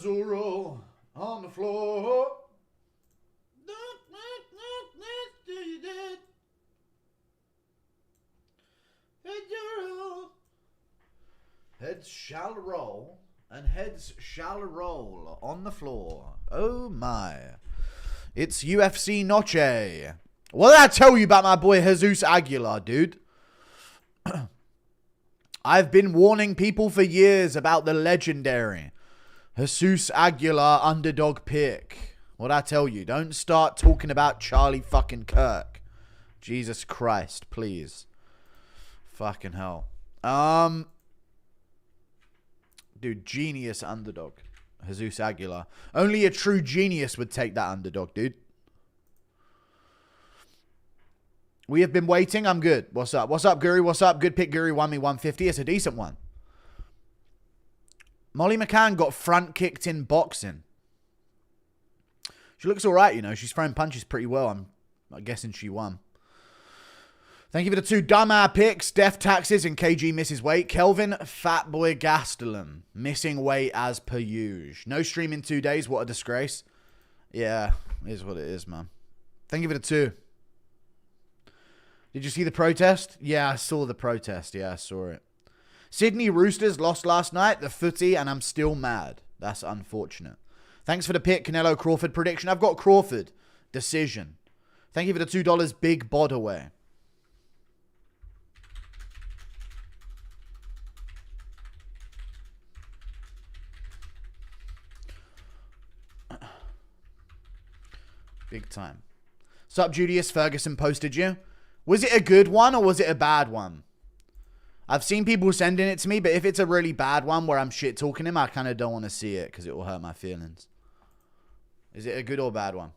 Zoro on the floor. Heads shall roll, and heads shall roll on the floor. Oh my. It's UFC Noche. What did I tell you about my boy Jesus Aguilar, dude? I've been warning people for years about the legendary Jesus Aguilar underdog pick. What'd I tell you? Don't start talking about Charlie fucking Kirk. Jesus Christ, please. Fucking hell. Dude, genius underdog. Jesus Aguilar. Only a true genius would take that underdog, dude. We have been waiting. I'm good. What's up? What's up, Guru? What's up? Good pick, Guru. Won me 150. It's a decent one. Molly McCann got front kicked in boxing. She looks all right, you know. She's throwing punches pretty well. I'm guessing she won. Thank you for the 2 dumb picks. Death taxes and KG misses weight. Kelvin Fatboy Gastelum missing weight as per usual. No stream in 2 days. What a disgrace. Yeah, it is what it is, man. Thank you for the 2. Did you see the protest? Yeah, I saw the protest. Yeah, I saw it. Sydney Roosters lost last night. The footy, and I'm still mad. That's unfortunate. Thanks for the pick, Canelo Crawford prediction. I've got Crawford. Decision. Thank you for the $2. Big bod away. Big time. Sup, Julius Ferguson posted you. Was it a good one or was it a bad one? I've seen people sending it to me, but if it's a really bad one where I'm shit talking him, I kind of don't want to see it because it will hurt my feelings. Is it a good or bad one?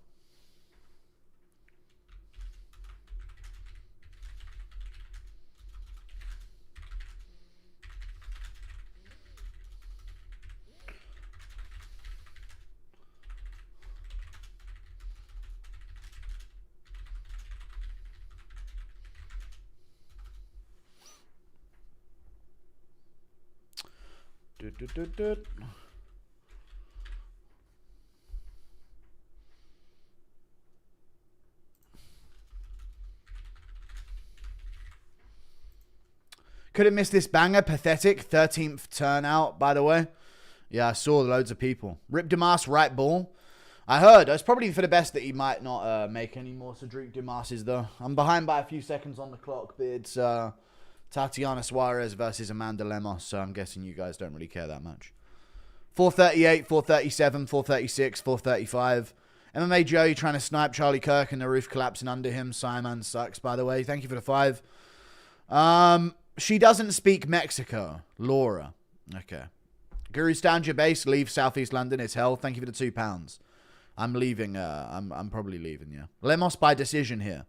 Could have missed this banger. Pathetic. 13th turnout, by the way. Yeah, I saw loads of people. Rip Damas, right ball. I heard. It's probably for the best that he might not make any more Cedric Dumas's, though. I'm behind by a few seconds on the clock, but it's Tatiana Suarez versus Amanda Lemos, so I'm guessing you guys don't really care that much. 438, 437, 436, 435. MMA Joe trying to snipe Charlie Kirk and the roof collapsing under him. Simon sucks, by the way. Thank you for the 5. She doesn't speak Mexico. Laura. Okay. Guru, stand your base. Leave Southeast London. It's hell. Thank you for the £2. I'm leaving. I'm probably leaving, yeah. Lemos by decision here.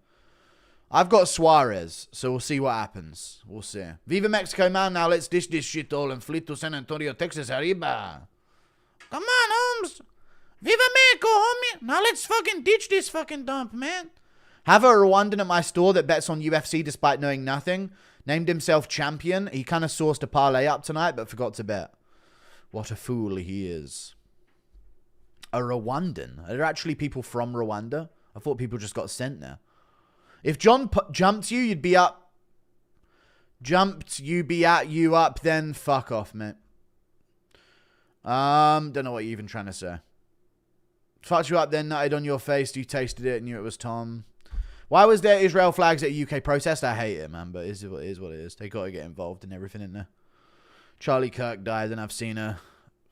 I've got Suarez, so we'll see what happens. We'll see. Viva Mexico, man. Now let's dish this shit all and flee to San Antonio, Texas. Arriba. Come on, Holmes. Viva Mexico, homie. Now let's fucking ditch this fucking dump, man. Have a Rwandan at my store that bets on UFC despite knowing nothing. Named himself champion. He kind of sourced a parlay up tonight, but forgot to bet. What a fool he is. A Rwandan? Are there actually people from Rwanda? I thought people just got sent there. If John jumped you, you'd be up. Jumped, you be at you up, then fuck off, mate. Don't know what you're even trying to say. Fucked you up, then nutted on your face. You tasted it and knew it was Tom. Why was there Israel flags at a UK protest? I hate it, man, but it is what it is. They got to get involved in everything, in there. Charlie Kirk died, and I've seen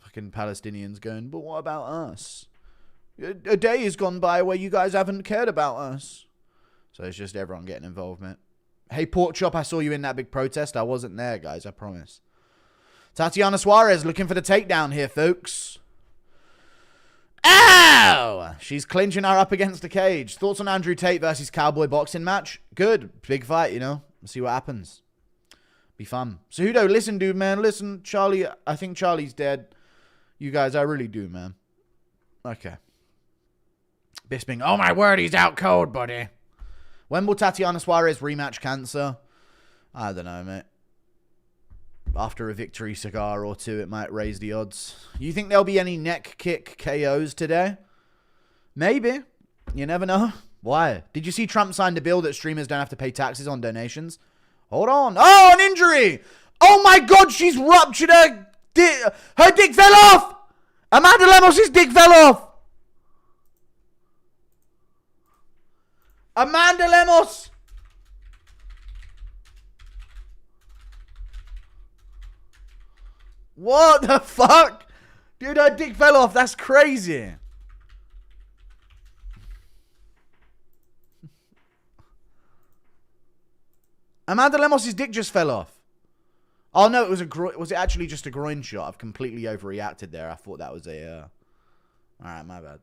fucking Palestinians going, but what about us? A day has gone by where you guys haven't cared about us. So it's just everyone getting involved, mate. Hey, Pork Chop, I saw you in that big protest. I wasn't there, guys, I promise. Tatiana Suarez looking for the takedown here, folks. Ow! She's clinching her up against the cage. Thoughts on Andrew Tate versus Cowboy boxing match? Good. Big fight, you know. Let's see what happens. Be fun. Cejudo, listen, dude, man. Listen, Charlie. I think Charlie's dead. You guys, I really do, man. Okay. Bisping. Oh, my word, he's out cold, buddy. When will Tatiana Suarez rematch cancer? I don't know, mate. after a victory cigar or two, it might raise the odds. You think there'll be any neck kick KOs today? Maybe. You never know. Why? Did you see Trump signed a bill that streamers don't have to pay taxes on donations? Hold on. Oh, an injury! Oh my god, she's ruptured her dick. Her dick fell off! Amanda Lemos' dick fell off! Amanda Lemos! What the fuck? Dude, her dick fell off. That's crazy. Amanda Lemos' dick just fell off. Oh, no, it was was it actually just a groin shot? I've completely overreacted there. I thought that was a... Alright, my bad.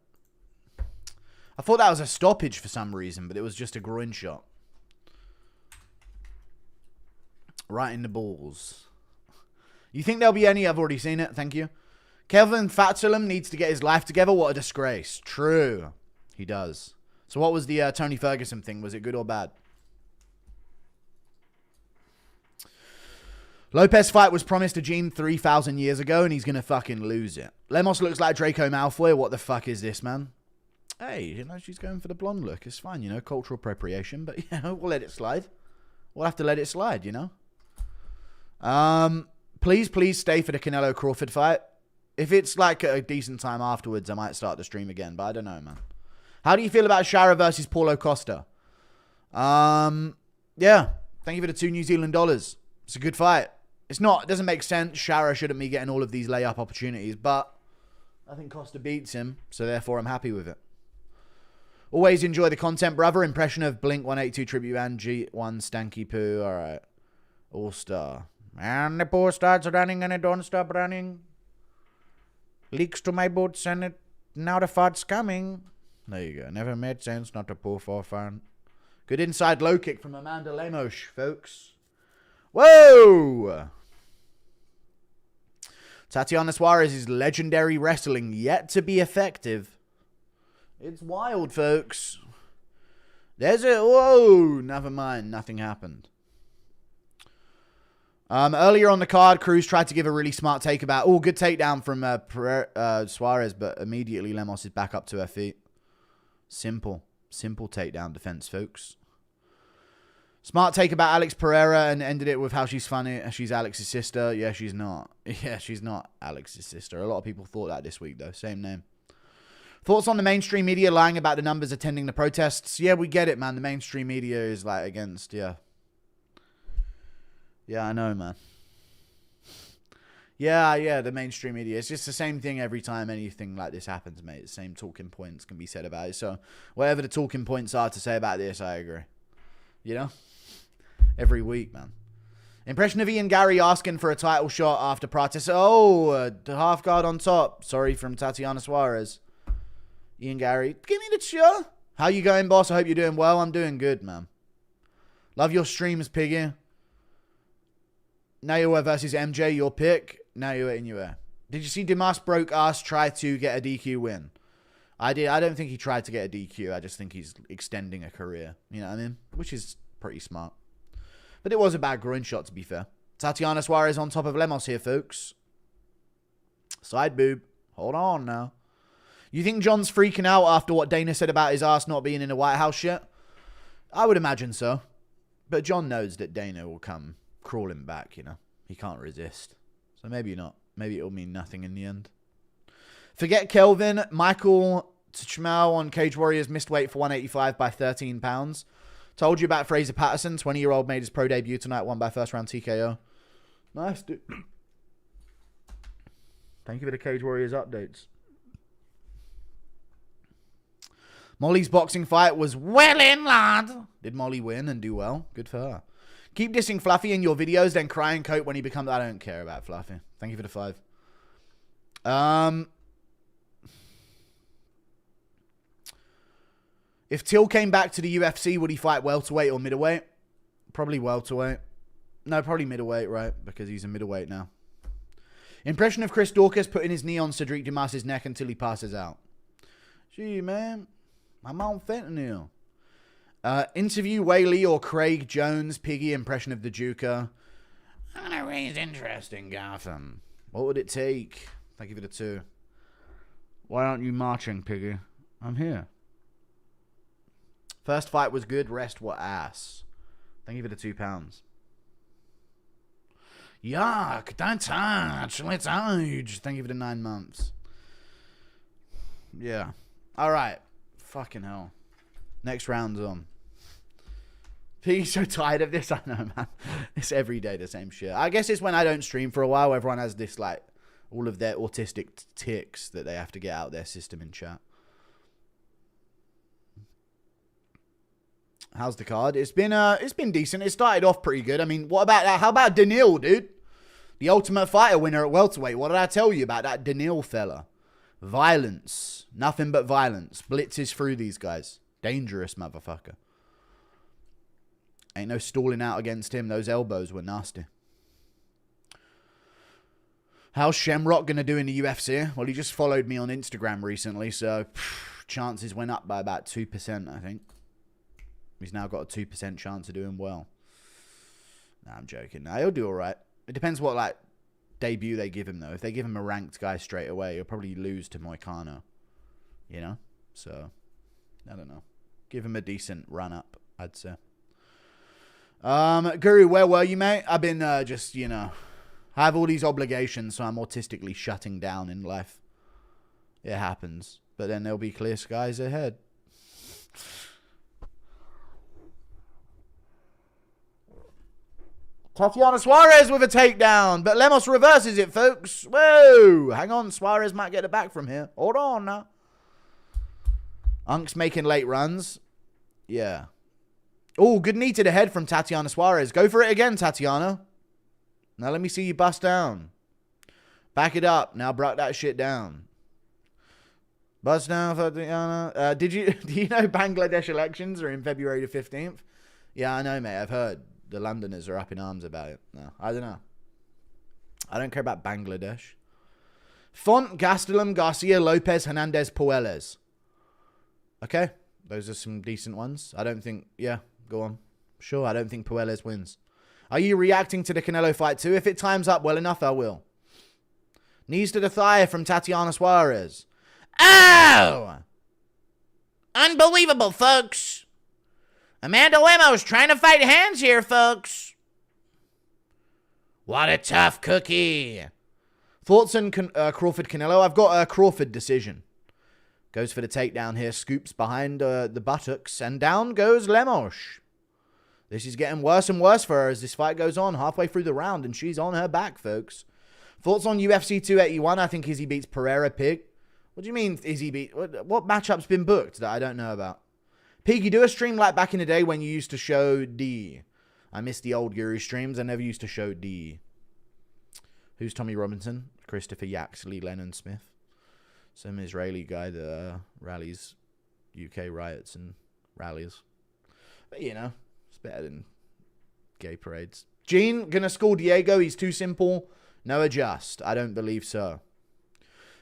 I thought that was a stoppage for some reason, but it was just a groin shot. Right in the balls. You think there'll be any? I've already seen it. Thank you. Kelvin Fatsulum needs to get his life together. What a disgrace. True. He does. So what was the Tony Ferguson thing? Was it good or bad? Lopez fight was promised to Jean 3,000 years ago, and he's going to fucking lose it. Lemos looks like Draco Malfoy. What the fuck is this, man? Hey, you know, she's going for the blonde look. It's fine, you know, cultural appropriation, but, you know, we'll let it slide. We'll have to let it slide, you know? Please stay for the Canelo Crawford fight. If it's like a decent time afterwards, I might start the stream again, but I don't know, man. How do you feel about Shara versus Paulo Costa? Yeah. Thank you for the $2 New Zealand. It's a good fight. It doesn't make sense. Shara shouldn't be getting all of these layup opportunities, but I think Costa beats him, so therefore I'm happy with it. Always enjoy the content, brother. Impression of Blink 182 tribute and G1 Stanky Poo. All right. All-Star. And the poo starts running and it don't stop running. Leaks to my boots and now the fart's coming. There you go. Never made sense not to poo for fun. Good inside low kick from Amanda Lemos, folks. Whoa! Tatiana Suarez's legendary wrestling yet to be effective. It's wild, folks. There's a... Whoa! Never mind. Nothing happened. Earlier on the card, Cruz tried to give a really smart take about... Oh, good takedown from Suarez, but immediately Lemos is back up to her feet. Simple. Simple takedown defense, folks. Smart take about Alex Pereira and ended it with how she's funny. She's Alex's sister. Yeah, she's not. Yeah, she's not Alex's sister. A lot of people thought that this week, though. Same name. Thoughts on the mainstream media lying about the numbers attending the protests? Yeah, we get it, man. The mainstream media is like against, yeah. Yeah, I know, man. Yeah, the mainstream media. It's just the same thing every time anything like this happens, mate. The same talking points can be said about it. So, whatever the talking points are to say about this, I agree. You know? Every week, man. Impression of Ian Gary asking for a title shot after protest. Oh, the half guard on top. Sorry, from Tatiana Suarez. Ian Gary, give me the shot. How you going, boss? I hope you're doing well. I'm doing good, man. Love your streams, Piggy. Naoya versus MJ, your pick. Naoya in your air. Did you see Dimas broke ass try to get a DQ win? I did. I don't think he tried to get a DQ. I just think he's extending a career. You know what I mean? Which is pretty smart. But it was a bad groin shot, to be fair. Tatiana Suarez on top of Lemos here, folks. Side boob. Hold on now. You think John's freaking out after what Dana said about his ass not being in the White House yet? I would imagine so. But John knows that Dana will come crawling back, you know. He can't resist. So maybe not. Maybe it'll mean nothing in the end. Forget Kelvin. Michael Tchmau on Cage Warriors missed weight for 185 by 13 pounds. Told you about Fraser Patterson. 20-year-old made his pro debut tonight. Won by first round TKO. Nice, dude. Thank you for the Cage Warriors updates. Molly's boxing fight was well in, lad. Did Molly win and do well? Good for her. Keep dissing Fluffy in your videos, then cry and cope when he becomes... I don't care about Fluffy. Thank you for the 5. If Till came back to the UFC, would he fight welterweight or middleweight? Probably welterweight. No, probably middleweight, right? Because he's a middleweight now. Impression of Chris Dorcas putting his knee on Cedric Dimas's neck until he passes out. Gee, man. I'm on fentanyl. Interview Whaley or Craig Jones. Piggy impression of the Juker. I'm gonna raise interest in Gotham. What would it take? Thank you for the 2. Why aren't you marching, Piggy? I'm here. First fight was good. Rest were ass. Thank you for the £2. Yuck, don't touch. Let's age. Thank you for the 9 months. Yeah. Alright. Fucking hell. Next round's on. Piggy's so tired of this. I know, man. It's every day the same shit. I guess it's when I don't stream for a while. Everyone has this, like, all of their autistic tics that they have to get out of their system in chat. How's the card? It's been decent. It started off pretty good. I mean, what about that? How about Daniil, dude? The Ultimate Fighter winner at welterweight. What did I tell you about that Daniil fella? Violence. Nothing but violence. Blitzes through these guys. Dangerous motherfucker. Ain't no stalling out against him. Those elbows were nasty. How's Shamrock going to do in the UFC? Well, he just followed me on Instagram recently, so chances went up by about 2%, I think. He's now got a 2% chance of doing well. Nah, I'm joking. Nah, he'll do all right. It depends what, like, debut they give him, though. If they give him a ranked guy straight away, he'll probably lose to Moicano. You know? So, I don't know. Give him a decent run-up, I'd say. Guru, where were you, mate? I've been, just, you know... I have all these obligations, so I'm autistically shutting down in life. It happens. But then there'll be clear skies ahead. Tatiana Suarez with a takedown, but Lemos reverses it, folks. Whoa! Hang on, Suarez might get it back from here. Hold on now. Unk's making late runs. Yeah. Oh, good knee to the head from Tatiana Suarez. Go for it again, Tatiana. Now let me see you bust down. Back it up. Now brought that shit down. Bust down, Tatiana. Do you know Bangladesh elections are in February the 15th? Yeah, I know, mate. I've heard. The Londoners are up in arms about it. No, I don't know. I don't care about Bangladesh. Font, Gastelum, Garcia, Lopez, Hernandez, Pueles. Okay. Those are some decent ones. I don't think... Yeah, go on. Sure, I don't think Pueles wins. Are you reacting to the Canelo fight too? If it times up well enough, I will. Knees to the thigh from Tatiana Suarez. Oh! Unbelievable, folks. Amanda Lemos trying to fight hands here, folks. What a tough cookie. Thoughts on Crawford Canelo? I've got a Crawford decision. Goes for the takedown here. Scoops behind the buttocks. And down goes Lemos. This is getting worse and worse for her as this fight goes on. Halfway through the round and she's on her back, folks. Thoughts on UFC 281? I think Izzy beats Ferreira, Pig. What do you mean Izzy beat... What matchup's been booked that I don't know about? Pig, you do a stream like back in the day when you used to show D. I miss the old Guru streams. I never used to show D. Who's Tommy Robinson? Christopher Yaxley, Lennon Smith. Some Israeli guy that rallies UK riots and rallies. But, you know, it's better than gay parades. Jean, gonna school Diego. He's too simple. No adjust. I don't believe so.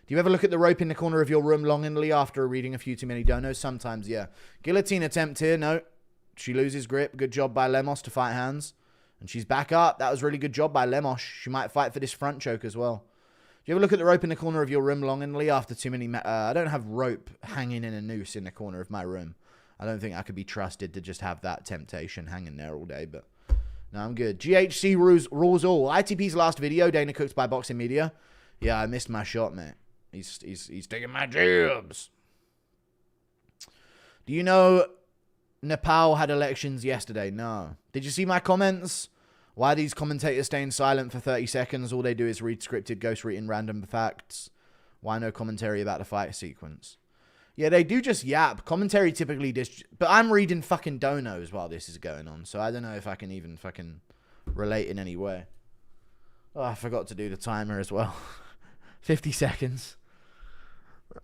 Do you ever look at the rope in the corner of your room longingly after reading a few too many donos? Sometimes, yeah. Guillotine attempt here. No. She loses grip. Good job by Lemos to fight hands. And she's back up. That was really good job by Lemos. She might fight for this front choke as well. Do you ever look at the rope in the corner of your room longingly after too many... I don't have rope hanging in a noose in the corner of my room. I don't think I could be trusted to just have that temptation hanging there all day, but... No, I'm good. GHC rules all. ITP's last video, Dana Cooked by Boxing Media. Yeah, I missed my shot, mate. He's taking my jabs. Do you know Nepal had elections yesterday? No. Did you see my comments? Why are these commentators staying silent for 30 seconds? All they do is read scripted, ghost reading random facts. Why no commentary about the fight sequence? Yeah, they do just yap. Commentary typically but I'm reading fucking donos while this is going on, so I don't know if I can even fucking relate in any way. Oh, I forgot to do the timer as well. 50 seconds.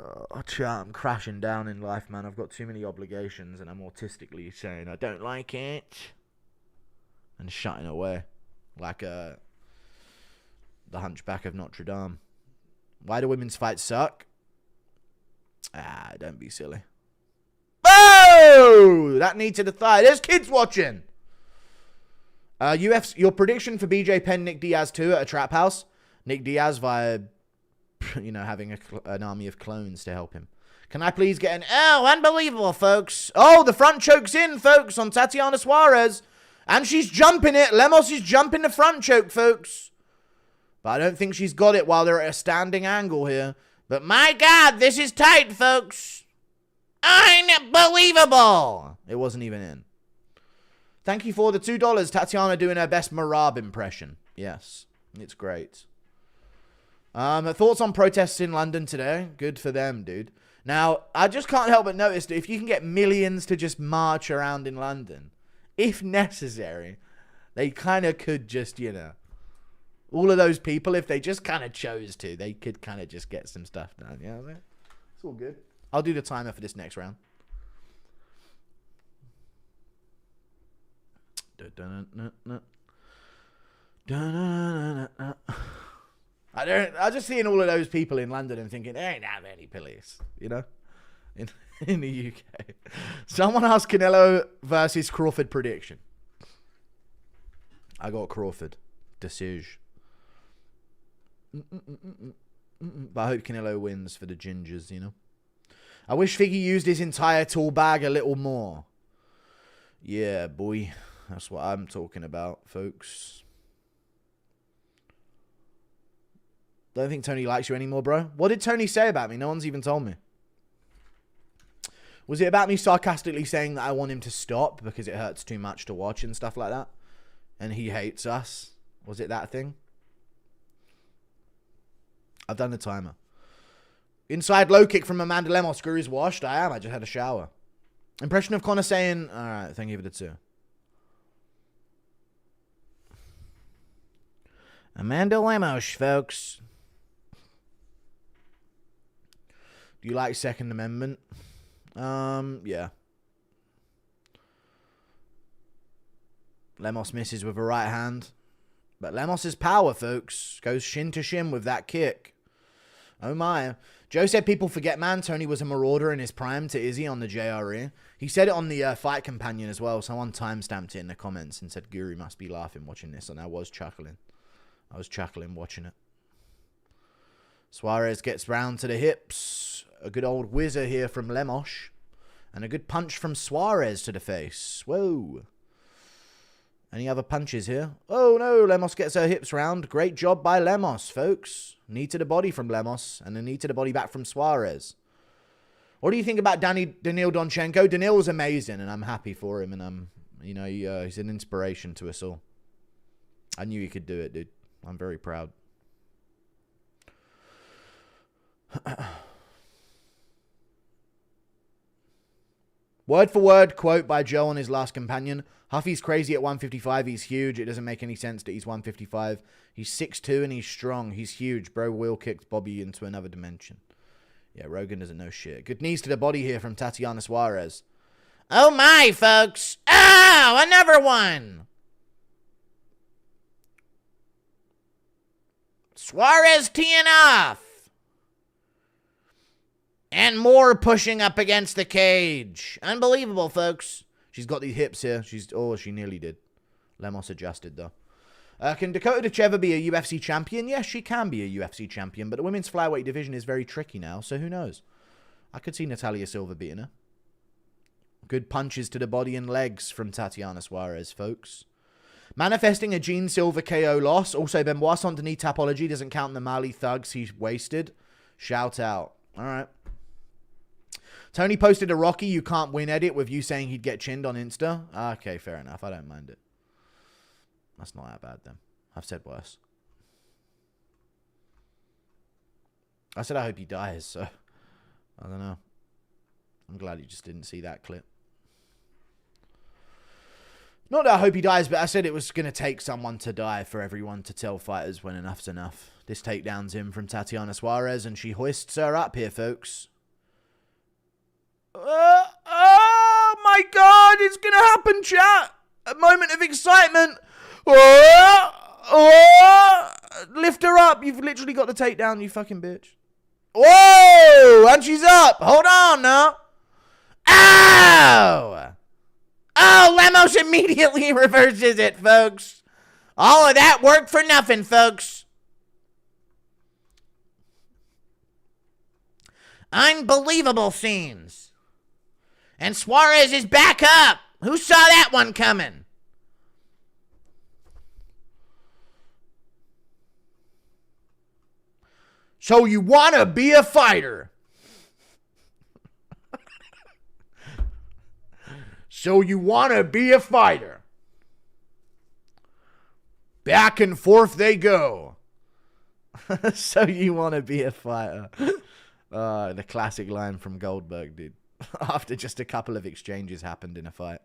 Oh, chat, I'm crashing down in life, man. I've got too many obligations, and I'm autistically saying I don't like it. And shutting away. Like the Hunchback of Notre Dame. Why do women's fights suck? Ah, don't be silly. Oh! That knee to the thigh. There's kids watching. UFC, your prediction for BJ Penn, Nick Diaz 2 at a trap house. Nick Diaz via, having an army of clones to help him. Can I please get an... Oh, unbelievable, folks. Oh, the front choke's in, folks, on Tatiana Suarez. And she's jumping it. Lemos is jumping the front choke, folks. But I don't think she's got it while they're at a standing angle here. But my God, this is tight, folks. Unbelievable. It wasn't even in. Thank you for the $2. Tatiana doing her best Marab impression. Yes, it's great. Thoughts on protests in London today? Good for them, dude. Now, I just can't help but notice that if you can get millions to just march around in London, if necessary, they kind of could just, all of those people, if they just kind of chose to, they could kind of just get some stuff done. You know what I mean? It's all good. I'll do the timer for this next round. I just seeing all of those people in London and thinking, there ain't that many police, in the UK. Someone asked Canelo versus Crawford prediction. I got Crawford. Decision. But I hope Canelo wins for the gingers, I wish Figgy used his entire tool bag a little more. Yeah, boy. That's what I'm talking about, folks. Don't think Tony likes you anymore, bro. What did Tony say about me? No one's even told me. Was it about me sarcastically saying that I want him to stop because it hurts too much to watch and stuff like that? And he hates us? Was it that thing? I've done the timer. Inside low kick from Amanda Lemos. Screw is washed. I am. I just had a shower. Impression of Connor saying, alright, thank you for the 2. Amanda Lemos, folks. Do you like Second Amendment? Yeah. Lemos misses with a right hand. But Lemos' power, folks, goes shin to shin with that kick. Oh my. Joe said people forget, man, Tony was a marauder in his prime to Izzy on the JRE. He said it on the Fight Companion as well. Someone timestamped it in the comments and said Guru must be laughing watching this. And I was chuckling. I was chuckling watching it. Suarez gets round to the hips. A good old whizzer here from Lemos. And a good punch from Suarez to the face. Whoa. Any other punches here? Oh no, Lemos gets her hips round. Great job by Lemos, folks. Knee to the body from Lemos. And a knee to the body back from Suarez. What do you think about Daniil Donchenko? Daniil's amazing and I'm happy for him. And he's an inspiration to us all. I knew he could do it, dude. I'm very proud. Word for word quote by Joe on his last companion. Huffy's crazy at 155. He's huge. It doesn't make any sense that he's 155. He's 6'2" and he's strong. He's huge. Bro wheel kicked Bobby into another dimension. Yeah, Rogan doesn't know shit. Good knees to the body here from Tatiana Suarez. Oh my, folks. Oh, another one. Suarez teeing off. And more pushing up against the cage. Unbelievable, folks. She's got these hips here. She nearly did. Lemos adjusted, though. Can Dakota Decheva be a UFC champion? Yes, she can be a UFC champion, but the women's flyweight division is very tricky now, so who knows? I could see Natalia Silva beating her. Good punches to the body and legs from Tatiana Suarez, folks. Manifesting a Jean Silva KO loss. Also, Benoit Saint-Denis Tapology doesn't count the Mali thugs he's wasted. Shout out. All right. Tony posted a Rocky you can't win edit with you saying he'd get chinned on Insta. Okay, fair enough. I don't mind it. That's not that bad then. I've said worse. I said I hope he dies, so I don't know. I'm glad you just didn't see that clip. Not that I hope he dies, but I said it was going to take someone to die for everyone to tell fighters when enough's enough. This takedown's in from Tatiana Suarez, and she hoists her up here, folks. Oh my God, it's going to happen, chat. A moment of excitement. Lift her up. You've literally got the takedown, you fucking bitch. Whoa, and she's up. Hold on now. Ow. Oh Oh, Lemos immediately reverses it, folks. All of that worked for nothing, folks. Unbelievable scenes. And Suarez is back up. Who saw that one coming? So you want to be a fighter. So you want to be a fighter. Back and forth they go. So you want to be a fighter. The classic line from Goldberg, dude. After just a couple of exchanges happened in a fight.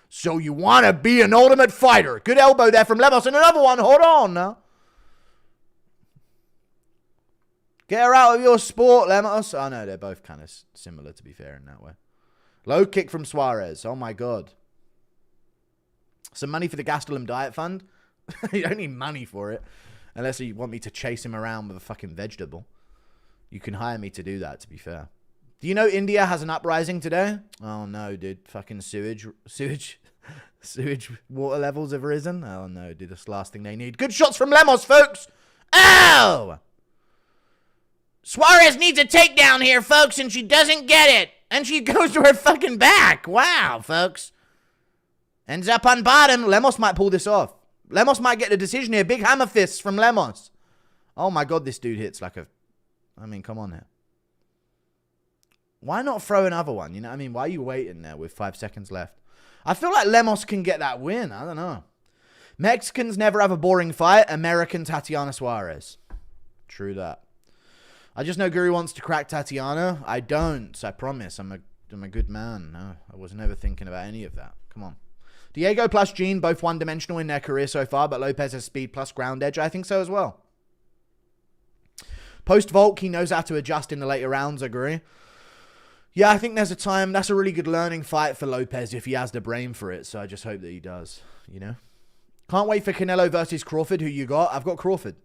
So you want to be an ultimate fighter. Good elbow there from Lemos. And another one. Hold on now. Get her out of your sport, Lemos. Oh, no, they're both kind of similar, to be fair, in that way. Low kick from Suarez. Oh, my God. Some money for the Gastelum Diet Fund. You don't need money for it. Unless you want me to chase him around with a fucking vegetable. You can hire me to do that, to be fair. Do you know India has an uprising today? Oh, no, dude. Fucking sewage water levels have risen. Oh, no, dude. That's the last thing they need. Good shots from Lemos, folks. Oh! Suarez needs a takedown here, folks, and she doesn't get it. And she goes to her fucking back. Wow, folks. Ends up on bottom. Lemos might pull this off. Lemos might get the decision here. Big hammer fists from Lemos. Oh, my God. This dude hits like a... I mean, come on here. Why not throw another one? You know what I mean? Why are you waiting there with 5 seconds left? I feel like Lemos can get that win. I don't know. Mexicans never have a boring fight. American Tatiana Suarez. True that. I just know Guru wants to crack Tatiana. I don't. I promise. I'm a good man. No, I was never thinking about any of that. Come on. Diego plus Jean, both one-dimensional in their career so far, but Lopez has speed plus ground edge. I think so as well. Post-Volk, he knows how to adjust in the later rounds, I agree. Yeah, I think there's a time. That's a really good learning fight for Lopez if he has the brain for it, so I just hope that he does, you know? Can't wait for Canelo versus Crawford. Who you got? I've got Crawford.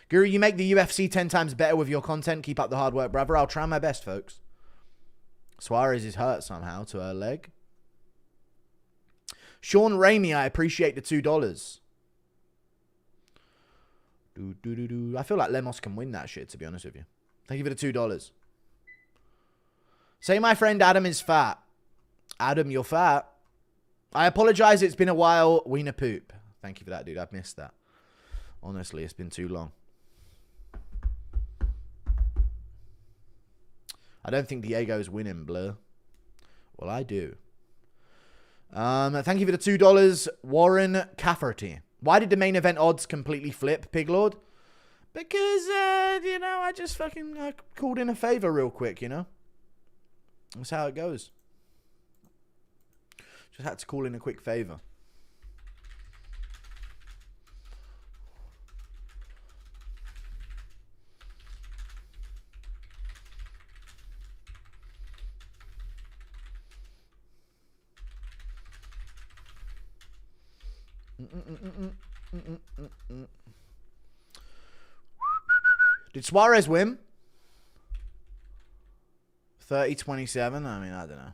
Guru, you make the UFC 10 times better with your content. Keep up the hard work, brother. I'll try my best, folks. Suarez is hurt somehow to her leg. Sean Ramey, I appreciate the $2. I feel like Lemos can win that shit, to be honest with you. Thank you for the $2. Say my friend Adam is fat. Adam, you're fat. I apologize. It's been a while. Wiener poop. Thank you for that, dude. I've missed that. Honestly, it's been too long. I don't think Diego's winning, Blur. Well, I do. Thank you for the $2. Warren Cafferty. Why did the main event odds completely flip, Piglord? Because, you know, I just fucking called in a favor real quick, you know? That's how it goes. Just had to call in a quick favor. Did Suarez win? 30-27? I mean, I don't know.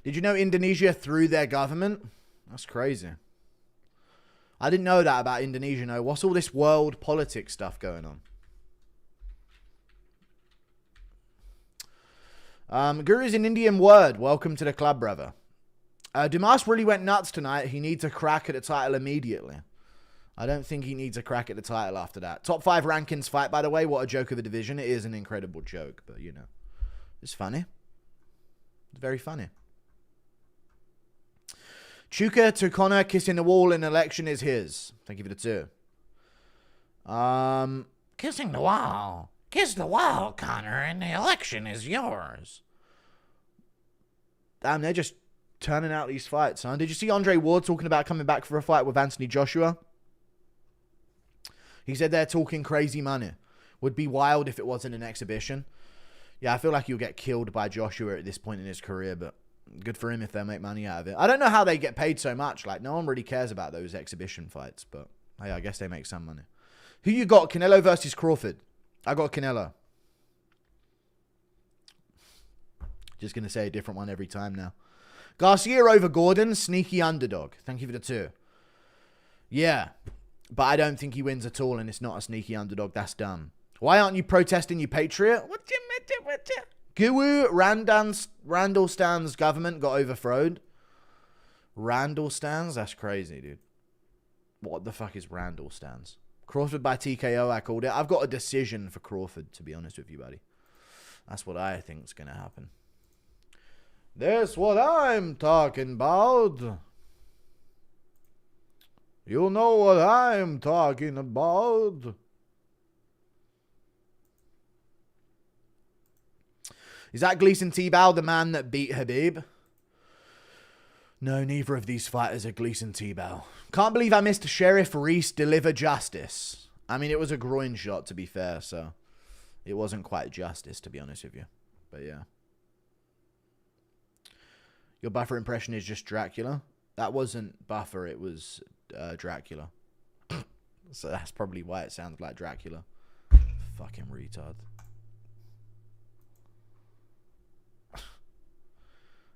Did you know Indonesia threw their government? That's crazy. I didn't know that about Indonesia. No, what's all this world politics stuff going on? Guru's an Indian word. Welcome to the club, brother. Dumas really went nuts tonight. He needs a crack at the title immediately. I don't think he needs a crack at the title after that. Top 5 rankings fight, by the way. What a joke of a division. It is an incredible joke, but you know. It's funny. It's very funny. Chuka to Connor kissing the wall in election is his. Thank you for the 2. Kissing the wall. Kiss the wall, Connor, and the election is yours. Damn, they're just turning out these fights, huh? Did you see Andre Ward talking about coming back for a fight with Anthony Joshua? He said they're talking crazy money. Would be wild if it wasn't an exhibition. Yeah, I feel like he'll get killed by Joshua at this point in his career, but good for him if they make money out of it. I don't know how they get paid so much. Like, no one really cares about those exhibition fights, but hey, I guess they make some money. Who you got? Canelo versus Crawford. I got Canelo. Just going to say a different one every time now. Garcia over Gordon. Sneaky underdog. Thank you for the 2. Yeah, but I don't think he wins at all, and it's not a sneaky underdog. That's dumb. Why aren't you protesting, you patriot? What you? Guru Randall Stan's government got overthrown. Randall Stans? That's crazy, dude. What the fuck is Randall Stans? Crawford by TKO, I called it. I've got a decision for Crawford, to be honest with you, buddy. That's what I think's going to happen. That's what I'm talking about. You know what I'm talking about. Is that Gleason Tebow, the man that beat Habib? No, neither of these fighters are Gleason Tebow. Can't believe I missed Sheriff Reese deliver justice. I mean, it was a groin shot, to be fair, so it wasn't quite justice, to be honest with you. But yeah. Your Buffer impression is just Dracula. That wasn't Buffer, it was Dracula. So that's probably why it sounds like Dracula. Fucking retard.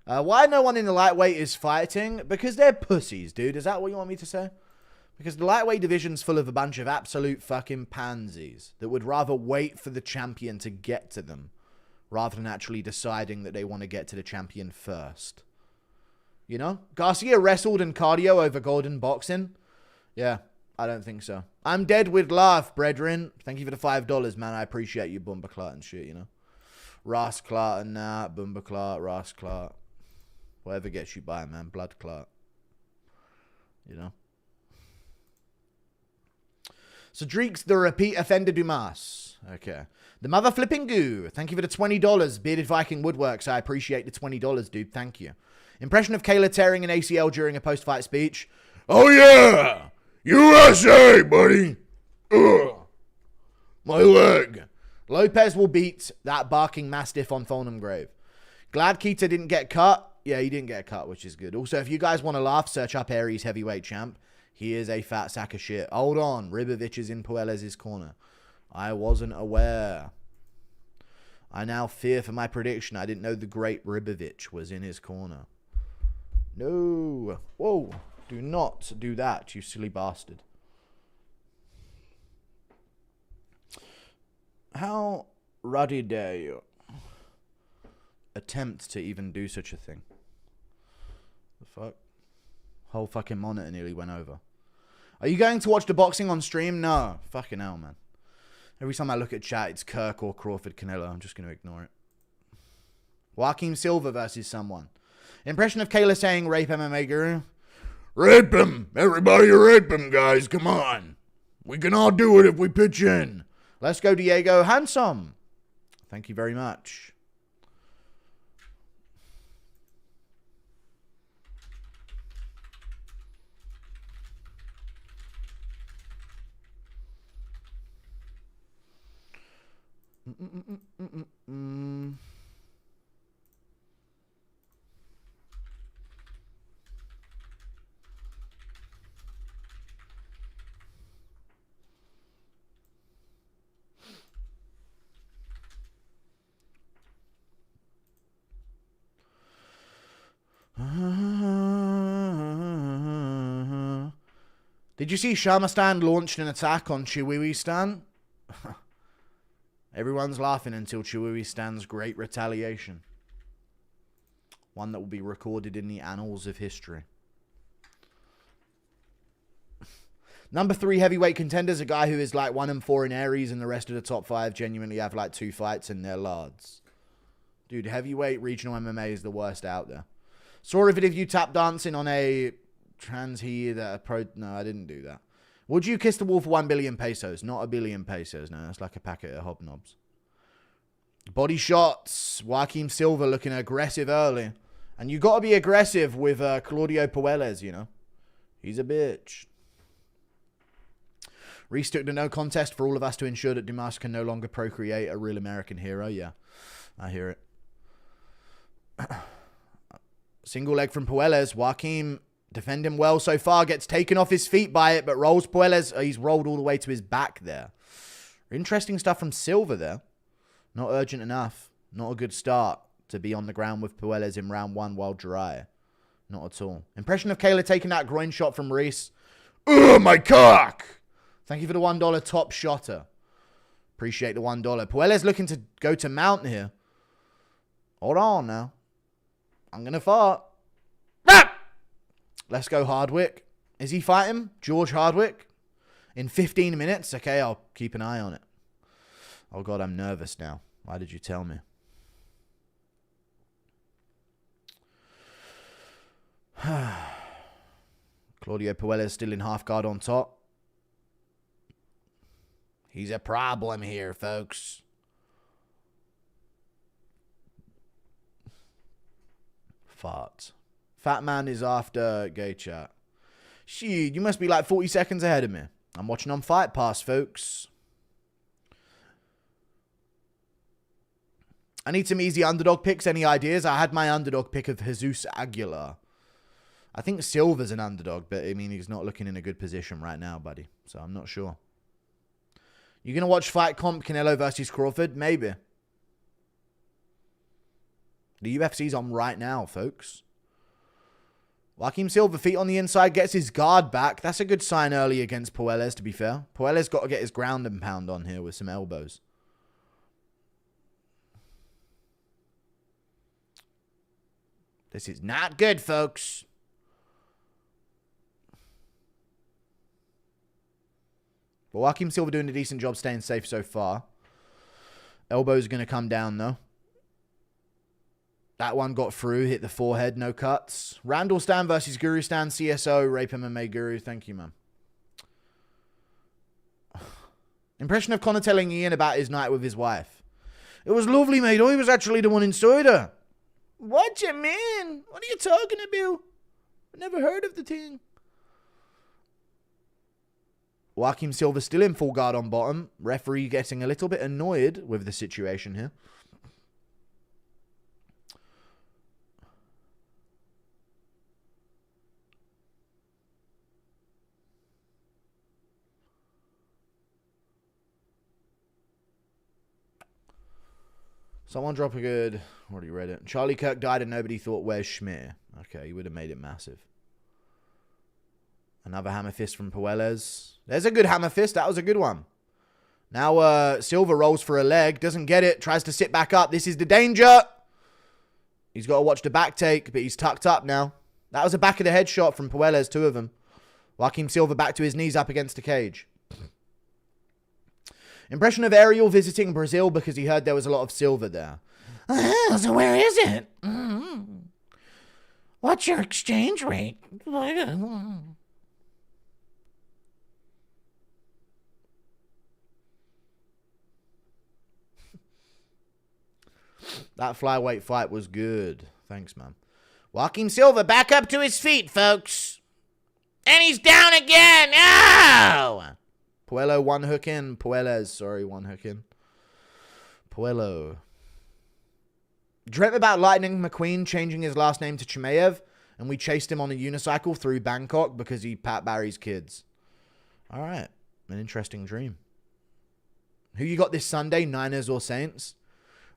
Why no one in the lightweight is fighting? Because they're pussies, dude. Is that what you want me to say? Because the lightweight division's full of a bunch of absolute fucking pansies that would rather wait for the champion to get to them rather than actually deciding that they want to get to the champion first. You know? Garcia wrestled in cardio over golden boxing. Yeah, I don't think so. I'm dead with laugh, brethren. Thank you for the $5, man. I appreciate you, Bumba Clot and shit, you know? Ras Clot and that. Bumba Clot, Ras Clot. Whatever gets you by, man. Blood clot. You know? So Dreeks, the repeat offender Dumas. Okay. The mother flipping goo. Thank you for the $20. Bearded Viking Woodworks. I appreciate the $20, dude. Thank you. Impression of Kayla tearing an ACL during a post-fight speech. Oh, yeah. USA, buddy. Ugh. My leg. Lopez will beat that barking mastiff on Fulham Grave. Glad Keita didn't get cut. Yeah, he didn't get a cut, which is good. Also, if you guys want to laugh, search up Aries heavyweight champ. He is a fat sack of shit. Hold on. Ribovic is in Pueles' corner. I wasn't aware. I now fear for my prediction. I didn't know the great Ribovic was in his corner. No. Whoa. Do not do that, you silly bastard. How ruddy dare you attempt to even do such a thing? The fuck? Whole fucking monitor nearly went over. Are you going to watch the boxing on stream? No. Fucking hell, man. Every time I look at chat, it's Kirk or Crawford Canelo. I'm just going to ignore it. Joaquin Silva versus someone. Impression of Kayla saying rape MMA guru. Rape him. Everybody rape him, guys. Come on. We can all do it if we pitch in. Let's go, Diego. Handsome. Thank you very much. Did you see Sharmastan launched an attack on Chihuahuistan? Everyone's laughing until Chihuahuistan's great retaliation. One that will be recorded in the annals of history. Number 3 heavyweight contenders, a guy who is like 1-4 in Aries, and the rest of the top 5 genuinely have like 2 fights in their lards. Dude, heavyweight regional MMA is the worst out there. Saw a video of you tap dancing on a trans he that pro. No, I didn't do that. Would you kiss the wall for 1 billion pesos? Not a billion pesos. No, that's like a packet of hobnobs. Body shots. Joaquin Silva looking aggressive early. And you got to be aggressive with Claudio Pueles, you know. He's a bitch. Reese took the no contest for all of us to ensure that Dumas can no longer procreate a real American hero. Yeah, I hear it. Single leg from Pueles. Joaquin defend him well so far. Gets taken off his feet by it, but rolls Pueles. He's rolled all the way to his back there. Interesting stuff from Silva there. Not urgent enough. Not a good start to be on the ground with Pueles in round 1 while dry. Not at all. Impression of Kayla taking that groin shot from Reese. Ugh, my cock! Thank you for the $1 top shotter. Appreciate the $1. Pueles looking to go to mount here. Hold on now. I'm going to fart. Ah! Let's go Hardwick. Is he fighting? George Hardwick? In 15 minutes? Okay, I'll keep an eye on it. Oh, God, I'm nervous now. Why did you tell me? Claudio Pueles still in half guard on top. He's a problem here, folks. Fart. Fat man is after gay chat. Shit, you must be like 40 seconds ahead of me. I'm watching on Fight Pass, folks. I need some easy underdog picks. Any ideas? I had my underdog pick of Jesus Aguilar. I think Silva's an underdog, but I mean, he's not looking in a good position right now, buddy. So I'm not sure. You going to watch Fight Comp Canelo versus Crawford? Maybe. The UFC's on right now, folks. Joaquin Silva, feet on the inside, gets his guard back. That's a good sign early against Pueles, to be fair. Pueles got to get his ground and pound on here with some elbows. This is not good, folks. But Joaquin Silva doing a decent job staying safe so far. Elbow's going to come down, though. That one got through, hit the forehead, no cuts. Randall Stan versus Guru Stan, CSO, Rape MMA Guru. Thank you, man. Impression of Connor telling Ian about his night with his wife. It was lovely, mate. I was actually the one inside her. What you mean? What are you talking about? I never heard of the thing. Joaquin Silva still in full guard on bottom. Referee getting a little bit annoyed with the situation here. Someone drop a good... Already read it. Charlie Kirk died and nobody thought, where's Schmier? Okay, he would have made it massive. Another hammer fist from Pueles. There's a good hammer fist. That was a good one. Now Silva rolls for a leg. Doesn't get it. Tries to sit back up. This is the danger. He's got to watch the back take, but he's tucked up now. That was a back of the head shot from Pueles, 2 of them. Joaquin Silva back to his knees up against the cage. Impression of Ariel visiting Brazil because he heard there was a lot of silver there. So where is it? What's your exchange rate? That flyweight fight was good. Thanks, man. Joaquin Silva back up to his feet, folks. And he's down again. No! Puello one hook in. Pueles, sorry, one hook in. Puello. Dreamt about Lightning McQueen changing his last name to Chimaev, and we chased him on a unicycle through Bangkok because he Pat Barry's kids. All right. An interesting dream. Who you got this Sunday, Niners or Saints?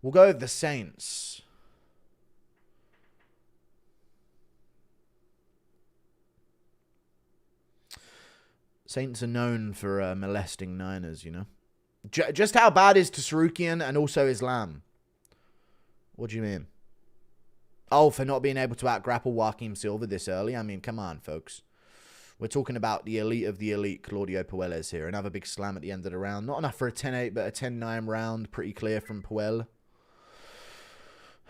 We'll go with the Saints. Saints are known for molesting Niners, you know. Just how bad is Tsarukian and also Islam? What do you mean? Oh, for not being able to out-grapple Joaquin Silva this early? I mean, come on, folks. We're talking about the elite of the elite, Claudio Pueles here. Another big slam at the end of the round. Not enough for a 10-8, but a 10-9 round. Pretty clear from Puel.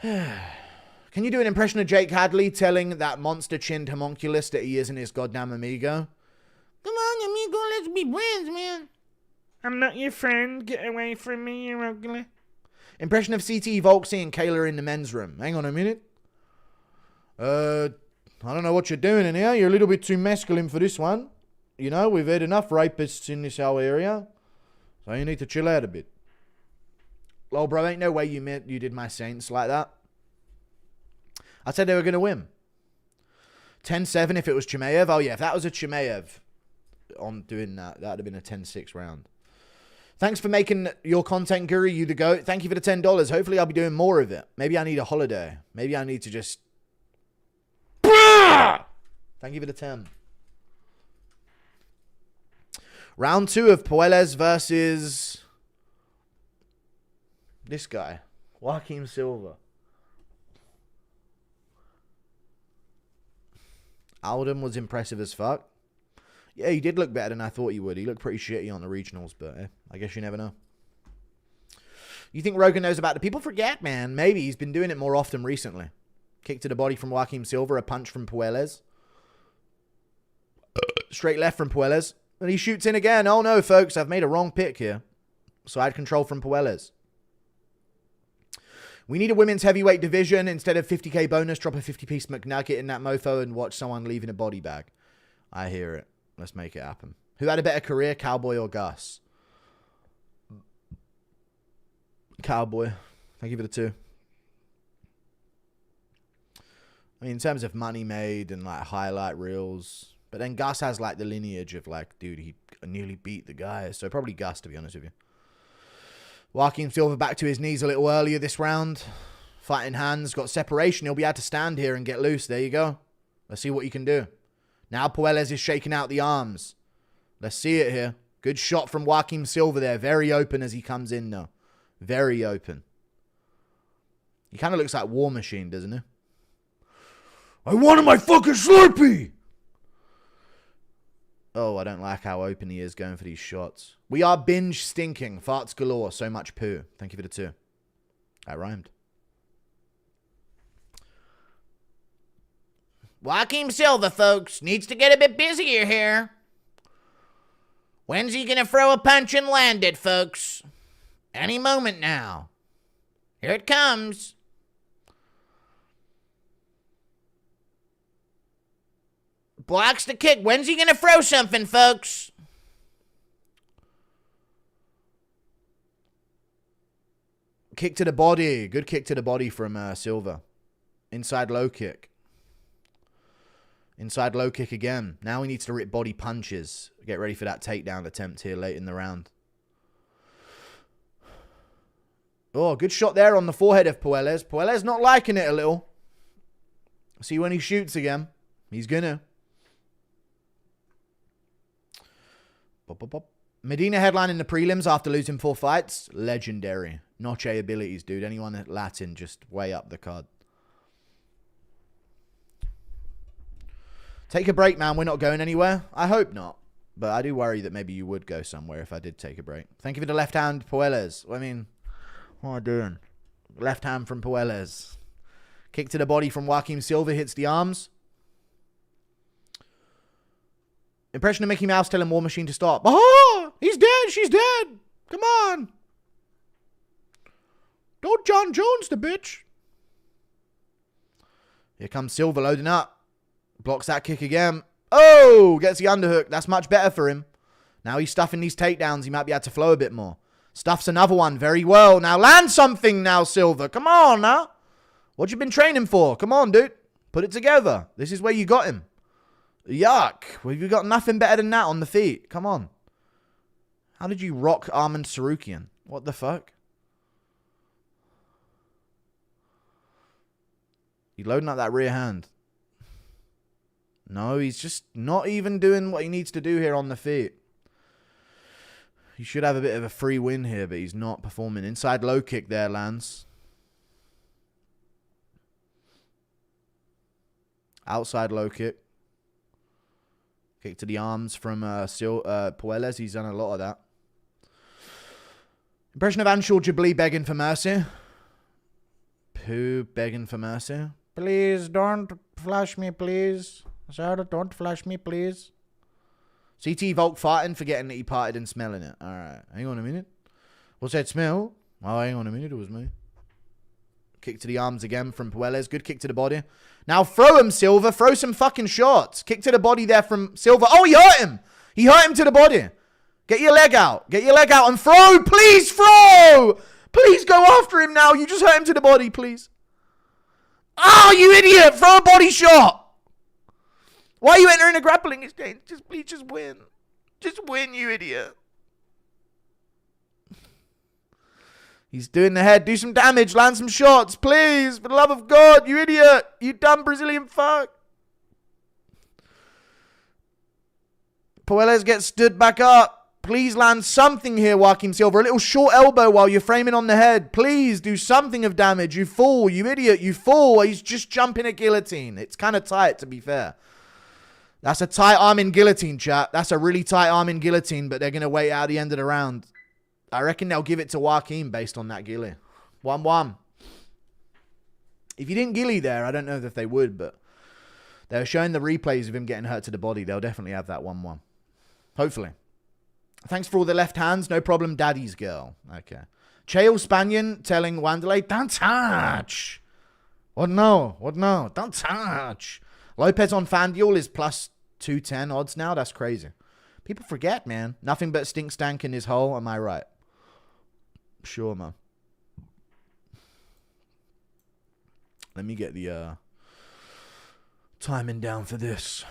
Can you do an impression of Jake Hadley telling that monster-chinned homunculus that he isn't his goddamn amigo? Come on, amigo, let's be friends, man. I'm not your friend. Get away from me, you ugly. Impression of CT, Volksy, and Kayla in the men's room. Hang on a minute. I don't know what you're doing in here. You're a little bit too masculine for this one. You know, we've had enough rapists in this whole area. So you need to chill out a bit. Lol, bro, ain't no way you did my Saints like that. I said they were going to win. 10-7 if it was Chimaev. Oh, yeah, if that was a Chimaev on doing that, that would have been a 10-6 round. Thanks for making your content, Guru. You the GOAT. Thank you for the $10. Hopefully, I'll be doing more of it. Maybe I need a holiday. Maybe I need to just... Thank you for the 10. Round 2 of Pueles versus... this guy. Joaquin Silva. Alden was impressive as fuck. Yeah, he did look better than I thought he would. He looked pretty shitty on the regionals, but I guess you never know. You think Rogan knows about it? People forget, man. Maybe. He's been doing it more often recently. Kick to the body from Joaquin Silva. A punch from Pueles. Straight left from Pueles. And he shoots in again. Oh, no, folks. I've made a wrong pick here. Side control from Pueles. We need a women's heavyweight division. Instead of 50k bonus, drop a 50-piece McNugget in that mofo and watch someone leaving a body bag. I hear it. Let's make it happen. Who had a better career, Cowboy or Gus? Cowboy. Thank you for the 2. I mean, in terms of money made and like highlight reels. But then Gus has like the lineage of like, dude, he nearly beat the guy. So probably Gus, to be honest with you. Joaquin Silva back to his knees a little earlier this round. Fighting hands. Got separation. He'll be able to stand here and get loose. There you go. Let's see what you can do. Now Pueles is shaking out the arms. Let's see it here. Good shot from Joaquin Silva there. Very open as he comes in now. Very open. He kind of looks like War Machine, doesn't he? I wanted my fucking Slurpee! Oh, I don't like how open he is going for these shots. We are binge stinking. Farts galore. So much poo. Thank you for the 2. That rhymed. Joaquin Silva, folks, needs to get a bit busier here. When's he gonna throw a punch and land it, folks? Any moment now. Here it comes. Blocks the kick. When's he gonna throw something, folks? Kick to the body. Good kick to the body from Silva. Inside low kick. Inside low kick again. Now he needs to rip body punches. Get ready for that takedown attempt here late in the round. Oh, good shot there on the forehead of Pueles. Pueles not liking it a little. See when he shoots again. He's gonna. Medina headline in the prelims after losing 4 fights. Legendary. Noche abilities, dude. Anyone at Latin, just way up the card. Take a break, man. We're not going anywhere. I hope not. But I do worry that maybe you would go somewhere if I did take a break. Thank you for the left hand, Pueles. I mean, what am I doing? Left hand from Pueles. Kick to the body from Joaquin Silva. Hits the arms. Impression of Mickey Mouse telling War Machine to stop. Oh, he's dead. She's dead. Come on. Don't John Jones the bitch. Here comes Silva loading up. Blocks that kick again. Oh, gets the underhook. That's much better for him. Now he's stuffing these takedowns. He might be able to flow a bit more. Stuffs another one very well. Now land something now, Silva. Come on now. What you been training for? Come on, dude. Put it together. This is where you got him. Yuck. Well, you got nothing better than that on the feet. Come on. How did you rock Armand Sarukian? What the fuck? He's loading up that rear hand. No, he's just not even doing what he needs to do here on the feet. He should have a bit of a free win here, but he's not performing. Inside low kick there lands. Outside low kick. Kick to the arms from Pueles. He's done a lot of that. Impression of Anshul Jabli begging for mercy. Pooh begging for mercy. Please don't flash me, please. Sir, don't flash me, please. CT Volk farting, forgetting that he parted and smelling it. All right, hang on a minute. What's that smell? Oh, hang on a minute, it was me. Kick to the arms again from Pueles. Good kick to the body. Now throw him, Silva. Throw some fucking shots. Kick to the body there from Silva. Oh, he hurt him. He hurt him to the body. Get your leg out. Get your leg out and throw. Please throw. Please go after him now. You just hurt him to the body, please. Oh, you idiot. Throw a body shot. Why are you entering a grappling exchange? Please just win. Just win, you idiot. He's doing the head. Do some damage. Land some shots. Please. For the love of God, you idiot. You dumb Brazilian fuck. Pueles gets stood back up. Please land something here, Joaquim Silva. A little short elbow while you're framing on the head. Please do something of damage. You fool. You idiot. You fool. He's just jumping a guillotine. It's kind of tight, to be fair. That's a tight arm in guillotine, chat. That's a really tight arm in guillotine, but they're going to wait out the end of the round. I reckon they'll give it to Joaquim based on that gilly. 1-1. If you didn't gilly there, I don't know if they would, but they were showing the replays of him getting hurt to the body. They'll definitely have that 1-1. Hopefully. Thanks for all the left hands. No problem, daddy's girl. Okay. Chael Spanian telling Wanderlei, don't touch. What no? What no? Don't touch. Lopez on FanDuel is plus 210 odds now. That's crazy. People forget, man. Nothing but stink stank in his hole. Am I right? Sure, man. Let me get the timing down for this.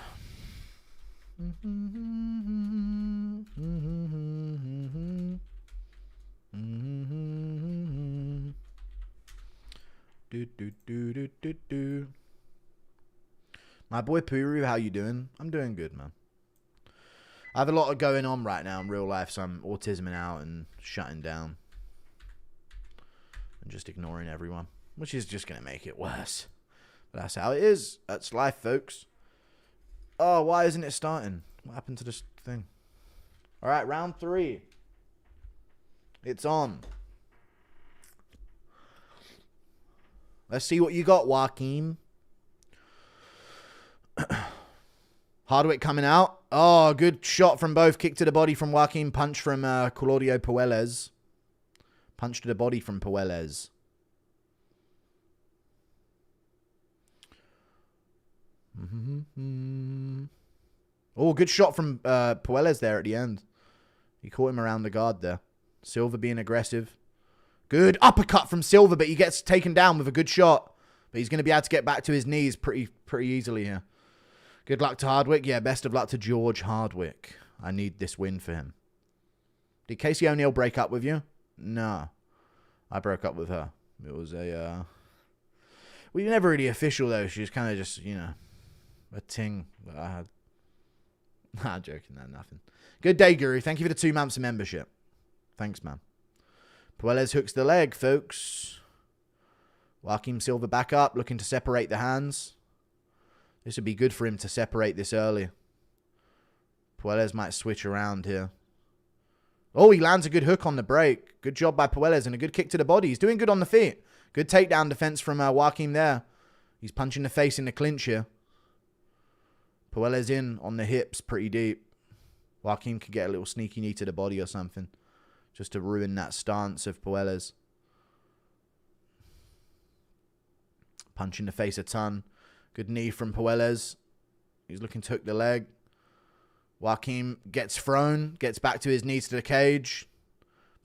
My boy Puru, how you doing? I'm doing good, man. I have a lot of going on right now in real life, so I'm autisming out and shutting down. And just ignoring everyone, which is just going to make it worse. But that's how it is. That's life, folks. Oh, why isn't it starting? What happened to this thing? All right, round 3. It's on. Let's see what you got, Joaquim. Hardwick coming out. Oh, good shot from both. Kick to the body from Joaquim. Punch from Claudio Pueles. Punch to the body from Pueles. Oh, good shot from Pueles there at the end. He caught him around the guard there. Silva being aggressive. Good uppercut from Silva, but he gets taken down with a good shot. But he's going to be able to get back to his knees pretty easily here. Good luck to Hardwick. Yeah, best of luck to George Hardwick. I need this win for him. Did Casey O'Neill break up with you? No. I broke up with her. It was a... We were never really official, though. She was kind of just, you know, a ting that I had. Nah, joking. No, nothing. Good day, Guru. Thank you for the 2 months of membership. Thanks, man. Pueles hooks the leg, folks. Joaquim Silva back up, looking to separate the hands. This would be good for him to separate this early. Pueles might switch around here. Oh, he lands a good hook on the break. Good job by Pueles and a good kick to the body. He's doing good on the feet. Good takedown defense from Joaquim there. He's punching the face in the clinch here. Pueles in on the hips pretty deep. Joaquim could get a little sneaky knee to the body or something. Just to ruin that stance of Pueles. Punch in the face a ton. Good knee from Pueles. He's looking to hook the leg. Joaquim gets thrown. Gets back to his knees to the cage.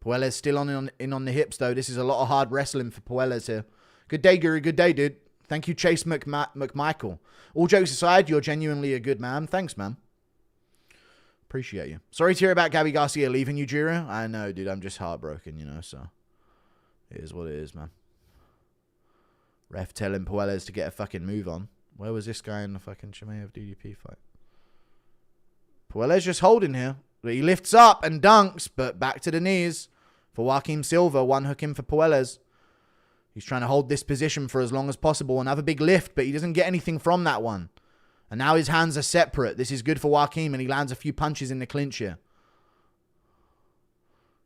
Pueles still in on the hips, though. This is a lot of hard wrestling for Pueles here. Good day, Guru. Good day, dude. Thank you, Chase McMichael. All jokes aside, you're genuinely a good man. Thanks, man. Appreciate you. Sorry to hear about Gabby Garcia leaving you, Jira. I know, dude. I'm just heartbroken, you know, so... It is what it is, man. Ref telling Pueles to get a fucking move on. Where was this guy in the fucking Chimaev DDP fight? Pueles just holding here. He lifts up and dunks, but back to the knees for Joaquim Silva. One hook in for Pueles. He's trying to hold this position for as long as possible. Another big lift, but he doesn't get anything from that one. And now his hands are separate. This is good for Joaquim, and he lands a few punches in the clinch here.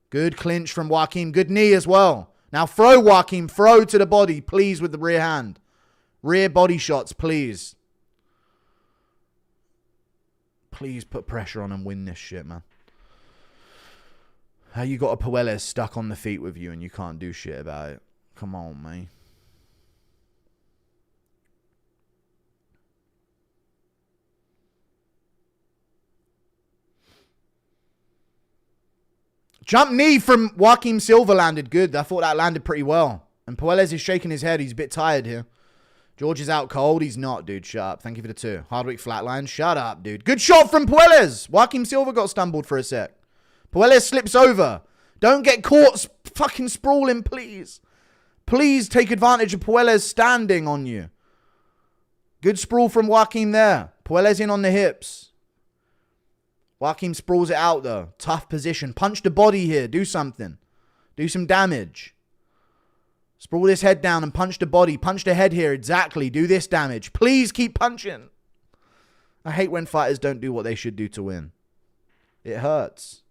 Good clinch from Joaquim. Good knee as well. Now throw, Joaquim. Throw to the body, please, with the rear hand. Rear body shots, please. Please put pressure on and win this shit, man. How you got a Pueles stuck on the feet with you and you can't do shit about it? Come on, mate. Jump knee from Joaquin Silva landed good. I thought that landed pretty well. And Pueles is shaking his head. He's a bit tired here. George is out cold. He's not, dude. Shut up. Thank you for the 2. Hardwick flatline. Shut up, dude. Good shot from Pueles. Joaquin Silva got stumbled for a sec. Pueles slips over. Don't get caught fucking sprawling, please. Please take advantage of Pueles standing on you. Good sprawl from Joaquin there. Pueles in on the hips. Joaquin sprawls it out, though. Tough position. Punch the body here. Do something. Do some damage. Sprawl this head down and punch the body. Punch the head here. Exactly. Do this damage. Please keep punching. I hate when fighters don't do what they should do to win. It hurts.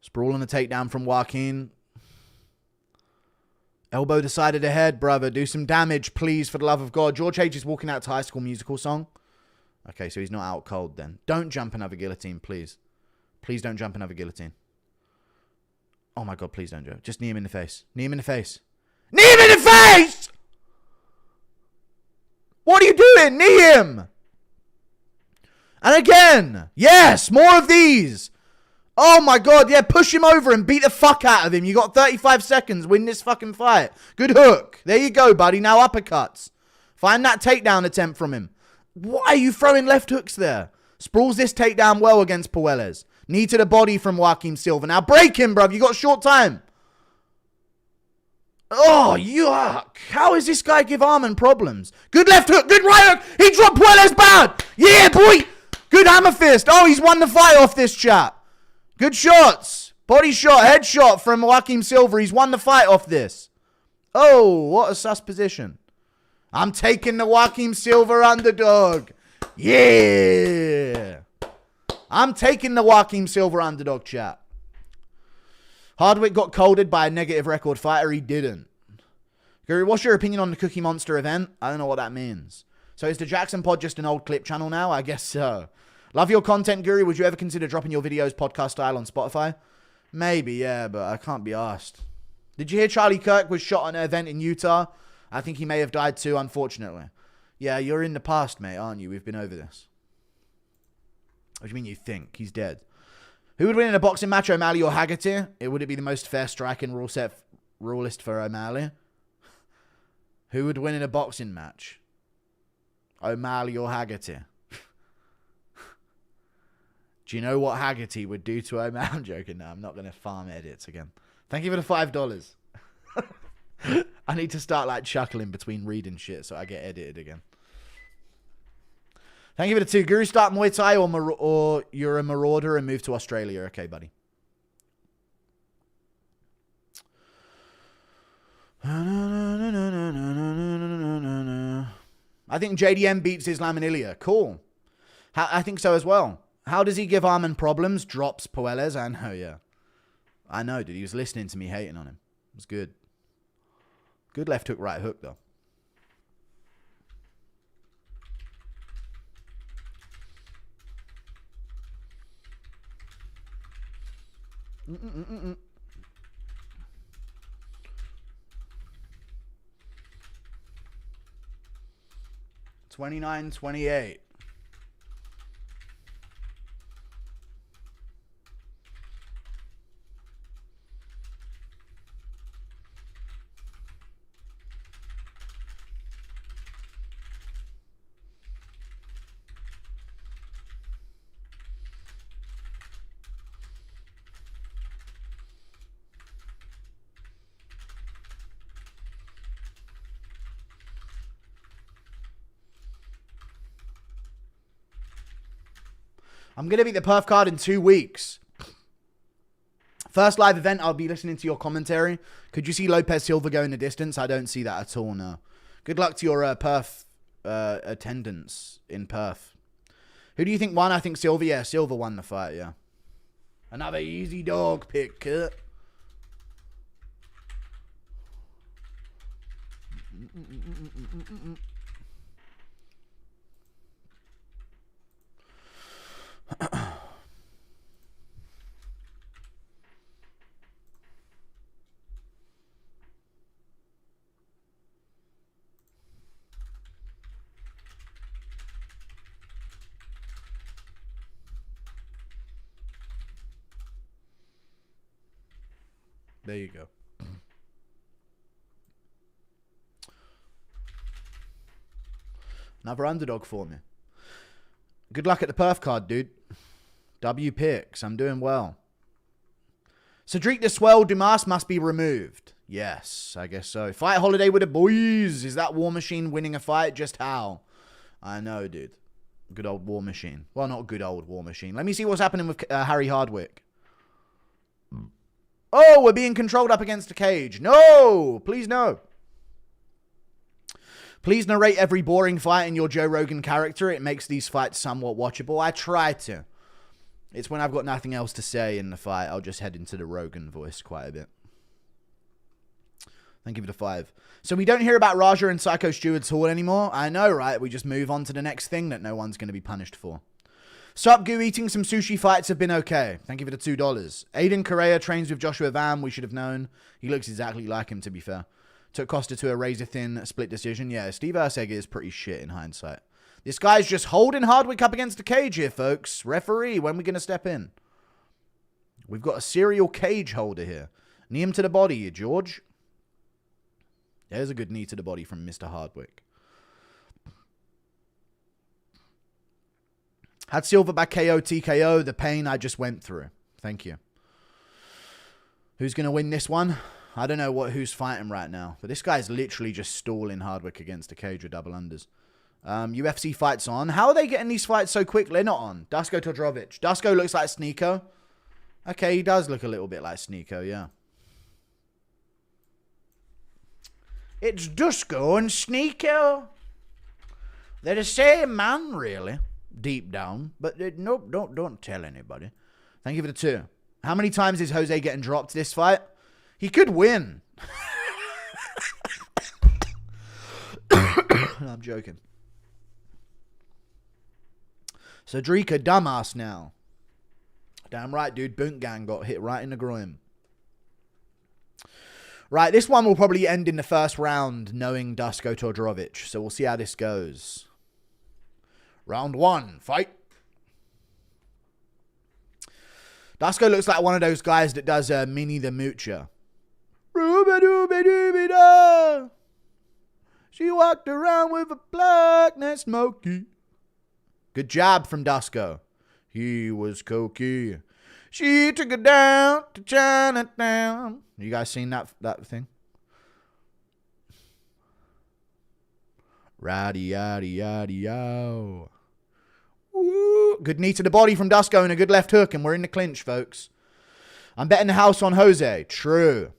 Sprawl on the takedown from Joaquin. Elbow the side of the head, brother. Do some damage, please, for the love of God. George H is walking out to High School Musical song. Okay, so he's not out cold then. Don't jump another guillotine, please. Please don't jump another guillotine. Oh my God, please don't jump. Just knee him in the face. Knee him in the face. Knee him in the face! What are you doing? Knee him! And again. Yes, more of these. Oh my God, yeah, push him over and beat the fuck out of him. You got 35 seconds, win this fucking fight. Good hook. There you go, buddy. Now uppercuts. Find that takedown attempt from him. Why are you throwing left hooks there? Sprawls this takedown well against Pueles. Knee to the body from Joaquin Silva. Now break him, bruv. You got short time. Oh, yuck. How is this guy give Arman problems? Good left hook. Good right hook. He dropped Pueles bad. Yeah, boy. Good hammer fist. Oh, he's won the fight off this chat. Good shots. Body shot, head shot from Joaquin Silva. He's won the fight off this. Oh, what a sus position. I'm taking the Joaquin Silva underdog. Yeah. I'm taking the Joaquin Silva underdog, chat. Hardwick got colded by a negative record fighter. He didn't. Guru, what's your opinion on the Cookie Monster event? I don't know what that means. So is the Jackson Pod just an old clip channel now? I guess so. Love your content, Guru. Would you ever consider dropping your videos podcast style on Spotify? Maybe, yeah, but I can't be asked. Did you hear Charlie Kirk was shot at an event in Utah? I think he may have died too, unfortunately. Yeah, you're in the past, mate, aren't you? We've been over this. What do you mean you think? He's dead. Who would win in a boxing match, O'Malley or Haggerty? Would it be the most fair striking rule list for O'Malley? Who would win in a boxing match? O'Malley or Haggerty? Do you know what Haggerty would do to O'Malley? I'm joking. No, I'm not going to farm edits again. Thank you for the $5. I need to start like chuckling between reading shit so I get edited again. Thank you for the 2. Guru, start Muay Thai or you're a marauder and move to Australia. Okay, buddy. I think JDM beats Islam and Ilya. Cool. I think so as well. How does he give Arman problems? Drops Pueles. I know, yeah. I know, dude. He was listening to me hating on him. It was good. Good left hook, right hook, though. Mm-mm-mm-mm. 29-28. I'm going to be at the Perth card in 2 weeks. First live event, I'll be listening to your commentary. Could you see Lopez Silva go in the distance? I don't see that at all, no. Good luck to your Perth attendance in Perth. Who do you think won? I think Silva. Yeah, Silva won the fight, yeah. Another easy dog pick, Kurt. There you go. Another underdog for me. Good luck at the perf card, dude. W picks. I'm doing well. Cedric de Swell Dumas must be removed. Yes, I guess so. Fight holiday with the boys. Is that War Machine winning a fight? Just how? I know, dude. Good old War Machine. Well, not good old War Machine. Let me see what's happening with Harry Hardwick. Oh, we're being controlled up against a cage. No! Please no. Please narrate every boring fight in your Joe Rogan character. It makes these fights somewhat watchable. I try to. It's when I've got nothing else to say in the fight, I'll just head into the Rogan voice quite a bit. Thank you for the 5. So we don't hear about Raja and Psycho Stewards Hall anymore. I know, right? We just move on to the next thing that no one's going to be punished for. Sup, Goo, eating some sushi fights have been okay. Thank you for the $2. Aiden Correa trains with Joshua Vam. We should have known. He looks exactly like him, to be fair. Took Costa to a razor-thin split decision. Yeah, Steve Erceg is pretty shit in hindsight. This guy's just holding Hardwick up against the cage here, folks. Referee, when are we going to step in? We've got a serial cage holder here. Knee him to the body, George. There's a good knee to the body from Mr. Hardwick. Had Silva by KO, TKO. The pain I just went through. Thank you. Who's going to win this one? I don't know who's fighting right now. But this guy's literally just stalling Hardwick against a cage with double unders. UFC fights on. How are they getting these fights so quick? They're not on. Dusko Todorovic. Dusko looks like Sneeko. Okay, he does look a little bit like Sneeko, yeah. It's Dusko and Sneeko. They're the same man, really. Deep down. But nope, don't tell anybody. Thank you for the 2. How many times is Jose getting dropped this fight? He could win. I'm joking. Cedrica, dumbass now. Damn right, dude. Boont Gang got hit right in the groin. Right, this one will probably end in the first round, knowing Dusko Todorovic. So we'll see how this goes. Round 1, fight. Dusko looks like one of those guys that does Minnie the Moocher. Rooba-dooba-dooba-da. She walked around with a black and smoky. Good jab from Dusko. He was cokey. She took it down to Chinatown. You guys seen that thing? Raddy yaddy yaddy yow. Good knee to the body from Dusko and a good left hook, and we're in the clinch, folks. I'm betting the house on Jose. True.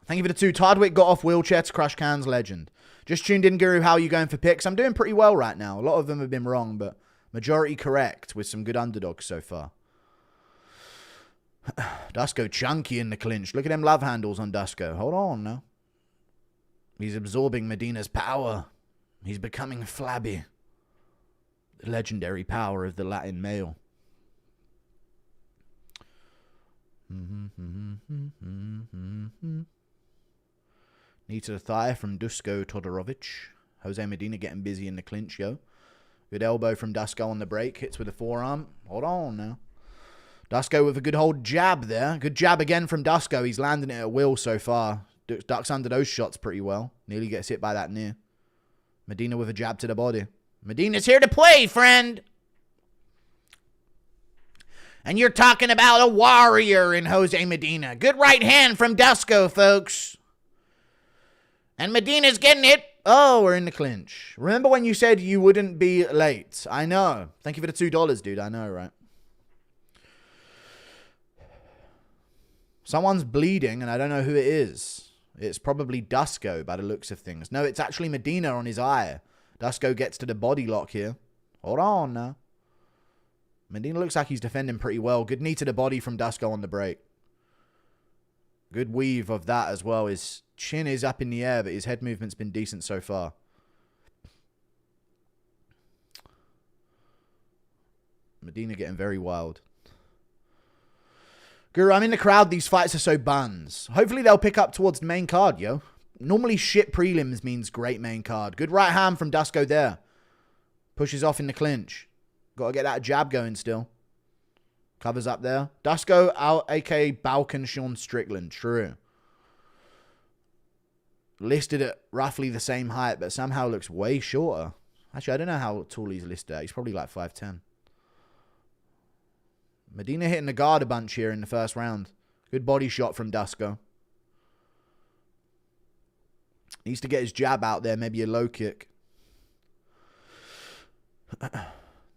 Thank you for the 2. Hardwick got off wheelchair to crush Khan's legend. Just tuned in, Guru. How are you going for picks? I'm doing pretty well right now. A lot of them have been wrong, but majority correct with some good underdogs so far. Dusko chunky in the clinch. Look at them love handles on Dusko. Hold on now. He's absorbing Medina's power. He's becoming flabby. The legendary power of the Latin male. Knee to the thigh from Dusko Todorovic. Jose Medina getting busy in the clinch, yo. Good elbow from Dusko on the break. Hits with a forearm. Hold on now. Dusko with a good hold jab there. Good jab again from Dusko. He's landing it at will so far. Ducks under those shots pretty well. Nearly gets hit by that knee. Medina with a jab to the body. Medina's here to play, friend. And you're talking about a warrior in Jose Medina. Good right hand from Dusko, folks. And Medina's getting hit. Oh, we're in the clinch. Remember when you said you wouldn't be late? I know. Thank you for the $2, dude. I know, right? Someone's bleeding, and I don't know who it is. It's probably Dusko by the looks of things. No, it's actually Medina on his eye. Dusko gets to the body lock here. Hold on now. Medina looks like he's defending pretty well. Good knee to the body from Dusko on the break. Good weave of that as well is chin is up in the air, but his head movement's been decent so far. Medina getting very wild. Guru, I'm in the crowd. These fights are so buns. Hopefully they'll pick up towards the main card, yo. Normally shit prelims means great main card. Good right hand from Dusko there. Pushes off in the clinch. Got to get that jab going still. Covers up there. Dusko out, a.k.a. Balkan Sean Strickland. True. Listed at roughly the same height, but somehow looks way shorter. Actually, I don't know how tall he's listed at. He's probably like 5'10". Medina hitting the guard a bunch here in the first round. Good body shot from Dusko. Needs to get his jab out there. Maybe a low kick.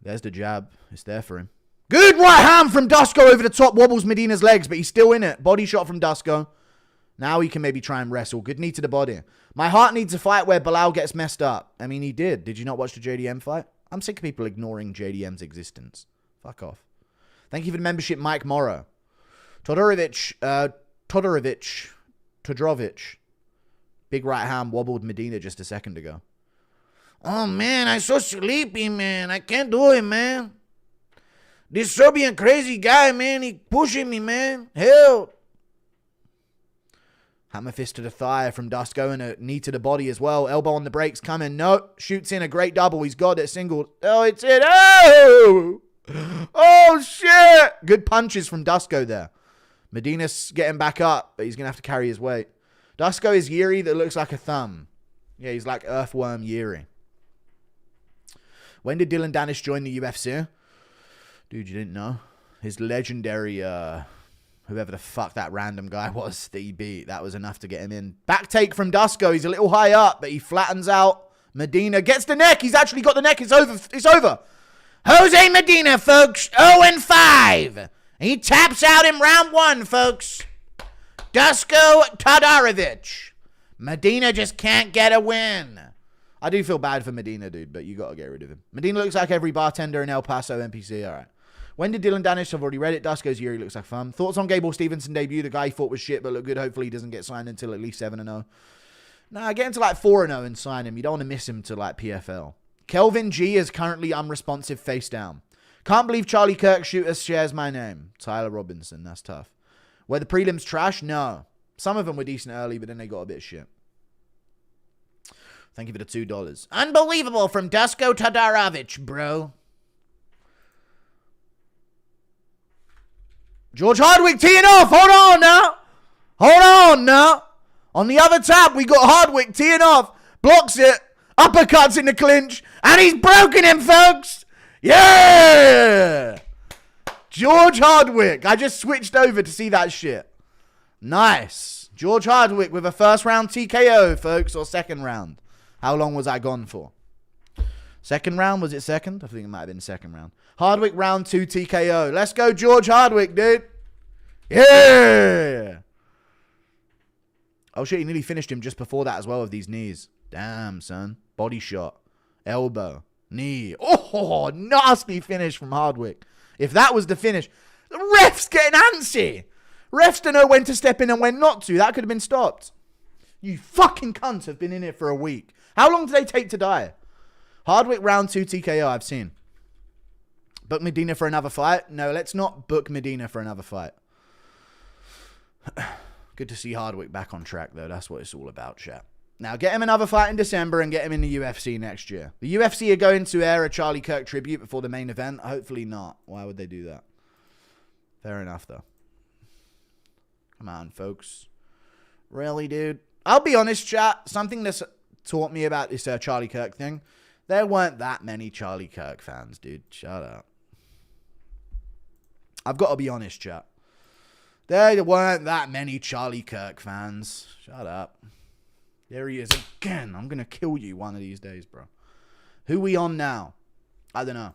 There's the jab. It's there for him. Good right hand from Dusko over the top. Wobbles Medina's legs, but he's still in it. Body shot from Dusko. Now he can maybe try and wrestle. Good knee to the body. My heart needs a fight where Bilal gets messed up. I mean, he did. Did you not watch the JDM fight? I'm sick of people ignoring JDM's existence. Fuck off. Thank you for the membership, Mike Morrow. Todorovic. Big right hand wobbled Medina just a second ago. Oh, man, I'm so sleepy, man. I can't do it, man. This Serbian crazy guy, man, he pushing me, man. Help. Hammer fist to the thigh from Dusko and a knee to the body as well. Elbow on the brakes coming. No. Shoots in a great double. He's got it singled. Oh, it's it. Oh! Oh, shit. Good punches from Dusko there. Medina's getting back up, but he's going to have to carry his weight. Dusko is Yuri that looks like a thumb. Yeah, he's like Earthworm Yuri. When did Dylan Danish join the UFC? Dude, you didn't know? His legendary, whoever the fuck that random guy was that he beat, that was enough to get him in. Back take from Dusko. He's a little high up, but he flattens out. Medina gets the neck. He's actually got the neck. It's over. It's over. Jose Medina, folks. 0-5. He taps out in round 1, folks. Dusko Todorovic. Medina just can't get a win. I do feel bad for Medina, dude, but you got to get rid of him. Medina looks like every bartender in El Paso NPC. All right. When did Dylan Danish? I've already read it. Dusko's Yuri looks like fun. Thoughts on Gable Stevenson debut? The guy he thought was shit, but looked good. Hopefully he doesn't get signed until at least 7-0. Nah, get into like 4-0 and sign him. You don't want to miss him to like PFL. Kelvin G is currently unresponsive face down. Can't believe Charlie Kirk Shooter shares my name. Tyler Robinson. That's tough. Were the prelims trash? No. Some of them were decent early, but then they got a bit shit. Thank you for the $2. Unbelievable from Dusko Todorovic, bro. George Hardwick teeing off. Hold on now. Hold on now. On the other tab, we got Hardwick teeing off. Blocks it. Uppercuts in the clinch. And he's broken him, folks. Yeah. George Hardwick. I just switched over to see that shit. Nice. George Hardwick with a first round TKO, folks. Or second round. How long was I gone for? Second round? Was it second? I think it might have been second round. Hardwick round 2 TKO. Let's go George Hardwick, dude. Yeah. Oh, shit. He nearly finished him just before that as well with these knees. Damn, son. Body shot. Elbow. Knee. Oh, nasty finish from Hardwick. If that was the finish. The ref's getting antsy. Refs don't know when to step in and when not to. That could have been stopped. You fucking cunts have been in it for a week. How long do they take to die? Hardwick round 2 TKO I've seen. Book Medina for another fight? No, let's not book Medina for another fight. Good to see Hardwick back on track, though. That's what it's all about, chat. Now, get him another fight in December and get him in the UFC next year. The UFC are going to air a Charlie Kirk tribute before the main event. Hopefully not. Why would they do that? Fair enough, though. Come on, folks. Really, dude? I'll be honest, chat. Something that's taught me about this Charlie Kirk thing. There weren't that many Charlie Kirk fans, dude. Shut up. I've got to be honest, chat. There weren't that many Charlie Kirk fans. Shut up. There he is again. I'm going to kill you one of these days, bro. Who we on now? I don't know.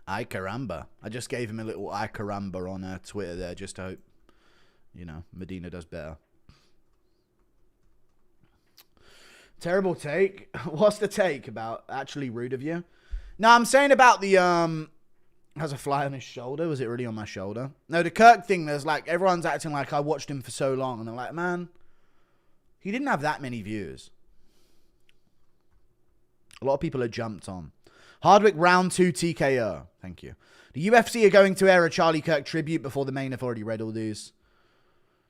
Ay caramba. I just gave him a little ay caramba on Twitter there just to hope, you know, Medina does better. Terrible take. What's the take about? Actually rude of you? No, I'm saying about the, has a fly on his shoulder. Was it really on my shoulder? No, the Kirk thing, there's like, everyone's acting like I watched him for so long. And I'm like, man, he didn't have that many views. A lot of people are jumped on. Hardwick round 2 TKO. Thank you. The UFC are going to air a Charlie Kirk tribute before the main. I've already read all these.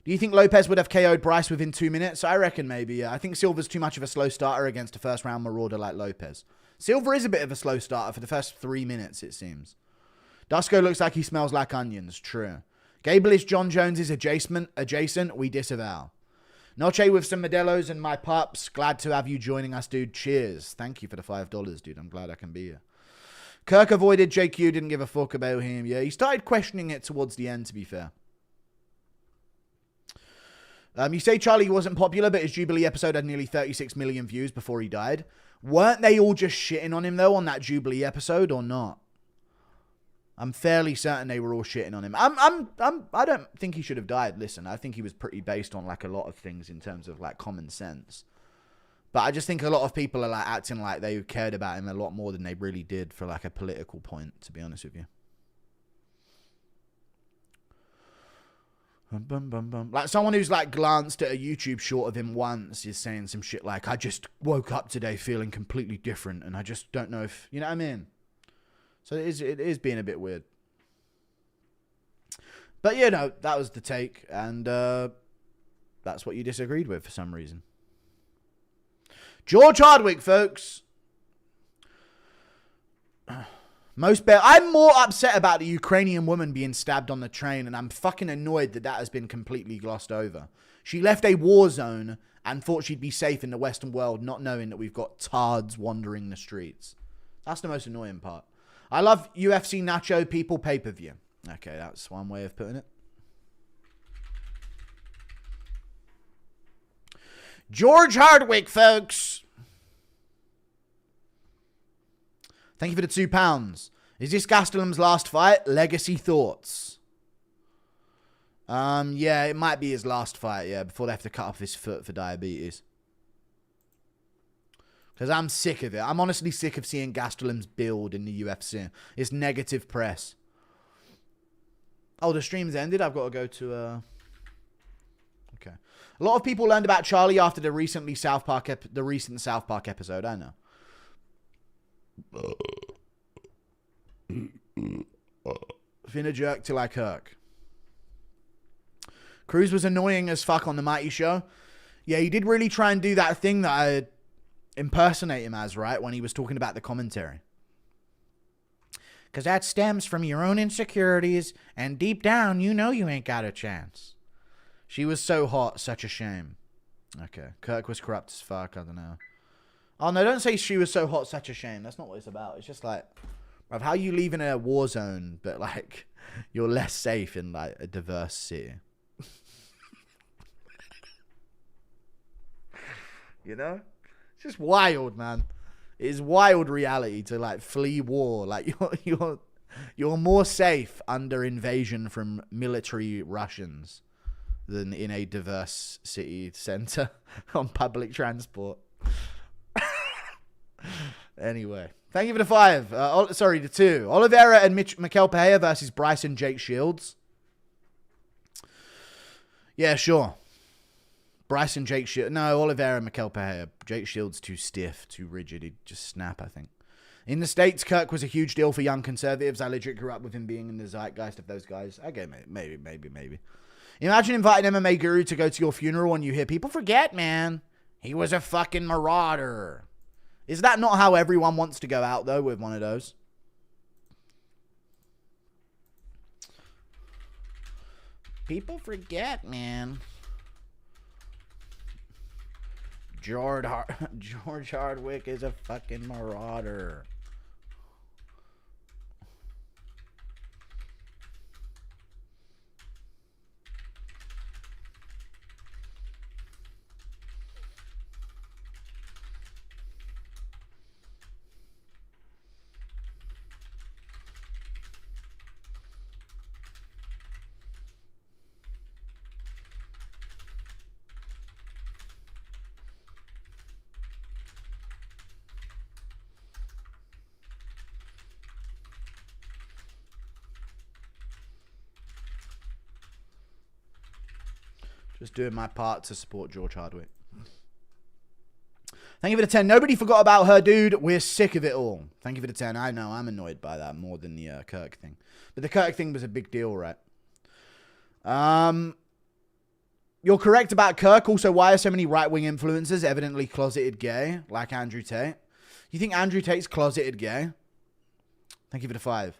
Do you think Lopez would have KO'd Bryce within 2 minutes? I reckon maybe, yeah. I think Silva's too much of a slow starter against a first-round marauder like Lopez. Silva is a bit of a slow starter for the first 3 minutes, it seems. Dusko looks like he smells like onions. True. Gable is John Jones is adjacent. We disavow. Noche with some Modelos and my pups. Glad to have you joining us, dude. Cheers. Thank you for the $5, dude. I'm glad I can be here. Kirk avoided JQ. Didn't give a fuck about him. Yeah, he started questioning it towards the end, to be fair. You say Charlie wasn't popular, but his Jubilee episode had nearly 36 million views before he died. Weren't they all just shitting on him, though, on that Jubilee episode, or not? I'm fairly certain they were all shitting on him. I don't think he should have died. Listen, I think he was pretty based on, like, a lot of things in terms of, like, common sense. But I just think a lot of people are, like, acting like they cared about him a lot more than they really did for, like, a political point, to be honest with you. Like, someone who's, like, glanced at a YouTube short of him once is saying some shit like, I just woke up today feeling completely different, and I just don't know if... You know what I mean? So it is being a bit weird. But, you know, that was the take, and that's what you disagreed with for some reason. George Hardwick, folks. I'm more upset about the Ukrainian woman being stabbed on the train, and I'm fucking annoyed that that has been completely glossed over. She left a war zone and thought she'd be safe in the Western world, not knowing that we've got tards wandering the streets. That's the most annoying part. I love UFC Nacho people pay-per-view. Okay, that's one way of putting it. George Hardwick, folks. Thank you for the £2. Is this Gastelum's last fight? Legacy thoughts. Yeah, it might be his last fight, yeah, before they have to cut off his foot for diabetes. Because I'm sick of it. I'm honestly sick of seeing Gastelum's build in the UFC. It's negative press. Oh, the stream's ended? I've got to go to... Okay. A lot of people learned about Charlie after the recent South Park episode, I know. Finna jerk till I kirk. Cruz was annoying as fuck on the Mighty Show. Yeah, he did really try and do that thing that I impersonate him as, right? When he was talking about the commentary. Because that stems from your own insecurities, and deep down, you know you ain't got a chance. She was so hot, such a shame. Okay, Kirk was corrupt as fuck, I don't know. Oh, no, don't say she was so hot, such a shame. That's not what it's about. It's just like, bruv, how you leave in a war zone, but, like, you're less safe in, like, a diverse city? You know? It's just wild, man. It is wild reality to, like, flee war. Like, you're more safe under invasion from military Russians than in a diverse city center on public transport. Anyway, thank you for the 5. The 2. Oliveira and Mikel Pereira versus Bryce and Jake Shields. Yeah, sure. Bryce and Jake Shields. No, Oliveira and Mikel Pereira. Jake Shields too stiff, too rigid. He'd just snap, I think. In the States, Kirk was a huge deal for young conservatives. I legit grew up with him being in the zeitgeist of those guys. Okay, maybe. Imagine inviting MMA Guru to go to your funeral and you hear people forget, man. He was a fucking marauder. Is that not how everyone wants to go out, though, with one of those? People forget, man. George Hardwick is a fucking marauder. Just doing my part to support George Hardwick. Thank you for the 10. Nobody forgot about her, dude. We're sick of it all. Thank you for the 10. I know, I'm annoyed by that more than the Kirk thing. But the Kirk thing was a big deal, right? You're correct about Kirk. Also, why are so many right-wing influencers evidently closeted gay, like Andrew Tate? You think Andrew Tate's closeted gay? Thank you for the 5.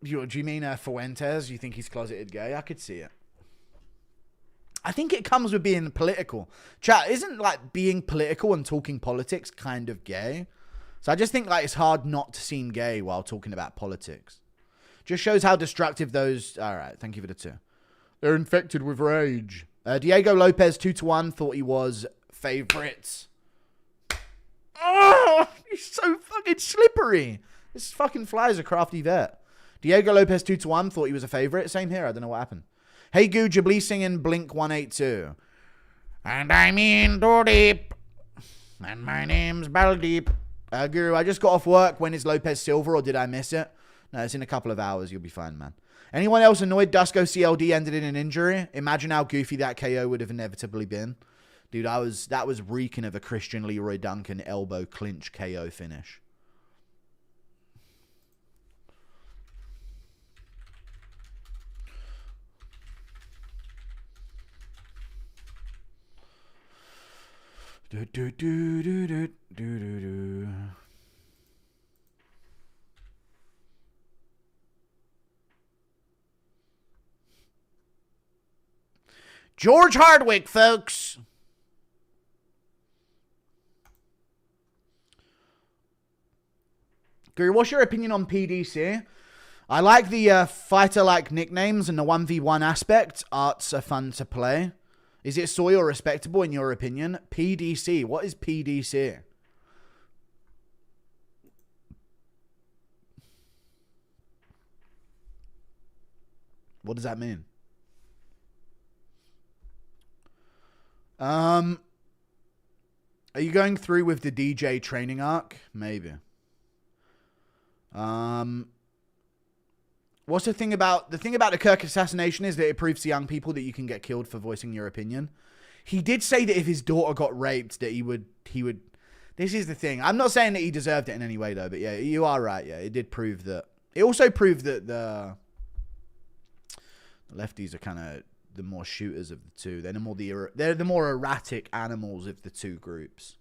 Do you mean Fuentes? You think he's closeted gay? I could see it. I think it comes with being political. Chat, isn't like being political and talking politics kind of gay? So I just think like it's hard not to seem gay while talking about politics. Just shows how destructive those... All right, thank you for the 2. They're infected with rage. Diego Lopes, 2-1, thought he was favorites. Oh, he's so fucking slippery. This fucking fly is a crafty vet. Diego Lopes, 2-1, thought he was a favorite. Same here, I don't know what happened. Hey Goo, Ghibli singing Blink 182. And I'm in too deep. And my name's Baldeep. Guru, I just got off work. When is Lopez Silva, or did I miss it? No, it's in a couple of hours. You'll be fine, man. Anyone else annoyed Dusko CLD ended in an injury? Imagine how goofy that KO would have inevitably been. Dude, that was reeking of a Christian Leroy Duncan elbow clinch KO finish. George Hardwick, folks. Guru, what's your opinion on PDC? I like the fighter-like nicknames and the 1v1 aspect. Arts are fun to play. Is it soy or respectable in your opinion? PDC. What is PDC? What does that mean? Are you going through with the DJ training arc? Maybe. What's the thing about the Kirk assassination is that it proves to young people that you can get killed for voicing your opinion. He did say that if his daughter got raped, that he would. This is the thing. I'm not saying that he deserved it in any way, though. But yeah, you are right. Yeah, it did prove that. It also proved that the lefties are kind of the more shooters of the two. They're the more erratic animals of the two groups.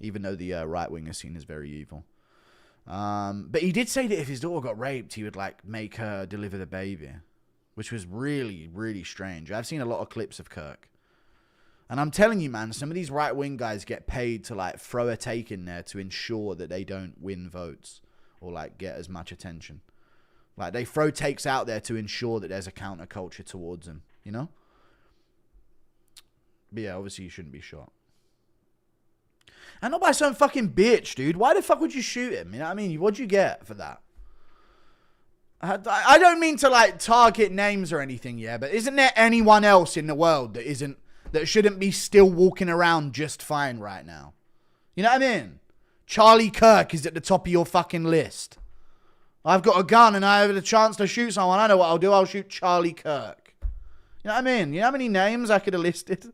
Even though the right wing is seen as very evil. But he did say that if his daughter got raped, he would like make her deliver the baby, which was really, really strange. I've seen a lot of clips of Kirk, and I'm telling you, man, some of these right wing guys get paid to like throw a take in there to ensure that they don't win votes or like get as much attention. Like they throw takes out there to ensure that there's a counterculture towards them, you know? But yeah, obviously you shouldn't be shot. And not by some fucking bitch, dude. Why the fuck would you shoot him? You know what I mean? What'd you get for that? I don't mean to like target names or anything, yeah, but isn't there anyone else in the world that shouldn't be still walking around just fine right now? You know what I mean? Charlie Kirk is at the top of your fucking list. I've got a gun and I have the chance to shoot someone. I know what I'll do. I'll shoot Charlie Kirk. You know what I mean? You know how many names I could have listed?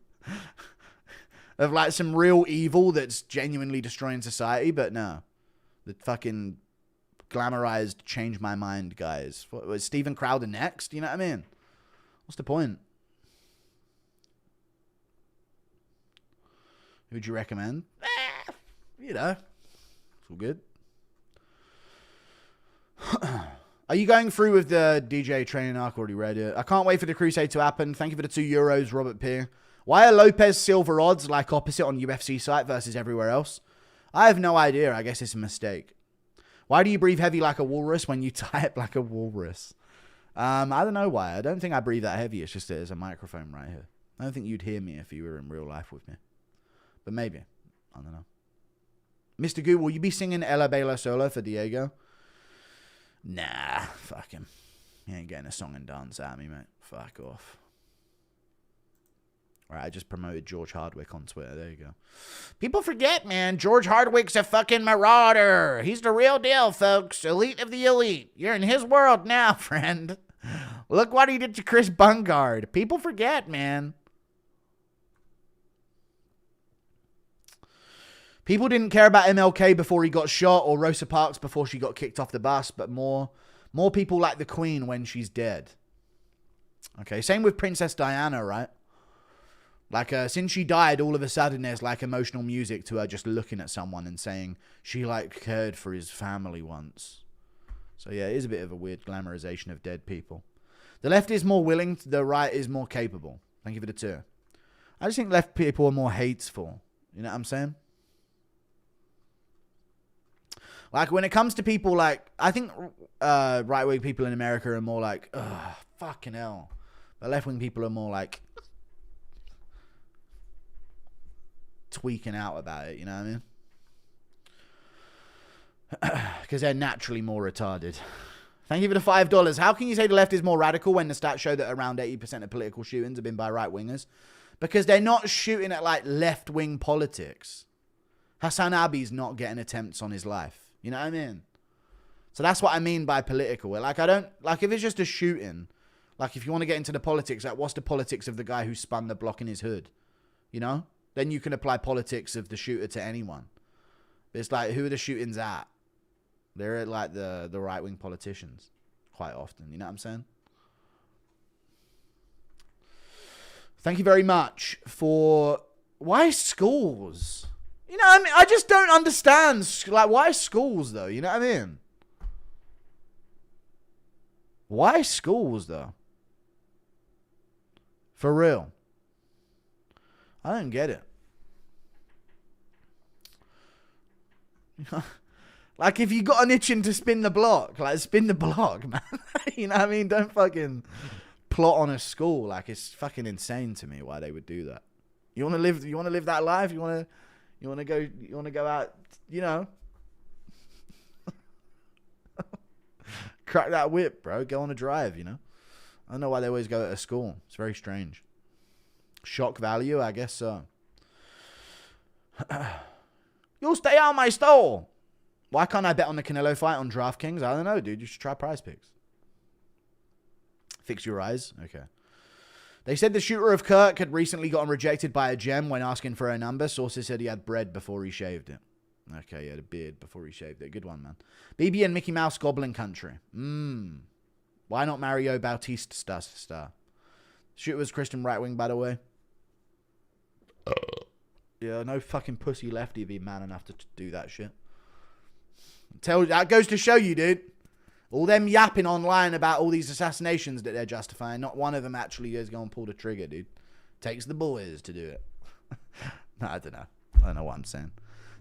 Of like some real evil that's genuinely destroying society, but no. The fucking glamorized change my mind guys. What, was Steven Crowder next? You know what I mean? What's the point? Who'd you recommend? You know. It's all good. Are you going through with the DJ training arc? Already read it. I can't wait for the crusade to happen. Thank you for the €2, Robert P. Why are Lopez Silva odds like opposite on UFC site versus everywhere else? I have no idea. I guess it's a mistake. Why do you breathe heavy like a walrus when you type like a walrus? I don't know why. I don't think I breathe that heavy. It's just that there's a microphone right here. I don't think you'd hear me if you were in real life with me. But maybe. I don't know. Mr. Goo, will you be singing Ella Bela Solo for Diego? Nah, fuck him. He ain't getting a song and dance at me, mate. Fuck off. Alright, I just promoted George Hardwick on Twitter. There you go. People forget, man. George Hardwick's a fucking marauder. He's the real deal, folks. Elite of the elite. You're in his world now, friend. Look what he did to Chris Bungard. People forget, man. People didn't care about MLK before he got shot or Rosa Parks before she got kicked off the bus, but more people like the Queen when she's dead. Okay, same with Princess Diana, right? Like, since she died, all of a sudden there's like emotional music to her just looking at someone and saying she like cared for his family once. So yeah, it is a bit of a weird glamorization of dead people. The left is more willing, the right is more capable. Thank you for the 2. I just think left people are more hateful. You know what I'm saying? Like, when it comes to people like, I think right-wing people in America are more like, ugh, fucking hell. But left-wing people are more like tweaking out about it, you know what I mean? Because they're naturally more retarded. Thank you for the $5. How can you say the left is more radical when the stats show that around 80% of political shootings have been by right-wingers? Because they're not shooting at, like, left-wing politics. Hassan Abi's not getting attempts on his life. You know what I mean? So that's what I mean by political. Like, I don't... Like, if it's just a shooting... Like, if you want to get into the politics, like, what's the politics of the guy who spun the block in his hood? You know? Then you can apply politics of the shooter to anyone. But it's like, who are the shootings at? They're at, like, the right-wing politicians. Quite often. You know what I'm saying? Thank you very much for... Why schools? You know what I mean? I just don't understand. Like, why schools, though? You know what I mean? Why schools, though? For real. I don't get it. Like, if you got an itching to spin the block, like, spin the block, man. You know what I mean? Don't fucking plot on a school. Like, it's fucking insane to me why they would do that. You want to live that life? You want to go out, you know? Crack that whip, bro. Go on a drive, you know? I don't know why they always go to school. It's very strange. Shock value, I guess so. You'll stay out of my store. Why can't I bet on the Canelo fight on DraftKings? I don't know, dude. You should try Prize Picks. Fix your eyes. Okay. They said the shooter of Kirk had recently gotten rejected by a gem when asking for a number. Sources said he had bread before he shaved it. Okay, he had a beard before he shaved it. Good one, man. BB and Mickey Mouse Goblin Country. Why not Mario Bautista star? Shooter was Christian right wing, by the way. Yeah, no fucking pussy lefty be man enough to do that shit. That goes to show you, dude. All them yapping online about all these assassinations that they're justifying, not one of them actually goes go and pull the trigger, dude. Takes the boys to do it. No, I don't know. I don't know what I'm saying.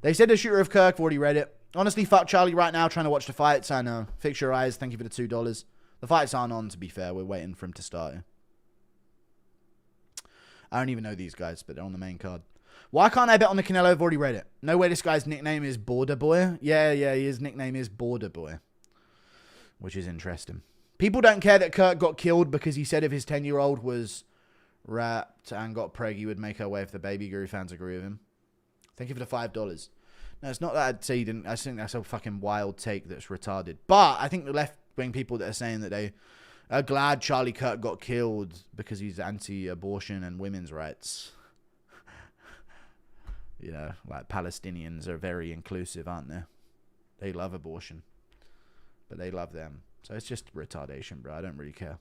They said the shooter of Kirk. I've already read it. Honestly, fuck Charlie right now trying to watch the fights. I know. Fix your eyes. Thank you for the $2. The fights aren't on, to be fair. We're waiting for him to start. I don't even know these guys, but they're on the main card. Why can't I bet on the Canelo? I've already read it. Know where this guy's nickname is Border Boy? Yeah, his nickname is Border Boy. Which is interesting. People don't care that Kirk got killed because he said if his 10-year-old was wrapped and got preg, he would make her way if the baby Guru fans agree with him. Thank you for the $5. No, it's not that I'd say you didn't. I think that's a fucking wild take that's retarded. But I think the left-wing people that are saying that they are glad Charlie Kirk got killed because he's anti-abortion and women's rights. You know, like Palestinians are very inclusive, aren't they? They love abortion. But they love them. So it's just retardation, bro. I don't really care.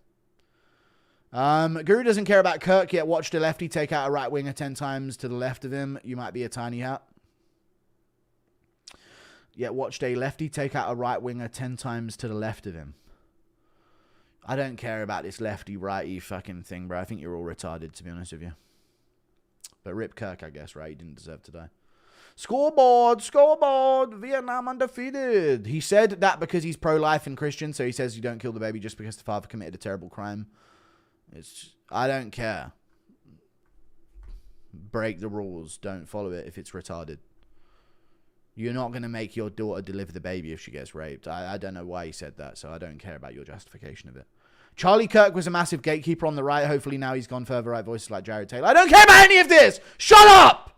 Guru doesn't care about Kirk yet. Watched a lefty take out a right winger 10 times to the left of him. You might be a tiny hat. Yet watched a lefty take out a right winger 10 times to the left of him. I don't care about this lefty-righty fucking thing, bro. I think you're all retarded, to be honest with you. But rip Kirk, I guess, right? He didn't deserve to die. Scoreboard, Vietnam undefeated. He said that because he's pro-life and Christian, so he says you don't kill the baby just because the father committed a terrible crime. I don't care. Break the rules. Don't follow it if it's retarded. You're not going to make your daughter deliver the baby if she gets raped. I don't know why he said that, so I don't care about your justification of it. Charlie Kirk was a massive gatekeeper on the right. Hopefully now he's gone further right. Voices like Jared Taylor. I don't care about any of this! Shut up!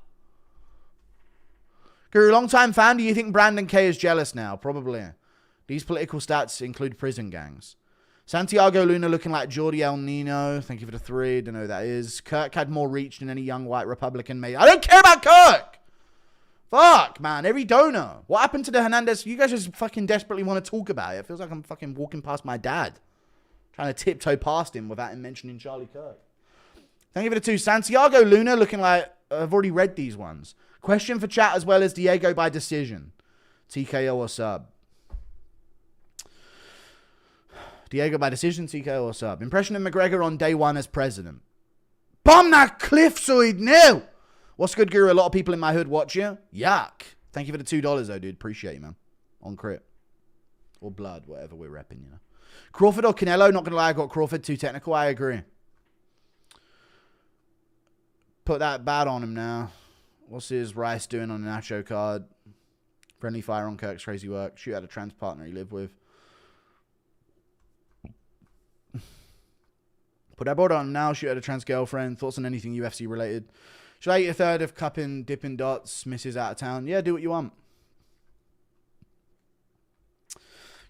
Guru, long-time fan, do you think Brandon K is jealous now? Probably. These political stats include prison gangs. Santiago Luna looking like Jordi El Nino. Thank you for the 3. Don't know who that is. Kirk had more reach than any young white Republican made. I don't care about Kirk. Fuck, man. Every donor. What happened to the Hernandez? You guys just fucking desperately want to talk about it. It feels like I'm fucking walking past my dad. Trying to tiptoe past him without him mentioning Charlie Kirk. Thank you for the 2. Santiago Luna looking like... I've already read these ones. Question for chat as well as Diego by decision. TKO or sub. Diego by decision, TKO or sub. Impression of McGregor on day 1 as president. Bomb that cliffside now! What's good, Guru? A lot of people in my hood watch you. Yuck. Thank you for the $2 though, dude. Appreciate you, man. On crit. Or blood, whatever we're repping, you know. Crawford or Canelo? Not going to lie, I got Crawford too technical. I agree. Put that bat on him now. What's his Rice doing on the Nacho card? Friendly fire on Kirk's crazy work. Shoot at a trans partner he lived with. Put that board on now. Shoot at a trans girlfriend. Thoughts on anything UFC related? Should I eat a third of cupping, dipping dots? Misses out of town. Yeah, do what you want.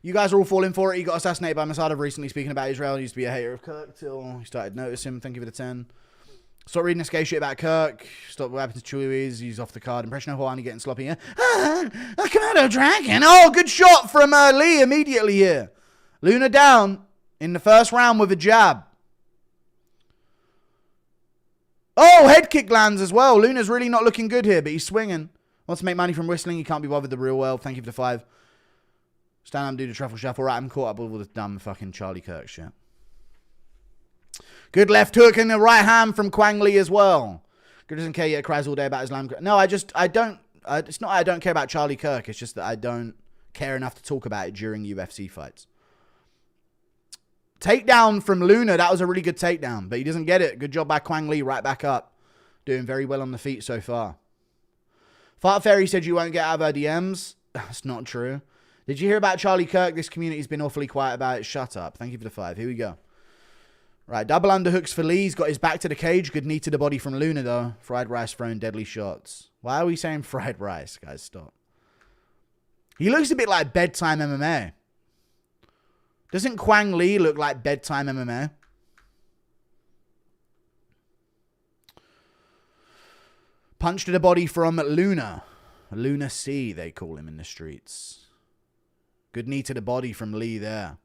You guys are all falling for it. He got assassinated by Masada recently. Speaking about Israel, he used to be a hater of Kirk till he started noticing him. Thank you for the 10. Stop reading this gay shit about Kirk. Stop what happened to Chewies. He's off the card. Impression of Hawani getting sloppy here. A Komodo dragon. Oh, good shot from Lee immediately here. Luna down in the first round with a jab. Oh, head kick lands as well. Luna's really not looking good here, but he's swinging. Wants to make money from whistling. He can't be bothered with the real world. Thank you for the 5. Stand up, do the truffle shuffle. Right, I'm caught up with all this dumb fucking Charlie Kirk shit. Good left hook and the right hand from Kwang Lee as well. Good doesn't care yet. Cries all day about his lamb. No, it's not I don't care about Charlie Kirk. It's just that I don't care enough to talk about it during UFC fights. Takedown from Luna. That was a really good takedown, but he doesn't get it. Good job by Kwang Lee. Right back up. Doing very well on the feet so far. Fart Fairy said you won't get out of her DMs. That's not true. Did you hear about Charlie Kirk? This community's been awfully quiet about it. Shut up. Thank you for the 5. Here we go. Right, double underhooks for Lee. He's got his back to the cage. Good knee to the body from Luna, though. Fried rice throwing deadly shots. Why are we saying fried rice? Guys, stop. He looks a bit like bedtime MMA. Doesn't Kwang Lee look like bedtime MMA? Punch to the body from Luna. Luna C, they call him in the streets. Good knee to the body from Lee there.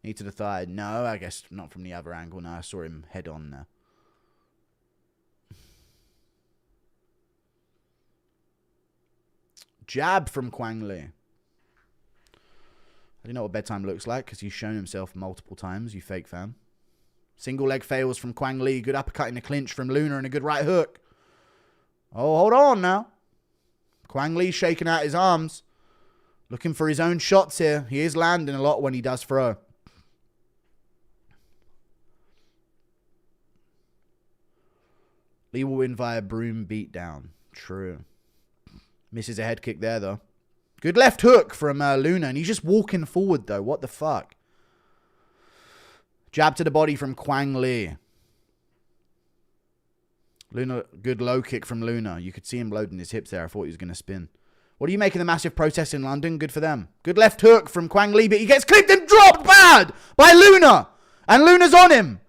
Knee to the thigh. No, I guess not from the other angle. No, I saw him head on there. Jab from Kwang Lee. I don't know what bedtime looks like because he's shown himself multiple times, you fake fan. Single leg fails from Kwang Lee. Good uppercut in the clinch from Luna and a good right hook. Oh, hold on now. Kwang Lee shaking out his arms. Looking for his own shots here. He is landing a lot when he does throw. Lee will win via broom beatdown. True. Misses a head kick there, though. Good left hook from Luna. And he's just walking forward, though. What the fuck? Jab to the body from Kwang Lee. Luna, good low kick from Luna. You could see him loading his hips there. I thought he was going to spin. What do you make of the massive protest in London? Good for them. Good left hook from Kwang Lee, but he gets clipped and dropped bad by Luna. And Luna's on him.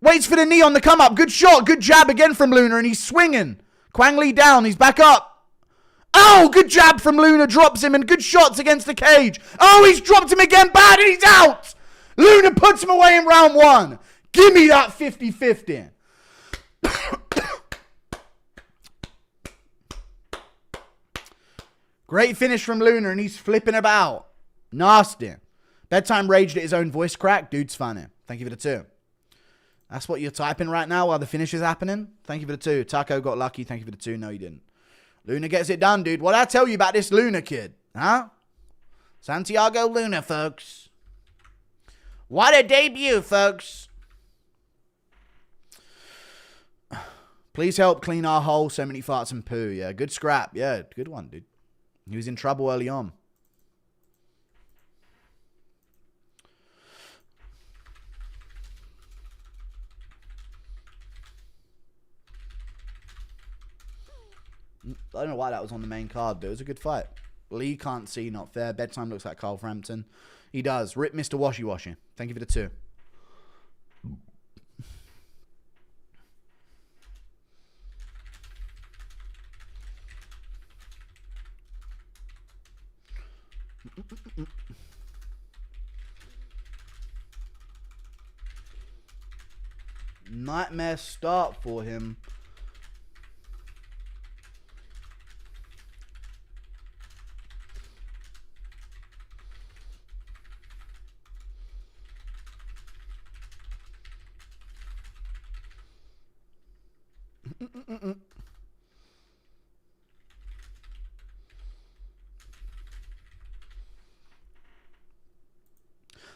Waits for the knee on the come up. Good shot. Good jab again from Luna, and he's swinging. Kwang Lee down. He's back up. Oh, good jab from Luna. Drops him, and good shots against the cage. Oh, he's dropped him again bad, and he's out. Luna puts him away in round 1. Give me that 50-50. Great finish from Luna, and he's flipping about. Nasty. Bedtime raged at his own voice crack. Dude's funny. Thank you for the 2. That's what you're typing right now while the finish is happening. Thank you for the 2. Taco got lucky. Thank you for the 2. No, he didn't. Luna gets it done, dude. What did I tell you about this Luna kid? Huh? Santiago Luna, folks. What a debut, folks. Please help clean our hole. So many farts and poo. Yeah, good scrap. Yeah, good one, dude. He was in trouble early on. I don't know why that was on the main card, but it was a good fight. Lee can't see, not fair. Bedtime looks like Carl Frampton. He does. Rip Mr. Washy Washy. Thank you for the 2. Nightmare start for him.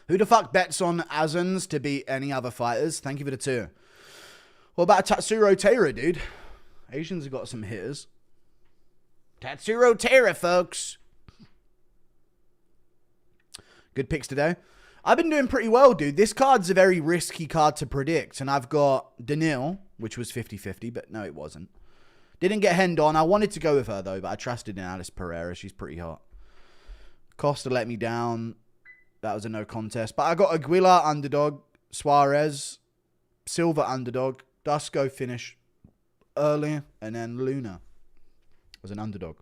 Who the fuck bets on Azans to beat any other fighters? Thank you for the 2. What about Tatsuro Taira, dude? Asians have got some hitters. Tatsuro Taira, folks. Good picks today. I've been doing pretty well, dude. This card's a very risky card to predict. And I've got Danil, which was 50-50, but no, it wasn't. Didn't get Hend on. I wanted to go with her, though, but I trusted in Alice Pereira. She's pretty hot. Costa let me down. That was a no contest. But I got Aguilar underdog, Suarez, Silva underdog, Dusko finish early, and then Luna was an underdog.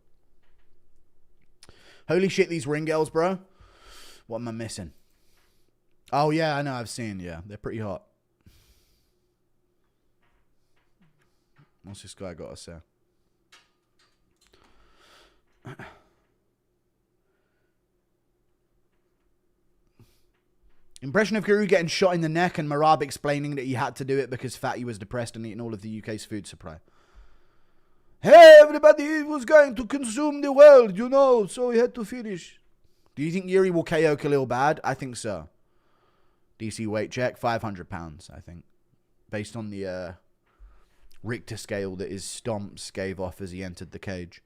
Holy shit, these ring girls, bro. What am I missing? Oh, yeah, I know. I've seen. Yeah, they're pretty hot. What's this guy got to say? Impression of Guru getting shot in the neck and Marab explaining that he had to do it because Fatty was depressed and eating all of the UK's food supply. Hey, everybody was going to consume the world, you know, so he had to finish. Do you think Yuri will KO Khalil Bad? I think so. DC weight check, 500 pounds, I think. Based on the Richter scale that his stomps gave off as he entered the cage.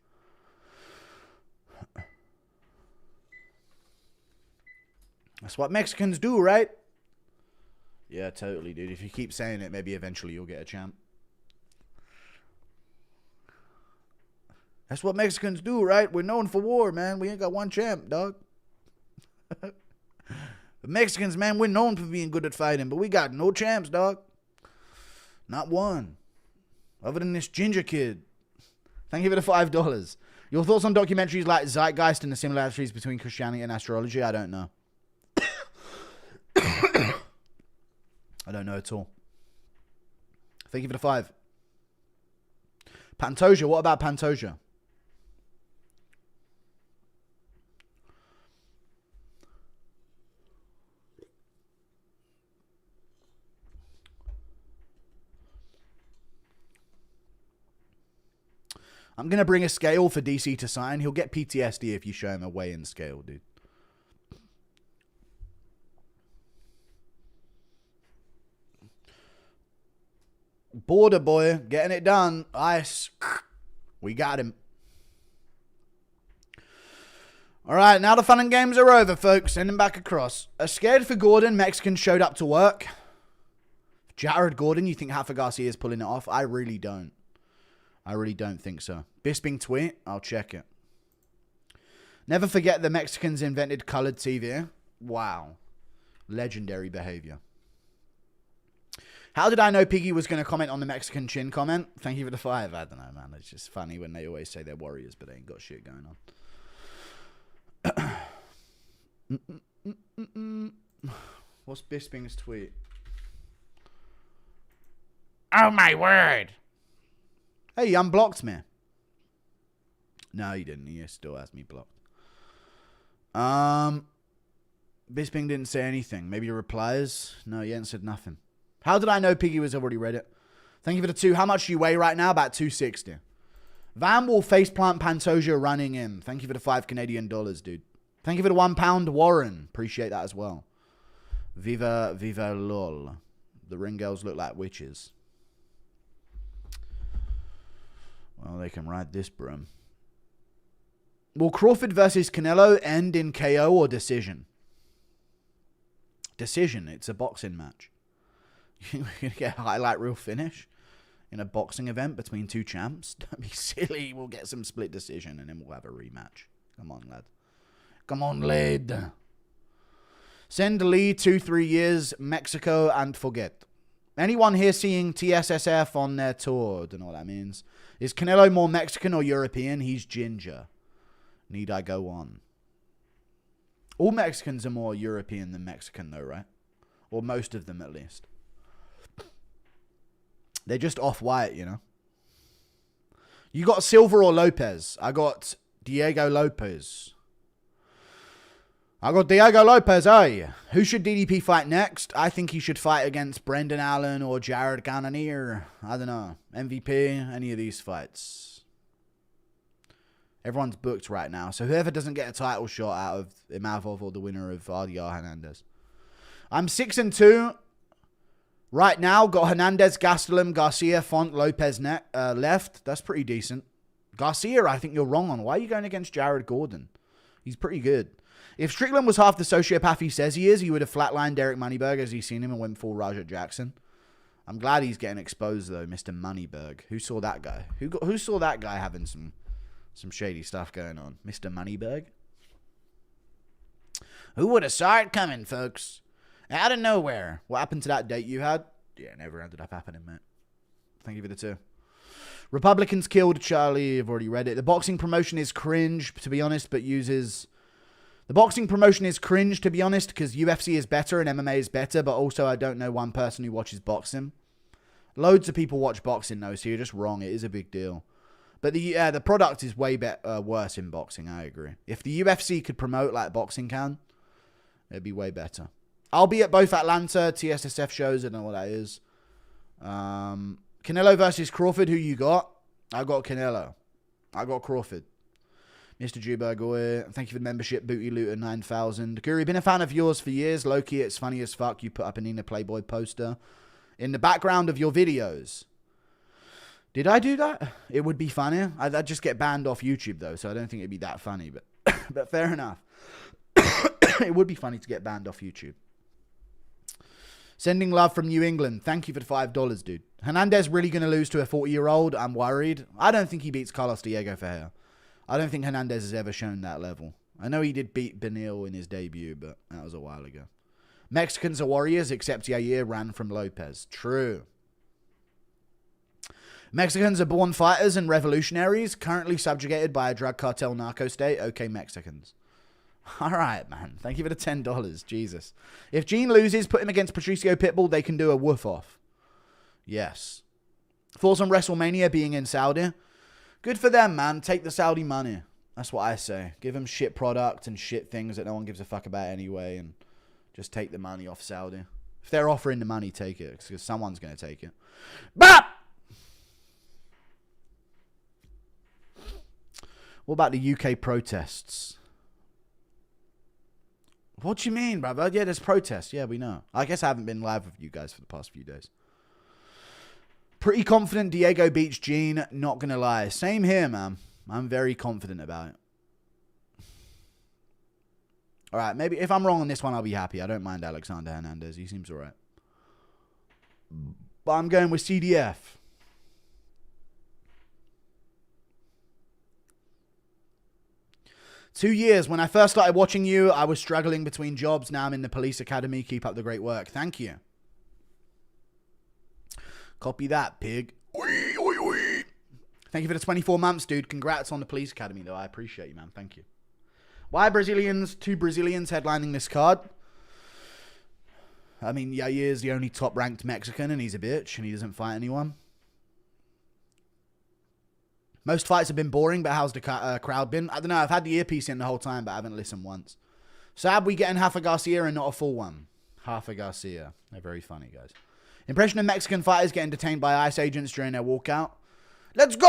That's what Mexicans do, right? Yeah, totally, dude. If you keep saying it, maybe eventually you'll get a champ. That's what Mexicans do, right? We're known for war, man. We ain't got one champ, dog. The Mexicans, man, we're known for being good at fighting, but we got no champs, dog. Not one. Other than this ginger kid. Thank you for the $5. Your thoughts on documentaries like Zeitgeist and the similarities between Christianity and astrology? I don't know. I don't know at all. Thank you for the 5. Pantoja. What about Pantoja? I'm going to bring a scale for DC to sign. He'll get PTSD if you show him a weigh-in scale, dude. Border boy, getting it done. Ice. We got him. All right, now the fun and games are over, folks. Send him back across. Scared for Gordon, Mexican showed up to work. Jared Gordon, you think Rafa Garcia is pulling it off? I really don't. I really don't think so. Bisping tweet? I'll check it. Never forget the Mexicans invented colored TV. Wow. Legendary behavior. How did I know Piggy was going to comment on the Mexican chin comment? Thank you for the 5. I don't know, man. It's just funny when they always say they're warriors, but they ain't got shit going on. What's Bisping's tweet? Oh, my word. Hey, he unblocked me. No, he didn't. He still has me blocked. Bisping didn't say anything. Maybe he replies. No, he hasn't said nothing. How did I know Piggy was already read it? Thank you for the 2. How much do you weigh right now? About 260. Van will faceplant Pantoja running in. Thank you for the 5 Canadian dollars, dude. Thank you for the £1 Warren. Appreciate that as well. Viva lol. The ring girls look like witches. Well, they can ride this broom. Will Crawford versus Canelo end in KO or decision? Decision. It's a boxing match. You're going to get a highlight reel finish in a boxing event between 2 champs? Don't be silly. We'll get some split decision and then we'll have a rematch. Come on, lad. Come on, lad. Send Lee 2-3 years, Mexico, and forget. Anyone here seeing TSSF on their tour? Don't know what that means. Is Canelo more Mexican or European? He's ginger. Need I go on? All Mexicans are more European than Mexican, though, right? Or most of them, at least. They're just off-white, you know? You got Silva or Lopez? I got Diego Lopez. Hey. Who should DDP fight next? I think he should fight against Brendan Allen or Jared Cannonier. I don't know. MVP, any of these fights. Everyone's booked right now. So whoever doesn't get a title shot out of Imavov or the winner of RDR Hernandez. I'm 6-2. Right now, got Hernandez, Gastelum, Garcia, Font, Lopez left. That's pretty decent. Garcia, I think you're wrong on. Why are you going against Jared Gordon? He's pretty good. If Strickland was half the sociopath he says he is, he would have flatlined Derek Moneyberg as he's seen him and went full Raja Jackson. I'm glad he's getting exposed, though, Mr. Moneyberg. Who saw that guy? Who saw that guy having some shady stuff going on? Mr. Moneyberg? Who would have saw it coming, folks? Out of nowhere. What happened to that date you had? Yeah, it never ended up happening, mate. Thank you for the 2. Republicans killed Charlie. I've already read it. The boxing promotion is cringe, to be honest, but uses... The boxing promotion is cringe, to be honest, because UFC is better and MMA is better, but also I don't know one person who watches boxing. Loads of people watch boxing, though, so you're just wrong. It is a big deal. But the product is way worse in boxing, I agree. If the UFC could promote like boxing can, it'd be way better. I'll be at both Atlanta TSSF shows. I don't know what that is. Canelo versus Crawford. Who you got? I got Canelo. I got Crawford. Mr. Jubergoy, thank you for the membership. Booty Looter 9000. Guru, been a fan of yours for years. Loki, it's funny as fuck. You put up an Nina Playboy poster in the background of your videos. Did I do that? It would be funnier. I'd just get banned off YouTube, though, so I don't think it'd be that funny. But fair enough. It would be funny to get banned off YouTube. Sending love from New England. Thank you for the $5, dude. Hernandez really going to lose to a 40-year-old? I'm worried. I don't think he beats Carlos Diego Ferreira. I don't think Hernandez has ever shown that level. I know he did beat Benil in his debut, but that was a while ago. Mexicans are warriors, except Yair ran from Lopez. True. Mexicans are born fighters and revolutionaries, currently subjugated by a drug cartel narco state. Okay, Mexicans. All right, man. Thank you for the $10. Jesus. If Gene loses, put him against Patricio Pitbull, they can do a woof-off. Yes. Thoughts on WrestleMania being in Saudi? Good for them, man. Take the Saudi money. That's what I say. Give them shit product and shit things that no one gives a fuck about anyway, and just take the money off Saudi. If they're offering the money, take it, because someone's going to take it. Bap! What about the UK protests? What do you mean, brother? Yeah, there's protests. Yeah, we know. I guess I haven't been live with you guys for the past few days. Pretty confident Diego beats Gene. Not going to lie. Same here, man. I'm very confident about it. All right, maybe if I'm wrong on this one, I'll be happy. I don't mind Alexander Hernandez. He seems all right. But I'm going with CDF. Two years. When I first started watching you, I was struggling between jobs. Now I'm in the police academy. Keep up the great work. Thank you. Copy that, pig. Thank you for the 24 months, dude. Congrats on the police academy, though. I appreciate you, man. Thank you. Why Brazilians? 2 Brazilians headlining this card. I mean, Yair's the only top-ranked Mexican, and he's a bitch, and he doesn't fight anyone. Most fights have been boring, but how's the crowd been? I don't know. I've had the earpiece in the whole time, but I haven't listened once. Sad we getting half a Garcia and not a full one. Half a Garcia. They're very funny, guys. Impression of Mexican fighters getting detained by ICE agents during their walkout. Let's go!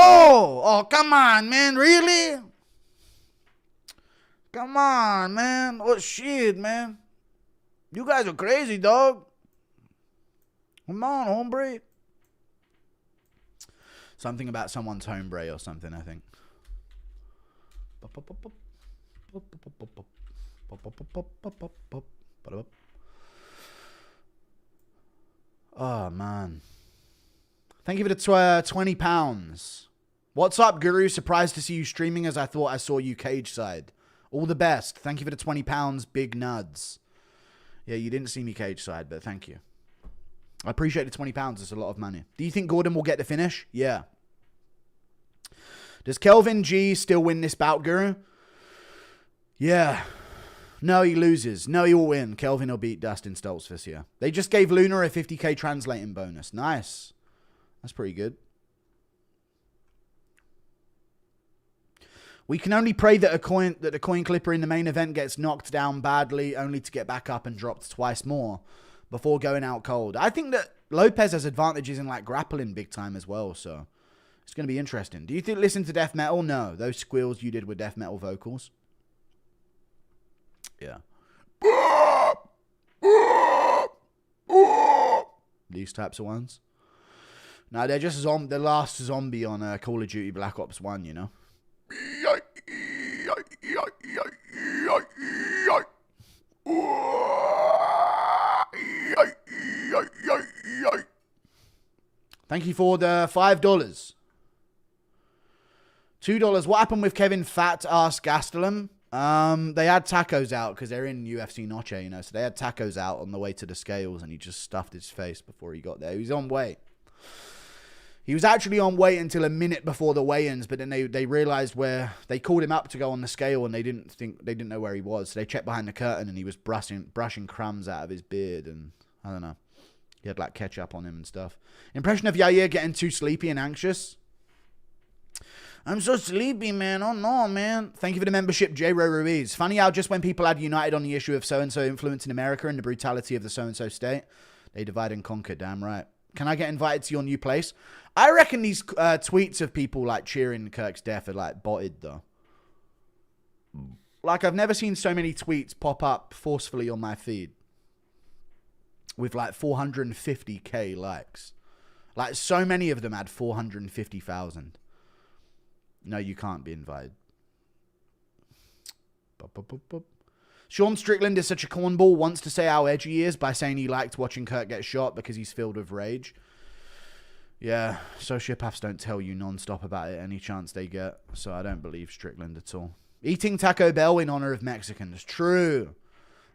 Oh, come on, man. Really? Come on, man. Oh, shit, man. You guys are crazy, dog. Come on, hombre. Something about someone's hombre or something, I think. Oh, man. Thank you for the £20. What's up, Guru? Surprised to see you streaming as I thought I saw you cage side. All the best. Thank you for the 20 pounds, big nuds. Yeah, you didn't see me cage side, but thank you. I appreciate the 20 pounds. It's a lot of money. Do you think Gordon will get the finish? Yeah. Does Kelvin G still win this bout, Guru? Yeah. No, he loses. No, he will win. Kelvin will beat Dustin Stoltzfus here. They just gave Luna a 50k translating bonus. Nice. That's pretty good. We can only pray that the coin clipper in the main event gets knocked down badly, only to get back up and dropped twice more before going out cold. I think that Lopez has advantages in like grappling big time as well, so it's going to be interesting. Do you think listen to death metal? No, those squeals you did with death metal vocals. Yeah. These types of ones. No, they're just the last zombie on Call of Duty Black Ops 1, you know. Thank you for the $5. $2. What happened with Kevin Fat Ass Gastelum? They had tacos out because they're in UFC Noche, you know. So they had tacos out on the way to the scales, and he just stuffed his face before he got there. He was on weight. He was actually on weight until a minute before the weigh-ins, but then they realized where they called him up to go on the scale, and they didn't know where he was. So they checked behind the curtain, and he was brushing crumbs out of his beard, and I don't know. He had like ketchup on him and stuff. Impression of Yair getting too sleepy and anxious. I'm so sleepy, man. Oh, no, man. Thank you for the membership, J-Ro Ruiz. Funny how just when people had united on the issue of so-and-so influence in America and the brutality of the so-and-so state, they divide and conquer. Damn right. Can I get invited to your new place? I reckon these tweets of people like cheering Kirk's death are like botted, though. Like, I've never seen so many tweets pop up forcefully on my feed with like 450k likes. Like, so many of them had 450,000. No, you can't be invited. Sean Strickland is such a cornball, wants to say how edgy he is by saying he liked watching Kurt get shot because he's filled with rage. Yeah, sociopaths don't tell you non-stop about it any chance they get, so I don't believe Strickland at all. Eating Taco Bell in honor of Mexicans. True.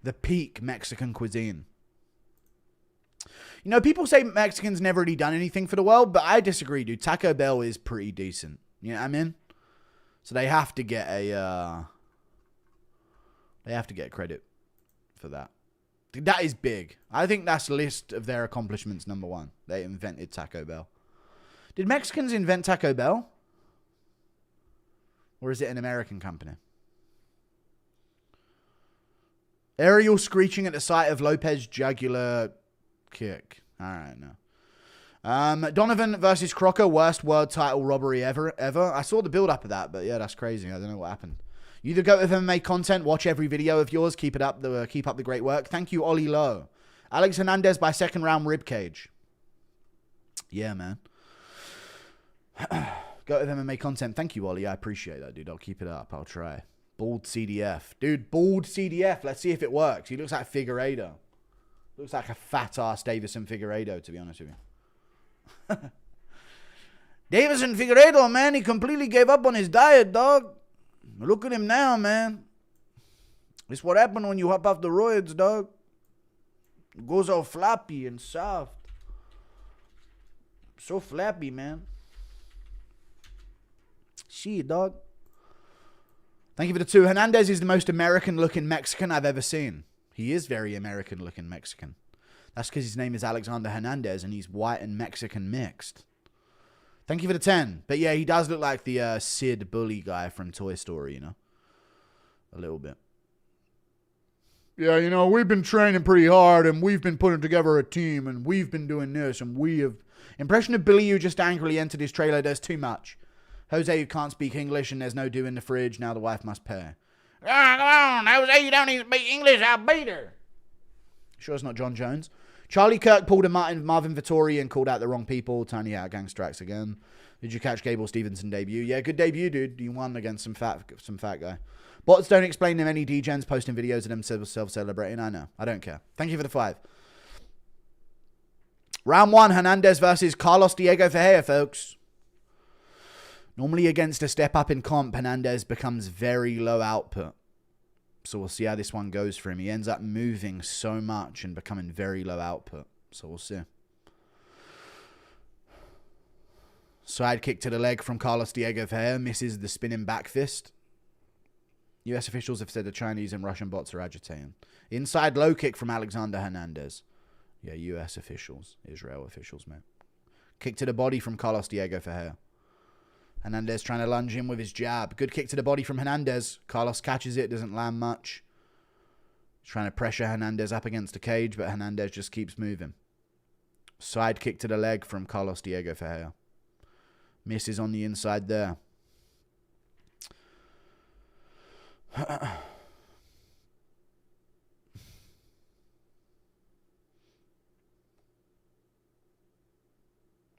The peak Mexican cuisine. You know, people say Mexicans never really done anything for the world, but I disagree, dude. Taco Bell is pretty decent. You know what I mean? So they have to get credit for that. That is big. I think that's list of their accomplishments number one. They invented Taco Bell. Did Mexicans invent Taco Bell? Or is it an American company? Ariel screeching at the sight of Lopez jugular kick. All right, no. Donovan versus Crocker, worst world title robbery ever. I saw the build up of that, but yeah, that's crazy. I don't know what happened. You either go with MMA content, watch every video of yours, keep up the great work. Thank you, Ollie Lowe. Alex Hernandez by second round ribcage. Yeah, man. Go with MMA content. Thank you, Ollie. I appreciate that, dude. I'll keep it up. I'll try. Bald CDF. Dude, bald CDF. Let's see if it works. He looks like Figueiredo. Looks like a fat ass Davison Figueiredo, to be honest with you. Davison Figueiredo, man, he completely gave up on his diet, dog. Look at him now, man. It's what happened when you hop off the roids, dog. It goes all floppy and soft. So flappy, man. Shit, dog. Thank you for the 2. Hernandez is the most American-looking Mexican I've ever seen. He is very American-looking Mexican. That's because his name is Alexander Hernandez and he's white and Mexican mixed. Thank you for the 10. But yeah, he does look like the Sid bully guy from Toy Story, you know. A little bit. Yeah, you know, we've been training pretty hard and we've been putting together a team and we've been doing this and we have... Impression of Billy who just angrily entered his trailer does too much. Jose who can't speak English and there's no dew in the fridge, now the wife must pay. Ah, come on, Jose, you don't even speak English, I'll beat her. Sure it's not John Jones. Charlie Kirk pulled a Marvin Vittori and called out the wrong people. Tiny out gang strikes again. Did you catch Gable Stevenson debut? Yeah, good debut, dude. You won against some fat guy. Bots don't explain them any degens posting videos of themselves celebrating. I know. I don't care. Thank you for the 5. Round 1, Hernandez versus Carlos Diego Ferreira, folks. Normally against a step up in comp, Hernandez becomes very low output. So we'll see how this one goes for him. He ends up moving so much and becoming very low output. So we'll see. Side kick to the leg from Carlos Diego Ferreira. Misses the spinning back fist. US officials have said the Chinese and Russian bots are agitating. Inside low kick from Alexander Hernandez. Yeah, US officials. Israel officials, mate. Kick to the body from Carlos Diego Ferreira. Hernandez trying to lunge in with his jab. Good kick to the body from Hernandez. Carlos catches it. Doesn't land much. Trying to pressure Hernandez up against the cage, but Hernandez just keeps moving. Side kick to the leg from Carlos Diego Ferreira. Misses on the inside there.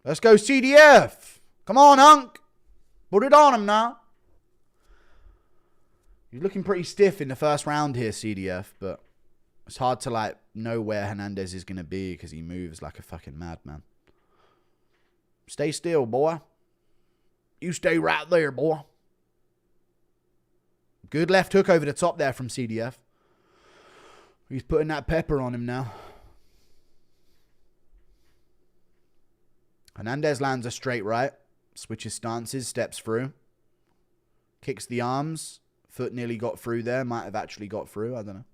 Let's go CDF. Come on, Hunk. Put it on him now. He's looking pretty stiff in the first round here, CDF, but it's hard to like know where Hernandez is going to be because he moves like a fucking madman. Stay still, boy. You stay right there, boy. Good left hook over the top there from CDF. He's putting that pepper on him now. Hernandez lands a straight right. Switches stances, steps through. Kicks the arms. Foot nearly got through there. Might have actually got through. I don't know.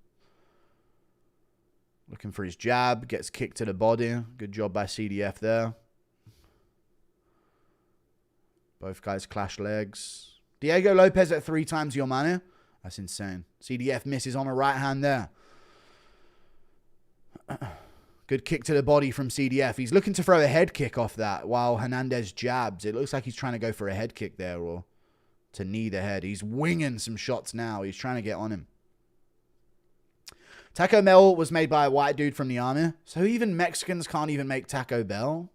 Looking for his jab. Gets kicked to the body. Good job by CDF there. Both guys clash legs. Diego Lopez at 3 times your money. That's insane. CDF misses on the right hand there. Good kick to the body from CDF. He's looking to throw a head kick off that while Hernandez jabs. It looks like he's trying to go for a head kick there or to knee the head. He's winging some shots now. He's trying to get on him. Taco Bell was made by a white dude from the army. So even Mexicans can't even make Taco Bell?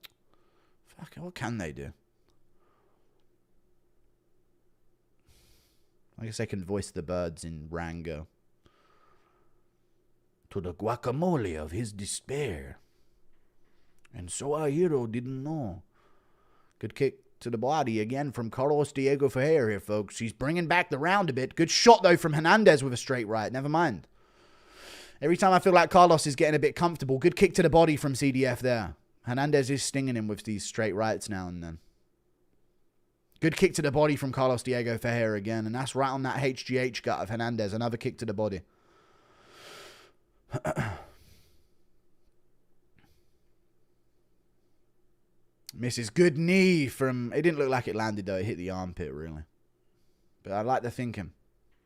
Fuck, what can they do? I guess they can voice the birds in Rango. To the guacamole of his despair. And so our hero didn't know. Good kick to the body again from Carlos Diego Ferreira here, folks. He's bringing back the round a bit. Good shot, though, from Hernandez with a straight right. Never mind. Every time I feel like Carlos is getting a bit comfortable. Good kick to the body from CDF there. Hernandez is stinging him with these straight rights now and then. Good kick to the body from Carlos Diego Ferreira again. And that's right on that HGH gut of Hernandez. Another kick to the body. Misses. Good knee from... It didn't look like it landed, though. It hit the armpit, really. But I like the thinking.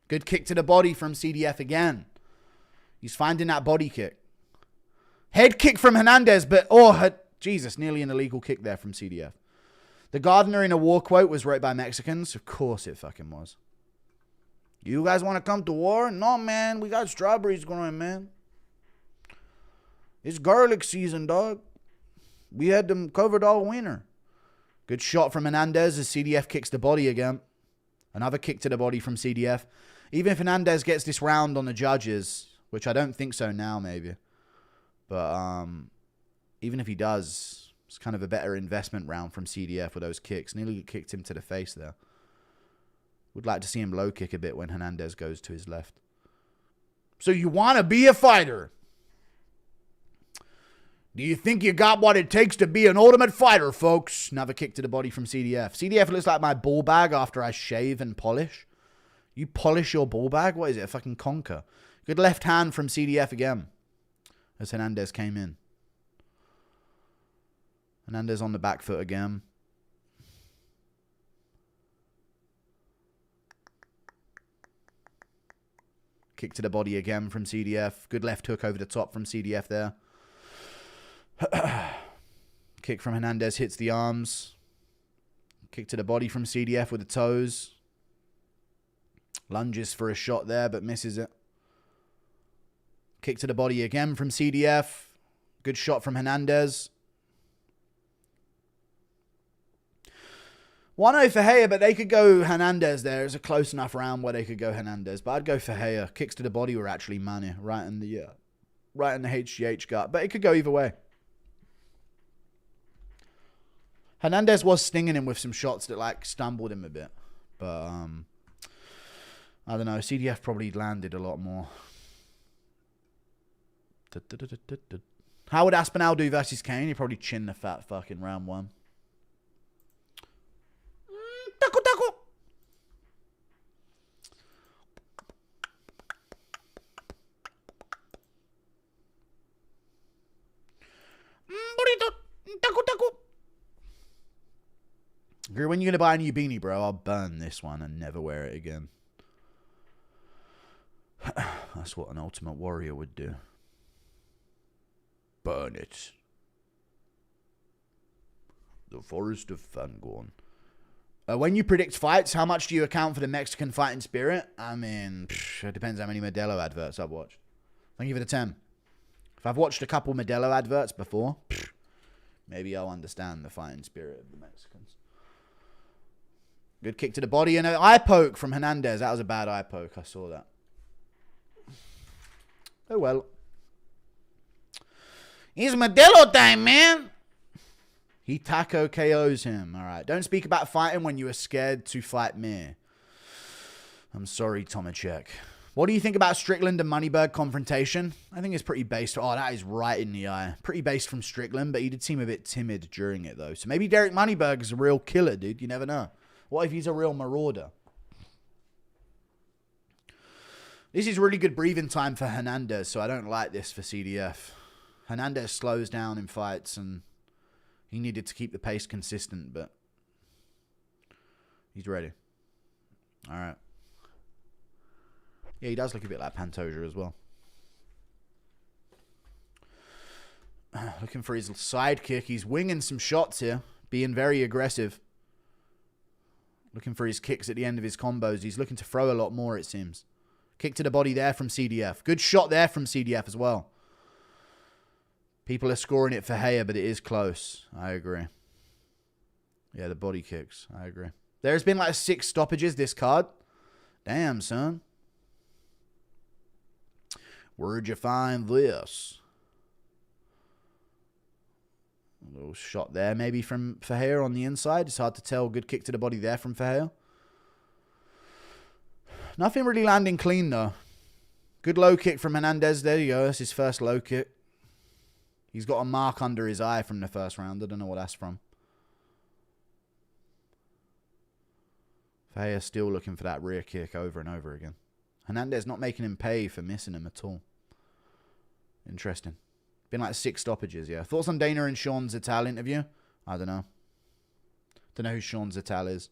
Good kick to the body from CDF again. He's finding that body kick. Head kick from Hernandez, but... Oh, Jesus. Nearly an illegal kick there from CDF. The Gardener in a war quote was wrote by Mexicans. Of course it fucking was. You guys want to come to war? No, man. We got strawberries growing, man. It's garlic season, dog. We had them covered all winter. Good shot from Hernandez as CDF kicks the body again. Another kick to the body from CDF. Even if Hernandez gets this round on the judges, which I don't think so now, maybe. But even if he does, it's kind of a better investment round from CDF with those kicks. Nearly kicked him to the face there. Would like to see him low kick a bit when Hernandez goes to his left. So you want to be a fighter? Do you think you got what it takes to be an ultimate fighter, folks? Another kick to the body from CDF. CDF looks like my ball bag after I shave and polish. You polish your ball bag? What is it? A fucking conker. Good left hand from CDF again. As Hernandez came in. Hernandez on the back foot again. Kick to the body again from CDF. Good left hook over the top from CDF there. Kick from Hernandez hits the arms. Kick to the body from CDF with the toes. Lunges for a shot there, but misses it. Kick to the body again from CDF. Good shot from Hernandez. 1-0 for Ferreira, but they could go Hernandez there. It's a close enough round where they could go Hernandez. But I'd go Ferreira. Kicks to the body were actually money. Right in the HGH gut. But it could go either way. Hernandez was stinging him with some shots that like stumbled him a bit. But I don't know. CDF probably landed a lot more. How would Aspinall do versus Kane? He'd probably chin the fat fucking round one. Taco, taco. Burrito. Taco, taco. When you're going to buy a new beanie, bro, I'll burn this one and never wear it again. That's what an Ultimate Warrior would do. Burn it. The Forest of Fangorn. When you predict fights, how much do you account for the Mexican fighting spirit? I mean, it depends how many Modelo adverts I've watched. I'll give it a 10. If I've watched a couple Modelo adverts before, maybe I'll understand the fighting spirit of the Mexicans. Good kick to the body and an eye poke from Hernandez. That was a bad eye poke. I saw that. Oh, well. It's Modelo time, man. He taco KOs him. All right. Don't speak about fighting when you are scared to fight me. I'm sorry, Tomacek. What do you think about Strickland and Moneyberg confrontation? I think it's pretty based. Oh, that is right in the eye. Pretty based from Strickland, but he did seem a bit timid during it, though. So maybe Derek Moneyberg is a real killer, dude. You never know. What if he's a real marauder? This is really good breathing time for Hernandez, so I don't like this for CDF. Hernandez slows down in fights, and he needed to keep the pace consistent, but he's ready. All right. Yeah, he does look a bit like Pantoja as well. Looking for his sidekick. He's winging some shots here, being very aggressive. Looking for his kicks at the end of his combos. He's looking to throw a lot more, it seems. Kick to the body there from CDF. Good shot there from CDF as well. People are scoring it for Haya, but it is close. I agree. Yeah, the body kicks. I agree. There's been like 6 stoppages this card. Damn, son. Where'd you find this? A little shot there maybe from Ferreira on the inside. It's hard to tell. Good kick to the body there from Ferreira. Nothing really landing clean, though. Good low kick from Hernandez. There you go. That's his first low kick. He's got a mark under his eye from the first round. I don't know what that's from. Ferreira still looking for that rear kick over and over again. Hernandez not making him pay for missing him at all. Interesting. Been like 6 stoppages, yeah. Thoughts on Dana and Sean Zettal interview? I don't know. Don't know who Sean Zettal is.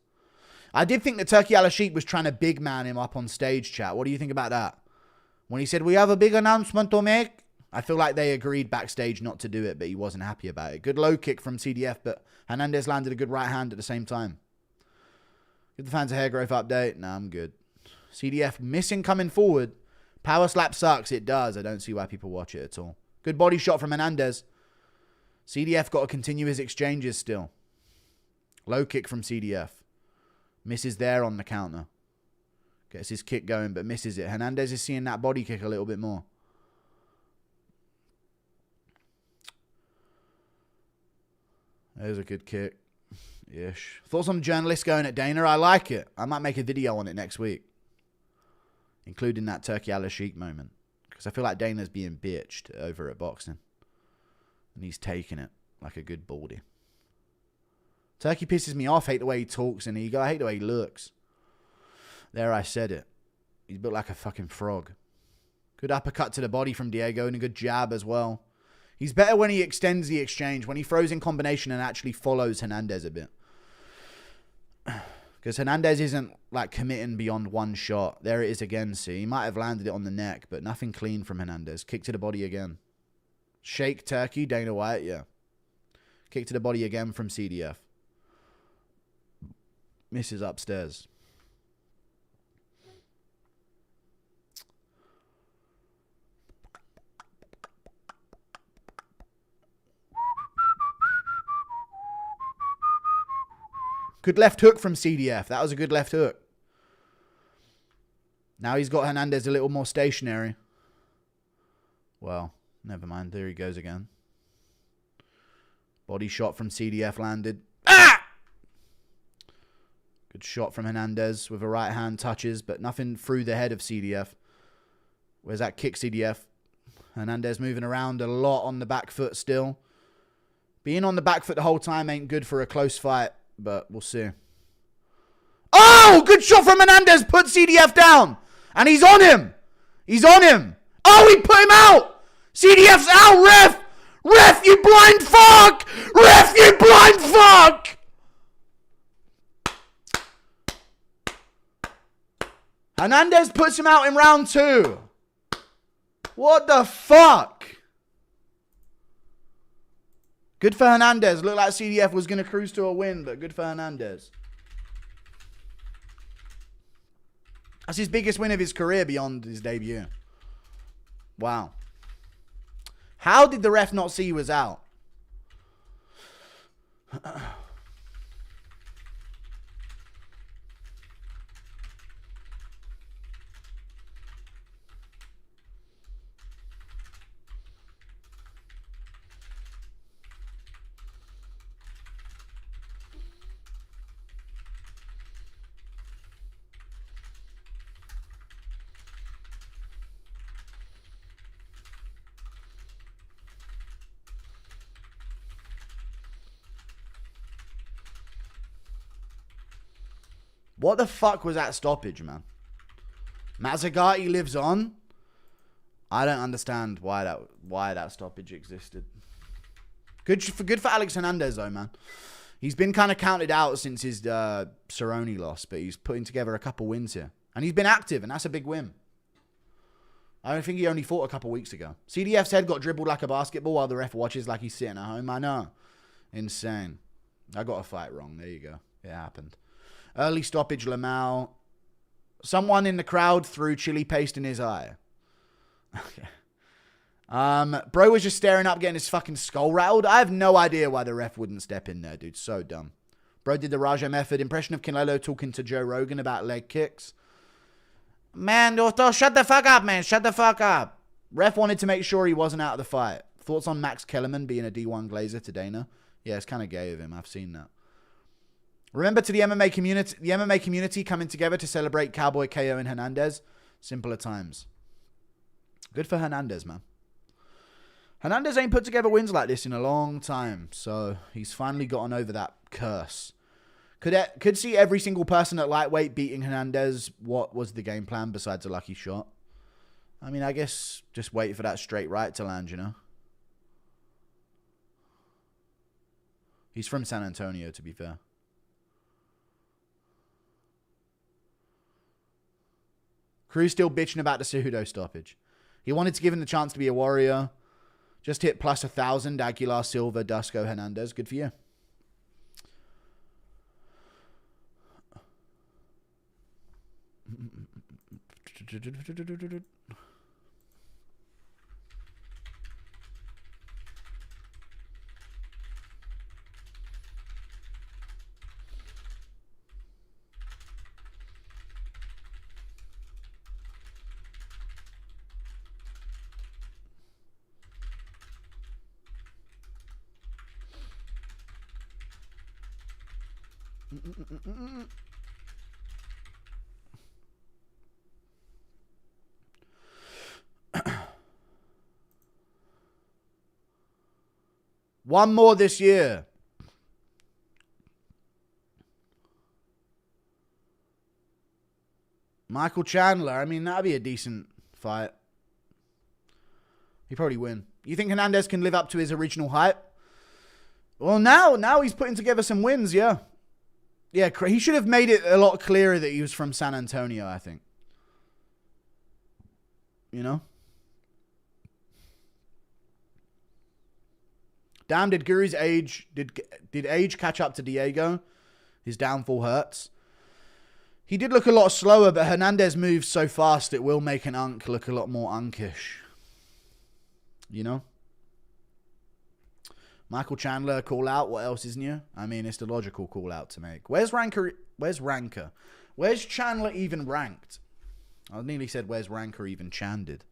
I did think that Turkey Al-Sheikh was trying to big man him up on stage, chat. What do you think about that? When he said, we have a big announcement to make. I feel like they agreed backstage not to do it, but he wasn't happy about it. Good low kick from CDF, but Hernandez landed a good right hand at the same time. Give the fans a hair growth update. Nah, I'm good. CDF missing coming forward. Power slap sucks. It does. I don't see why people watch it at all. Good body shot from Hernandez. CDF got to continue his exchanges still. Low kick from CDF. Misses there on the counter. Gets his kick going, but misses it. Hernandez is seeing that body kick a little bit more. There's a good kick. Ish. Thoughts on journalists going at Dana? I like it. I might make a video on it next week. Including that Turkey Al-Sheikh moment. Because I feel like Dana's being bitched over at boxing. And he's taking it like a good baldy. Turkey pisses me off. Hate the way he talks and ego. I hate the way he looks. There, I said it. He's built like a fucking frog. Good uppercut to the body from Diego and a good jab as well. He's better when he extends the exchange. When he throws in combination and actually follows Hernandez a bit. Because Hernandez isn't like committing beyond one shot. There it is again, see. He might have landed it on the neck, but nothing clean from Hernandez. Kick to the body again. Shake Turkey, Dana White, yeah. Kick to the body again from CDF. Misses upstairs. Good left hook from CDF. That was a good left hook. Now he's got Hernandez a little more stationary. Well, never mind. There he goes again. Body shot from CDF landed. Ah! Good shot from Hernandez with a right hand touches, but nothing through the head of CDF. Where's that kick, CDF? Hernandez moving around a lot on the back foot still. Being on the back foot the whole time ain't good for a close fight, but we'll see. Oh, good shot from Hernandez. Put CDF down. And he's on him. He's on him. Oh, he put him out. CDF's out, ref. Ref, you blind fuck. Ref, you blind fuck. Hernandez puts him out in round 2. What the fuck? Good for Hernandez. Looked like CDF was going to cruise to a win, but good for Hernandez. That's his biggest win of his career beyond his debut. Wow. How did the ref not see he was out? What the fuck was that stoppage, man? Mazzagatti lives on. I don't understand why that stoppage existed. Good for Alex Hernandez though, man. He's been kind of counted out since his Cerrone loss, but he's putting together a couple wins here, and he's been active, and that's a big win. I don't think he only fought a couple weeks ago. CDF's head got dribbled like a basketball while the ref watches like he's sitting at home. I know, insane. I got a fight wrong. There you go. It happened. Early stoppage, Lamau. Someone in the crowd threw chili paste in his eye. Okay. Bro was just staring up, getting his fucking skull rattled. I have no idea why the ref wouldn't step in there, dude. So dumb. Bro did the Raja method. Impression of Canelo talking to Joe Rogan about leg kicks. Man, shut the fuck up, man. Shut the fuck up. Ref wanted to make sure he wasn't out of the fight. Thoughts on Max Kellerman being a D1 Glazer to Dana? Yeah, it's kind of gay of him. I've seen that. Remember to the MMA community coming together to celebrate Cowboy KO and Hernandez. Simpler times. Good for Hernandez, man. Hernandez ain't put together wins like this in a long time, so he's finally gotten over that curse. Could see every single person at lightweight beating Hernandez. What was the game plan besides a lucky shot? I mean, I guess just wait for that straight right to land, you know? He's from San Antonio, to be fair. Cruz still bitching about the Cejudo stoppage. He wanted to give him the chance to be a warrior. Just hit plus 1,000. Aguilar, Silva, Dusko, Hernandez. Good for you. One more this year. Michael Chandler. I mean, that'd be a decent fight. He'd probably win. You think Hernandez can live up to his original hype? Well, now he's putting together some wins, yeah. Yeah, he should have made it a lot clearer that he was from San Antonio, I think. You know? Damn, did Guru's age... Did age catch up to Diego? His downfall hurts. He did look a lot slower, but Hernandez moves so fast it will make an unk look a lot more unkish. You know? Michael Chandler call out. What else is new? I mean, it's the logical call out to make. Where's Ranker? Where's Chandler even ranked? I nearly said, where's Ranker even chanded?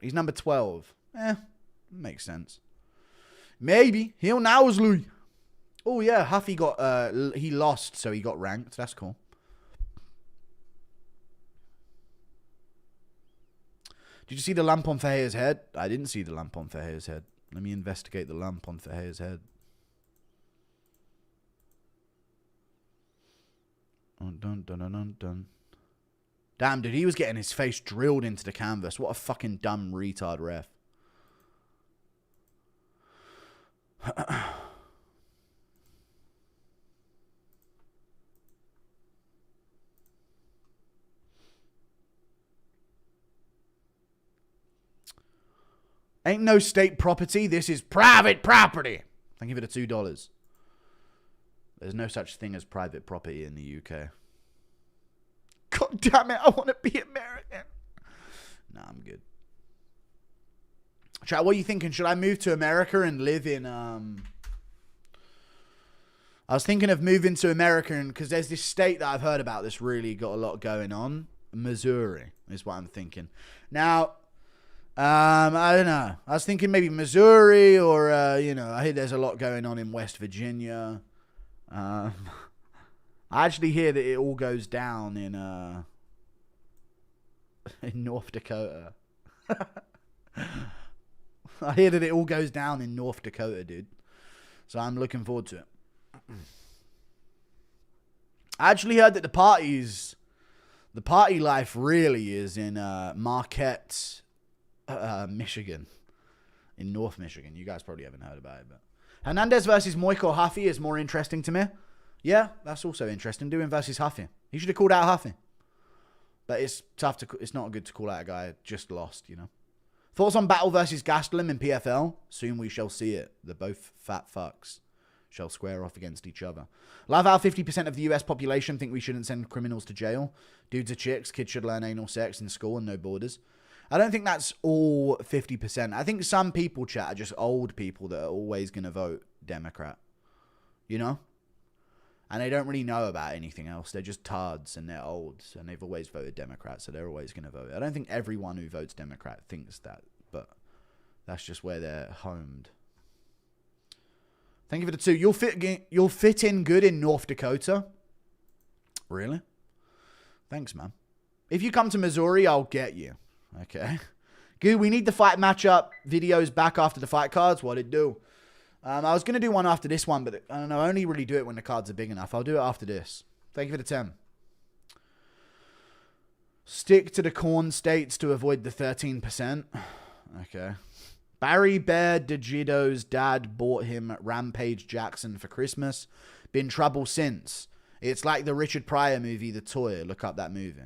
He's number 12. Makes sense. Maybe. He'll Knowsley. Oh, yeah. Huffy got... he lost, so he got ranked. That's cool. Did you see the lump on Ferreira's head? I didn't see the lump on Ferreira's head. Let me investigate the lump on Ferreira's head. Dun, dun, dun, dun, dun. Damn, dude, he was getting his face drilled into the canvas. What a fucking dumb retard ref. Ain't no state property. This is private property. Thank you for the $2. There's no such thing as private property in the UK. God damn it, I want to be American. Nah, I'm good. Chat, what are you thinking? Should I move to America and live in... I was thinking of moving to America because there's this state that I've heard about that's really got a lot going on. Missouri is what I'm thinking. Now, I don't know. I was thinking maybe Missouri or, I hear there's a lot going on in West Virginia. I actually hear that it all goes down in North Dakota. I hear that it all goes down in North Dakota, dude. So I'm looking forward to it. I actually heard that the party life really is in Marquette, Michigan. In North Michigan. You guys probably haven't heard about it, but Hernandez versus Moiko Huffy is more interesting to me. Yeah, that's also interesting. Doing versus Huffy. He should have called out Huffy. But it's tough to... It's not good to call out a guy just lost, you know. Thoughts on Battle versus Gastelum in PFL? Soon we shall see it. They're both fat fucks. Shall square off against each other. Love how 50% of the US population think we shouldn't send criminals to jail. Dudes are chicks. Kids should learn anal sex in school and no borders. I don't think that's all 50%. I think some people, chat, are just old people that are always going to vote Democrat. You know? And they don't really know about anything else. They're just tards and they're old. And they've always voted Democrat, so they're always going to vote. I don't think everyone who votes Democrat thinks that. But that's just where they're homed. Thank you for the 2. You'll fit in good in North Dakota? Really? Thanks, man. If you come to Missouri, I'll get you. Okay. Good. We need the fight matchup videos back after the fight cards. What'd it do? I was going to do one after this one, but I don't know. I only really do it when the cards are big enough. I'll do it after this. Thank you for the 10. Stick to the corn states to avoid the 13%. Okay. Barry Bear DeGido's dad bought him Rampage Jackson for Christmas. Been trouble since. It's like the Richard Pryor movie, The Toy. Look up that movie.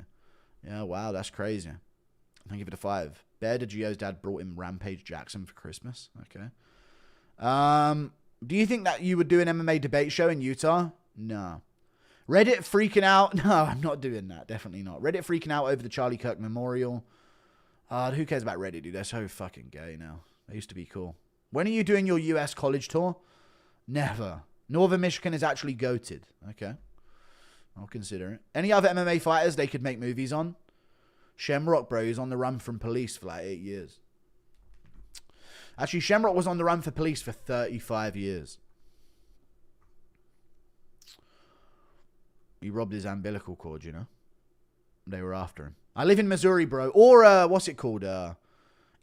Yeah, wow, that's crazy. Thank you for the 5. Bear DeGio's dad brought him Rampage Jackson for Christmas. Okay. Do you think that you would do an MMA debate show in Utah? No. Reddit freaking out. No, I'm not doing that. Definitely not. Reddit freaking out over the Charlie Kirk Memorial. Who cares about Reddit, dude? They're so fucking gay now. They used to be cool. When are you doing your US college tour? Never. Northern Michigan is actually goated. Okay. I'll consider it. Any other MMA fighters they could make movies on? Shamrock, bro, he's on the run from police for like 8 years. Actually, Shamrock was on the run for police for 35 years. He robbed his umbilical cord, you know? They were after him. I live in Missouri, bro. Or, what's it called?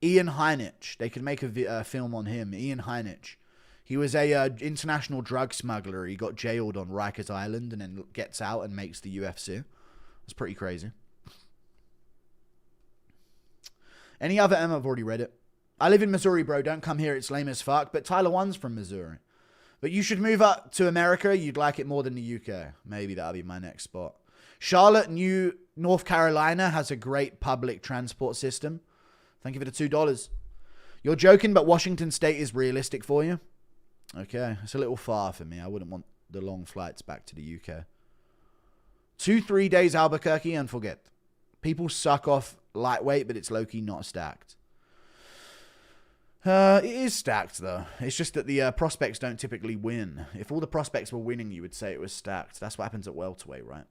Ian Heinich. They could make a film on him. Ian Heinich. He was a international drug smuggler. He got jailed on Rikers Island and then gets out and makes the UFC. It's pretty crazy. Any other M? I've already read it. I live in Missouri, bro. Don't come here. It's lame as fuck. But Tyler 1's from Missouri. But you should move up to America. You'd like it more than the UK. Maybe that'll be my next spot. Charlotte, North Carolina has a great public transport system. Thank you for the $2. You're joking, but Washington State is realistic for you? Okay. It's a little far for me. I wouldn't want the long flights back to the UK. 2-3 days Albuquerque and forget. People suck off lightweight, but it's low-key not stacked. It is stacked, though. It's just that the prospects don't typically win. If all the prospects were winning, you would say it was stacked. That's what happens at welterweight, right?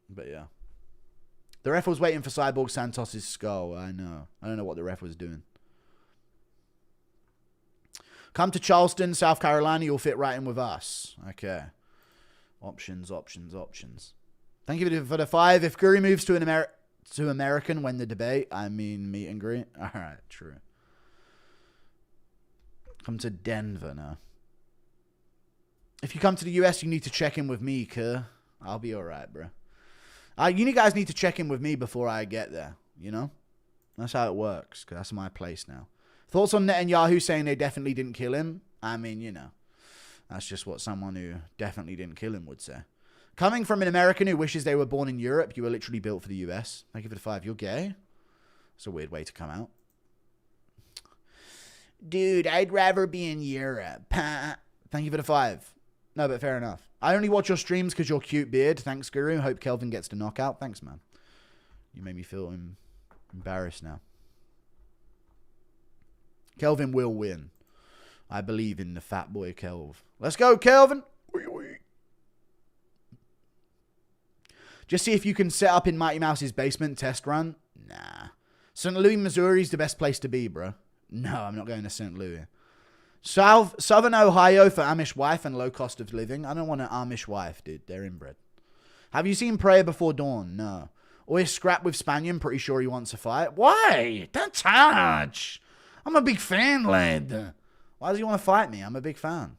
But yeah. The ref was waiting for Cyborg Santos' skull. I know. I don't know what the ref was doing. Come to Charleston, South Carolina. You'll fit right in with us. Okay. Options. Thank you for the 5. If Guri moves to American when the debate, I mean meet and greet. All right, true. Come to Denver now. If you come to the US, you need to check in with me, Kerr. I'll be all right, bro. You guys need to check in with me before I get there, you know? That's how it works, because that's my place now. Thoughts on Netanyahu saying they definitely didn't kill him? I mean, you know, that's just what someone who definitely didn't kill him would say. Coming from an American who wishes they were born in Europe, you were literally built for the US. Thank you for the 5. You're gay? It's a weird way to come out. Dude, I'd rather be in Europe. Thank you for the 5. No, but fair enough. I only watch your streams because your cute beard. Thanks, Guru. Hope Kelvin gets the knockout. Thanks, man. You made me feel embarrassed now. Kelvin will win. I believe in the fat boy Kelv. Let's go, Kelvin. Just see if you can set up in Mighty Mouse's basement test run. Nah. St. Louis, Missouri's the best place to be, bro. No, I'm not going to St. Louis. Southern Ohio for Amish wife and low cost of living. I don't want an Amish wife, dude. They're inbred. Have you seen Prayer Before Dawn? No. Always scrap with Spanion. Pretty sure he wants a fight. Why? Don't touch. I'm a big fan, lad. Why does he want to fight me? I'm a big fan.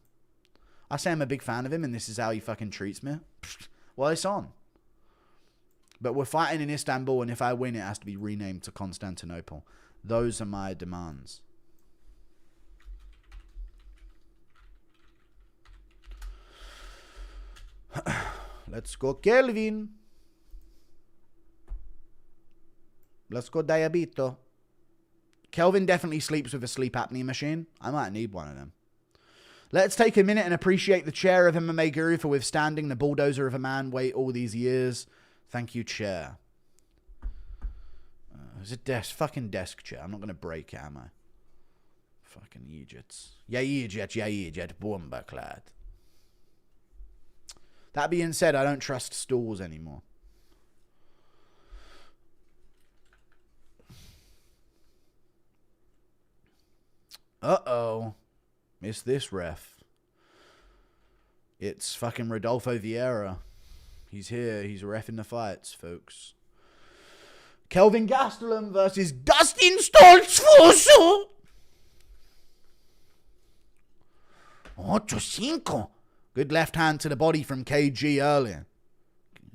I say I'm a big fan of him, and this is how he fucking treats me. Well, it's on. But we're fighting in Istanbul, and if I win, it has to be renamed to Constantinople. Those are my demands. Let's go, Kelvin. Let's go, Diabito. Kelvin definitely sleeps with a sleep apnea machine. I might need one of them. Let's take a minute and appreciate the chair of MMA Guru for withstanding the bulldozer of a man wait all these years. Thank you, chair. It's a desk, fucking desk chair. I'm not going to break it, am I? Fucking Egypts. Yeah, Egypt, bomba clad. That being said, I don't trust stools anymore. Uh-oh. It's this ref. It's fucking Rodolfo Vieira. He's here. He's reffing the fights, folks. Kelvin Gastelum versus Dustin Stoltzfus. 8-5. Good left hand to the body from KG earlier.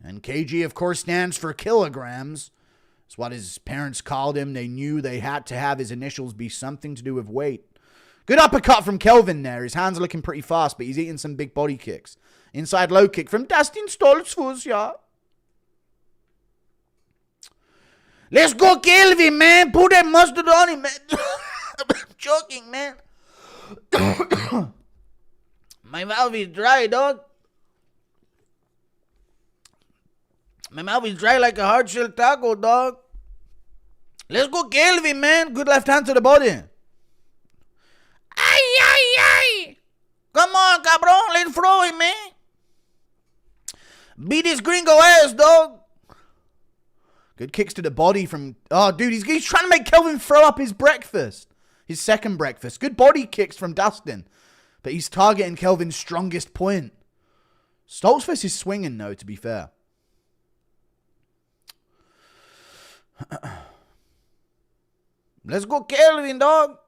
And KG, of course, stands for kilograms. It's what his parents called him. They knew they had to have his initials be something to do with weight. Good uppercut from Kelvin there. His hands are looking pretty fast, but he's eating some big body kicks. Inside low kick from Dustin Stoltzfus, yeah. Let's go, Kelvin, man. Put that mustard on him, man. I'm choking, man. My mouth is dry, dog. My mouth is dry like a hard-shell taco, dog. Let's go, Kelvin, man. Good left hand to the body. Ay, ay, ay. Come on, cabron. Let's throw him, man. Beat his gringo ass, dog. Good kicks to the body from... Oh, dude, he's trying to make Kelvin throw up his breakfast. His second breakfast. Good body kicks from Dustin. But he's targeting Kelvin's strongest point. Stoltzfus is swinging, though, to be fair. Let's go, Kelvin, dog.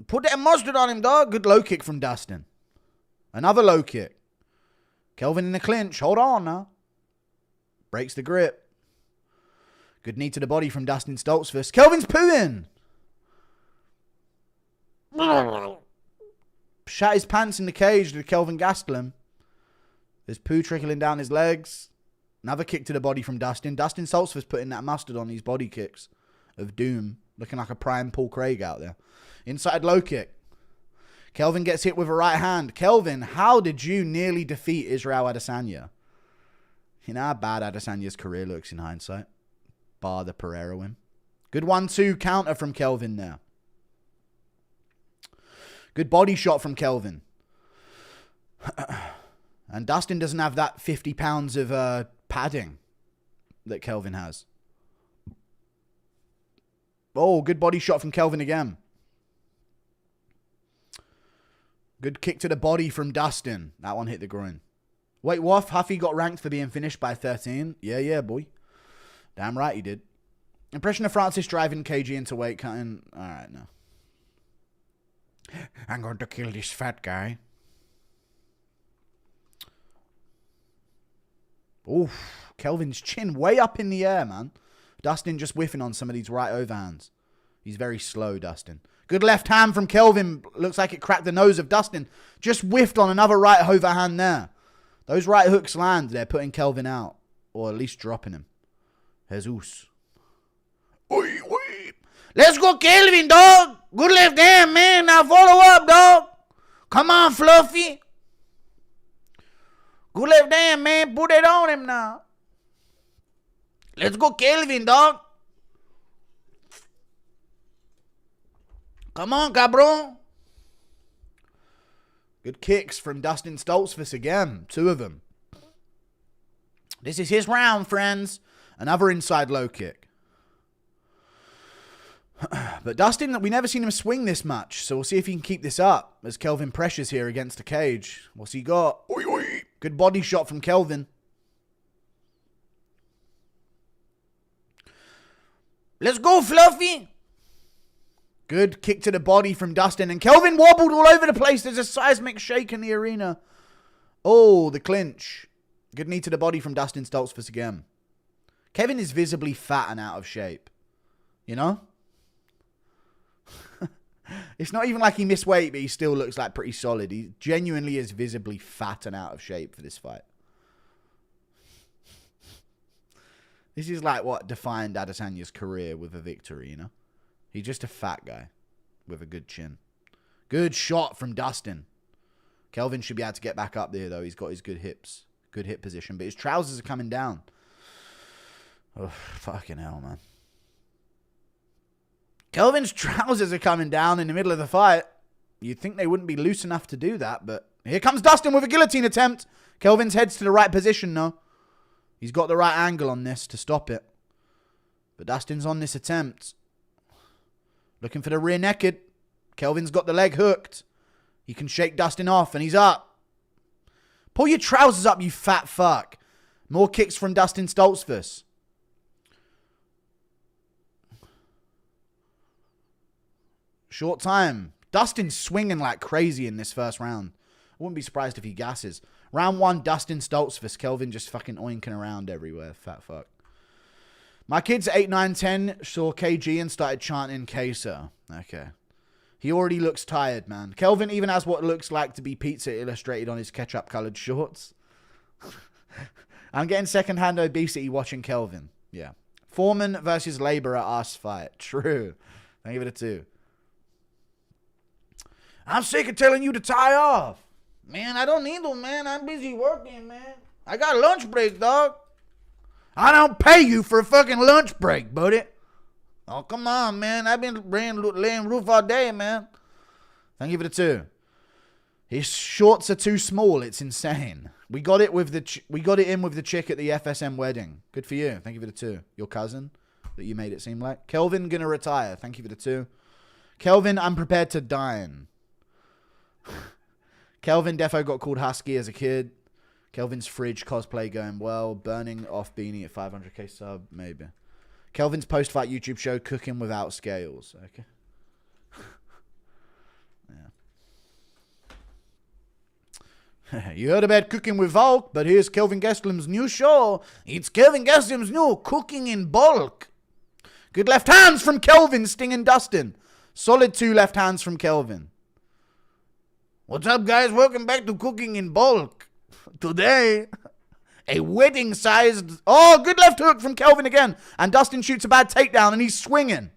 Put that mustard on him, dog. Good low kick from Dustin. Another low kick. Kelvin in the clinch. Hold on now. Breaks the grip. Good knee to the body from Dustin Stoltzfus. Kelvin's pooing. Shat his pants in the cage to Kelvin Gastelum. There's poo trickling down his legs. Another kick to the body from Dustin. Dustin Soltzfus putting that mustard on these body kicks of doom. Looking like a prime Paul Craig out there. Inside low kick. Kelvin gets hit with a right hand. Kelvin, how did you nearly defeat Israel Adesanya? You know how bad Adesanya's career looks in hindsight. Bar the Ferreira win. Good 1-2 counter from Kelvin there. Good body shot from Kelvin. And Dustin doesn't have that 50 pounds of padding that Kelvin has. Oh, good body shot from Kelvin again. Good kick to the body from Dustin. That one hit the groin. Wait, what? Huffy got ranked for being finished by 13? Yeah, boy. Damn right he did. Impression of Francis driving KG into weight cutting. All right, no. I'm going to kill this fat guy. Oof. Kelvin's chin way up in the air, man. Dustin just whiffing on some of these right overhands. He's very slow, Dustin. Good left hand from Kelvin. Looks like it cracked the nose of Dustin. Just whiffed on another right overhand there. Those right hooks land. They're putting Kelvin out. Or at least dropping him. Jesus. Oi, oi. Let's go, Kelvin, dog. Good left hand, man. Now follow up, dog. Come on, Fluffy. Good left hand, man. Put it on him now. Let's go, Kelvin, dog. Come on, cabron. Good kicks from Dustin Stoltzfus again. 2 of them. This is his round, friends. Another inside low kick. But Dustin, we never seen him swing this much, so we'll see if he can keep this up as Kelvin pressures here against the cage. What's he got? Oi, oi. Good body shot from Kelvin. Let's go, Fluffy. Good kick to the body from Dustin, and Kelvin wobbled all over the place. There's a seismic shake in the arena. Oh, the clinch. Good knee to the body from Dustin Stoltzfus again. Kevin is visibly fat and out of shape. You know? It's not even like he missed weight, but he still looks like pretty solid. He genuinely is visibly fat and out of shape for this fight. This is like what defined Adesanya's career with a victory, you know? He's just a fat guy with a good chin. Good shot from Dustin. Kelvin should be able to get back up there, though. He's got his good hips. Good hip position. But his trousers are coming down. Oh, fucking hell, man. Kelvin's trousers are coming down in the middle of the fight. You'd think they wouldn't be loose enough to do that, but here comes Dustin with a guillotine attempt. Kelvin's head's to the right position, though. He's got the right angle on this to stop it. But Dustin's on this attempt. Looking for the rear naked. Kelvin's got the leg hooked. He can shake Dustin off, and he's up. Pull your trousers up, you fat fuck. More kicks from Dustin Stoltzfus. Short time. Dustin's swinging like crazy in this first round. I wouldn't be surprised if he gasses. Round 1, Dustin Stoltzfus. Kelvin just fucking oinking around everywhere. Fat fuck. My kids 8, 9, 10 saw KG and started chanting queso. Okay. He already looks tired, man. Kelvin even has what looks like to be pizza illustrated on his ketchup-colored shorts. I'm getting second-hand obesity watching Kelvin. Yeah. Foreman versus Laborer ass fight. True. I give it a 2. I'm sick of telling you to tie off. Man, I don't need them, man. I'm busy working, man. I got lunch break, dog. I don't pay you for a fucking lunch break, buddy. Oh, come on, man. I've been laying roof all day, man. I give it a 2. His shorts are too small. It's insane. We got it in with the chick at the FSM wedding. Good for you. Thank you for the 2. Your cousin that you made it seem like. Kelvin gonna retire. Thank you for the 2. Kelvin, I'm prepared to dine. Kelvin defo got called Husky as a kid. Kelvin's fridge cosplay going well. Burning off Beanie at 500k sub, maybe. Kelvin's post-fight YouTube show, Cooking Without Scales. Okay. Yeah. You heard about Cooking with Volk, but here's Kelvin Gastelum's new show. It's Kelvin Gastelum's new Cooking in Bulk. Good left hands from Kelvin, stinging Dustin. Solid 2 left hands from Kelvin. What's up, guys? Welcome back to Cooking in Bulk. Today, a wedding-sized... Oh, good left hook from Kelvin again. And Dustin shoots a bad takedown, and he's swinging.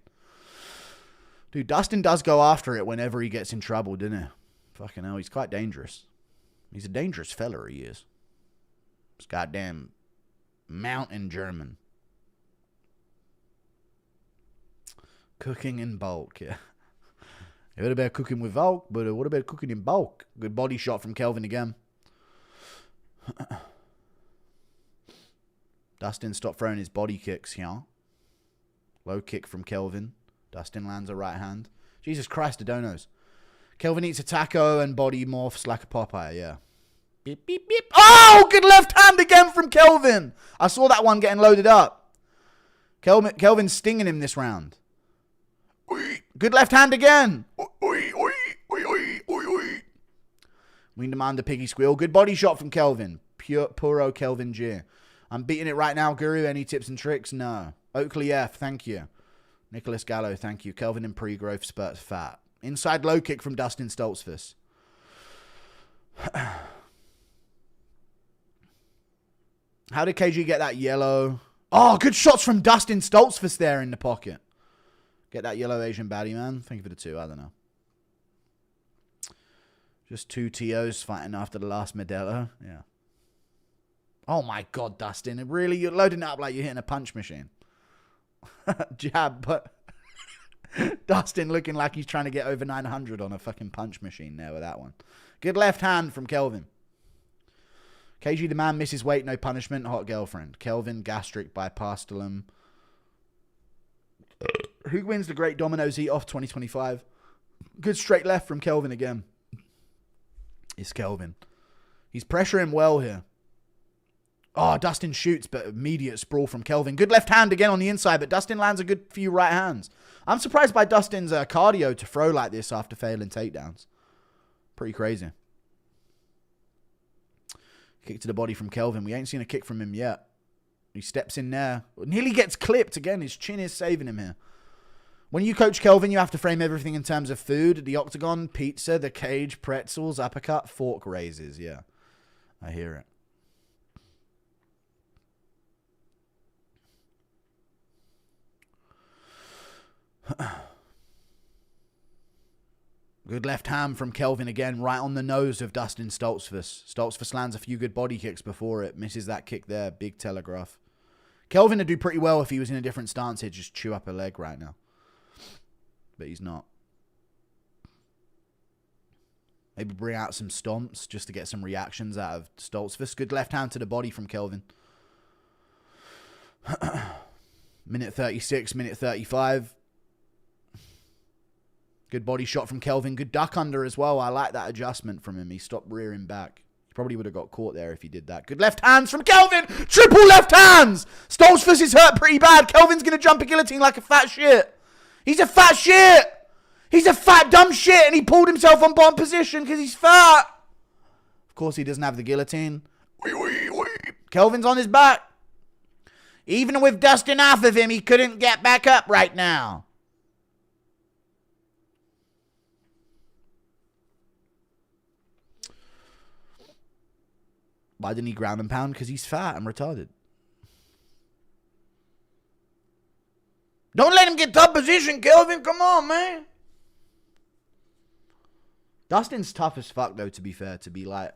Dude, Dustin does go after it whenever he gets in trouble, doesn't he? Fucking hell, he's quite dangerous. He's a dangerous fella, he is. This goddamn mountain German. Cooking in bulk, yeah. You heard about cooking with Volk, but what about cooking in bulk? Good body shot from Kelvin again. Dustin stopped throwing his body kicks here. Low kick from Kelvin. Dustin lands a right hand. Jesus Christ, Adonos. Kelvin eats a taco and body morphs like a Popeye, yeah. Beep, beep, beep. Oh, good left hand again from Kelvin. I saw that one getting loaded up. Kelvin's stinging him this round. Good left hand again. We demand a piggy squeal. Good body shot from Kelvin. Puro Kelvin G. I'm beating it right now, Guru. Any tips and tricks? No. Oakley F, thank you. Nicholas Gallo, thank you. Kelvin in pre-growth spurts fat. Inside low kick from Dustin Stoltzfus. How did KG get that yellow? Oh, good shots from Dustin Stoltzfus there in the pocket. Get that yellow Asian baddie, man. Thank you for the 2. I don't know. Just 2 TOs fighting after the last Modelo. Yeah. Oh my God, Dustin. Really? You're loading it up like you're hitting a punch machine. Jab, but Dustin looking like he's trying to get over 900 on a fucking punch machine there with that one. Good left hand from Kelvin. KG the man misses weight, no punishment, hot girlfriend. Kelvin, gastric by Gastelum. Who wins the Great Dominoes Eat Off 2025? Good straight left from Kelvin again. It's Kelvin. He's pressuring well here. Oh, Dustin shoots, but immediate sprawl from Kelvin. Good left hand again on the inside, but Dustin lands a good few right hands. I'm surprised by Dustin's cardio to throw like this after failing takedowns. Pretty crazy. Kick to the body from Kelvin. We ain't seen a kick from him yet. He steps in there. Nearly gets clipped again. His chin is saving him here. When you coach Kelvin, you have to frame everything in terms of food. The octagon, pizza, the cage, pretzels, uppercut, fork raises. Yeah, I hear it. Good left hand from Kelvin again, right on the nose of Dustin Stoltzfus. Stoltzfus lands a few good body kicks before it. Misses that kick there. Big telegraph. Kelvin would do pretty well if he was in a different stance. He'd just chew up a leg right now. But he's not. Maybe bring out some stomps just to get some reactions out of Stoltzfus. Good left hand to the body from Kelvin. Minute 36, minute 35. Good body shot from Kelvin. Good duck under as well. I like that adjustment from him. He stopped rearing back. He probably would have got caught there if he did that. Good left hands from Kelvin. Triple left hands. Stoltzfus is hurt pretty bad. Kelvin's going to jump a guillotine like a fat shit. He's a fat shit. He's a fat dumb shit. And he pulled himself on bottom position because he's fat. Of course, he doesn't have the guillotine. Kelvin's on his back. Even with dusting off of him, he couldn't get back up right now. Why didn't he ground and pound? Because he's fat and retarded. Don't let him get top position, Kelvin. Come on, man. Dustin's tough as fuck, though, to be fair. To be like...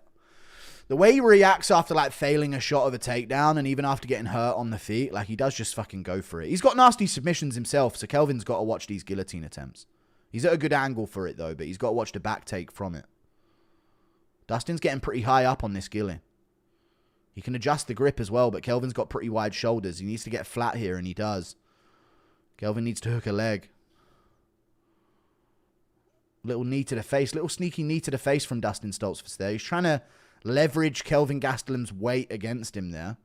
The way he reacts after, like, failing a shot of a takedown and even after getting hurt on the feet, like, he does just fucking go for it. He's got nasty submissions himself, so Kelvin's got to watch these guillotine attempts. He's at a good angle for it, though, but he's got to watch the back take from it. Dustin's getting pretty high up on this gilly. He can adjust the grip as well, but Kelvin's got pretty wide shoulders. He needs to get flat here, and he does. Kelvin needs to hook a leg. Little knee to the face. Little sneaky knee to the face from Dustin Stoltzfus there. He's trying to leverage Kelvin Gastelum's weight against him there.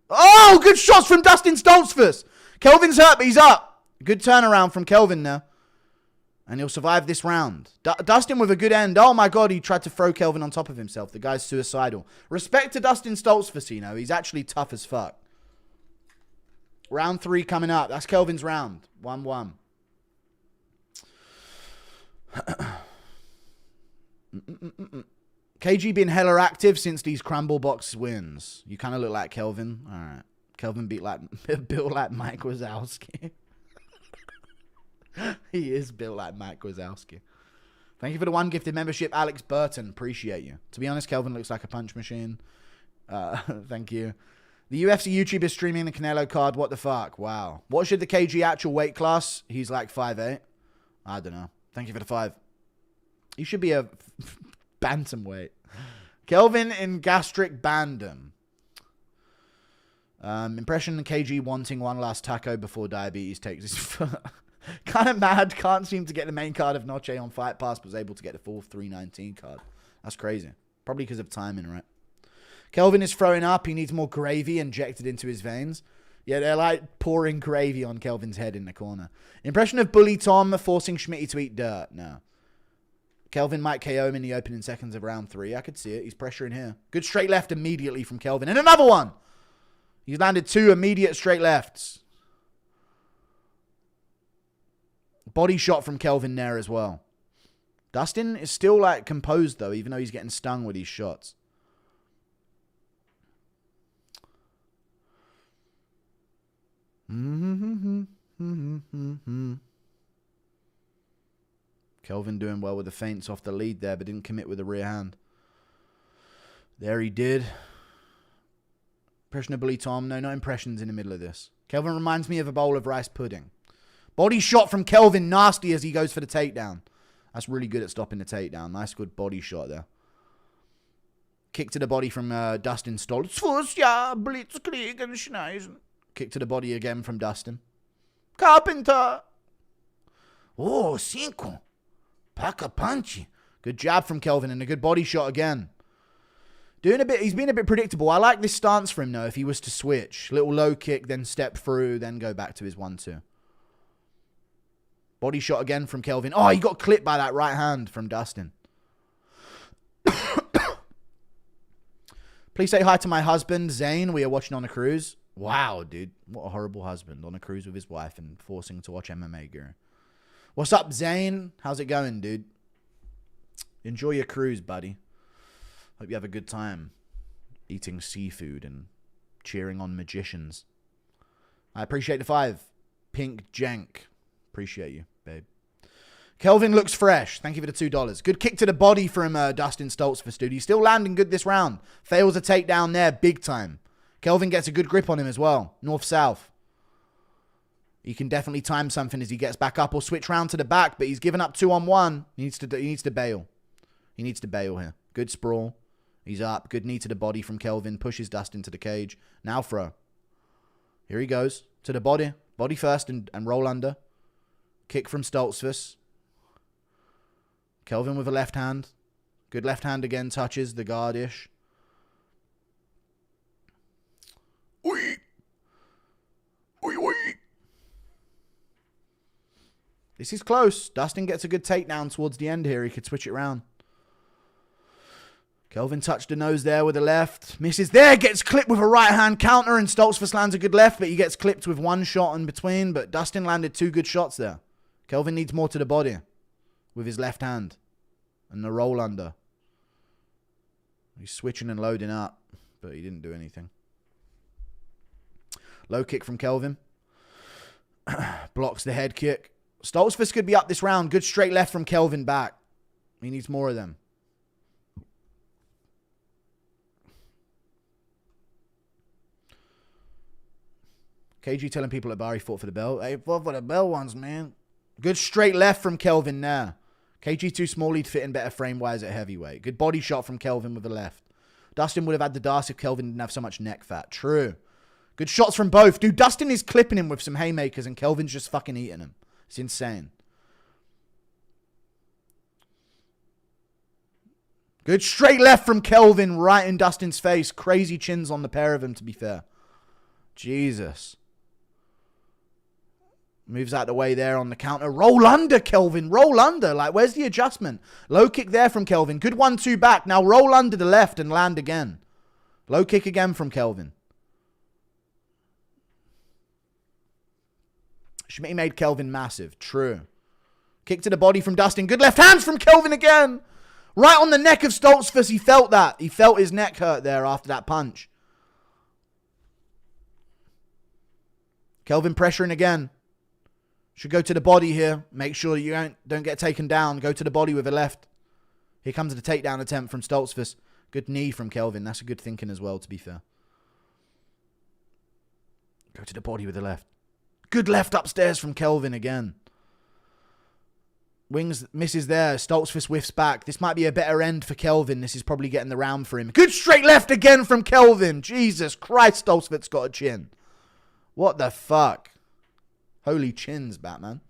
Oh, good shots from Dustin Stoltzfus. Kelvin's hurt, but he's up. Good turnaround from Kelvin there. And he'll survive this round. Dustin with a good end. Oh my God, he tried to throw Kelvin on top of himself. The guy's suicidal. Respect to Dustin Stoltzfus, you know. He's actually tough as fuck. Round 3 coming up. That's Kelvin's round. 1-1. KG been hella active since these Crumble Box wins. You kind of look like Kelvin. All right. Kelvin built like Mike Wazowski. He is built like Mike Wazowski. Thank you for the 1 gifted membership, Alex Burton. Appreciate you. To be honest, Kelvin looks like a punch machine. Thank you. The UFC YouTuber streaming the Canelo card. What the fuck? Wow. What should the KG actual weight class? He's like 5'8". I don't know. Thank you for the 5. He should be a bantamweight. Kelvin in gastric bandom. Impression KG wanting one last taco before diabetes takes his foot. Kind of mad. Can't seem to get the main card of Noche on Fight Pass, but was able to get the full 319 card. That's crazy. Probably because of timing, right? Kelvin is throwing up. He needs more gravy injected into his veins. Yeah, they're like pouring gravy on Kelvin's head in the corner. Impression of Bully Tom forcing Schmitty to eat dirt. No. Kelvin might KO him in the opening seconds of round 3. I could see it. He's pressuring here. Good straight left immediately from Kelvin. And another one. He's landed 2 immediate straight lefts. Body shot from Kelvin there as well. Dustin is still like composed though, even though he's getting stung with these shots. Kelvin doing well with the feints off the lead there, but didn't commit with the rear hand. There he did. Impression of Bully Tom. No impressions in the middle of this. Kelvin reminds me of a bowl of rice pudding. Body shot from Kelvin. Nasty as he goes for the takedown. That's really good at stopping the takedown. Nice good body shot there. Kick to the body from Dustin Stoltzfus. Ja, Blitzkrieg and Schneisen. Kick to the body again from Dustin. Carpenter. Oh, cinco. Paca punchy. Good jab from Kelvin and a good body shot again. He's been a bit predictable. I like this stance for him though, if he was to switch. Little low kick, then step through, then go back to his 1-2. Body shot again from Kelvin. Oh, he got clipped by that right hand from Dustin. Please say hi to my husband, Zane. We are watching on a cruise. Wow, dude. What a horrible husband. On a cruise with his wife and forcing to watch MMA gear. What's up, Zane? How's it going, dude? Enjoy your cruise, buddy. Hope you have a good time eating seafood and cheering on magicians. I appreciate the 5. Pink Jank. Appreciate you, babe. Kelvin looks fresh. Thank you for the $2. Good kick to the body from Dustin Stoltzfus, dude. He's still landing good this round. Fails a takedown there big time. Kelvin gets a good grip on him as well. North-south. He can definitely time something as he gets back up or switch round to the back, but he's given up 2-on-1. He needs to bail. He needs to bail here. Good sprawl. He's up. Good knee to the body from Kelvin. Pushes Dustin to the cage. Now throw. Here he goes. To the body. Body first and roll under. Kick from Stoltzfus. Kelvin with a left hand. Good left hand again. Touches the guard-ish. Oi! Oi, oi! This is close. Dustin gets a good takedown towards the end here. He could switch it around. Kelvin touched the nose there with a left. Misses there. Gets clipped with a right hand counter. And Stoltzfus lands a good left. But he gets clipped with one shot in between. But Dustin landed 2 good shots there. Kelvin needs more to the body. With his left hand. And the roll under. He's switching and loading up. But he didn't do anything. Low kick from Kelvin. Blocks the head kick. Stoltzfus could be up this round. Good straight left from Kelvin back. He needs more of them. KG telling people at bar he fought for the belt. Hey, fought for the belt once, man. Good straight left from Kelvin there. KG too small. He'd fit in better frame-wise at heavyweight. Good body shot from Kelvin with the left. Dustin would have had the dust if Kelvin didn't have so much neck fat. True. Good shots from both. Dude, Dustin is clipping him with some haymakers and Kelvin's just fucking eating him. It's insane. Good straight left from Kelvin right in Dustin's face. Crazy chins on the pair of them, to be fair. Jesus. Moves out the way there on the counter. Roll under, Kelvin. Roll under. Like, where's the adjustment? Low kick there from Kelvin. Good 1-2 back. Now roll under the left and land again. Low kick again from Kelvin. Schmitty made Kelvin massive. True. Kick to the body from Dustin. Good left hands from Kelvin again. Right on the neck of Stoltzfus. He felt that. He felt his neck hurt there after that punch. Kelvin pressuring again. Should go to the body here. Make sure you don't get taken down. Go to the body with a left. Here comes the takedown attempt from Stoltzfus. Good knee from Kelvin. That's a good thinking as well, to be fair. Go to the body with the left. Good left upstairs from Kelvin again. Wings misses there. Stoltzfus whiffs back. This might be a better end for Kelvin. This is probably getting the round for him. Good straight left again from Kelvin. Jesus Christ, Stoltzfus got a chin. What the fuck? Holy chins, Batman.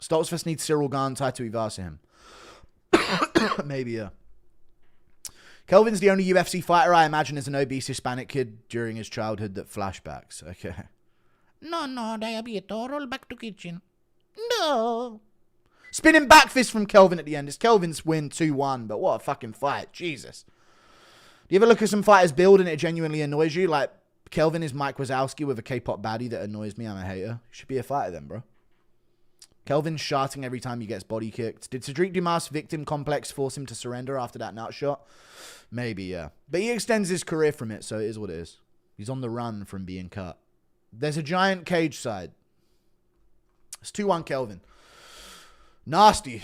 Stoltzfus needs Cyril Garntai to Ivasa him. Maybe, yeah. Kelvin's the only UFC fighter I imagine as an obese Hispanic kid during his childhood that flashbacks. Okay. No, diabeto, roll back to kitchen. No. Spinning back fist from Kelvin at the end. It's Kelvin's win 2-1, but what a fucking fight. Jesus. Do you ever look at some fighters build and it genuinely annoys you? Like, Kelvin is Mike Wazowski with a K-pop baddie that annoys me. I'm a hater. You should be a fighter then, bro. Kelvin's shouting every time he gets body kicked. Did Cedric Dumas' victim complex force him to surrender after that nut shot? Maybe, yeah. But he extends his career from it, so it is what it is. He's on the run from being cut. There's a giant cage side. It's 2-1 Kelvin. Nasty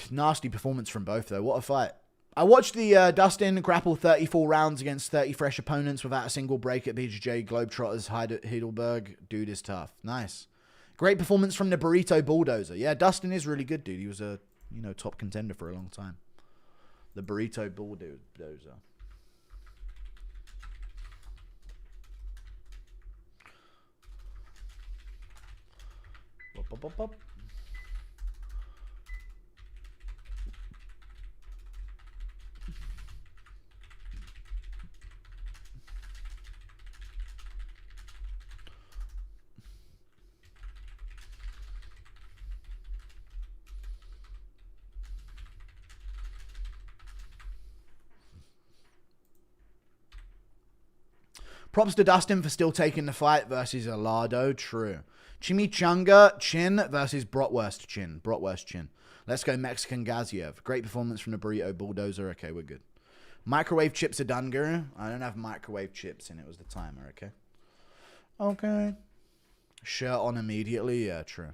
performance from both, though. What a fight. I watched the Dustin grapple 34 rounds against 30 fresh opponents without a single break at BJJ Globetrotters Heidelberg. Dude is tough. Nice. Great performance from the Burrito Bulldozer. Yeah, Dustin is really good, dude. He was a, top contender for a long time. The Burrito Bulldozer. Bop. Props to Dustin for still taking the fight versus Alado. True. Chimichanga Chin versus Bratwurst Chin. Let's go Mexican Gaziev. Great performance from the Burrito Bulldozer. Okay, we're good. Microwave chips are done, Guru. I don't have microwave chips in. It was the timer, okay? Okay. Shirt on immediately. Yeah, true.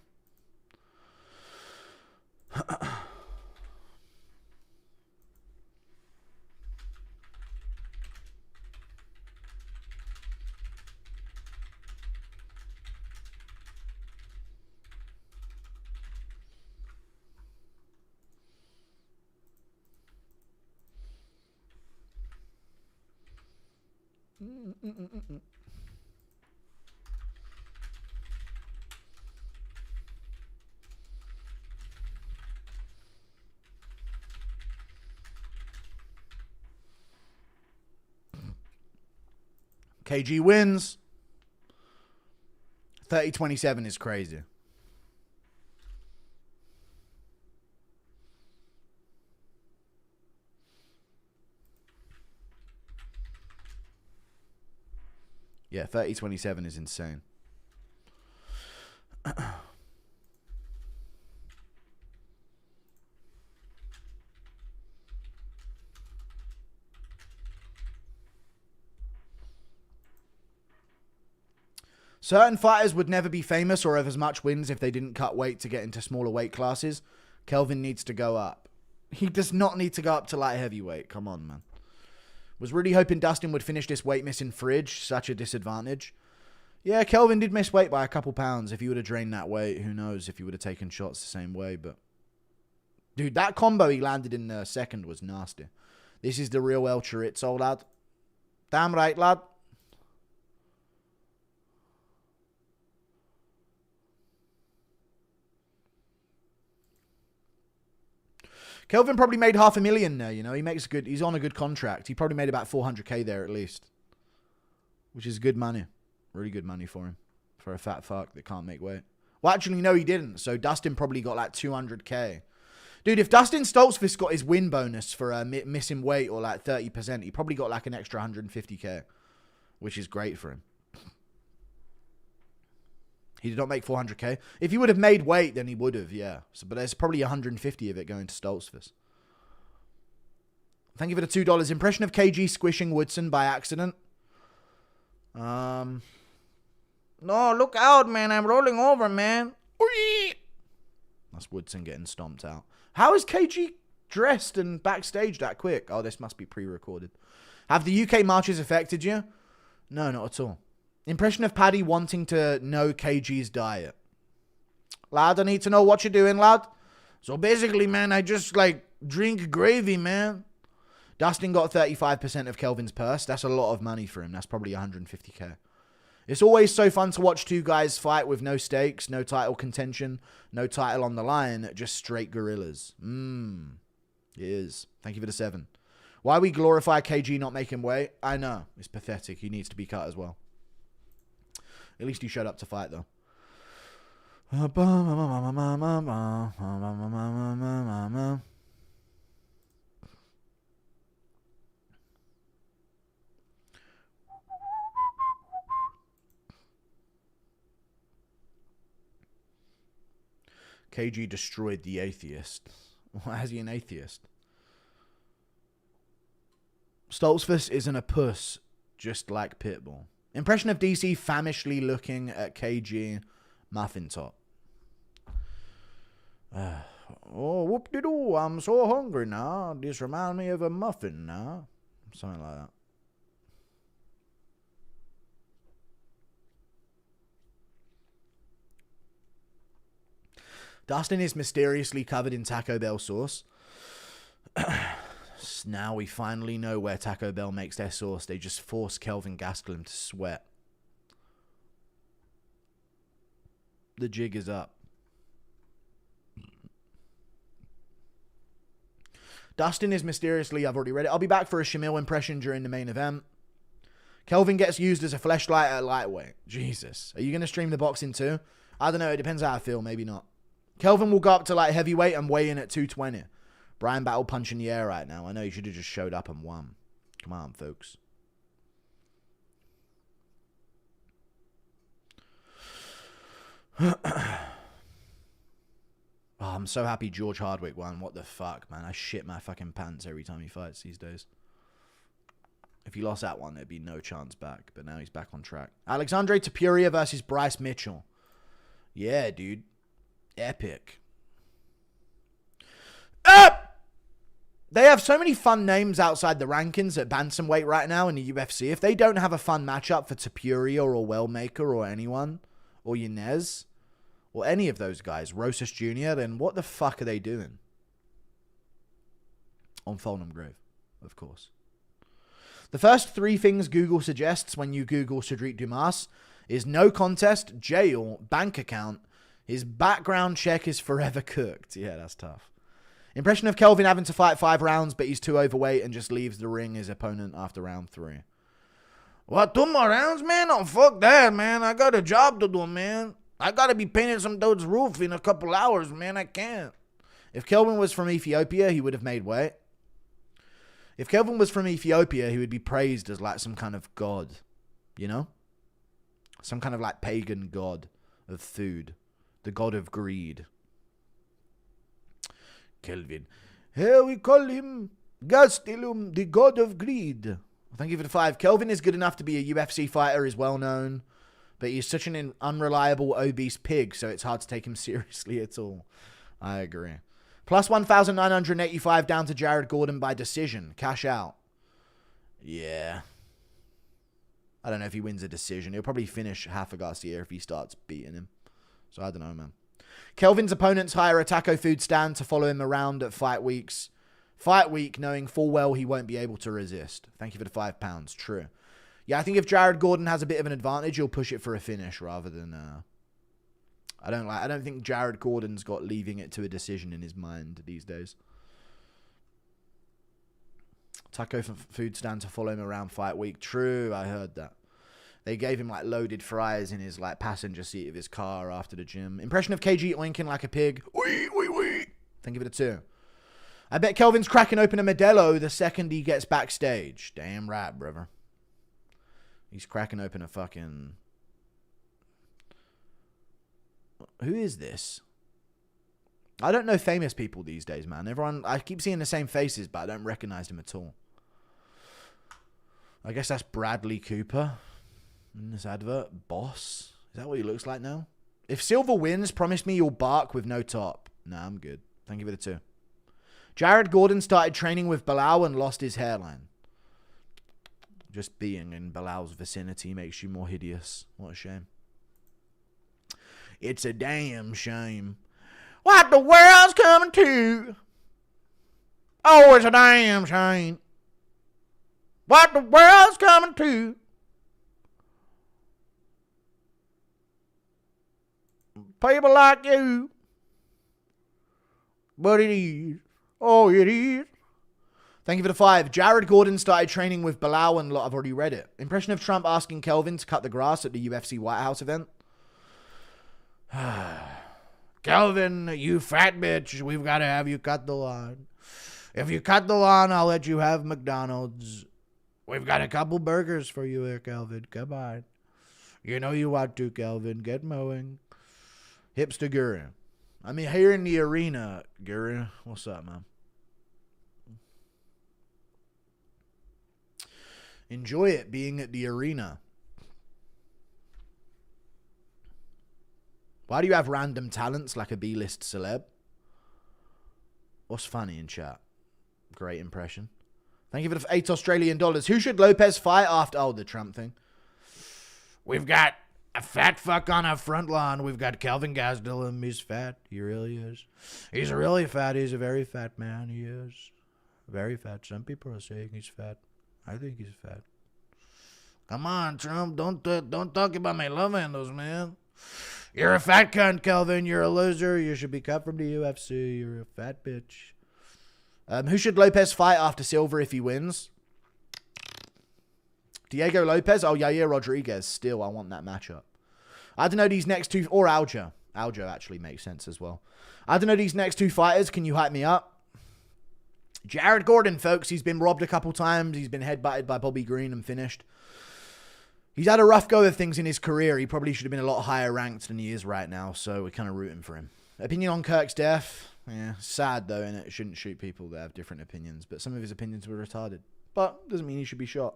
KG wins. 30-27 is crazy. Yeah, 30-27 is insane. Certain fighters would never be famous or have as much wins if they didn't cut weight to get into smaller weight classes. Kelvin needs to go up. He does not need to go up to light heavyweight. Come on, man. Was really hoping Dustin would finish this weight miss in fridge. Such a disadvantage. Yeah, Kelvin did miss weight by a couple pounds. If he would have drained that weight, who knows if he would have taken shots the same way. But, dude, that combo he landed in the second was nasty. This is the real El Chorizo, lad. Damn right, lad. Kelvin probably made $500,000 there, He makes he's on a good contract. He probably made about $400K there at least. Which is good money. Really good money for him. For a fat fuck that can't make weight. Well, actually, no, he didn't. So Dustin probably got like $200K. Dude, if Dustin Stoltzfus got his win bonus for missing weight or like 30%, he probably got like an extra $150K. Which is great for him. He did not make $400K. If he would have made weight, then he would have, yeah. So, but there's probably $150 of it going to Stoltzfus. Thank you for the $2. Impression of KG squishing Woodson by accident. No, look out, man. I'm rolling over, man. That's Woodson getting stomped out. How is KG dressed and backstage that quick? Oh, this must be pre-recorded. Have the UK marches affected you? No, not at all. Impression of Paddy wanting to know KG's diet. Lad, I need to know what you're doing, lad. So basically, man, I just, drink gravy, man. Dustin got 35% of Kelvin's purse. That's a lot of money for him. That's probably $150K. It's always so fun to watch two guys fight with no stakes, no title contention, no title on the line, just straight gorillas. It is. Thank you for the 7. Why we glorify KG not making weight? I know. It's pathetic. He needs to be cut as well. At least he showed up to fight, though. KG destroyed the atheist. Why is he an atheist? Stoltzfus isn't a puss, just like Pitbull. Impression of DC famishly looking at KG muffin top. Oh, whoop-de-doo, I'm so hungry now. This reminds me of a muffin now. Something like that. Dustin is mysteriously covered in Taco Bell sauce. Now we finally know where Taco Bell makes their sauce. They just force Kelvin Gastelum to sweat. The jig is up. Dustin is mysteriously, I've already read it. I'll be back for a Shamil impression during the main event. Kelvin gets used as a fleshlight at lightweight. Jesus. Are you going to stream the boxing too? I don't know. It depends how I feel. Maybe not. Kelvin will go up to light heavyweight and weigh in at 220. Brian Battle punch in the air right now. I know you should have just showed up and won. Come on, folks. Oh, I'm so happy George Hardwick won. What the fuck, man? I shit my fucking pants every time he fights these days. If he lost that one, there'd be no chance back. But now he's back on track. Alexandre Topuria versus Bryce Mitchell. Yeah, dude. Epic. Up! They have so many fun names outside the rankings at bantamweight right now in the UFC. If they don't have a fun matchup for Topuria or Wellmaker or anyone, or Yanez, or any of those guys, Rosas Jr., then what the fuck are they doing? On Fulham Grove, of course. The first 3 things Google suggests when you Google Cedric Dumas is no contest, jail, bank account. His background check is forever cooked. Yeah, that's tough. Impression of Kelvin having to fight 5 rounds, but he's too overweight and just leaves the ring his opponent after round 3. What, 2 more rounds, man? Oh, fuck that, man. I got a job to do, man. I got to be painting some dude's roof in a couple hours, man. I can't. If Kelvin was from Ethiopia, he would have made weight. If Kelvin was from Ethiopia, he would be praised as like some kind of god, you know? Some kind of like pagan god of food. The god of greed. Kelvin. Here we call him Gastelum, the god of greed. Thank you for the 5. Kelvin is good enough to be a UFC fighter, is well known, but he's such an unreliable, obese pig, so it's hard to take him seriously at all. I agree. Plus 1,985 down to Jared Gordon by decision. Cash out. Yeah. I don't know if he wins a decision. He'll probably finish half of Garcia if he starts beating him. So I don't know, man. Kelvin's opponents hire a taco food stand to follow him around at fight weeks. Fight week, knowing full well he won't be able to resist. Thank you for the £5. True. Yeah, I think if Jared Gordon has a bit of an advantage, he'll push it for a finish rather than... I don't think Jared Gordon's got leaving it to a decision in his mind these days. Taco food stand to follow him around fight week. True, I heard that. They gave him like loaded fries in his like passenger seat of his car after the gym. Impression of KG oinking like a pig. Wee, wee, wee. Thank you for the 2. I bet Kelvin's cracking open a Modelo the second he gets backstage. Damn right, brother. He's cracking open a fucking... Who is this? I don't know famous people these days, man. I keep seeing the same faces, but I don't recognize them at all. I guess that's Bradley Cooper in this advert. Boss. Is that what he looks like now? If Silva wins, promise me you'll bark with no top. Nah, I'm good. Thank you for the 2. Jared Gordon started training with Bilal and lost his hairline. Just being in Bilal's vicinity makes you more hideous. What a shame. It's a damn shame. What the world's coming to? Oh, it's a damn shame. What the world's coming to? People like you. But it is. Oh, it is. Thank you for the 5. Jared Gordon started training with Bilal and I've already read it. Impression of Trump asking Kelvin to cut the grass at the UFC White House event. Kelvin, you fat bitch, we've got to have you cut the lawn. If you cut the lawn, I'll let you have McDonald's. We've got a couple burgers for you here, Kelvin. Come on. You know you want to, Kelvin. Get mowing. Hipster Guru. I'm here in the arena, Guru. What's up, man? Enjoy it being at the arena. Why do you have random talents like a B-list celeb? What's funny in chat? Great impression. Thank you for the $8 Australian. Who should Lopez fight after? Oh, the Trump thing. We've got a fat fuck on our front lawn. We've got Kelvin Gastelum. He's fat. He really is. He's really fat. He's a very fat man. He is. Very fat. Some people are saying he's fat. I think he's fat. Come on, Trump. Don't talk about my love handles, man. You're a fat cunt, Kelvin. You're a loser. You should be cut from the UFC. You're a fat bitch. Who should Lopez fight after Silva if he wins? Diego Lopez? Oh, Yair Rodriguez. Still, I want that matchup. I don't know these next two... Or Aljo. Aljo actually makes sense as well. I don't know these next two fighters. Can you hype me up? Jared Gordon, folks. He's been robbed a couple times. He's been headbutted by Bobby Green and finished. He's had a rough go of things in his career. He probably should have been a lot higher ranked than he is right now, so we're kind of rooting for him. Opinion on Kirk's death? Yeah, sad though, innit? Shouldn't shoot people that have different opinions, but some of his opinions were retarded. But doesn't mean he should be shot.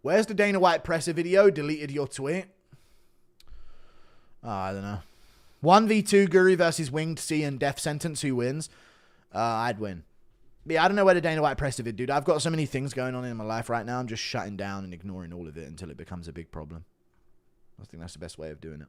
Where's the Dana White presser video? Deleted your tweet? Oh, I don't know. 1v2 Guru versus Winged Sea and Death Sentence. Who wins? I'd win. But yeah, I don't know where the Dana White presser vid, dude. I've got so many things going on in my life right now. I'm just shutting down and ignoring all of it until it becomes a big problem. I think that's the best way of doing it.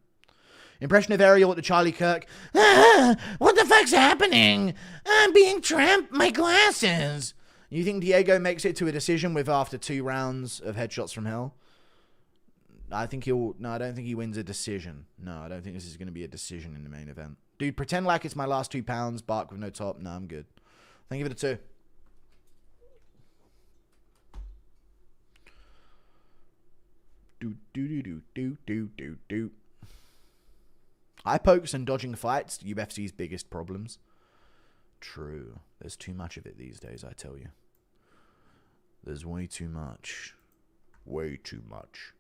Impression of Ariel at the Charlie Kirk. What the fuck's happening? I'm being tramped. My glasses. You think Diego makes it to a decision with after 2 rounds of headshots from hell? I think he'll... No, I don't think he wins a decision. No, I don't think this is going to be a decision in the main event. Dude, pretend like it's my last 2 pounds. Bark with no top. No, I'm good. Thank you for the 2. Do. Eye pokes and dodging fights, UFC's biggest problems. True. There's too much of it these days, I tell you. There's way too much. Way too much.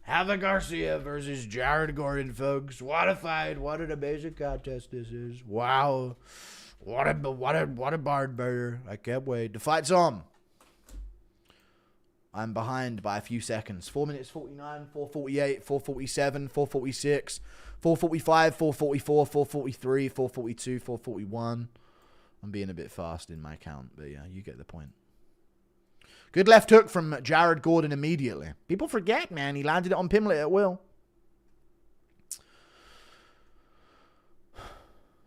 Have a Garcia versus Jared Gordon, folks. What a fight. What an amazing contest this is. Wow. What a barn burner. I can't wait. The fight's on. I'm behind by a few seconds. 4 minutes 49, 4:48, 4:47, 4:46, 4:45, 4:44, 4:43, 4:42, 4:41. I'm being a bit fast in my count, but yeah, you get the point. Good left hook from Jared Gordon immediately. People forget, man. He landed it on Pimlet at will.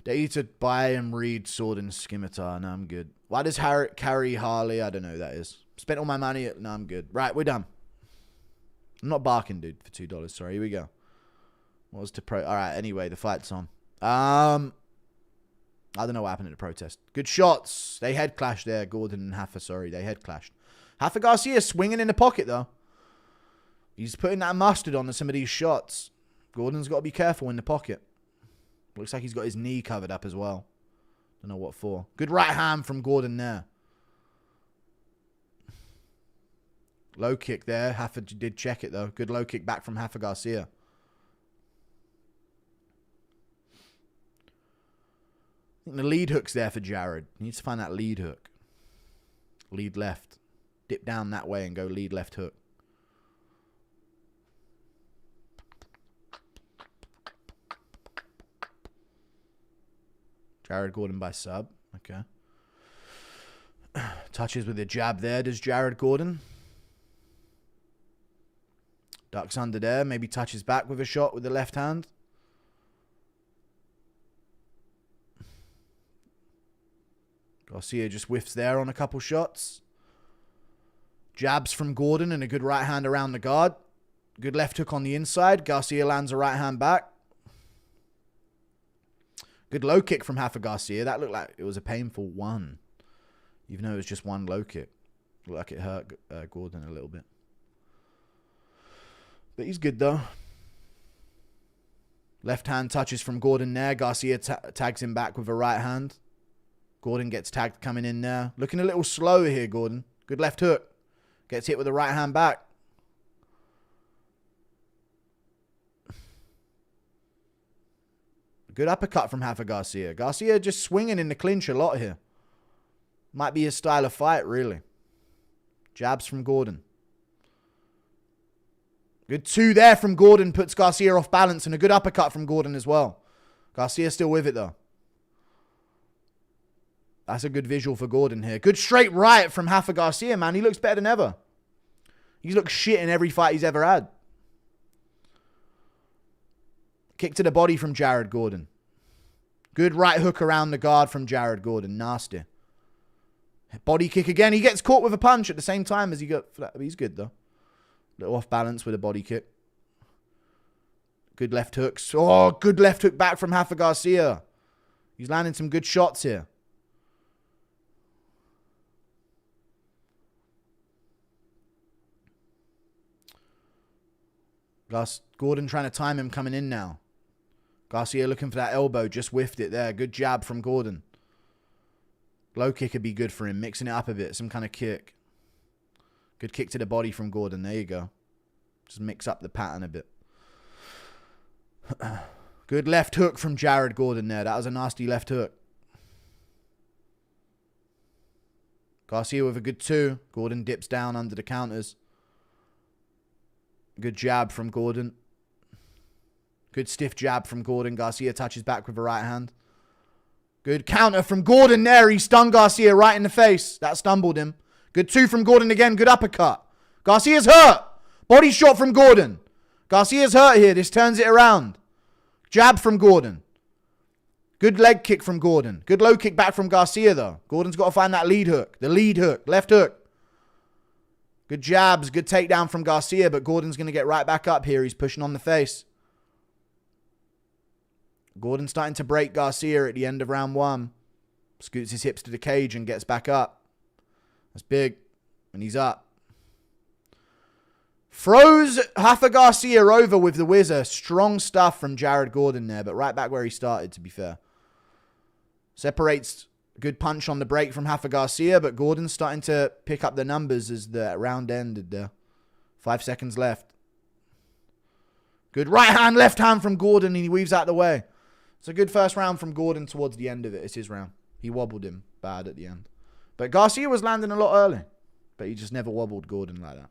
Day to buy and read Sword and Scimitar. No, I'm good. Why does carry Harley? I don't know who that is. Spent all my money. No, I'm good. Right, we're done. I'm not barking, dude, for $2. Sorry, here we go. What was to pro? All right, anyway, the fight's on. I don't know what happened at the protest. Good shots. They head clashed there, Gordon and Haffa. Sorry, they head clashed. Haffa Garcia swinging in the pocket, though. He's putting that mustard on some of these shots. Gordon's got to be careful in the pocket. Looks like he's got his knee covered up as well. Don't know what for. Good right hand from Gordon there. Low kick there. Haffa did check it, though. Good low kick back from Haffa Garcia. I think the lead hook's there for Jared. He needs to find that lead hook. Lead left. Dip down that way and go lead left hook. Jared Gordon by sub. Okay. Touches with a jab there. Does Jared Gordon? Ducks under there. Maybe touches back with a shot with the left hand. Garcia just whiffs there on a couple shots. Jabs from Gordon and a good right hand around the guard. Good left hook on the inside. Garcia lands a right hand back. Good low kick from Rafa Garcia. That looked like it was a painful one. Even though it was just one low kick. Looked like it hurt Gordon a little bit. But he's good though. Left hand touches from Gordon there. Garcia tags him back with a right hand. Gordon gets tagged coming in there. Looking a little slow here, Gordon. Good left hook. Gets hit with a right hand back. Good uppercut from Rafa Garcia. Garcia just swinging in the clinch a lot here. Might be his style of fight, really. Jabs from Gordon. Good 2 there from Gordon. Puts Garcia off balance. And a good uppercut from Gordon as well. Garcia still with it, though. That's a good visual for Gordon here. Good straight right from Rafa Garcia, man. He looks better than ever. He's looked shit in every fight he's ever had. Kick to the body from Jared Gordon. Good right hook around the guard from Jared Gordon. Nasty. Body kick again. He gets caught with a punch at the same time as he got... He's good, though. Little off balance with a body kick. Good left hooks. Oh, good left hook back from Rafa Garcia. He's landing some good shots here. Gordon trying to time him coming in now. Garcia looking for that elbow. Just whiffed it there. Good jab from Gordon. Low kick would be good for him. Mixing it up a bit. Some kind of kick. Good kick to the body from Gordon. There you go. Just mix up the pattern a bit. Good left hook from Jared Gordon there. That was a nasty left hook. Garcia with a good 2. Gordon dips down under the counters. Good jab from Gordon. Good stiff jab from Gordon. Garcia touches back with a right hand. Good counter from Gordon there. He stung Garcia right in the face. That stumbled him. Good 2 from Gordon again. Good uppercut. Garcia's hurt. Body shot from Gordon. Garcia's hurt here. This turns it around. Jab from Gordon. Good leg kick from Gordon. Good low kick back from Garcia though. Gordon's got to find that lead hook. The lead hook. Left hook. Good jabs. Good takedown from Garcia, but Gordon's going to get right back up here. He's pushing on the face. Gordon starting to break Garcia at the end of round 1. Scoots his hips to the cage and gets back up. That's big. And he's up. Throws Rafa Garcia over with the whizzer. Strong stuff from Jared Gordon there, but right back where he started, to be fair. Separates good punch on the break from Rafa Garcia, but Gordon's starting to pick up the numbers as the round ended there. 5 seconds left. Good right hand, left hand from Gordon, and he weaves out the way. It's a good first round from Gordon towards the end of it. It's his round. He wobbled him bad at the end. But Garcia was landing a lot early. But he just never wobbled Gordon like that.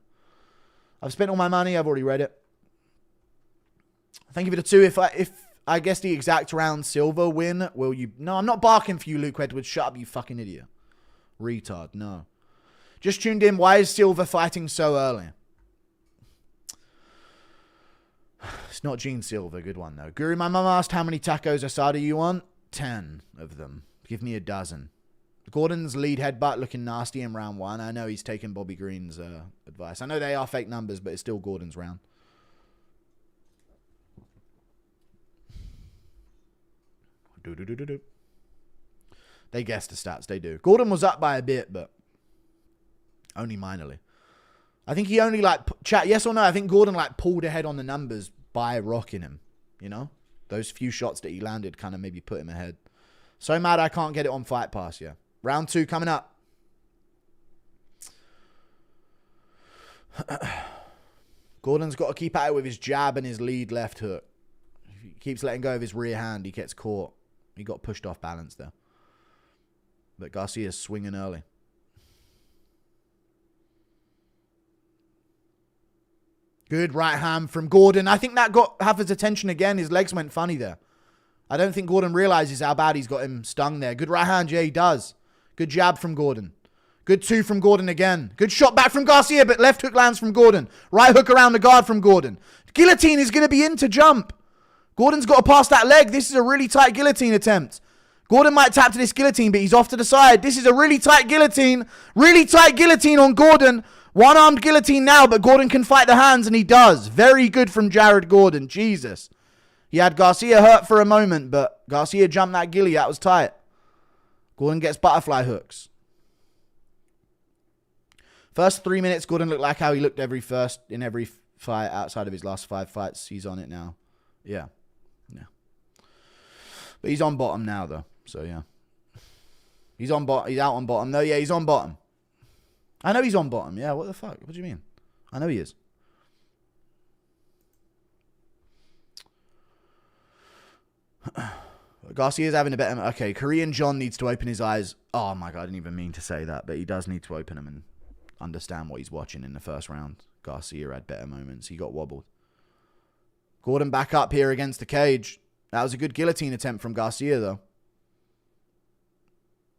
I've spent all my money. I've already read it. Thank you for the 2. If I guess the exact round Silva win, will you... No, I'm not barking for you, Luke Edwards. Shut up, you fucking idiot. Retard, no. Just tuned in. Why is Silva fighting so early? It's not Jean Silva. Good one, though. Guru, my mum asked how many tacos asada you want. 10 of them. Give me a dozen. Gordon's lead headbutt looking nasty in round 1. I know he's taking Bobby Green's advice. I know they are fake numbers, but it's still Gordon's round. They guess the stats. They do. Gordon was up by a bit, but only minorly. I think he only chat. Yes or no? I think Gordon pulled ahead on the numbers by rocking him. You know, those few shots that he landed kind of maybe put him ahead. So mad I can't get it on Fight Pass. Yeah, round 2 coming up. Gordon's got to keep at it with his jab and his lead left hook. If he keeps letting go of his rear hand, he gets caught. He got pushed off balance there. But Garcia's swinging early. Good right hand from Gordon. I think that got Rafa's attention again. His legs went funny there. I don't think Gordon realizes how bad he's got him stung there. Good right hand. Yeah, he does. Good jab from Gordon. Good 2 from Gordon again. Good shot back from Garcia, but left hook lands from Gordon. Right hook around the guard from Gordon. Guillotine is going to be in to jump. Gordon's got to pass that leg. This is a really tight guillotine attempt. Gordon might tap to this guillotine, but he's off to the side. This is a really tight guillotine. Really tight guillotine on Gordon. One-armed guillotine now, but Gordon can fight the hands, and he does. Very good from Jared Gordon. Jesus. He had Garcia hurt for a moment, but Garcia jumped that ghillie. That was tight. Gordon gets butterfly hooks. First 3 minutes, Gordon looked like how he looked in every fight outside of his last 5 fights. He's on it now. Yeah. But he's on bottom now, though. So, yeah. He's out on bottom. No, yeah, he's on bottom. I know he's on bottom. Yeah, what the fuck? What do you mean? I know he is. Garcia's having a better... Okay, Korean John needs to open his eyes. Oh, my God, I didn't even mean to say that. But he does need to open them and understand what he's watching in the first round. Garcia had better moments. He got wobbled. Gordon back up here against the cage. That was a good guillotine attempt from Garcia, though.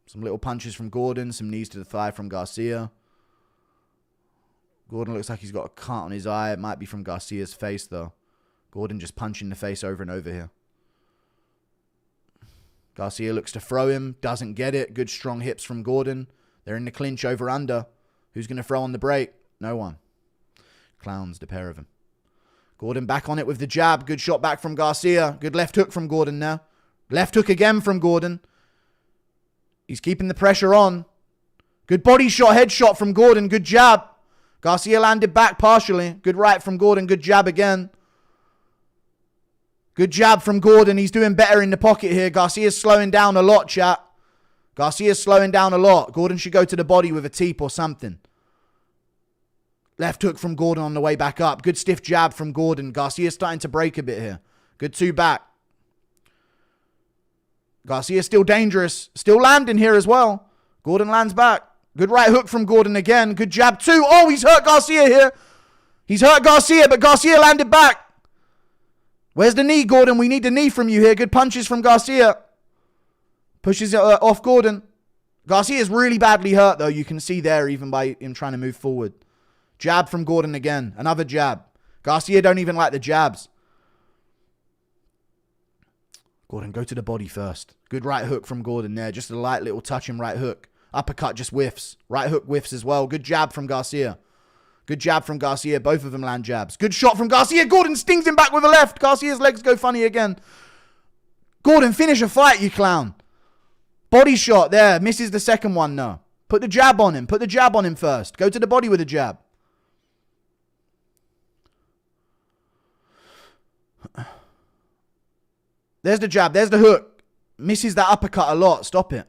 Some little punches from Gordon. Some knees to the thigh from Garcia. Gordon looks like he's got a cut on his eye. It might be from Garcia's face, though. Gordon just punching the face over and over here. Garcia looks to throw him. Doesn't get it. Good strong hips from Gordon. They're in the clinch over under. Who's going to throw on the break? No one. Clowns, the pair of them. Gordon back on it with the jab. Good shot back from Garcia. Good left hook from Gordon now. Left hook again from Gordon. He's keeping the pressure on. Good body shot, head shot from Gordon. Good jab. Garcia landed back partially. Good right from Gordon. Good jab again. Good jab from Gordon. He's doing better in the pocket here. Garcia's slowing down a lot, chat. Garcia's slowing down a lot. Gordon should go to the body with a teep or something. Left hook from Gordon on the way back up. Good stiff jab from Gordon. Garcia's starting to break a bit here. Good 2 back. Garcia's still dangerous. Still landing here as well. Gordon lands back. Good right hook from Gordon again. Good jab too. Oh, he's hurt Garcia here. He's hurt Garcia, but Garcia landed back. Where's the knee, Gordon? We need the knee from you here. Good punches from Garcia. Pushes it off Gordon. Garcia's really badly hurt, though. You can see there, even by him trying to move forward. Jab from Gordon again. Another jab. Garcia don't even like the jabs. Gordon, go to the body first. Good right hook from Gordon there. Just a light little touching right hook. Uppercut just whiffs. Right hook whiffs as well. Good jab from Garcia. Good jab from Garcia. Both of them land jabs. Good shot from Garcia. Gordon stings him back with a left. Garcia's legs go funny again. Gordon, finish a fight, you clown. Body shot there. Misses the second one, no. Put the jab on him. Put the jab on him first. Go to the body with a jab. There's the jab. There's the hook. Misses that uppercut a lot. Stop it.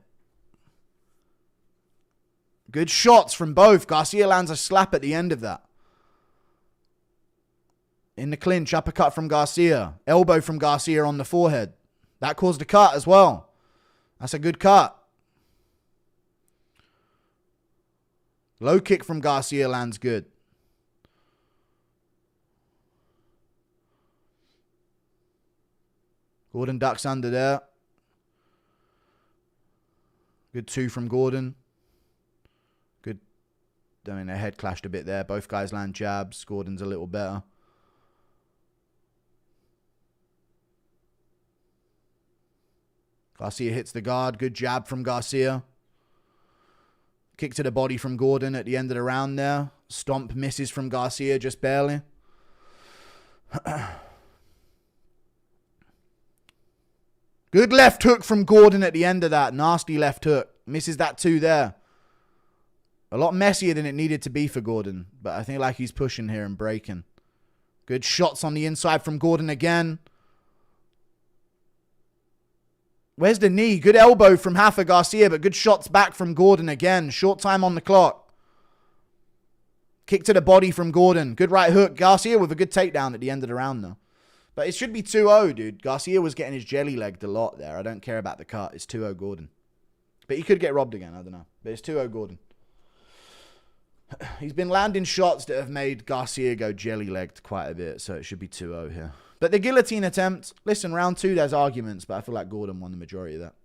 Good shots from both. Garcia lands a slap at the end of that. In the clinch, uppercut from Garcia. Elbow from Garcia on the forehead. That caused a cut as well. That's a good cut. Low kick from Garcia lands good. Gordon ducks under there. Good 2 from Gordon. Good. I mean, their head clashed a bit there. Both guys land jabs. Gordon's a little better. Garcia hits the guard. Good jab from Garcia. Kick to the body from Gordon at the end of the round there. Stomp misses from Garcia just barely. Good left hook from Gordon at the end of that. Nasty left hook. Misses that too there. A lot messier than it needed to be for Gordon. But I think like he's pushing here and breaking. Good shots on the inside from Gordon again. Where's the knee? Good elbow from Rafa Garcia, but good shots back from Gordon again. Short time on the clock. Kick to the body from Gordon. Good right hook. Garcia with a good takedown at the end of the round though. But it should be 2-0, dude. Garcia was getting his jelly legged a lot there. I don't care about the cut. It's 2-0 Gordon. But he could get robbed again. I don't know. But it's 2-0 Gordon. He's been landing shots that have made Garcia go jelly legged quite a bit. So it should be 2-0 here. But the guillotine attempt. Listen, round 2, there's arguments. But I feel like Gordon won the majority of that.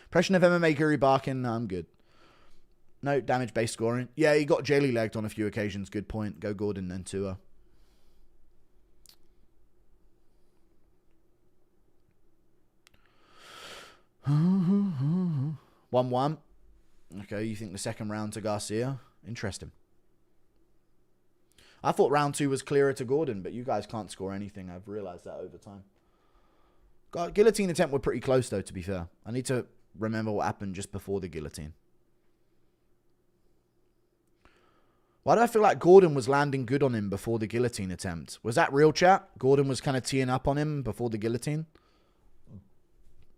Impression of MMA Guru barking. No, I'm good. No damage-based scoring. Yeah, he got jelly legged on a few occasions. Good point. Go Gordon then 2-0. One. Okay, you think the second round to Garcia? Interesting. I thought round 2 was clearer to Gordon, but you guys can't score anything. I've realized that over time. Guillotine attempt were pretty close, though, to be fair. I need to remember what happened just before the guillotine. Why do I feel like Gordon was landing good on him before the guillotine attempt? Was that real, chat? Gordon was kind of teeing up on him before the guillotine?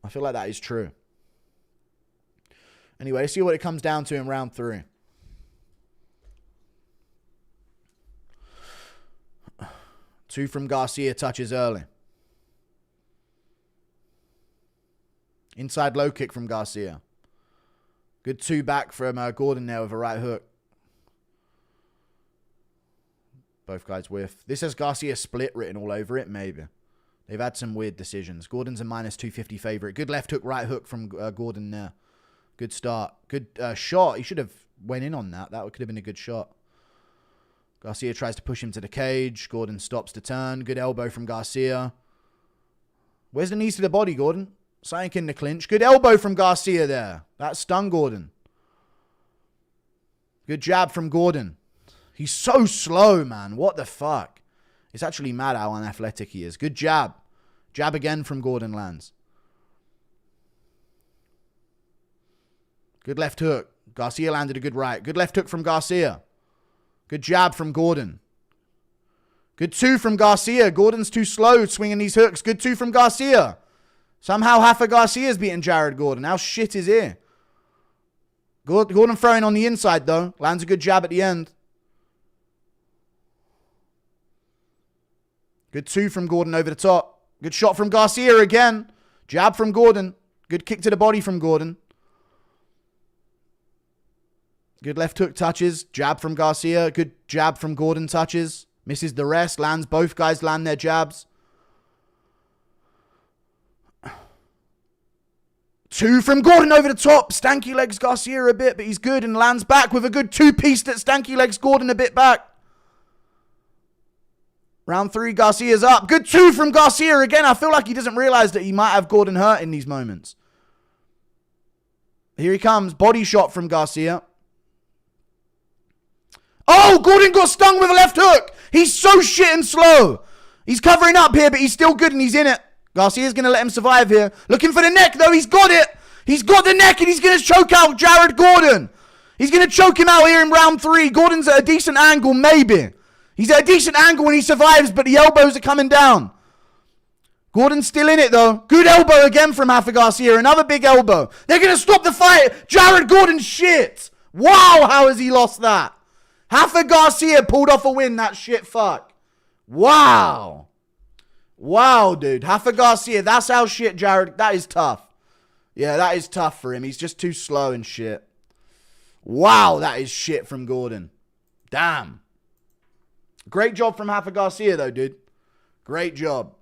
I feel like that is true. Anyway, let's see what it comes down to in round 3. Two from Garcia, touches early. Inside low kick from Garcia. Good 2 back from Gordon there with a right hook. Both guys whiff. This has Garcia split written all over it, maybe. They've had some weird decisions. Gordon's a minus 250 favorite. Good left hook, right hook from Gordon there. Good start. Good shot. He should have went in on that. That could have been a good shot. Garcia tries to push him to the cage. Gordon stops to turn. Good elbow from Garcia. Where's the knees to the body, Gordon? Sank in the clinch. Good elbow from Garcia there. That stung Gordon. Good jab from Gordon. He's so slow, man. What the fuck? It's actually mad how unathletic he is. Good jab. Jab again from Gordon lands. Good left hook. Garcia landed a good right. Good left hook from Garcia. Good jab from Gordon. Good 2 from Garcia. Gordon's too slow swinging these hooks. Good 2 from Garcia. Somehow half of Garcia's beating Jared Gordon. How shit is he? Gordon throwing on the inside, though. Lands a good jab at the end. Good 2 from Gordon over the top. Good shot from Garcia again. Jab from Gordon. Good kick to the body from Gordon. Good left hook touches. Jab from Garcia. Good jab from Gordon touches. Misses the rest. Lands. Both guys land their jabs. 2 from Gordon over the top. Stanky legs Garcia a bit, but he's good and lands back with a good 2-piece that stanky legs Gordon a bit back. Round 3, Garcia's up. Good 2 from Garcia again. I feel like he doesn't realize that he might have Gordon hurt in these moments. Here he comes. Body shot from Garcia. Oh, Gordon got stung with a left hook. He's so shit and slow. He's covering up here, but he's still good and he's in it. Garcia's going to let him survive here. Looking for the neck, though. He's got it. He's got the neck, and he's going to choke out Jared Gordon. He's going to choke him out here in round 3. Gordon's at a decent angle, maybe. He's at a decent angle when he survives, but the elbows are coming down. Gordon's still in it, though. Good elbow again from Rafa Garcia. Another big elbow. They're going to stop the fight. Jared Gordon, shit. Wow, how has he lost that? Rafa Garcia pulled off a win, that shit fuck. Wow. Wow, dude. Rafa Garcia, that's how shit Jared... That is tough. Yeah, that is tough for him. He's just too slow and shit. Wow, that is shit from Gordon. Damn. Great job from Rafa Garcia, though, dude. Great job.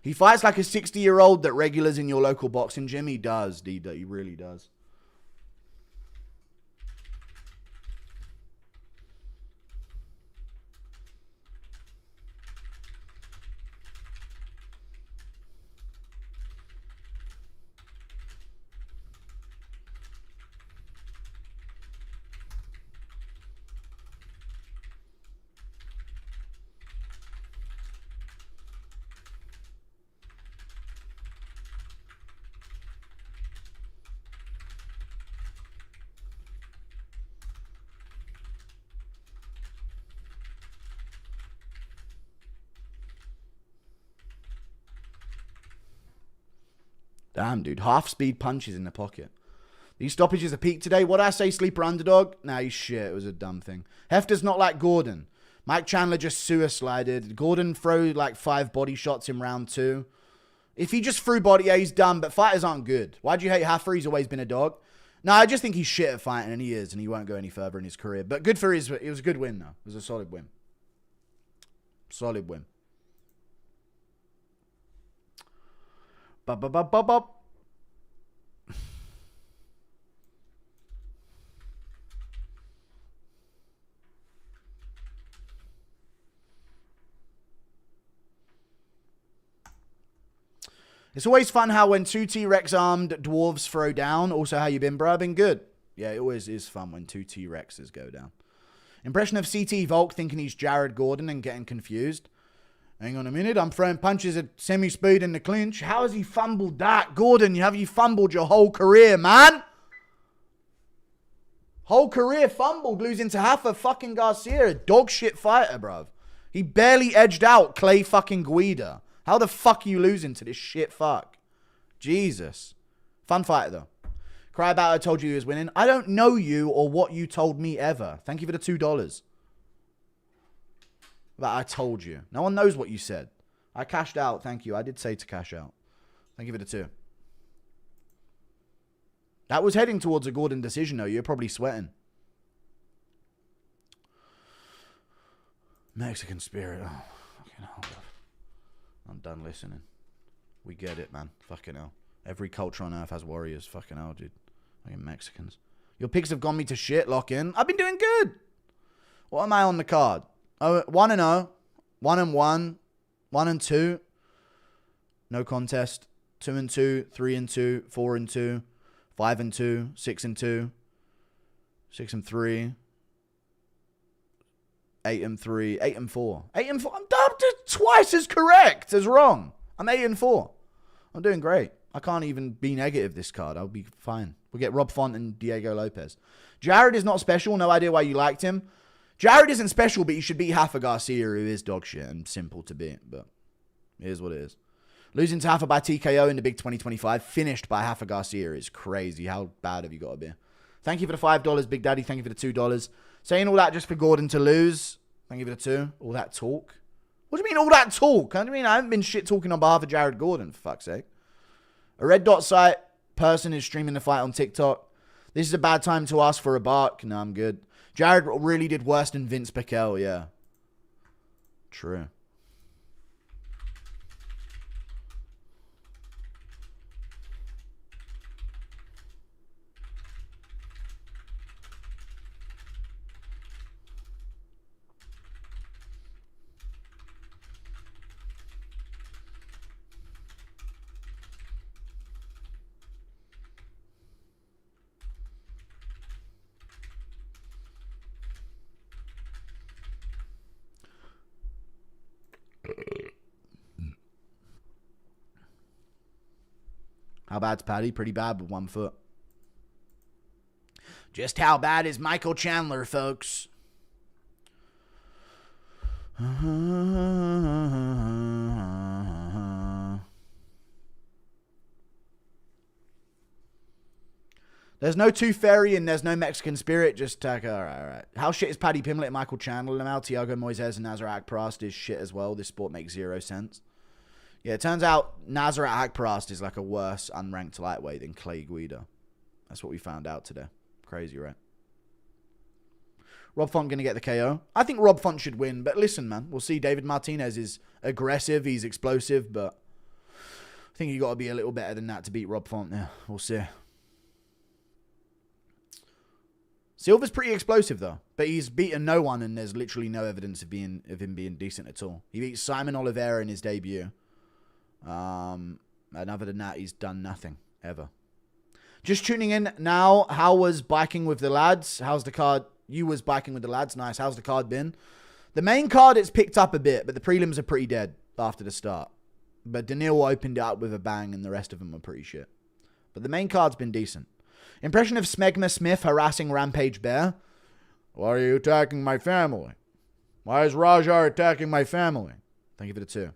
He fights like a 60-year-old that regulars in your local boxing gym. He does, dude. He really does. Damn, dude. Half-speed punches in the pocket. These stoppages are peak today. What did I say, sleeper underdog? Nah, he's shit. It was a dumb thing. Hefter's not like Gordon. Mike Chandler just suicided. Gordon threw like 5 body shots in round 2. If he just threw body, yeah, he's done. But fighters aren't good. Why do you hate Hefter? He's always been a dog. No, I just think he's shit at fighting, and he is, and he won't go any further in his career. But good for his... It was a good win, though. It was a solid win. Solid win. Bop, bop, bop, bop, bop. It's always fun how when two T-Rex armed dwarves throw down. Also, how you been, bro? Been good. Yeah, it always is fun when two T-Rexes go down. Impression of CT Volk thinking he's Jared Gordon and getting confused. Hang on a minute. I'm throwing punches at semi-speed in the clinch. How has he fumbled that? Gordon, have you fumbled your whole career, man? Whole career fumbled, losing to Rafa fucking Garcia. A dog shit fighter, bruv. He barely edged out Clay fucking Guida. How the fuck are you losing to this shit fuck? Jesus. Fun fighter, though. Cry about I told you he was winning. I don't know you or what you told me ever. Thank you for the $2. But I told you. No one knows what you said. I cashed out. Thank you. I did say to cash out. Thank you for the 2. That was heading towards a Gordon decision, though. You're probably sweating. Mexican spirit. Oh, fucking hell, bro. I'm done listening. We get it, man. Fucking hell. Every culture on earth has warriors. Fucking hell, dude. Fucking Mexicans. Your picks have gone me to shit, lock in. I've been doing good. What am I on the card? 1-0. 1-1. 1-2. No contest. 2-2. 3-2. 4-2. 5-2. 6-2. 6-3. 8-3. 8-4. 8-4. I'm twice as correct as wrong. I'm 8-4. I'm doing great. I can't even be negative this card. I'll be fine. We'll get Rob Font and Diego Lopez. Jared is not special. No idea why you liked him. Jared isn't special, but you should beat Rafa Garcia, who is dog shit and simple to beat. But it is what it is. Losing to Rafa by TKO in the big 2025, finished by Rafa Garcia, is crazy. How bad have you got to be? Thank you for the $5, Big Daddy. Thank you for the $2. Saying all that just for Gordon to lose. Thank you for the 2. All that talk. What do you mean all that talk? What do you mean I haven't been shit talking on behalf of Jared Gordon, for fuck's sake? A red dot site person is streaming the fight on TikTok. This is a bad time to ask for a bark. No, I'm good. Jared really did worse than Vince Piquel, yeah. True. How bad's Paddy? Pretty bad with 1 foot. Just how bad is Michael Chandler, folks? There's no Tooth Fairy and there's no Mexican Spirit. Just all right. How shit is Paddy Pimblett and Michael Chandler now? Thiago Moises and Nasrat Akparast is shit as well. This sport makes 0 sense. Yeah, it turns out Nasrat Akparast is like a worse unranked lightweight than Clay Guida. That's what we found out today. Crazy, right? Rob Font going to get the KO. I think Rob Font should win, but listen, man. We'll see. David Martinez is aggressive. He's explosive, but I think you got to be a little better than that to beat Rob Font. Yeah, we'll see. Silva's pretty explosive, though. But he's beaten no one, and there's literally no evidence of him being decent at all. He beat Simon Oliveira in his debut. And other than that, he's done nothing, ever. Just tuning in now. How was biking with the lads? How's the card? You was biking with the lads. Nice. How's the card been? The main card, it's picked up a bit, but the prelims are pretty dead after the start. But Daniil opened it up with a bang, and the rest of them were pretty shit. But the main card's been decent. Impression of Smegma Smith harassing Rampage Bear. Why are you attacking my family? Why is Rajar attacking my family? Thank you for the 2.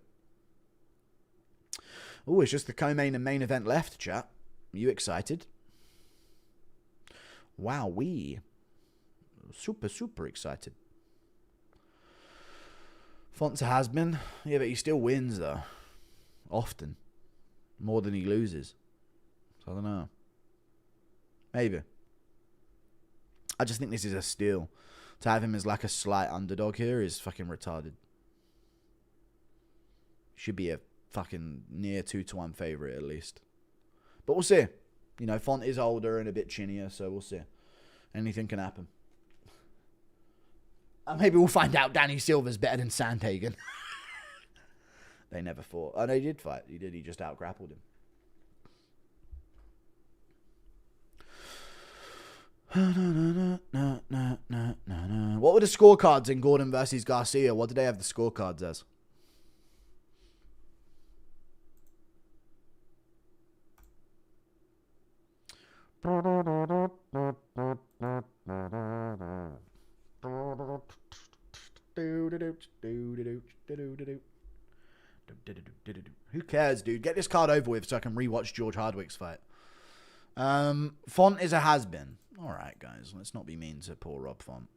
Oh, it's just the co-main and main event left, chat. Are you excited? Wow, we super excited. Font's a has-been. Yeah, but he still wins, though. Often. More than he loses. So I don't know. Maybe. I just think this is a steal. To have him as like a slight underdog here is fucking retarded. Should be a fucking near 2-1 favorite at least. But we'll see. You know, Font is older and a bit chinnier, so we'll see. Anything can happen. Maybe we'll find out Danny Silva's better than Sandhagen. They never fought. Oh, they did fight. He did. He just out-grappled him. What were the scorecards in Gordon versus Garcia? What did they have the scorecards as? Who cares, dude? Get this card over with so I can rewatch George Hardwick's fight. Font is a has-been. Alright, guys. Let's not be mean to poor Rob Font.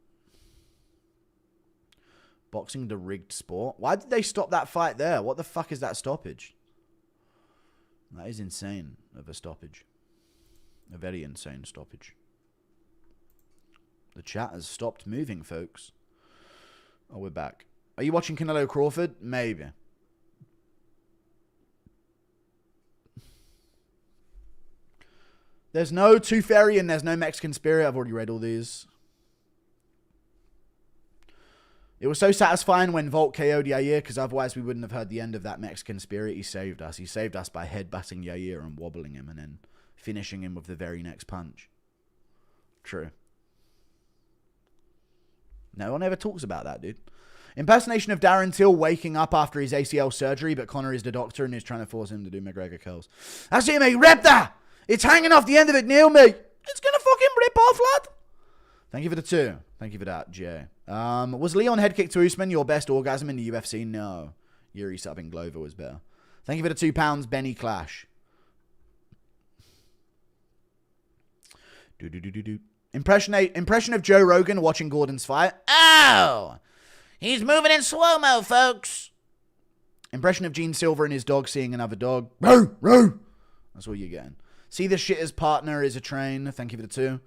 Boxing the rigged sport. Why did they stop that fight there? What the fuck is that stoppage? That is insane of a stoppage. A very insane stoppage. The chat has stopped moving, folks. Oh, we're back. Are you watching Canelo Crawford? Maybe. There's no Tooth Fairy and there's no Mexican Spirit. I've already read all these. It was so satisfying when Volt KO'd Yair, because otherwise we wouldn't have heard the end of that Mexican Spirit. He saved us. He saved us by headbutting Yair and wobbling him and then finishing him with the very next punch. True. No one ever talks about that, dude. Impersonation of Darren Till waking up after his ACL surgery, but Connor is the doctor and is trying to force him to do McGregor curls. That's it, mate. Rep that! It's hanging off the end of it, Neil, mate. It's going to fucking rip off, lad. Thank you for the 2. Thank you for that, Jay. Was Leon head kick to Usman your best orgasm in the UFC? No. Yuri subbing Glover was better. Thank you for the £2, Benny Clash. Impression of Joe Rogan watching Gordon's fight. Oh! He's moving in slow-mo, folks. Impression of Jean Silva and his dog seeing another dog. Row, row. That's what you're getting. See the shitter's partner is a train. Thank you for the 2.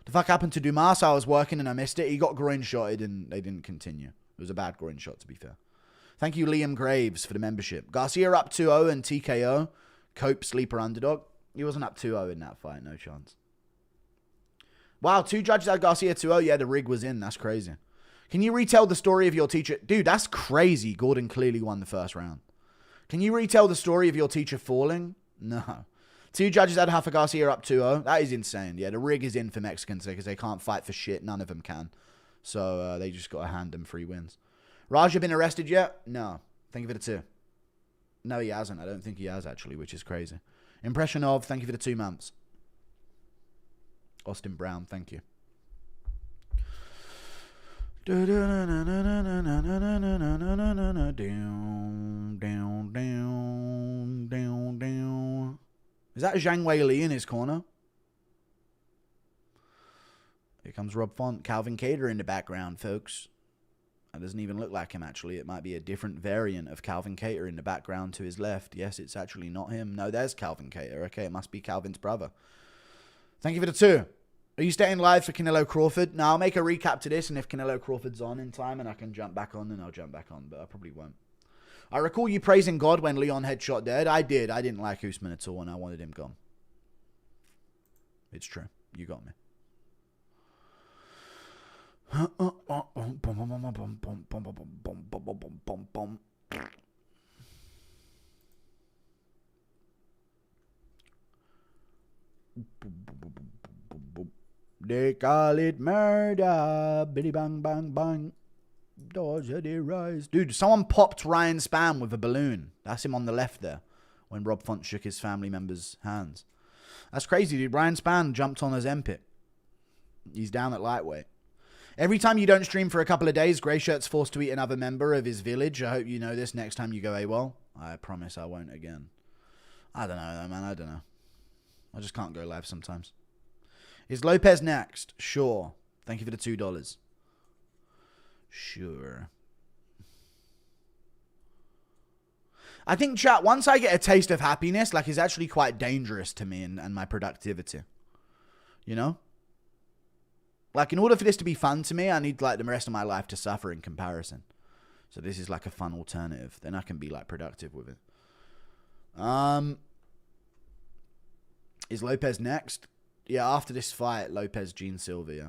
The fuck happened to Dumas? I was working and I missed it. He got groin shotted and they didn't continue. It was a bad groin shot, to be fair. Thank you, Liam Graves, for the membership. Garcia up 2-0 and TKO. Cope, sleeper underdog. He wasn't up 2-0 in that fight. No chance. Wow, 2 judges had Garcia 2-0. Yeah, the rig was in. That's crazy. Can you retell the story of your teacher? Dude, that's crazy. Gordon clearly won the first round. Can you retell the story of your teacher falling? No. 2 judges had Rafa Garcia up 2-0. That is insane. Yeah, the rig is in for Mexicans because they can't fight for shit. None of them can. So they just got to hand them free wins. Raja been arrested yet? No. Thank you for the 2. No, he hasn't. I don't think he has, actually, which is crazy. Impression of, thank you for the 2 months. Austin Brown, thank you. Is that Zhang Wei Li in his corner? Here comes Rob Font. Calvin Cater in the background, folks. That doesn't even look like him, actually. It might be a different variant of Calvin Cater in the background to his left. Yes, it's actually not him. No, there's Calvin Cater. Okay, it must be Calvin's brother. Thank you for the 2. Are you staying live for Canelo Crawford? No, I'll make a recap to this, and if Canelo Crawford's on in time and I can jump back on, then I'll jump back on, but I probably won't. I recall you praising God when Leon headshot dead. I did. I didn't like Usman at all, and I wanted him gone. It's true. You got me. They call it murder. Biddy bang bang bang. Doors they rise. Dude, someone popped Ryan Spann with a balloon. That's him on the left there. When Rob Font shook his family members' hands. That's crazy, dude. Ryan Spann jumped on his Empic. He's down at lightweight. Every time you don't stream for a couple of days, Grey Shirt's forced to eat another member of his village. I hope you know this next time you go AWOL. I promise I won't again. I don't know, though, man. I don't know. I just can't go live sometimes. Is Lopez next? Sure. Thank you for the $2. Sure. I think, chat, once I get a taste of happiness, like, it's actually quite dangerous to me and my productivity. You know? Like, in order for this to be fun to me, I need, like, the rest of my life to suffer in comparison. So this is, like, a fun alternative. Then I can be, like, productive with it. Is Lopez next? Yeah, after this fight, Lopez, Jean Silva, yeah.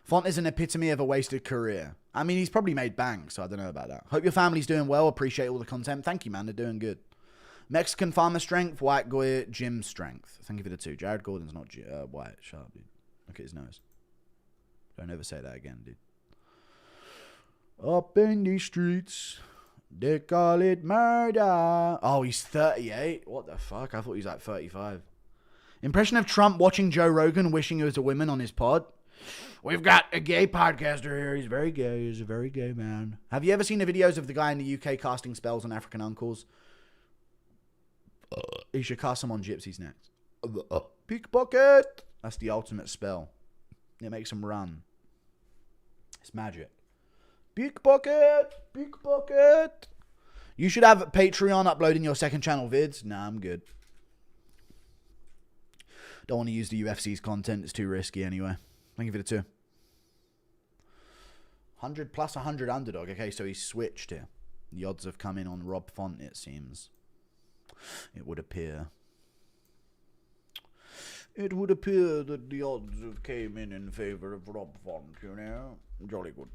Font is an epitome of a wasted career. I mean, he's probably made bank, so I don't know about that. Hope your family's doing well. Appreciate all the content. Thank you, man. They're doing good. Mexican farmer strength, white Goya gym strength. Thank you for the 2. Jared Gordon's not white. Shut up, dude. Look at his nose. Don't ever say that again, dude. Up in these streets, they call it murder. Oh, he's 38? What the fuck? I thought he was like 35. Impression of Trump watching Joe Rogan wishing he was a woman on his pod. We've got a gay podcaster here. He's very gay. He's a very gay man. Have you ever seen the videos of the guy in the UK casting spells on African uncles? He should cast them on gypsies next. Pickpocket. That's the ultimate spell. It makes them run. It's magic. Pickpocket. Pickpocket. You should have Patreon uploading your second channel vids. Nah, I'm good. Don't want to use the UFC's content. It's too risky anyway. Thank you for the 2. 100 plus 100 underdog. Okay, so he's switched here. The odds have come in on Rob Font, it seems. It would appear. It would appear that the odds have came in favor of Rob Font, you know. Jolly good.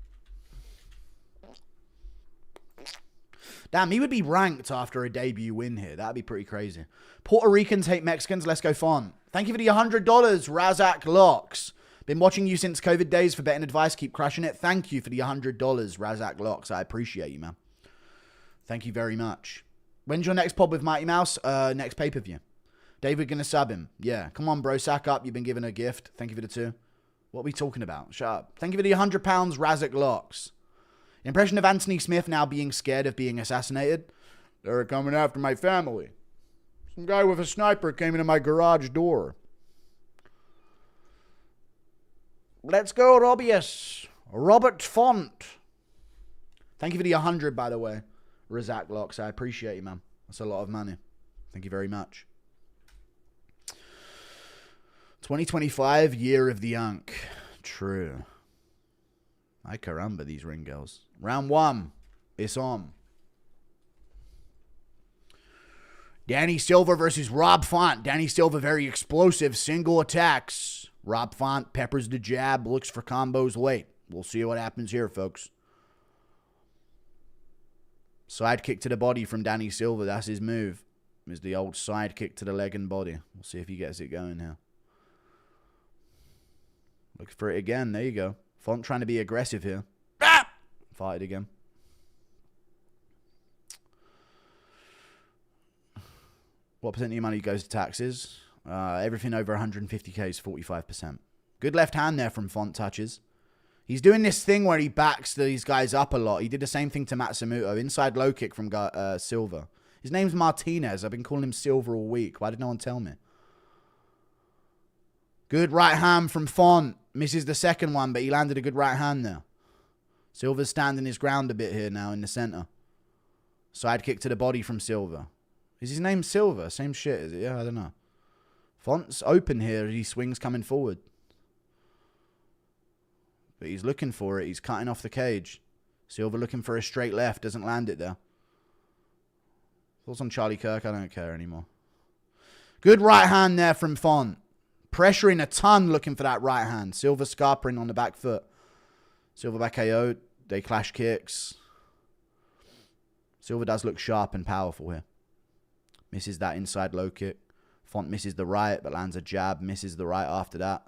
Damn, he would be ranked after a debut win here. That'd be pretty crazy. Puerto Ricans hate Mexicans. Let's go Font. Thank you for the $100, Razak Locks. Been watching you since COVID days for betting advice. Keep crushing it. Thank you for the $100, Razak Locks. I appreciate you, man. Thank you very much. When's your next pod with Mighty Mouse? Next pay-per-view. David gonna sub him. Yeah. Come on, bro. Sack up. You've been given a gift. Thank you for the 2. What are we talking about? Shut up. Thank you for the £100, Razak Locks. Impression of Anthony Smith now being scared of being assassinated. They're coming after my family. Some guy with a sniper came into my garage door. Let's go, Robius. Robert Font. Thank you for the 100, by the way. Razak Locks. I appreciate you, man. That's a lot of money. Thank you very much. 2025, year of the Unk. True. Ay caramba, these ring girls. Round 1. It's on. Danny Silva versus Rob Font. Danny Silva, very explosive. Single attacks. Rob Font peppers the jab. Looks for combos late. We'll see what happens here, folks. Side kick to the body from Danny Silva. That's his move. Is the old side kick to the leg and body. We'll see if he gets it going here. Look for it again. There you go. Font trying to be aggressive here. Ah! Fight again. What percent of your money goes to taxes? Everything over 150k is 45%. Good left hand there from Font touches. He's doing this thing where he backs these guys up a lot. He did the same thing to Matsumoto. Inside low kick from Silva. His name's Martinez. I've been calling him Silva all week. Why did no one tell me? Good right hand from Font. Misses the second one, but he landed a good right hand there. Silva's standing his ground a bit here now in the center. Side kick to the body from Silva. Is his name Silva? Same shit, is it? Yeah, I don't know. Font's open here. He swings coming forward. But he's looking for it. He's cutting off the cage. Silva looking for a straight left. Doesn't land it there. Thoughts on Charlie Kirk? I don't care anymore. Good right hand there from Font. Pressuring a ton looking for that right hand. Silva scarpering on the back foot. Silva back KO'd. They clash kicks. Silva does look sharp and powerful here. Misses that inside low kick. Font misses the right but lands a jab. Misses the right after that.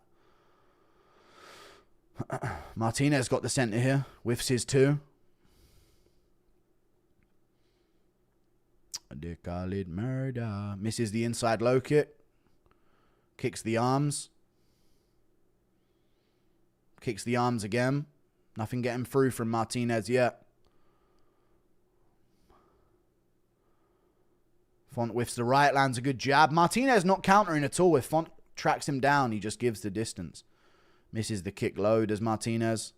Martinez got the center here. Whiffs his 2. They call it murder. Misses the inside low kick. Kicks the arms. Kicks the arms again. Nothing getting through from Martinez yet. Font whiffs the right, lands a good jab. Martinez not countering at all. If Font tracks him down, he just gives the distance. Misses the kick low, does Martinez.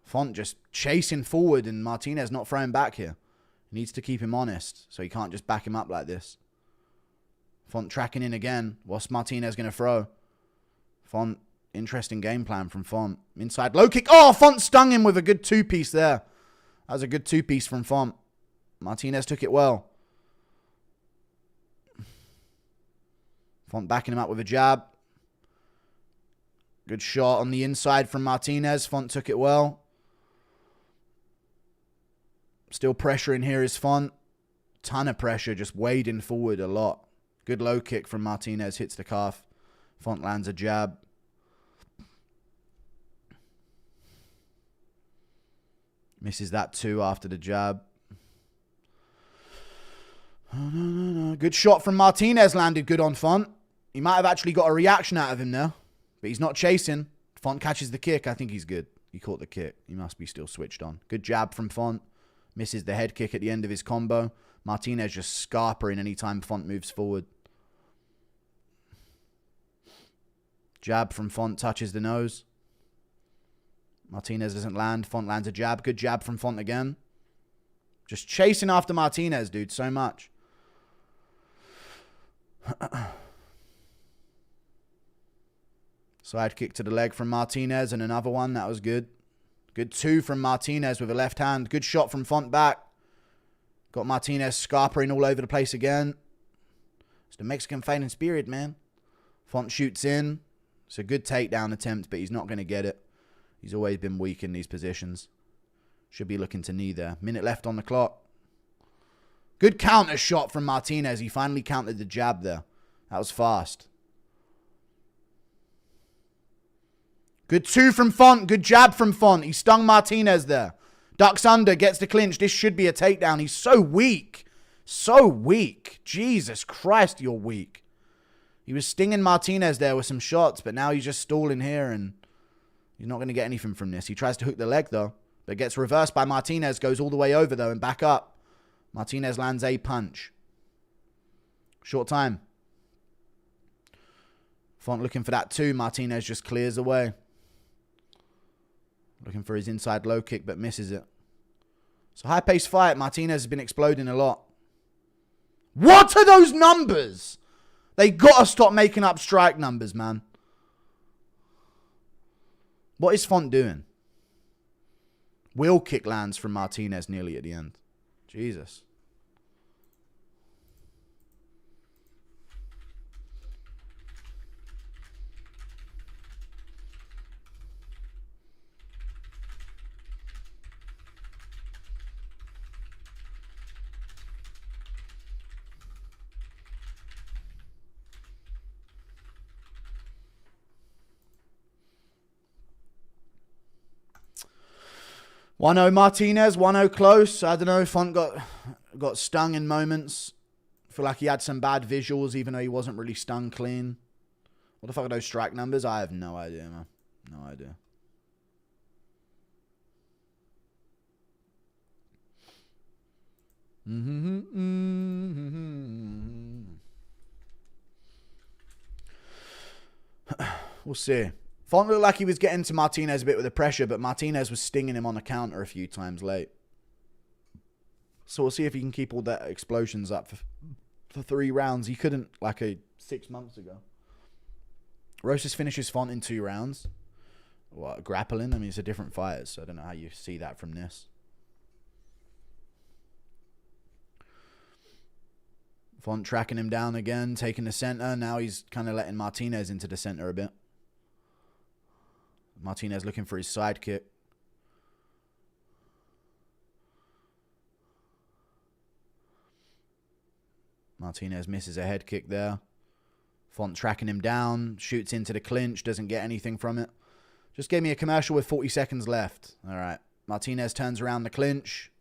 Font just chasing forward and Martinez not throwing back here. He needs to keep him honest, so he can't just back him up like this. Font tracking in again. What's Martinez going to throw? Font, interesting game plan from Font. Inside low kick. Oh, Font stung him with a good 2-piece there. That was a good 2-piece from Font. Martinez took it well. Font backing him up with a jab. Good shot on the inside from Martinez. Font took it well. Still pressure in here is Font. Ton of pressure, just wading forward a lot. Good low kick from Martinez, hits the calf. Font lands a jab. Misses that too after the jab. Good shot from Martinez, landed good on Font. He might have actually got a reaction out of him there, but he's not chasing. Font catches the kick. I think he's good. He caught the kick. He must be still switched on. Good jab from Font. Misses the head kick at the end of his combo. Martinez just scarpering anytime Font moves forward. Jab from Font touches the nose. Martinez doesn't land. Font lands a jab. Good jab from Font again. Just chasing after Martinez, dude, so much. Side kick to the leg from Martinez and another one. That was good. Good two from Martinez with a left hand. Good shot from Font back. Got Martinez scarpering all over the place again. It's the Mexican fighting spirit, man. Font shoots in. It's a good takedown attempt, but he's not going to get it. He's always been weak in these positions. Should be looking to knee there. Minute left on the clock. Good counter shot from Martinez. He finally countered the jab there. That was fast. Good two from Font. Good jab from Font. He stung Martinez there. Ducks under. Gets the clinch. This should be a takedown. He's so weak. So weak. Jesus Christ, you're weak. He was stinging Martinez there with some shots, but now he's just stalling here, and he's not going to get anything from this. He tries to hook the leg, though, but gets reversed by Martinez. Goes all the way over, though, and back up. Martinez lands a punch. Short time. Font looking for that too. Martinez just clears away. Looking for his inside low kick, but misses it. It's a high-paced fight. Martinez has been exploding a lot. What are those numbers? They got to stop making up strike numbers, man. What is Font doing? Wheel kick lands from Martinez nearly at the end. Jesus. One 1-0 Martinez, 1-0 close. I don't know. Font got stung in moments. I feel like he had some bad visuals, even though he wasn't really stung clean. What the fuck are those strike numbers? I have no idea, man. No idea. We'll see. Font looked like he was getting to Martinez a bit with the pressure, but Martinez was stinging him on the counter a few times late. So we'll see if he can keep all that explosions up for 3 rounds. He couldn't like 6 months ago. Rosas finishes Font in 2 rounds. What, grappling? I mean, it's a different fight, so I don't know how you see that from this. Font tracking him down again, taking the center. Now he's kind of letting Martinez into the center a bit. Martinez looking for his side kick. Martinez misses a head kick there. Font tracking him down. Shoots into the clinch. Doesn't get anything from it. Just gave me a commercial with 40 seconds left. All right. Martinez turns around the clinch.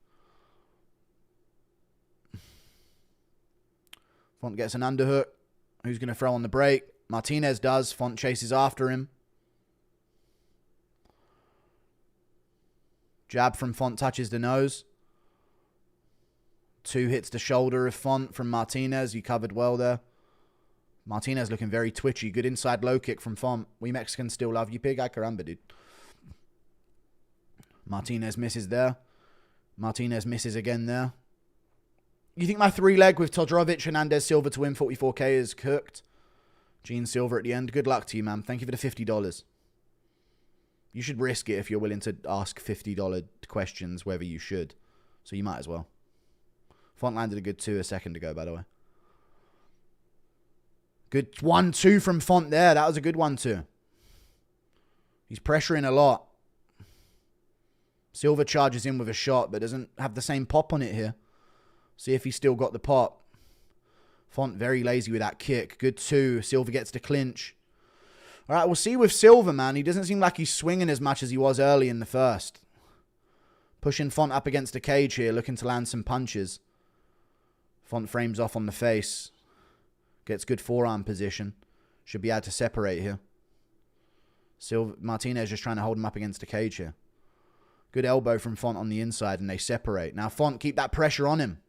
Font gets an underhook. Who's going to throw on the break? Martinez does. Font chases after him. Jab from Font touches the nose. 2 hits the shoulder of Font from Martinez. He covered well there. Martinez looking very twitchy. Good inside low kick from Font. We Mexicans still love you, pig. Ay caramba, dude. Martinez misses there. Martinez misses again there. You think my 3-leg with Todorovic, Hernandez, Silva to win 44k is cooked? Jean Silva at the end. Good luck to you, man. Thank you for the $50. You should risk it if you're willing to ask $50 questions, whether you should. So you might as well. Font landed a good 2 a second ago, by the way. Good 1-2 from Font there. That was a good 1-2. He's pressuring a lot. Silva charges in with a shot, but doesn't have the same pop on it here. See if he's still got the pop. Font very lazy with that kick. Good 2. Silva gets to clinch. All right, we'll see with Silva, man. He doesn't seem like he's swinging as much as he was early in the first. Pushing Font up against the cage here, looking to land some punches. Font frames off on the face. Gets good forearm position. Should be able to separate here. Martinez just trying to hold him up against the cage here. Good elbow from Font on the inside, and they separate. Now, Font, keep that pressure on him.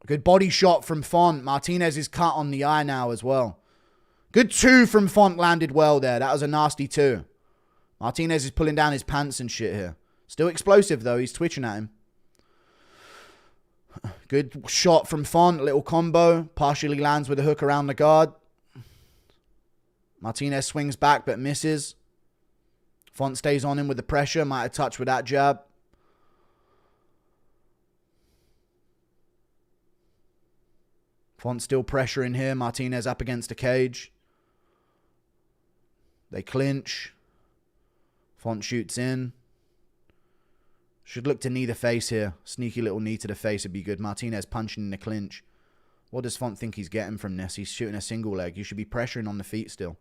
Good body shot from Font. Martinez is cut on the eye now as well. Good 2 from Font, landed well there. That was a nasty 2. Martinez is pulling down his pants and shit here. Still explosive, though. He's twitching at him. Good shot from Font. Little combo. Partially lands with a hook around the guard. Martinez swings back but misses. Font stays on him with the pressure. Might have touched with that jab. Font still pressuring here. Martinez up against the cage. They clinch. Font shoots in. Should look to knee the face here. Sneaky little knee to the face would be good. Martinez punching in the clinch. What does Font think he's getting from this? He's shooting a single leg. You should be pressuring on the feet still.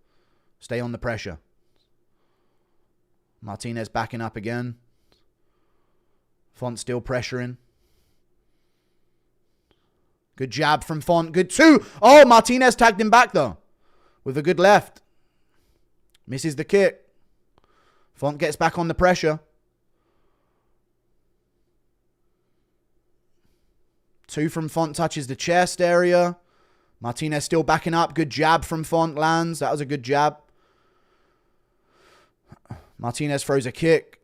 Stay on the pressure. Martinez backing up again. Font still pressuring. Good jab from Font. Good 2. Oh, Martinez tagged him back though. With a good left. Misses the kick. Font gets back on the pressure. 2 from Font touches the chest area. Martinez still backing up. Good jab from Font lands. That was a good jab. Martinez throws a kick.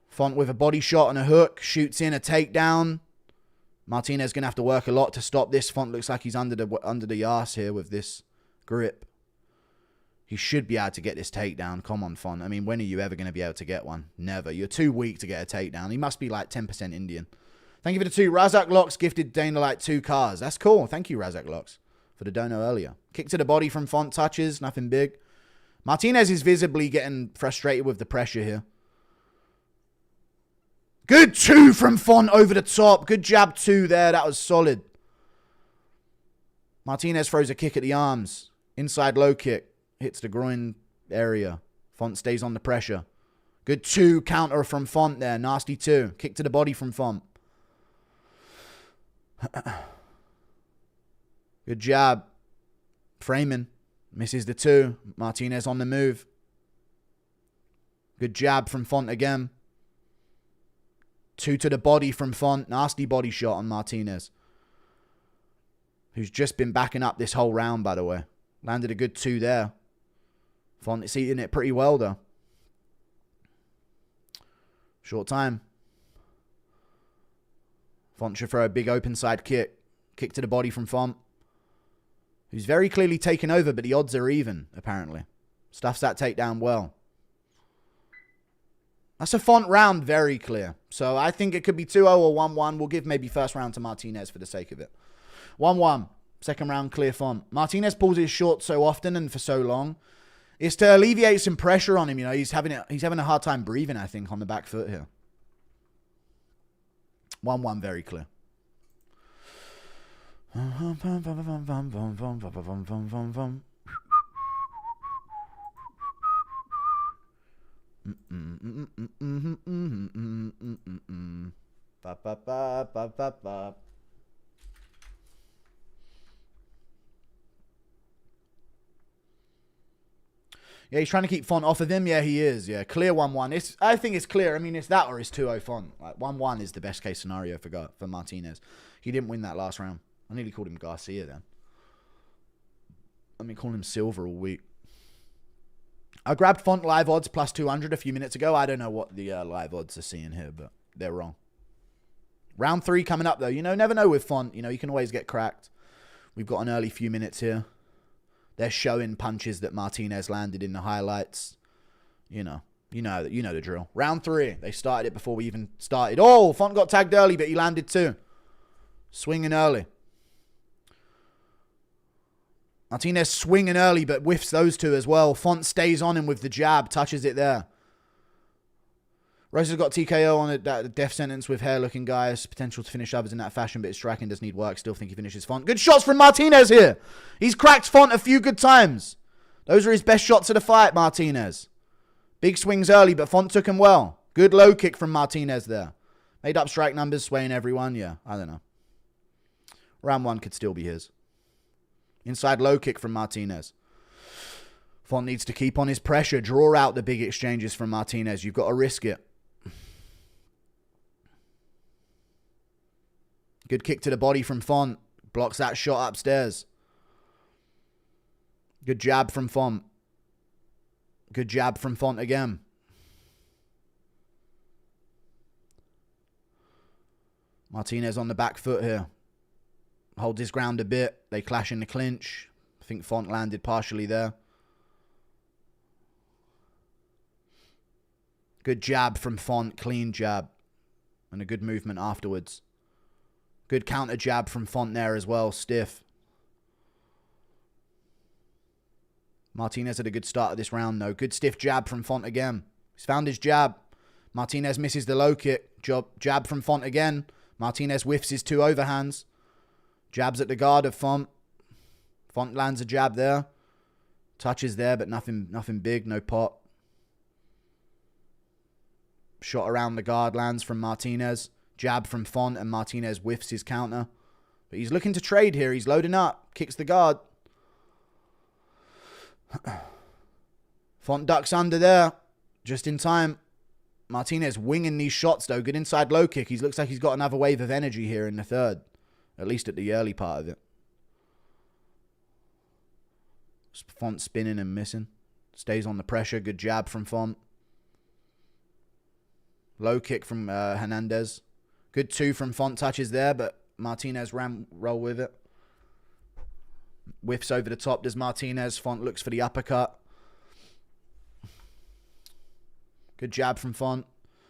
Font with a body shot and a hook. Shoots in a takedown. Martinez going to have to work a lot to stop this. Font looks like he's under the arse here with this grip. He should be able to get this takedown. Come on, Font. I mean, when are you ever going to be able to get one? Never. You're too weak to get a takedown. He must be like 10% Indian. Thank you for the 2. Razak Locks gifted Dana like 2 cars. That's cool. Thank you, Razak Locks, for the dono earlier. Kick to the body from Font touches. Nothing big. Martinez is visibly getting frustrated with the pressure here. Good 2 from Font over the top. Good jab 2 there. That was solid. Martinez throws a kick at the arms. Inside low kick. Hits the groin area. Font stays on the pressure. Good 2 counter from Font there. Nasty 2. Kick to the body from Font. Good jab. Framing. Misses the 2. Martinez on the move. Good jab from Font again. 2 to the body from Font. Nasty body shot on Martinez. Who's just been backing up this whole round, by the way. Landed a good 2 there. Font is eating it pretty well, though. Short time. Font should throw a big open side kick. Kick to the body from Font. Who's very clearly taken over, but the odds are even, apparently. Stuffs that takedown well. That's a Font round, very clear. So I think it could be 2-0 or 1-1. We'll give maybe first round to Martinez for the sake of it. 1-1. Second round, clear Font. Martinez pulls his short so often and for so long. It's to alleviate some pressure on him. You know, he's having a hard time breathing, I think, on the back foot here. 1-1, very clear. Yeah, he's trying to keep Font off of him. Yeah, he is. Yeah, clear 1-1. I think it's clear. I mean, it's that or it's 2-0 Font. Like 1-1 is the best case scenario for Martinez. He didn't win that last round. I nearly called him Garcia then. I mean, call him Silva all week. I grabbed Font live odds plus 200 a few minutes ago. I don't know what the live odds are seeing here, but they're wrong. Round 3 coming up, though. You know, never know with Font. You know, you can always get cracked. We've got an early few minutes here. They're showing punches that Martinez landed in the highlights. You know the drill. Round 3. They started it before we even started. Oh, Font got tagged early, but he landed too. Swinging early. Martinez swinging early, but whiffs those two as well. Font stays on him with the jab, touches it there. Rosa's got TKO on it, that death sentence with hair-looking guys. Potential to finish others in that fashion, but his striking does need work. Still think he finishes Font. Good shots from Martinez here. He's cracked Font a few good times. Those are his best shots of the fight, Martinez. Big swings early, but Font took him well. Good low kick from Martinez there. Made up strike numbers, swaying everyone. Yeah, I don't know. Round 1 could still be his. Inside low kick from Martinez. Font needs to keep on his pressure. Draw out the big exchanges from Martinez. You've got to risk it. Good kick to the body from Font. Blocks that shot upstairs. Good jab from Font. Good jab from Font again. Martinez on the back foot here. Holds his ground a bit. They clash in the clinch. I think Font landed partially there. Good jab from Font. Clean jab. And a good movement afterwards. Good counter jab from Font there as well. Stiff. Martinez had a good start of this round though. Good stiff jab from Font again. He's found his jab. Martinez misses the low kick. Jab from Font again. Martinez whiffs his 2 overhands. Jabs at the guard of Font. Font lands a jab there. Touches there, but nothing big. No pop. Shot around the guard lands from Martinez. Jab from Font, and Martinez whiffs his counter. But he's looking to trade here. He's loading up. Kicks the guard. Font ducks under there. Just in time. Martinez winging these shots, though. Good inside low kick. He looks like he's got another wave of energy here in the third. At least at the early part of it. Font spinning and missing. Stays on the pressure. Good jab from Font. Low kick from Hernandez. Good 2 from Font. Touches there, but Martinez roll with it. Whiffs over the top. Does Martinez. Font looks for the uppercut. Good jab from Font.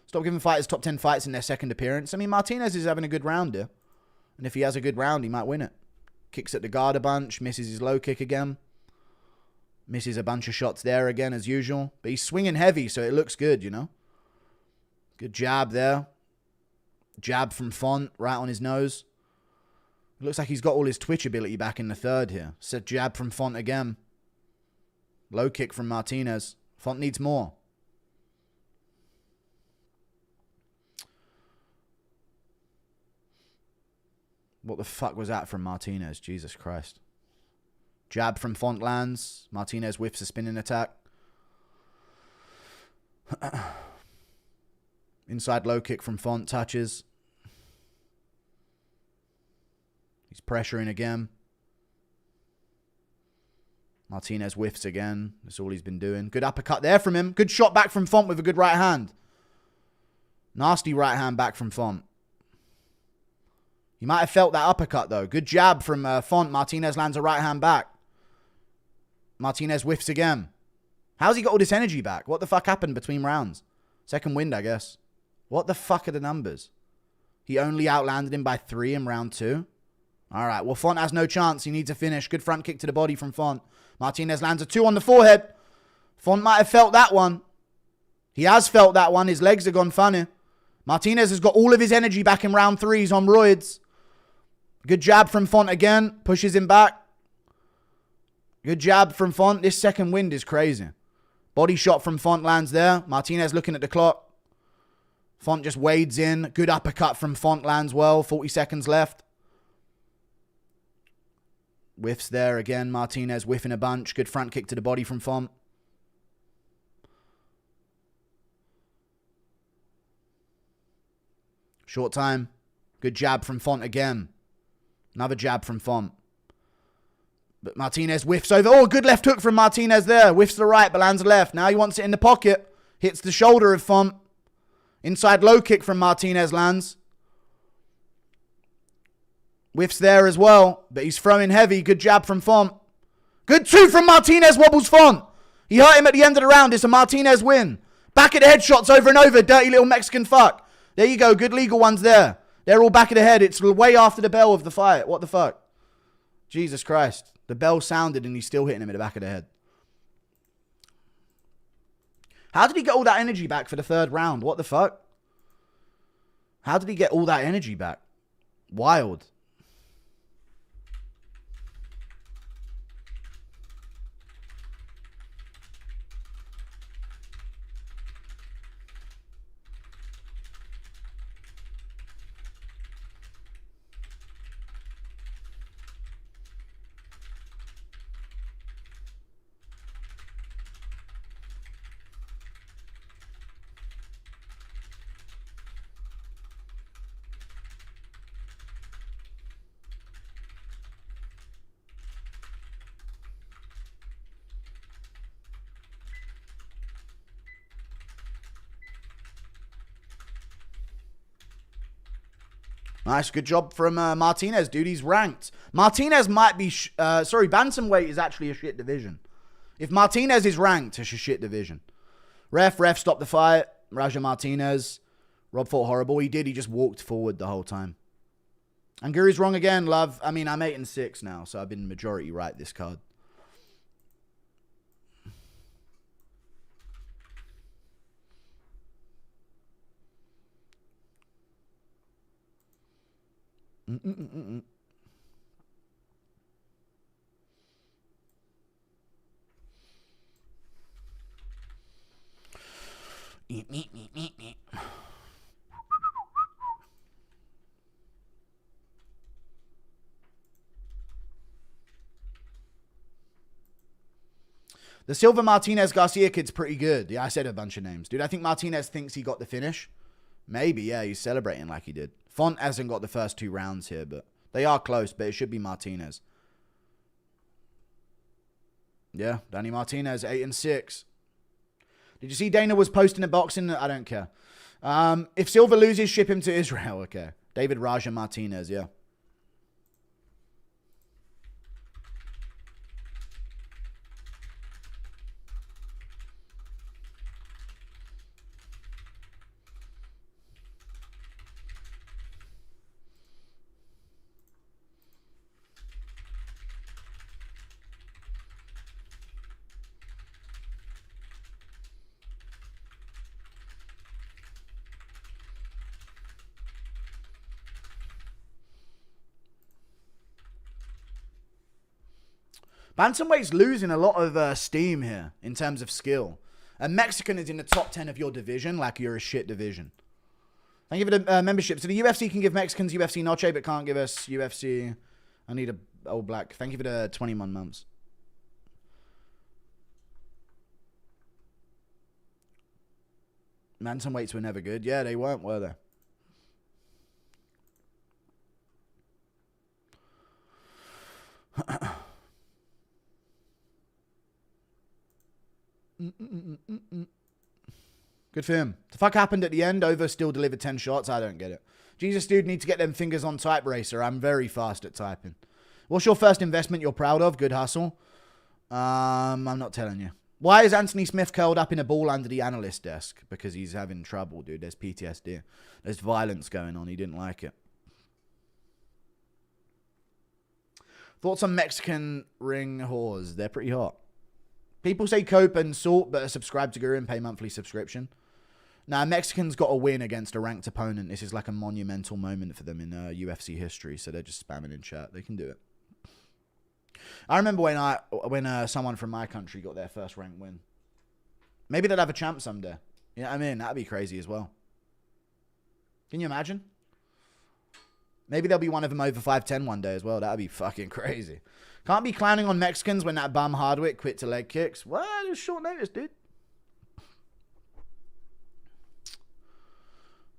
Stop giving fighters top 10 fights in their second appearance. I mean, Martinez is having a good round here. And if he has a good round, he might win it. Kicks at the guard a bunch. Misses his low kick again. Misses a bunch of shots there again, as usual. But he's swinging heavy, so it looks good, you know. Good jab there. Jab from Font, right on his nose. It looks like he's got all his twitch ability back in the third here. Set jab from Font again. Low kick from Martinez. Font needs more. What the fuck was that from Martinez? Jesus Christ. Jab from Font lands. Martinez whiffs a spinning attack. Inside low kick from Font touches. He's pressuring again. Martinez whiffs again. That's all he's been doing. Good uppercut there from him. Good shot back from Font with a good right hand. Nasty right hand back from Font. He might have felt that uppercut, though. Good jab from Font. Martinez lands a right hand back. Martinez whiffs again. How's he got all this energy back? What the fuck happened between rounds? Second wind, I guess. What the fuck are the numbers? He only outlanded him by 3 in round 2. All right, well, Font has no chance. He needs a finish. Good front kick to the body from Font. Martinez lands a 2 on the forehead. Font might have felt that one. He has felt that one. His legs have gone funny. Martinez has got all of his energy back in round 3. He's on roids. Good jab from Font again. Pushes him back. Good jab from Font. This second wind is crazy. Body shot from Font lands there. Martinez looking at the clock. Font just wades in. Good uppercut from Font lands well. 40 seconds left. Whiffs there again. Martinez whiffing a bunch. Good front kick to the body from Font. Short time. Good jab from Font again. Another jab from Font. But Martinez whiffs over. Oh, good left hook from Martinez there. Whiffs the right, but lands left. Now he wants it in the pocket. Hits the shoulder of Font. Inside low kick from Martinez lands. Whiffs there as well, but he's throwing heavy. Good jab from Font. Good 2 from Martinez, wobbles Font. He hurt him at the end of the round. It's a Martinez win. Back at the head shots over and over. Dirty little Mexican fuck. There you go. Good legal ones there. They're all back of the head. It's way after the bell of the fight. What the fuck? Jesus Christ. The bell sounded and he's still hitting him in the back of the head. How did he get all that energy back for the third round? What the fuck? How did he get all that energy back? Wild. Nice, good job from Martinez, dude. He's ranked. Martinez might be... sorry, bantamweight is actually a shit division. If Martinez is ranked, it's a shit division. Ref, stop the fight. Raja Martinez. Rob fought horrible. He did. He just walked forward the whole time. Anguri's wrong again, love. I mean, I'm 8-6 now, so I've been majority right this card. The Silva Martinez Garcia kid's pretty good. Yeah, I said a bunch of names. Dude, I think Martinez thinks he got the finish. Maybe, yeah, he's celebrating like he did. Font hasn't got the first 2 rounds here, but they are close, but it should be Martinez. Yeah, Danny Martinez, 8-6. Did you see Dana was posting a boxing? I don't care. If Silva loses, ship him to Israel. Okay. David Raja Martinez, yeah. Bantamweight's losing a lot of steam here in terms of skill. A Mexican is in the top 10 of your division like you're a shit division. Thank you for the membership. So the UFC can give Mexicans UFC Noche, but can't give us UFC. I need a old black. Thank you for the 21 months. Bantamweights were never good. Yeah, they weren't, were they? Good for him. The fuck happened at the end? Over still delivered 10 shots? I don't get it. Jesus, dude, need to get them fingers on type racer. I'm very fast at typing. What's your first investment you're proud of? Good hustle. I'm not telling you. Why is Anthony Smith curled up in a ball under the analyst desk? Because he's having trouble, dude. There's PTSD. There's violence going on. He didn't like it. Thoughts on Mexican ring whores? They're pretty hot. People say cope and salt, but are subscribed to Guru and pay monthly subscription. Now, Mexicans got a win against a ranked opponent. This is like a monumental moment for them in UFC history, so they're just spamming in chat. They can do it. I remember when someone from my country got their first ranked win. Maybe they'd have a champ someday. You know what I mean? That'd be crazy as well. Can you imagine? Maybe there'll be one of them over 5'10" one day as well. That'd be fucking crazy. Can't be clowning on Mexicans when that bum Hardwick quit to leg kicks. What? It was short notice, dude.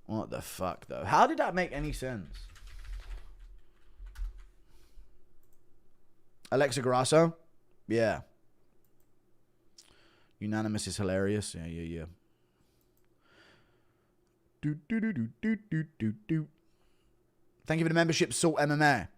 What the fuck, though? How did that make any sense? Alexa Grasso? Yeah. Unanimous is hilarious. Yeah. Do. Thank you for the membership, Salt MMA.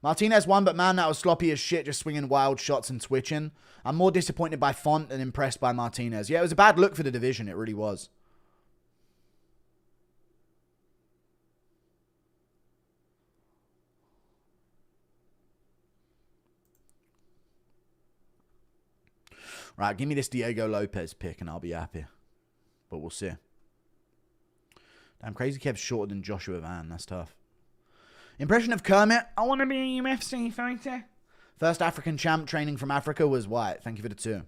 Martinez won, but man, that was sloppy as shit, just swinging wild shots and twitching. I'm more disappointed by Font and impressed by Martinez. Yeah, it was a bad look for the division. It really was. Right, give me this Diego Lopez pick and I'll be happy. But we'll see. Damn, Crazy Kev's shorter than Joshua Van. That's tough. Impression of Kermit. I want to be a UFC fighter. First African champ training from Africa was White. Thank you for the 2.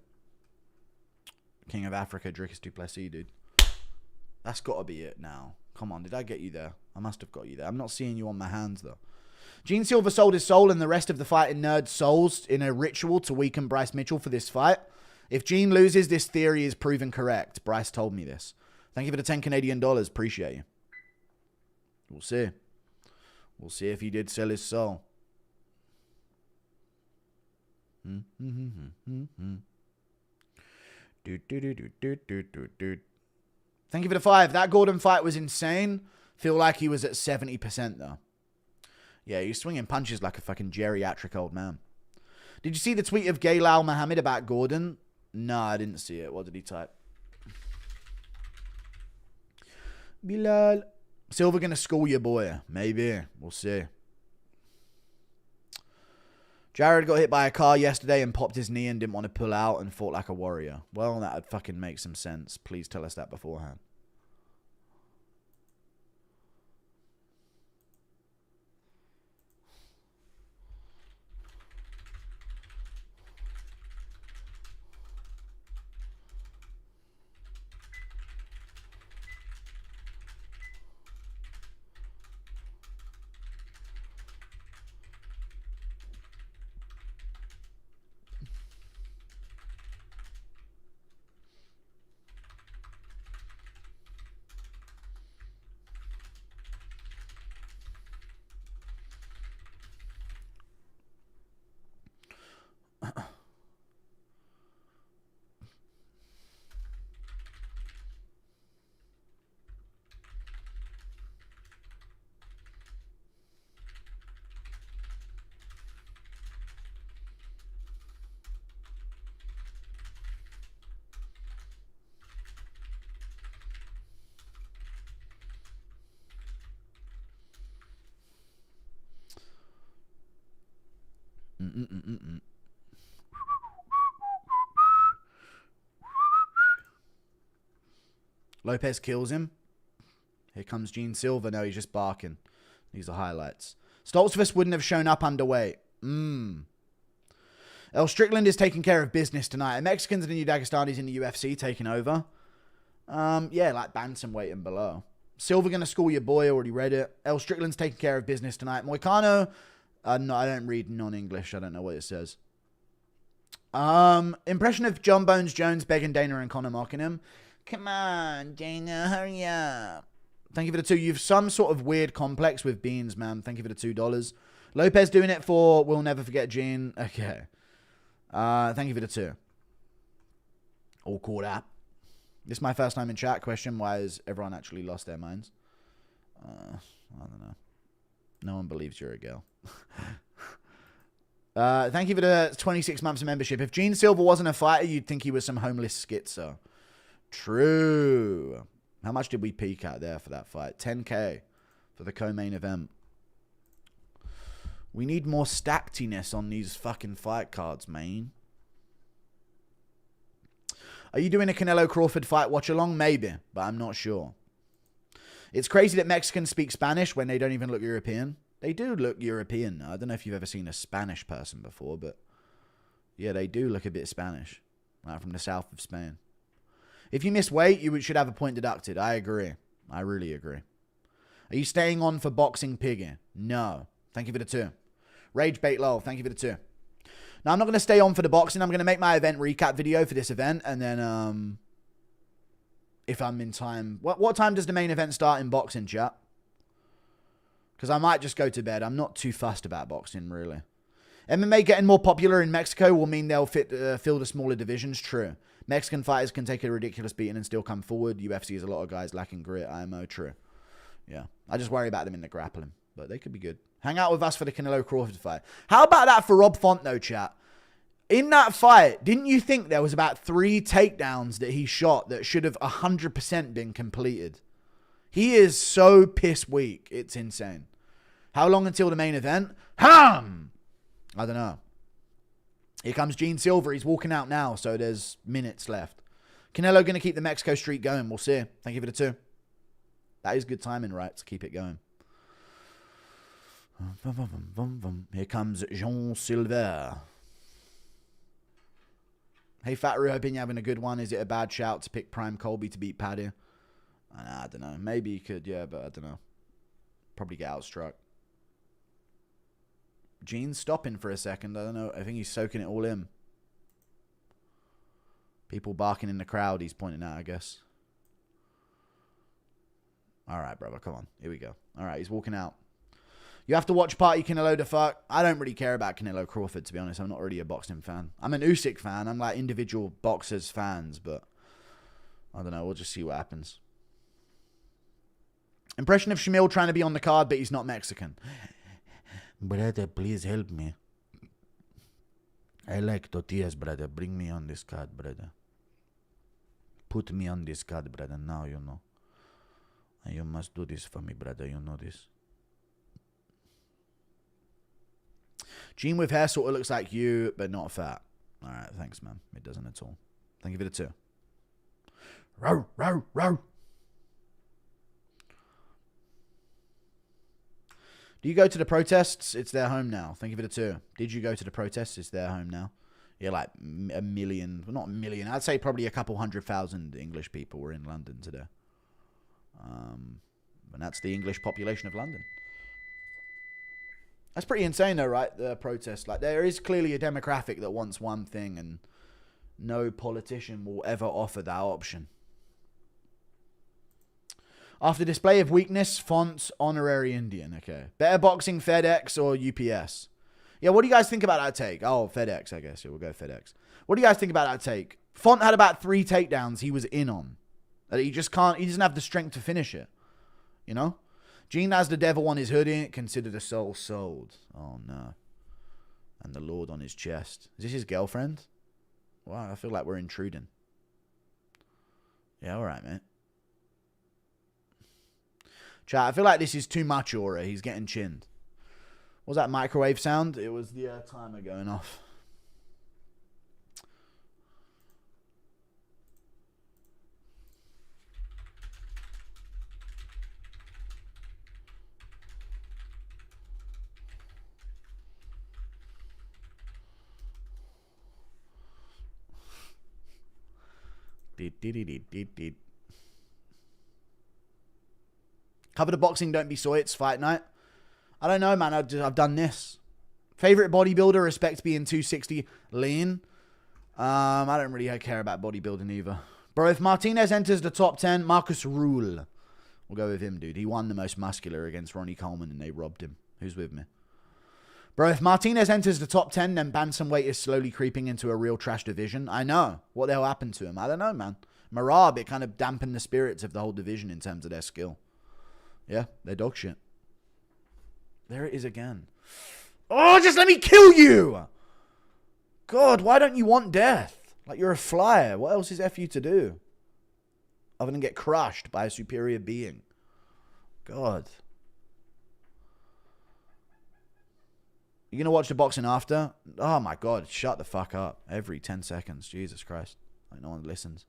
King of Africa, Drickus Duplessis, dude. That's got to be it now. Come on, did I get you there? I must have got you there. I'm not seeing you on my hands, though. Jean Silva sold his soul and the rest of the fighting nerds' souls in a ritual to weaken Bryce Mitchell for this fight. If Jean loses, this theory is proven correct. Bryce told me this. Thank you for the 10 Canadian dollars. Appreciate you. We'll see. We'll see if he did sell his soul. Thank you for the 5. That Gordon fight was insane. Feel like he was at 70% though. Yeah, he's swinging punches like a fucking geriatric old man. Did you see the tweet of Gaylal Mohammed about Gordon? No, I didn't see it. What did he type? Bilal. Silva gonna school your boy. Maybe. We'll see. Jared got hit by a car yesterday and popped his knee and didn't want to pull out and fought like a warrior. Well, that would fucking make some sense. Please tell us that beforehand. Lopez kills him. Here comes Jean Silva. No, he's just barking. These are highlights. Stoltzfus wouldn't have shown up underweight. El Strickland is taking care of business tonight. The Mexicans and the new Dagestanis in the UFC taking over. Yeah, like bantamweight and below. Silva gonna school your boy. Already read it. El Strickland's taking care of business tonight. Moicano. No, I don't read non-English. I don't know what it says. Impression of John Bones Jones begging Dana and Conor mocking him. Come on, Dana, hurry up. Thank you for the 2. You've some sort of weird complex with beans, man. Thank you for the $2. Lopez doing it for We'll Never Forget Gene. Okay. Thank you for the 2. All caught up. This is my first time in chat. Question, why has everyone actually lost their minds? I don't know. No one believes you're a girl. Thank you for the 26 months of membership. If Jean Silva wasn't a fighter, you'd think he was some homeless schizo. True. How much did we peak at there for that fight? 10K for the co-main event. We need more stacktiness on these fucking fight cards, man. Are you doing a Canelo Crawford fight watch along? Maybe, but I'm not sure. It's crazy that Mexicans speak Spanish when they don't even look European. They do look European. I don't know if you've ever seen a Spanish person before, but yeah, they do look a bit Spanish. Like from the south of Spain. If you miss weight, you should have a point deducted. I agree. I really agree. Are you staying on for boxing, Piggy? No. Thank you for the 2. Rage Bait Lol. Thank you for the 2. Now, I'm not going to stay on for the boxing. I'm going to make my event recap video for this event. And then, if I'm in time... What time does the main event start in boxing, chat? Because I might just go to bed. I'm not too fussed about boxing, really. MMA getting more popular in Mexico will mean they'll fill the smaller divisions. True. Mexican fighters can take a ridiculous beating and still come forward. UFC is a lot of guys lacking grit. IMO, true. Yeah. I just worry about them in the grappling. But they could be good. Hang out with us for the Canelo Crawford fight. How about that for Rob Font, though, chat? In that fight, didn't you think there was about 3 takedowns that he shot that should have 100% been completed? He is so piss weak. It's insane. How long until the main event? I don't know. Here comes Jean Silva. He's walking out now, so there's minutes left. Canelo going to keep the Mexico streak going. We'll see. Thank you for the 2. That is good timing, right? To keep it going. Here comes Jean Silva. Hey, Fatru, hoping you're having a good one. Is it a bad shout to pick Prime Colby to beat Paddy? I don't know. Maybe he could, yeah, but I don't know. Probably get outstruck. Gene's stopping for a second. I don't know. I think he's soaking it all in. People barking in the crowd, he's pointing out, I guess. All right, brother, come on. Here we go. All right, he's walking out. You have to watch Party Canelo to fuck. I don't really care about Canelo Crawford, to be honest. I'm not really a boxing fan. I'm an Usyk fan. I'm like individual boxers fans, but I don't know. We'll just see what happens. Impression of Shamil trying to be on the card, but he's not Mexican. Brother, please help me. I like tortillas, brother. Bring me on this card, brother. Put me on this card, brother. Now you know. And you must do this for me, brother. You know this. Gene with hair sort of looks like you, but not fat. All right, thanks, man. It doesn't at all. Thank you for the 2. Row, row, row. Do you go to the protests? It's their home now. Thank you for the 2. Did you go to the protests? It's their home now. Yeah, like a million. Well, not a million. I'd say probably a couple 100,000 English people were in London today. And that's the English population of London. That's pretty insane though, right? The protest. Like, there is clearly a demographic that wants one thing, and no politician will ever offer that option. After display of weakness, Font, honorary Indian. Okay. Better boxing, FedEx or UPS? Yeah, what do you guys think about that take? Oh, FedEx, I guess. Yeah, we'll go FedEx. What do you guys think about that take? Font had about 3 takedowns he was in on. That he just can't, he doesn't have the strength to finish it. You know? Gene has the devil on his hoodie, consider the soul sold. Oh, no. And the Lord on his chest. Is this his girlfriend? Wow, I feel like we're intruding. Yeah, all right, mate. Chat, I feel like this is too much aura. He's getting chinned. What was that microwave sound? It was the timer going off. Cover the boxing, don't be soy. It's fight night. I don't know, man. I've done this. Favorite bodybuilder, respect being 260 lean. I don't really care about bodybuilding either. Bro, if Martinez enters the top 10, Marcus Rule. We'll go with him, dude. He won the most muscular against Ronnie Coleman and they robbed him. Who's with me? Bro, if Martinez enters the top 10, then bantamweight is slowly creeping into a real trash division. I know. What the hell happened to him? I don't know, man. Marab, it kind of dampened the spirits of the whole division in terms of their skill. Yeah, they're dog shit. There it is again. Oh, just let me kill you! God, why don't you want death? Like, you're a flyer. What else is F you to do? Other than get crushed by a superior being. God. You gonna watch the boxing after? Oh my God, shut the fuck up. Every 10 seconds. Jesus Christ. Like, no one listens.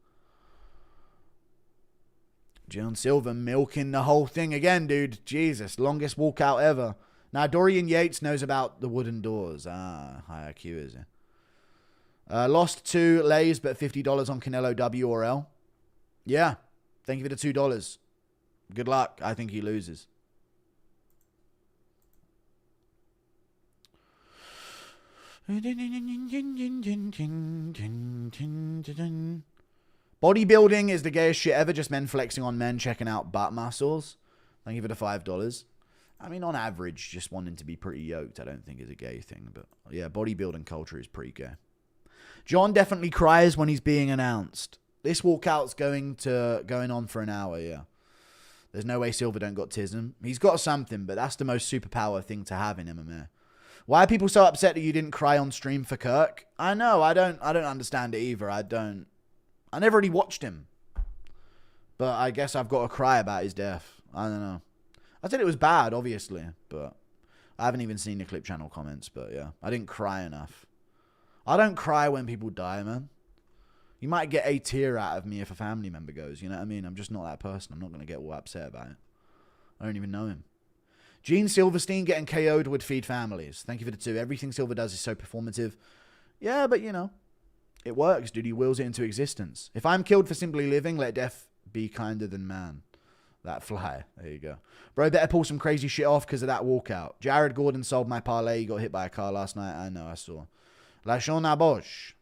Jean Silva milking the whole thing again, dude. Jesus, longest walkout ever. Now, Dorian Yates knows about the wooden doors. Ah, high IQ, is it? Lost to Lays, but $50 on Canelo W or L. Yeah, thank you for the $2. Good luck. I think he loses. Bodybuilding is the gayest shit ever. Just men flexing on men, checking out butt muscles. Thank you for the $5. I mean, on average, just wanting to be pretty yoked, I don't think is a gay thing. But yeah, bodybuilding culture is pretty gay. John definitely cries when he's being announced. This walkout's going on for an hour, yeah. There's no way Silva don't got tism. He's got something, but that's the most superpower thing to have in MMA. Why are people so upset that you didn't cry on stream for Kirk? I know, I don't understand it either. I never really watched him. But I guess I've got to cry about his death. I don't know. I said it was bad, obviously, but I haven't even seen the Clip Channel comments, but yeah. I didn't cry enough. I don't cry when people die, man. You might get a tear out of me if a family member goes, you know what I mean? I'm just not that person. I'm not going to get all upset about it. I don't even know him. Jean Silverstein getting KO'd would feed families. Thank you for the 2. Everything Silva does is so performative. Yeah, but you know, it works, dude. He wills it into existence. If I'm killed for simply living, let death be kinder than man. That fly. There you go. Bro, better pull some crazy shit off because of that walkout. Jared Gordon sold my parlay. He got hit by a car last night. I know, I saw. La Shona Bosch.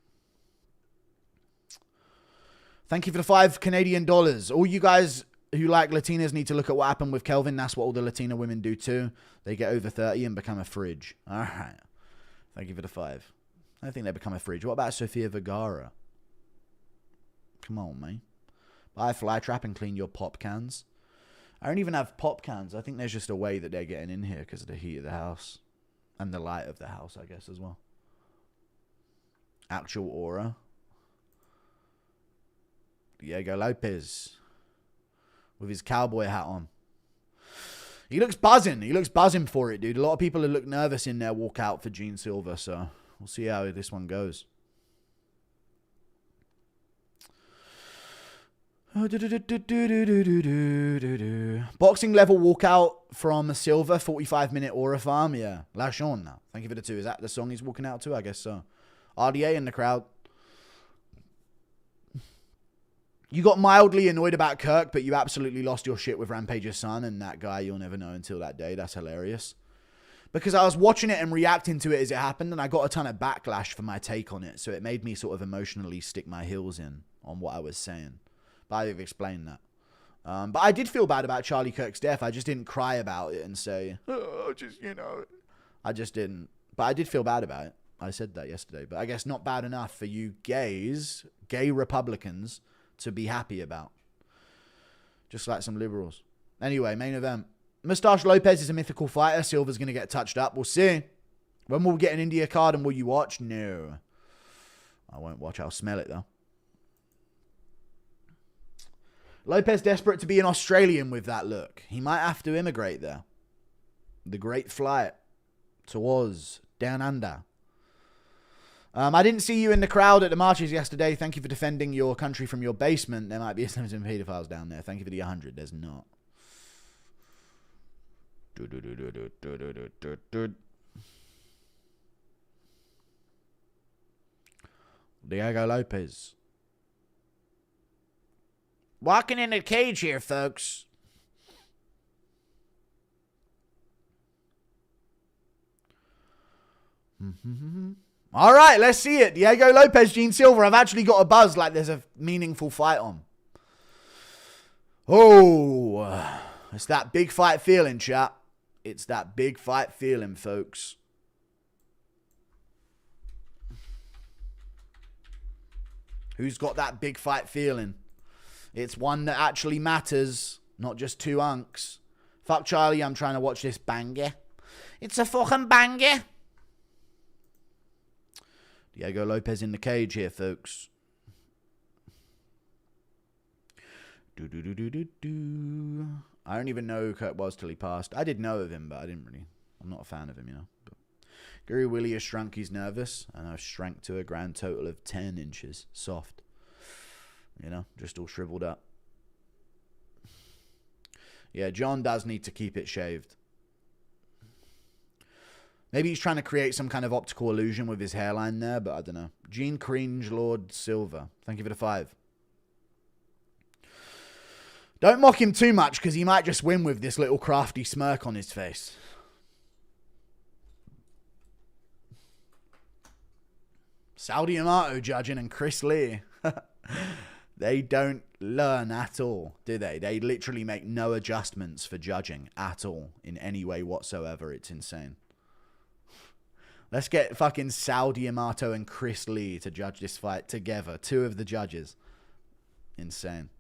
Thank you for the 5 Canadian dollars. All you guys who like Latinas need to look at what happened with Kelvin. That's what all the Latina women do too. They get over 30 and become a fridge. All right. Thank you for the 5. I don't think they become a fridge. What about Sofia Vergara? Come on, man. Buy a fly trap and clean your pop cans. I don't even have pop cans. I think there's just a way that they're getting in here because of the heat of the house. And the light of the house, I guess, as well. Actual aura. Diego Lopez. With his cowboy hat on. He looks buzzing. He looks buzzing for it, dude. A lot of people look nervous in their walkout for Jean Silva. So we'll see how this one goes. Boxing level walkout from Silva, 45-minute aura farm. Yeah. La Shona. Thank you for the 2. Is that the song he's walking out to? I guess so. RDA in the crowd. You got mildly annoyed about Kirk, but you absolutely lost your shit with Rampage's son, and that guy you'll never know until that day. That's hilarious. Because I was watching it and reacting to it as it happened, and I got a ton of backlash for my take on it, so it made me sort of emotionally stick my heels in on what I was saying. But I've explained that. But I did feel bad about Charlie Kirk's death. I just didn't cry about it and say, oh, just, you know. I just didn't. But I did feel bad about it. I said that yesterday. But I guess not bad enough for you gays, gay Republicans, to be happy about. Just like some liberals. Anyway, main event. Mustache Lopez is a mythical fighter. Silva's going to get touched up. We'll see. When will we get an India card and will you watch? No. I won't watch. I'll smell it though. Lopez desperate to be an Australian with that look. He might have to immigrate there. The great flight to Oz, down under. I didn't see you in the crowd at the marches yesterday. Thank you for defending your country from your basement. There might be some pedophiles down there. Thank you for the 100. There's not. Diego Lopez. Walking in a cage here, folks. All right, let's see it. Diego Lopez, Jean Silva. I've actually got a buzz like there's a meaningful fight on. Oh, it's that big fight feeling, chat. It's that big fight feeling, folks. Who's got that big fight feeling? It's one that actually matters, not just 2 unks. Fuck Charlie, I'm trying to watch this banger. It's a fucking banger. Diego Lopez in the cage here, folks. I don't even know who Kurt was till he passed. I did know of him, but I didn't really. I'm not a fan of him, you know. But Gary Willie has shrunk. He's nervous, and I've shrank to a grand total of 10 inches. Soft. You know, just all shriveled up. Yeah, John does need to keep it shaved. Maybe he's trying to create some kind of optical illusion with his hairline there, but I don't know. Gene Cringe Lord Silva. Thank you for the 5. Don't mock him too much, because he might just win with this little crafty smirk on his face. Saudi Amato judging and Chris Lee. They don't learn at all, do they? They literally make no adjustments for judging at all in any way whatsoever. It's insane. Let's get fucking Saudi Amato and Chris Lee to judge this fight together. 2 of the judges. Insane.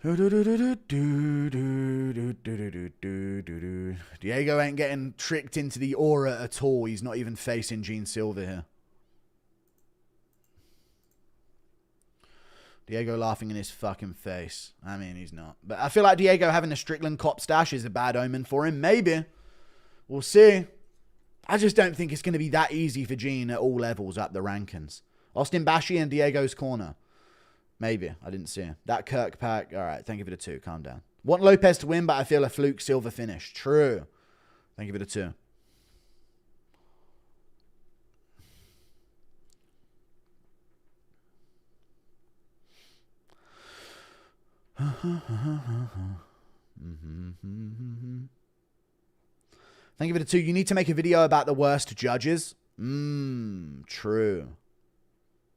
Diego ain't getting tricked into the aura at all. He's not even facing Jean Silva here. Diego laughing in his fucking face. I mean, he's not. But I feel like Diego having a Strickland cop stash is a bad omen for him. Maybe. We'll see. I just don't think it's going to be that easy for Jean at all levels up the rankings. Austin Bashi in Diego's corner. Maybe. I didn't see him. That Kirk pack. All right. Thank you for the 2. Calm down. Want Lopez to win, but I feel a fluke Silva finish. True. Thank you for the 2. Thank you for the 2. You need to make a video about the worst judges. True.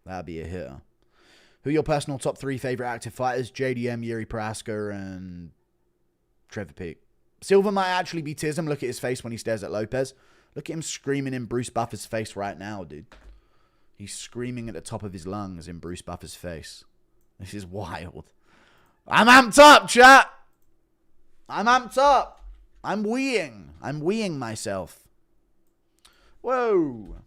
That'd be a hitter. Who are your personal top 3 favorite active fighters? JDM, Yuri Prohaska, and Trevor Peake. Silva might actually be Tism. Look at his face when he stares at Lopez. Look at him screaming in Bruce Buffer's face right now, dude. He's screaming at the top of his lungs in Bruce Buffer's face. This is wild. I'm amped up, chat. I'm amped up. I'm weeing myself. Whoa.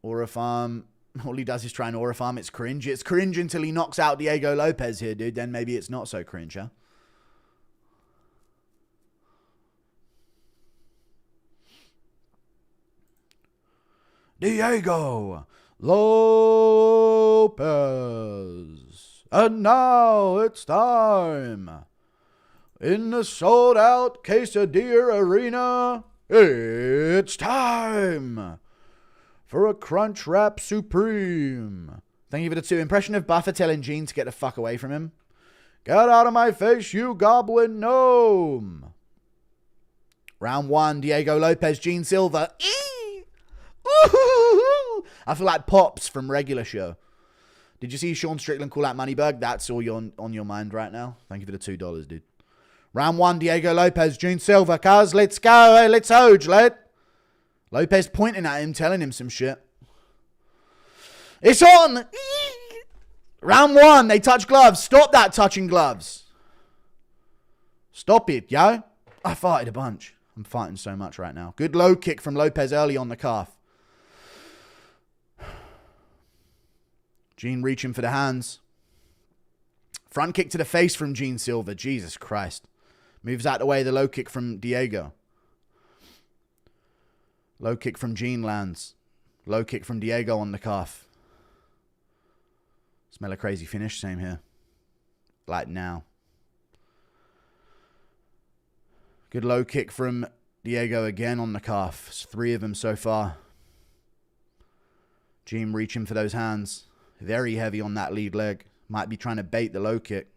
Aura farm. All he does is try and aura farm. It's cringe. It's cringe until he knocks out Diego Lopez here, dude. Then maybe it's not so cringe, huh? Diego Lopez. And now it's time. In the sold out Quesadilla Arena, it's time for a Crunch Wrap Supreme. Thank you for the 2. Impression of Buffer telling Jean to get the fuck away from him. Get out of my face, you goblin gnome. Round 1, Diego Lopez, Jean Silva. I feel like Pops from Regular Show. Did you see Sean Strickland call out Moneyberg? That's all on your mind right now. Thank you for the $2, dude. Round 1, Diego Lopez, Jean Silva. Cuz, let's go. Hey, let's hoge, lad. Lopez pointing at him, telling him some shit. It's on! Round 1, they touch gloves. Stop that touching gloves. Stop it, yo. I farted a bunch. I'm farting so much right now. Good low kick from Lopez early on the calf. Jean reaching for the hands. Front kick to the face from Jean Silva. Jesus Christ. Moves out the way, the low kick from Diego. Low kick from Jean lands. Low kick from Diego on the calf. Smell a crazy finish. Same here. Like now. Good low kick from Diego again on the calf. It's 3 of them so far. Jean reaching for those hands. Very heavy on that lead leg. Might be trying to bait the low kick.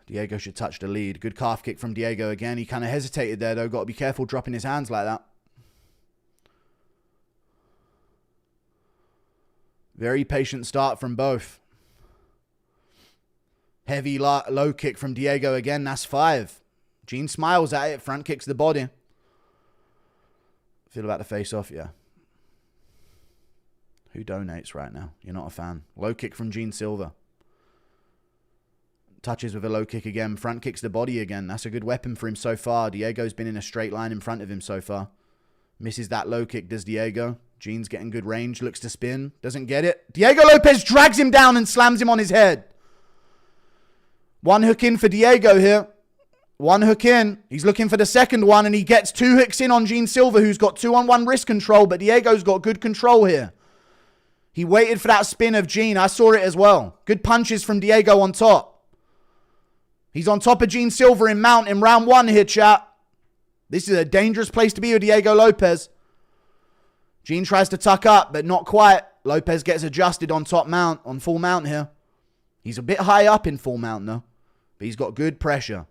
Diego should touch the lead. Good calf kick from Diego again. He kind of hesitated there, though. Got to be careful dropping his hands like that. Very patient start from both. Heavy low kick from Diego again. That's 5. Jean smiles at it. Front kicks the body. Feel about the face off? Yeah. Who donates right now? You're not a fan. Low kick from Jean Silva. Touches with a low kick again. Front kicks the body again. That's a good weapon for him so far. Diego's been in a straight line in front of him so far. Misses that low kick, does Diego. Jean's getting good range. Looks to spin. Doesn't get it. Diego Lopez drags him down and slams him on his head. One hook in for Diego here. One hook in. He's looking for the second one, and he gets 2 hooks in on Jean Silva, who's got 2-on-1 wrist control, but Diego's got good control here. He waited for that spin of Jean. I saw it as well. Good punches from Diego on top. He's on top of Jean Silva in mount in round 1 here, chat. This is a dangerous place to be with Diego Lopez. Jean tries to tuck up, but not quite. Lopez gets adjusted on top mount, on full mount here. He's a bit high up in full mount, though. But he's got good pressure.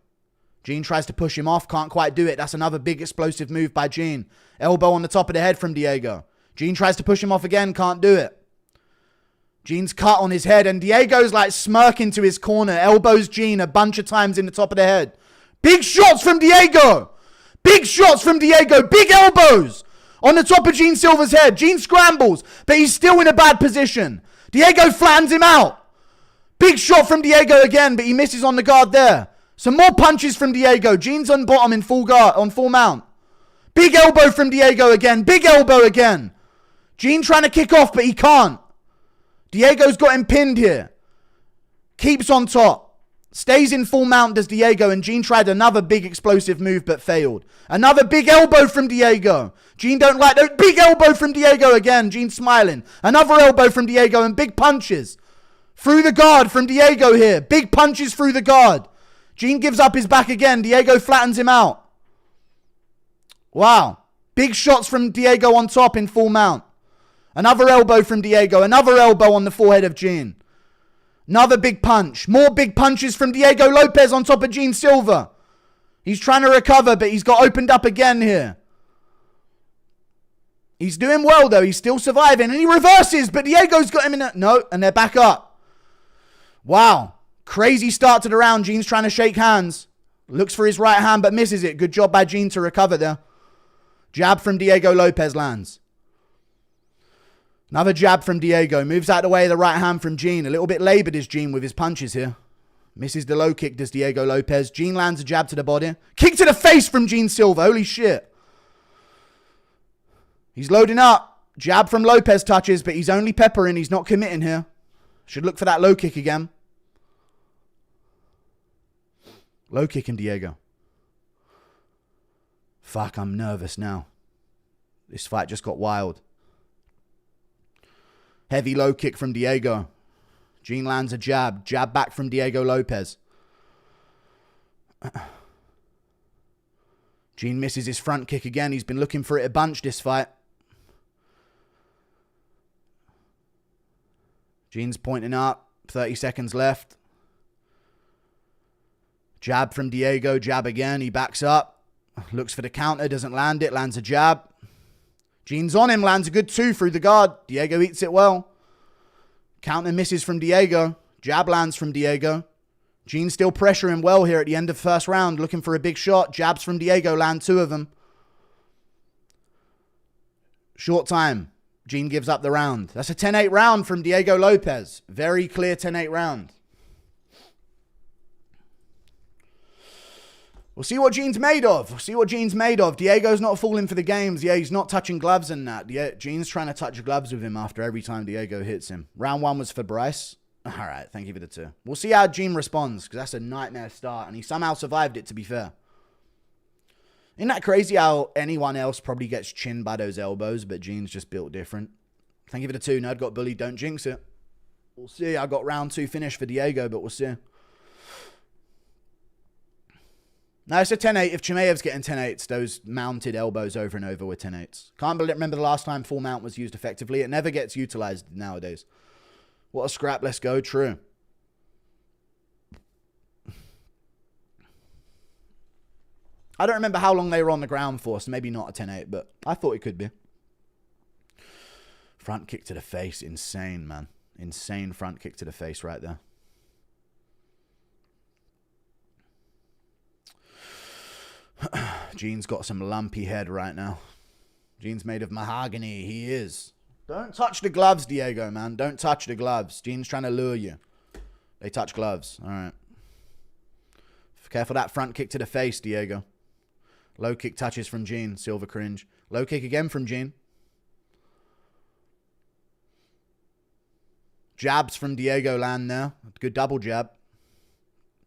Jean tries to push him off. Can't quite do it. That's another big explosive move by Jean. Elbow on the top of the head from Diego. Jean tries to push him off again. Can't do it. Jean's cut on his head, and Diego's like smirking to his corner. Elbows Jean a bunch of times in the top of the head. Big shots from Diego. Big shots from Diego. Big elbows On the top of Jean Silva's head. Jean scrambles, but he's still in a bad position. Diego flattens him out. Big shot from Diego again, but he misses on the guard there. Some more punches from Diego. Jean's on bottom in full guard, on full mount. Big elbow from Diego again. Big elbow again. Jean trying to kick off, but he can't. Diego's got him pinned here. Keeps on top. Stays in full mount, does Diego, and Jean tried another big explosive move, but failed. Another big elbow from Diego. Jean don't like those. Big elbow from Diego again. Jean smiling. Another elbow from Diego and big punches. Through the guard from Diego here. Big punches through the guard. Jean gives up his back again. Diego flattens him out. Wow. Big shots from Diego on top in full mount. Another elbow from Diego. Another elbow on the forehead of Jean. Another big punch. More big punches from Diego Lopes on top of Jean Silva. He's trying to recover, but he's got opened up again here. He's doing well, though. He's still surviving. And he reverses, but Diego's got him in a... No, and they're back up. Wow. Crazy start to the round. Jean's trying to shake hands. Looks for his right hand, but misses it. Good job by Jean to recover there. Jab from Diego Lopes lands. Another jab from Diego. Moves out of the way of the right hand from Jean. A little bit laboured is Jean with his punches here. Misses the low kick, does Diego Lopes. Jean lands a jab to the body. Kick to the face from Jean Silva. Holy shit. He's loading up. Jab from Lopez touches, but he's only peppering. He's not committing here. Should look for that low kick again. Low kicking Diego. Fuck, I'm nervous now. This fight just got wild. Heavy low kick from Diego. Jean lands a jab. Jab back from Diego Lopes. Jean misses his front kick again. He's been looking for it a bunch this fight. Jean's pointing up. 30 seconds left. Jab from Diego. Jab again. He backs up. Looks for the counter. Doesn't land it. Lands a jab. Jean's on him. Lands a good 2 through the guard. Diego eats it well. Counter misses from Diego. Jab lands from Diego. Jean still pressuring well here at the end of the first round. Looking for a big shot. Jabs from Diego. Land 2 of them. Short time. Jean gives up the round. That's a 10-8 round from Diego Lopes. Very clear 10-8 round. We'll see what Jean's made of. We'll see what Jean's made of. Diego's not falling for the games. Yeah, he's not touching gloves and that. Yeah, Jean's trying to touch gloves with him after every time Diego hits him. Round 1 was for Bryce. All right, thank you for the 2. We'll see how Jean responds, because that's a nightmare start, and he somehow survived it, to be fair. Isn't that crazy how anyone else probably gets chinned by those elbows, but Jean's just built different? Thank you for the 2. Nerd got bullied. Don't jinx it. We'll see. I got round 2 finished for Diego, but we'll see. No, it's a 10-8. If Chimaev's getting 10-8s, those mounted elbows over and over with 10-8s. Can't remember the last time full mount was used effectively. It never gets utilized nowadays. What a scrap. Let's go. True. I don't remember how long they were on the ground for, so maybe not a 10-8, but I thought it could be. Front kick to the face. Insane, man. Insane front kick to the face right there. Jean's got some lumpy head right now. Jean's made of mahogany. He is. Don't touch the gloves, Diego, man. Don't touch the gloves. Jean's trying to lure you. They touch gloves. All right. Careful that front kick to the face, Diego. Low kick touches from Jean. Silva cringe. Low kick again from Jean. Jabs from Diego land there. Good double jab.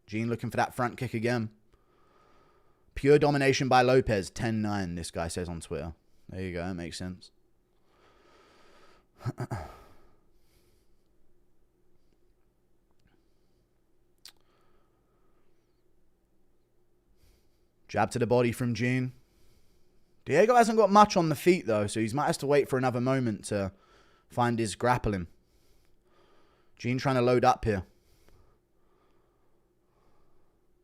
Jean looking for that front kick again. Pure domination by Lopez. 10-9, this guy says on Twitter. There you go. That makes sense. Jab to the body from Jean. Diego hasn't got much on the feet, though, so he might have to wait for another moment to find his grappling. Jean trying to load up here.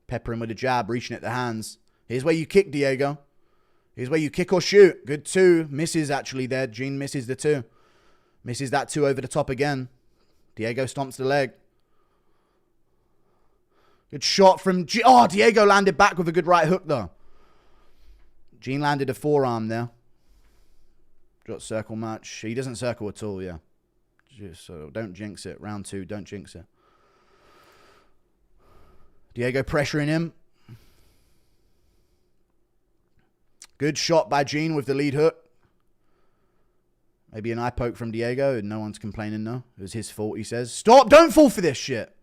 Pepper him with a jab, reaching at the hands. Here's where you kick, Diego. Here's where you kick or shoot. Good 2. Misses, actually, there. Jean misses the 2. Misses that 2 over the top again. Diego stomps the leg. Good shot from... Oh, Diego landed back with a good right hook, though. Jean landed a forearm there. Got circle much. He doesn't circle at all, yeah. So don't jinx it. Round 2, don't jinx it. Diego pressuring him. Good shot by Jean with the lead hook. Maybe an eye poke from Diego, and no one's complaining, no. It was his fault, he says. Stop! Don't fall for this shit!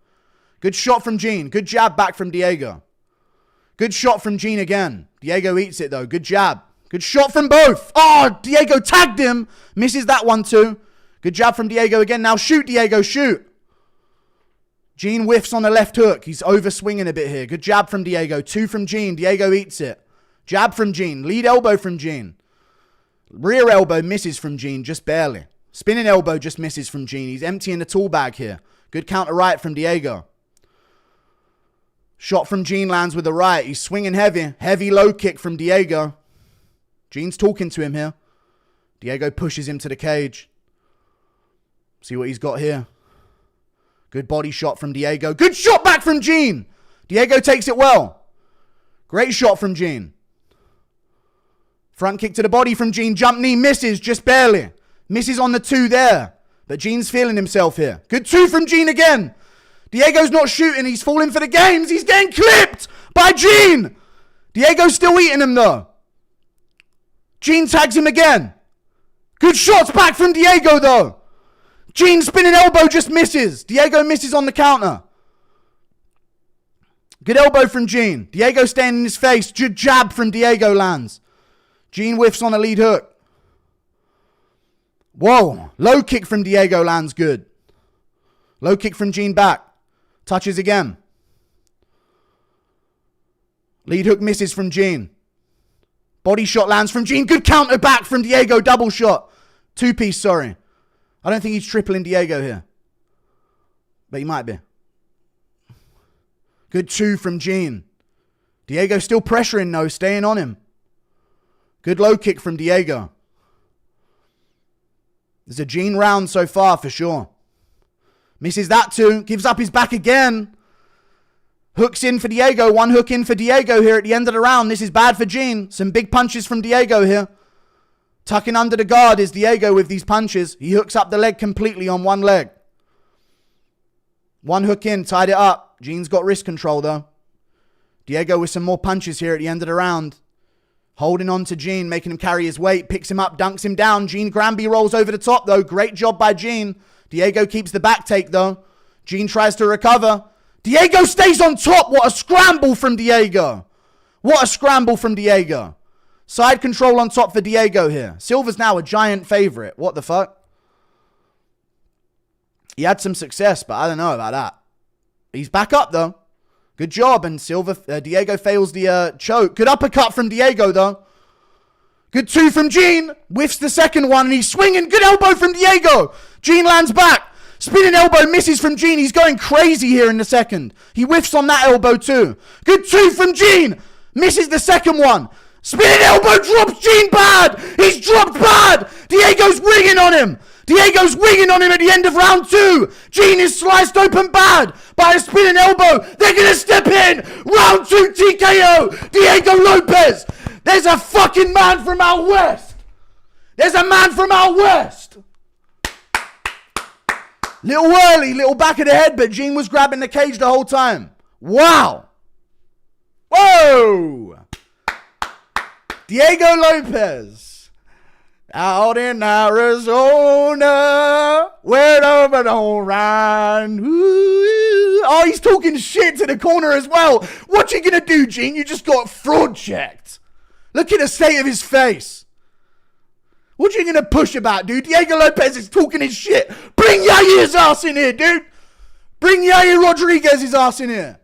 Good shot from Jean. Good jab back from Diego. Good shot from Jean again. Diego eats it, though. Good jab. Good shot from both. Oh, Diego tagged him. Misses that one, too. Good jab from Diego again. Now shoot, Diego, shoot. Jean whiffs on the left hook. He's over swinging a bit here. Good jab from Diego. 2 from Jean. Diego eats it. Jab from Jean. Lead elbow from Jean. Rear elbow misses from Jean, just barely. Spinning elbow just misses from Jean. He's emptying the tool bag here. Good counter right from Diego. Shot from Jean lands with the right. He's swinging heavy. Heavy low kick from Diego. Jean's talking to him here. Diego pushes him to the cage. See what he's got here. Good body shot from Diego. Good shot back from Jean. Diego takes it well. Great shot from Jean. Front kick to the body from Jean. Jump knee misses just barely. Misses on the 2 there. But Jean's feeling himself here. Good 2 from Jean again. Diego's not shooting. He's falling for the games. He's getting clipped by Jean. Diego's still eating him though. Jean tags him again. Good shots back from Diego though. Jean spinning elbow just misses. Diego misses on the counter. Good elbow from Jean. Diego staying in his face. Good jab from Diego lands. Jean whiffs on a lead hook. Whoa. Low kick from Diego lands good. Low kick from Jean back. Touches again. Lead hook misses from Jean. Body shot lands from Jean. Good counter back from Diego. Double shot. 2-piece, sorry. I don't think he's tripling Diego here. But he might be. Good 2 from Jean. Diego still pressuring though. Staying on him. Good low kick from Diego. There's a Jean round so far for sure. Misses that 2. Gives up his back again. Hooks in for Diego. 1 hook in for Diego here at the end of the round. This is bad for Jean. Some big punches from Diego here. Tucking under the guard is Diego with these punches. He hooks up the leg completely on one leg. 1 hook in. Tied it up. Jean's got wrist control though. Diego with some more punches here at the end of the round. Holding on to Jean. Making him carry his weight. Picks him up. Dunks him down. Jean Granby rolls over the top though. Great job by Jean. Diego keeps the back take though. Jean tries to recover. Diego stays on top. What a scramble from Diego. What a scramble from Diego. Side control on top for Diego here. Silva's now a giant favorite. What the fuck? He had some success, but I don't know about that. He's back up though. Good job. And Diego fails the choke. Good uppercut from Diego though. Good 2 from Jean. Whiffs the second one and he's swinging. Good elbow from Diego. Jean lands back. Spinning elbow misses from Jean. He's going crazy here in the second. He whiffs on that elbow too. Good 2 from Jean. Misses the second one. Spinning elbow drops Jean bad. He's dropped bad. Diego's winging on him. Diego's winging on him at the end of round 2. Jean is sliced open bad by a spinning elbow. They're going to step in. Round 2 TKO. Diego Lopez. There's a fucking man from out west. There's a man from out west. Little early, little back of the head, but Jean was grabbing the cage the whole time. Wow. Whoa. Diego Lopez. Out in Arizona. Where the don't run. Ooh. Oh, he's talking shit to the corner as well. What you gonna do, Jean? You just got fraud checked. Look at the state of his face. What you gonna push about, dude? Diego Lopez is talking his shit. Bring Yair's ass in here, dude. Bring Yair Rodriguez's ass in here.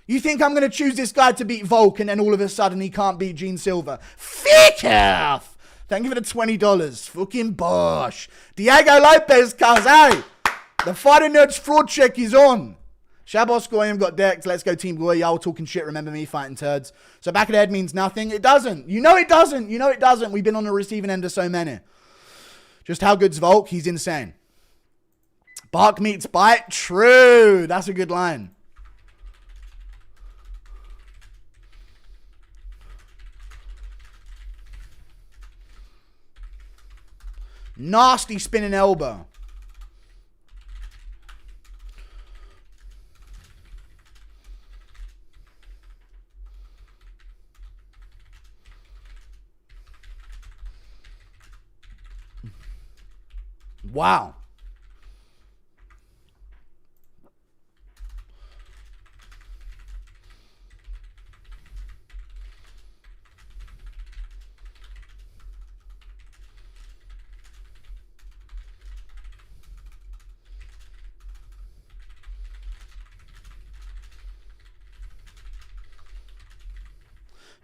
You think I'm gonna choose this guy to beat Volk and then all of a sudden he can't beat Jean Silva? Fuck off. Thank you for the $20. Fucking bosh. Diego Lopez, cuz, hey. The Fighting Nerds fraud check is on. Shabos Goyim got decked. Let's go Team Goy. Y'all talking shit. Remember me fighting turds. So back of the head means nothing. It doesn't. You know it doesn't. You know it doesn't. We've been on the receiving end of so many. Just how good's Volk? He's insane. Bark meets bite. True. That's a good line. Nasty spinning elbow. Wow.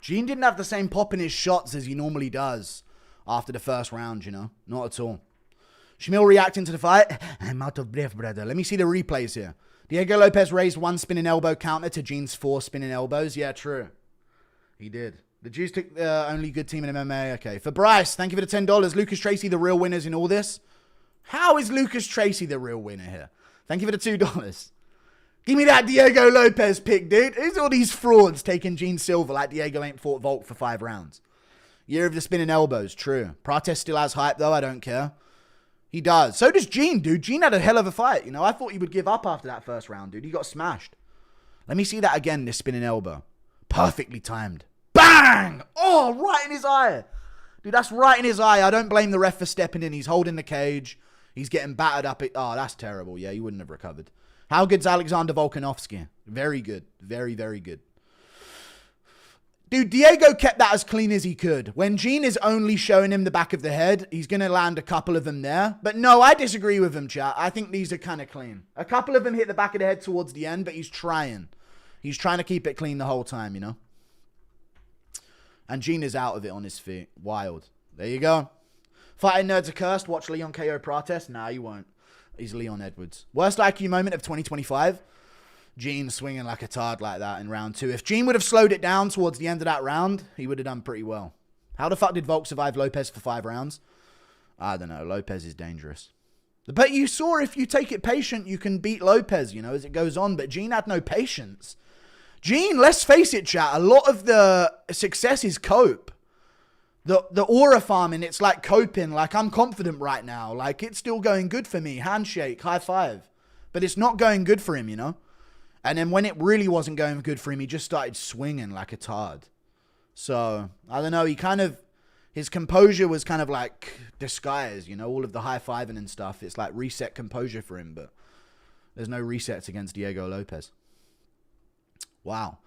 Jean didn't have the same pop in his shots as he normally does after the first round, you know? Not at all. Shamil reacting to the fight. I'm out of breath, brother. Let me see the replays here. Diego Lopez raised one spinning elbow counter to Jean's 4 spinning elbows. Yeah, true. He did. The Jews took the only good team in MMA. Okay. For Bryce, thank you for the $10. Lucas Tracy, the real winners in all this. How is Lucas Tracy the real winner here? Thank you for the $2. Give me that Diego Lopez pick, dude. Who's all these frauds taking Jean Silva like Diego ain't fought Volk for 5 rounds? Year of the spinning elbows. True. Prates still has hype, though. I don't care. He does. So does Jean, dude. Jean had a hell of a fight. You know, I thought he would give up after that first round, dude. He got smashed. Let me see that again, this spinning elbow. Perfectly timed. Bang! Oh, right in his eye. Dude, that's right in his eye. I don't blame the ref for stepping in. He's holding the cage. He's getting battered up. Oh, that's terrible. Yeah, he wouldn't have recovered. How good's Alexander Volkanovski? Very good. Very, very good. Dude, Diego kept that as clean as he could. When Jean is only showing him the back of the head, he's going to land a couple of them there. But no, I disagree with him, chat. I think these are kind of clean. A couple of them hit the back of the head towards the end, but he's trying. He's trying to keep it clean the whole time, you know? And Jean is out of it on his feet. Wild. There you go. Fighting nerds are cursed. Watch Leon KO Prates. Nah, you won't. He's Leon Edwards. Worst IQ moment of 2025? Jean swinging like a tard like that in round 2. If Jean would have slowed it down towards the end of that round, he would have done pretty well. How the fuck did Volk survive Lopez for 5 rounds? I don't know. Lopez is dangerous. But you saw if you take it patient, you can beat Lopez, you know, as it goes on. But Jean had no patience. Jean, let's face it, chat. A lot of the success is cope. The aura farming, it's like coping. Like, I'm confident right now. Like, it's still going good for me. Handshake, high five. But it's not going good for him, you know? And then when it really wasn't going good for him, he just started swinging like a tard. So, I don't know. He kind of, his composure was kind of like disguised, you know? All of the high-fiving and stuff. It's like reset composure for him, but there's no resets against Diego Lopez. Wow.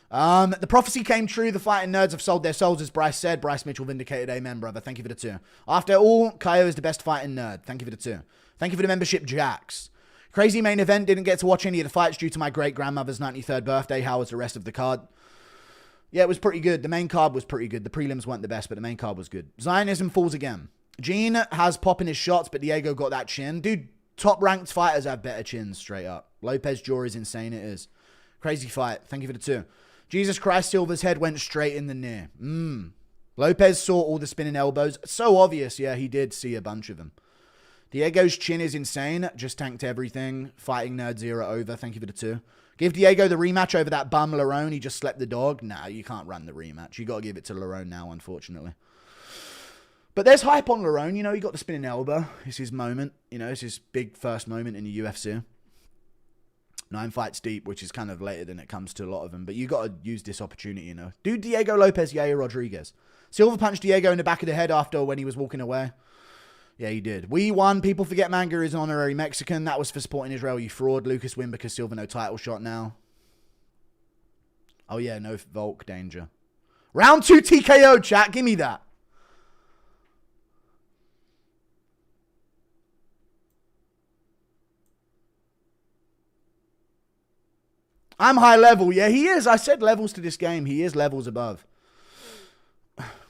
The prophecy came true. The fighting nerds have sold their souls, as Bryce said. Bryce Mitchell vindicated. Amen, brother. Thank you for the 2. After all, Kaio is the best fighting nerd. Thank you for the 2. Thank you for the membership, Jax. Crazy main event. Didn't get to watch any of the fights due to my great-grandmother's 93rd birthday. How was the rest of the card? Yeah, it was pretty good. The main card was pretty good. The prelims weren't the best, but the main card was good. Zionism falls again. Jean has pop in his shots, but Diego got that chin. Dude, top-ranked fighters have better chins, straight up. Lopez jaw is insane. It is. Crazy fight. Thank you for the 2. Jesus Christ, Silva's head went straight in the knee. Lopez saw all the spinning elbows. So obvious, yeah, he did see a bunch of them. Diego's chin is insane. Just tanked everything. Fighting Nerds era over. Thank you for the 2. Give Diego the rematch over that bum Lerone. He just slept the dog. Nah, you can't run the rematch. You got to give it to Lerone now, unfortunately. But there's hype on Lerone. You know, he got the spinning elbow. It's his moment. You know, it's his big first moment in the UFC. 9 fights deep, which is kind of later than it comes to a lot of them. But you got to use this opportunity, you know. Do Diego Lopez, Yair Rodriguez. Silva punched Diego in the back of the head after when he was walking away. Yeah, he did. We won. People forget Manga is an honorary Mexican. That was for supporting Israel, you fraud. Lucas win because Silva no title shot now. Oh, yeah, no Volk danger. Round 2 TKO, chat. Give me that. I'm high level. Yeah, he is. I said levels to this game. He is levels above.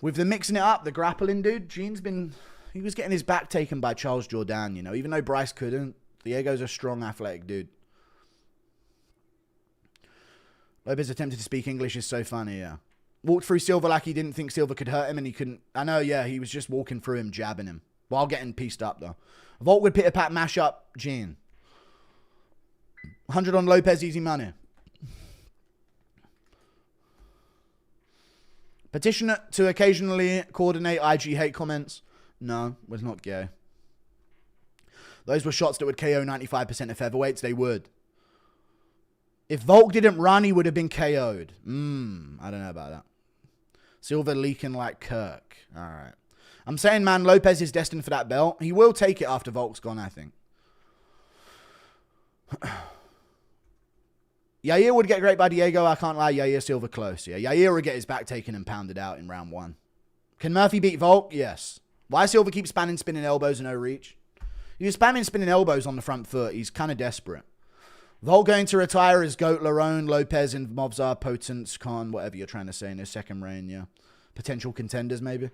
With the mixing it up, the grappling, dude, Jean's been... He was getting his back taken by Charles Jourdain, you know. Even though Bryce couldn't, Diego's a strong, athletic dude. Lopez attempted to speak English is so funny, yeah. Walked through Silva like he didn't think Silva could hurt him, and he couldn't... I know, yeah, he was just walking through him, jabbing him. While getting pieced up, though. Volk would pitter-pat mash up Jean. 100 on Lopez, easy money. Petition to occasionally coordinate IG hate comments. No, was not gay. Those were shots that would KO 95% of featherweights. They would. If Volk didn't run, he would have been KO'd. I don't know about that. Silva leaking like Kirk. All right. I'm saying, man, Lopez is destined for that belt. He will take it after Volk's gone, I think. Yair would get great by Diego. I can't lie. Yair Silva close. Yeah, Yair would get his back taken and pounded out in round 1. Can Murphy beat Volk? Yes. Why Silva keeps spamming spinning elbows and no reach? He was spamming spinning elbows on the front foot. He's kind of desperate. Volk going to retire as Goat, Larone, Lopez, and Movzar, Potence, Khan, whatever you're trying to say in his second reign, yeah. Potential contenders, maybe.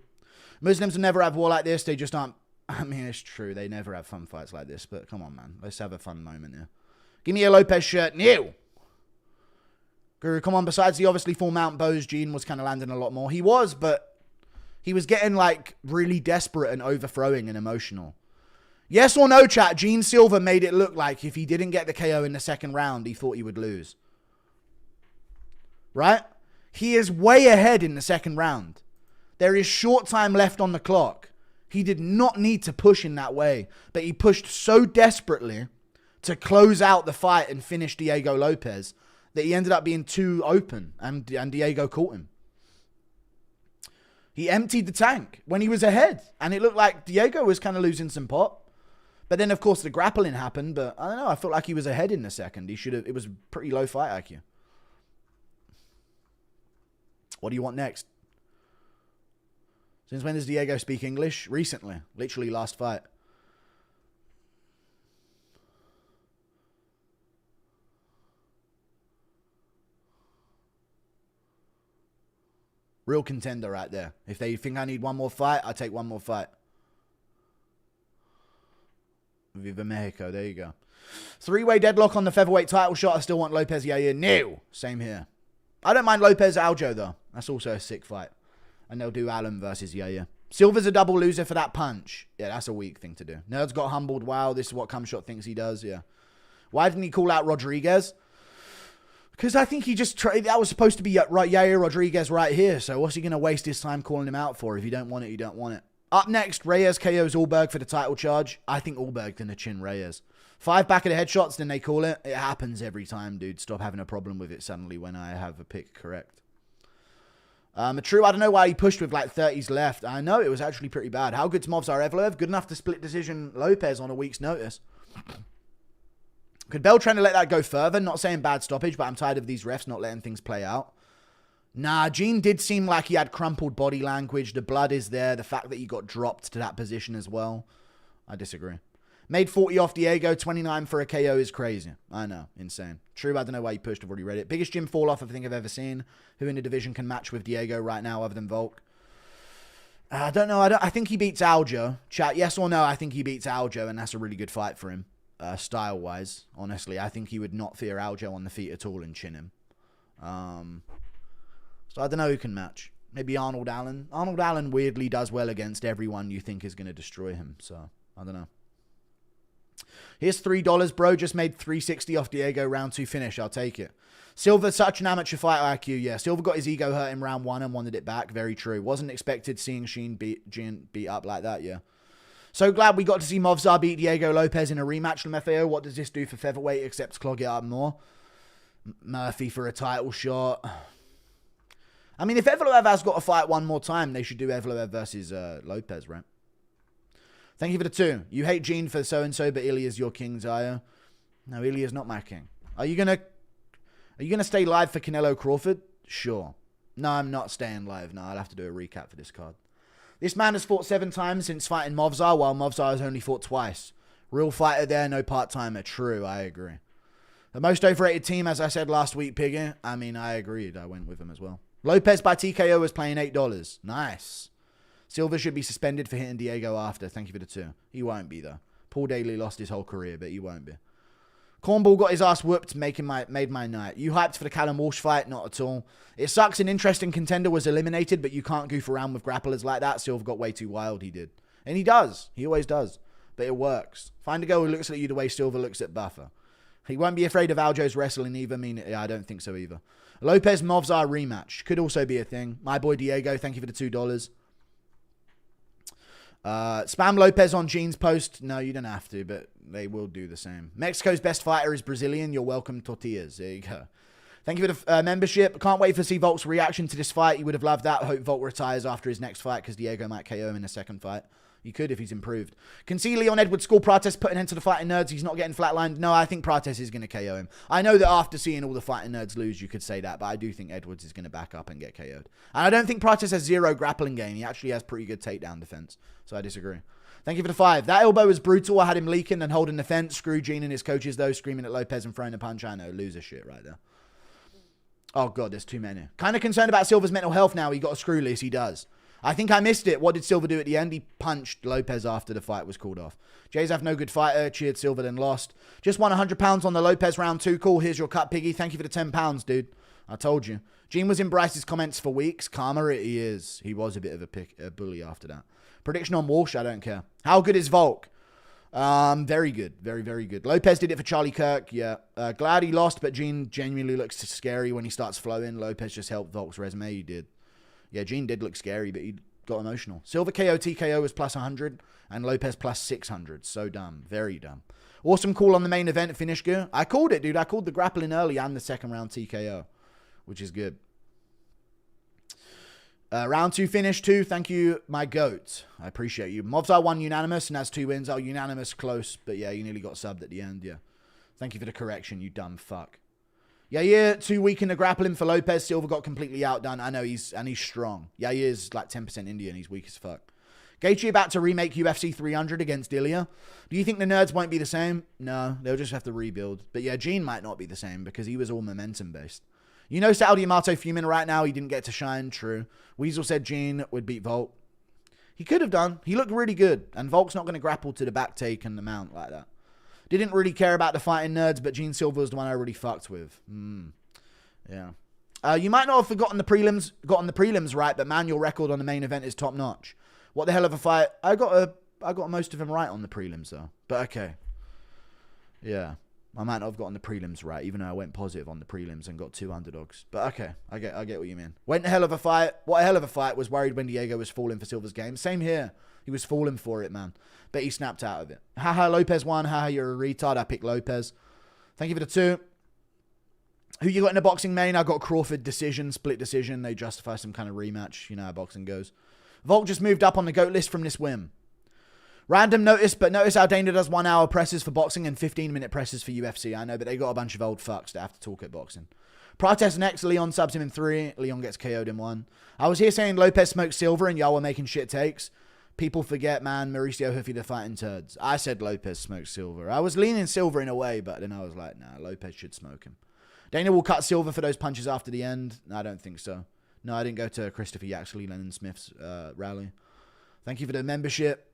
Muslims will never have war like this. They just aren't... I mean, it's true. They never have fun fights like this. But come on, man. Let's have a fun moment here. Give me a Lopez shirt. New. Guru, come on. Besides the obviously full mount bows, Jean was kind of landing a lot more. He was, but he was getting, like, really desperate and overthrowing and emotional. Yes or no, chat? Jean Silva made it look like if he didn't get the KO in the second round, he thought he would lose. Right? He is way ahead in the second round. There is short time left on the clock. He did not need to push in that way, but he pushed so desperately to close out the fight and finish Diego Lopez that he ended up being too open, and Diego caught him. He emptied the tank when he was ahead, and it looked like Diego was kind of losing some pop. But then, of course, the grappling happened, but I don't know. I felt like he was ahead in the second. He should have. It was pretty low fight IQ. What do you want next? Since when does Diego speak English? Recently. Literally last fight. Real contender right there. If they think I need one more fight, I'll take one more fight. Viva Mexico. There you go. 3-way deadlock on the featherweight title shot. I still want Lopez Yair. No. Same here. I don't mind Lopez Aljo, though. That's also a sick fight. And they'll do Allen versus Yair. Silva's a double loser for that punch. Yeah, that's a weak thing to do. Nerds got humbled. Wow, this is what Cumshot thinks he does. Yeah. Why didn't he call out Rodriguez? Because I think he just... that was supposed to be Yair Rodriguez right here. So what's he going to waste his time calling him out for? If you don't want it, you don't want it. Up next, Reyes KOs Allberg for the title charge. I think Allberg going to chin Reyes. 5 back of the headshots, then they call it. It happens every time, dude. Stop having a problem with it suddenly when I have a pick correct. True, I don't know why he pushed with like 30s left. I know, it was actually pretty bad. How good's Movzar Evloev? Good enough to split decision Lopez on a week's notice. Could Bell trying to let that go further? Not saying bad stoppage, but I'm tired of these refs not letting things play out. Nah, Jean did seem like he had crumpled body language. The blood is there. The fact that he got dropped to that position as well. I disagree. Made 40 off Diego. 29 for a KO is crazy. I know. Insane. True, I don't know why he pushed. I've already read it. Biggest gym fall off I think I've ever seen. Who in the division can match with Diego right now other than Volk? I don't know. I think he beats Aljo. Chat, yes or no? I think he beats Aljo, and that's a really good fight for him. Style-wise, honestly. I think he would not fear Aljo on the feet at all and chin him. So I don't know who can match. Maybe Arnold Allen. Arnold Allen weirdly does well against everyone you think is going to destroy him. So, I don't know. Here's $3, bro. Just made $3.60 off Diego round 2 finish. I'll take it. Silva, such an amateur fight IQ. Yeah, Silva got his ego hurt in round 1 and wanted it back. Very true. Wasn't expected seeing Jean beat up like that, yeah. So glad we got to see Movzar beat Diego Lopez in a rematch. LMFAO, what does this do for featherweight except clog it up more? Murphy for a title shot. I mean, if Evloev has got to fight one more time, they should do Evloev versus Lopez, right? Thank you for the 2. You hate Jean for so-and-so, but Ilya's your king, Zaya. No, Ilya's not my king. Are you gonna stay live for Canelo Crawford? Sure. No, I'm not staying live. No, I'll have to do a recap for this card. This man has fought 7 times since fighting Movzar, while Movzar has only fought twice. Real fighter there, no part-timer. True, I agree. The most overrated team, as I said last week, Piggy. I mean, I agreed. I went with him as well. Lopez by TKO was playing $8. Nice. Silva should be suspended for hitting Diego after. Thank you for the 2. He won't be, though. Paul Daly lost his whole career, but he won't be. Cornball got his ass whooped, made my night. You hyped for the Callum Walsh fight? Not at all. It sucks an interesting contender was eliminated, but you can't goof around with grapplers like that. Silva got way too wild, he did. And he does. He always does. But it works. Find a girl who looks at you the way Silva looks at Buffer. He won't be afraid of Aljo's wrestling either. Yeah, I don't think so either. Lopez Movzar rematch. Could also be a thing. My boy Diego, thank you for the $2. Spam Lopez on Jean's post. No, you don't have to, but they will do the same. Mexico's best fighter is Brazilian. You're welcome, tortillas. There you go. Thank you for the membership. Can't wait to see Volk's reaction to this fight. You would have loved that. Hope Volk retires after his next fight because Diego might KO him in a second fight. You could if he's improved. Can see Leon Edwards score Prates put an end to the fighting nerds. He's not getting flatlined. No, I think Prates is going to KO him. I know that after seeing all the fighting nerds lose, you could say that, but I do think Edwards is going to back up and get KO'd. And I don't think Prates has zero grappling game. He actually has pretty good takedown defense. So I disagree. Thank you for the 5. That elbow was brutal. I had him leaking and holding the fence. Screw Gene and his coaches, though, screaming at Lopez and throwing a punch. I know, loser shit right there. Oh, God, there's too many. Kind of concerned about Silva's mental health now. He got a screw loose. He does. I think I missed it. What did Silva do at the end? He punched Lopez after the fight was called off. Jays have no good fighter. Cheered Silva, then lost. Just won £100 on the Lopez round 2. Cool. Here's your cut, Piggy. Thank you for the £10, dude. I told you. Gene was in Bryce's comments for weeks. Karma, he is. He was a bit of a bully after that. Prediction on Walsh, I don't care. How good is Volk? Very good. Very, very good. Lopez did it for Charlie Kirk. Yeah. Glad he lost, but Gene genuinely looks scary when he starts flowing. Lopez just helped Volk's resume. He did. Yeah, Gene did look scary, but he got emotional. Silva KO TKO was plus 100 and Lopez plus 600. So dumb. Very dumb. Awesome call on the main event. Finish good. I called it, dude. I called the grappling early and the second round TKO, which is good. Round 2 finish 2. Thank you, my goat. I appreciate you. Movzar won unanimous and has 2 wins. Oh, unanimous close. But yeah, you nearly got subbed at the end. Yeah. Thank you for the correction, you dumb fuck. Yeah, 2 weak in the grappling for Lopez. Silva got completely outdone. I know he's strong. Yeah, he is like 10% Indian. He's weak as fuck. Gaethje about to remake UFC 300 against Ilya. Do you think the nerds won't be the same? No, they'll just have to rebuild. But yeah, Gene might not be the same because he was all momentum based. You know Saudi Amato fuming right now. He didn't get to shine. True. Weasel said Gene would beat Volk. He could have done. He looked really good. And Volk's not going to grapple to the back take and the mount like that. Didn't really care about the fighting nerds, but Jean Silva was the one I really fucked with. Yeah. You might not have gotten the prelims right, but man, your record on the main event is top notch. What the hell of a fight. I got most of them right on the prelims though. But okay. Yeah. I might not have gotten the prelims right, even though I went positive on the prelims and got 2 underdogs. But okay, I get what you mean. Went a hell of a fight. What a hell of a fight. Was worried when Diego was falling for Silva's game. Same here. He was falling for it, man. But he snapped out of it. Haha, Lopez won. Haha, you're a retard. I picked Lopez. Thank you for the 2. Who you got in the boxing main? I got Crawford decision, split decision. They justify some kind of rematch. You know how boxing goes. Volk just moved up on the GOAT list from this whim. Random notice, but notice how Dana does 1 hour presses for boxing and 15-minute presses for UFC. I know, but they got a bunch of old fucks that have to talk at boxing. Prates next. Leon subs him in 3. Leon gets KO'd in 1. I was here saying Lopez smoked Silva and y'all were making shit takes. People forget, man. Mauricio Huffy the fighting turds. I said Lopez smoked Silva. I was leaning Silva in a way, but then I was like, nah, Lopez should smoke him. Dana will cut Silva for those punches after the end. No, I don't think so. No, I didn't go to Christopher Yaxley, Lennon Smith's rally. Thank you for the membership.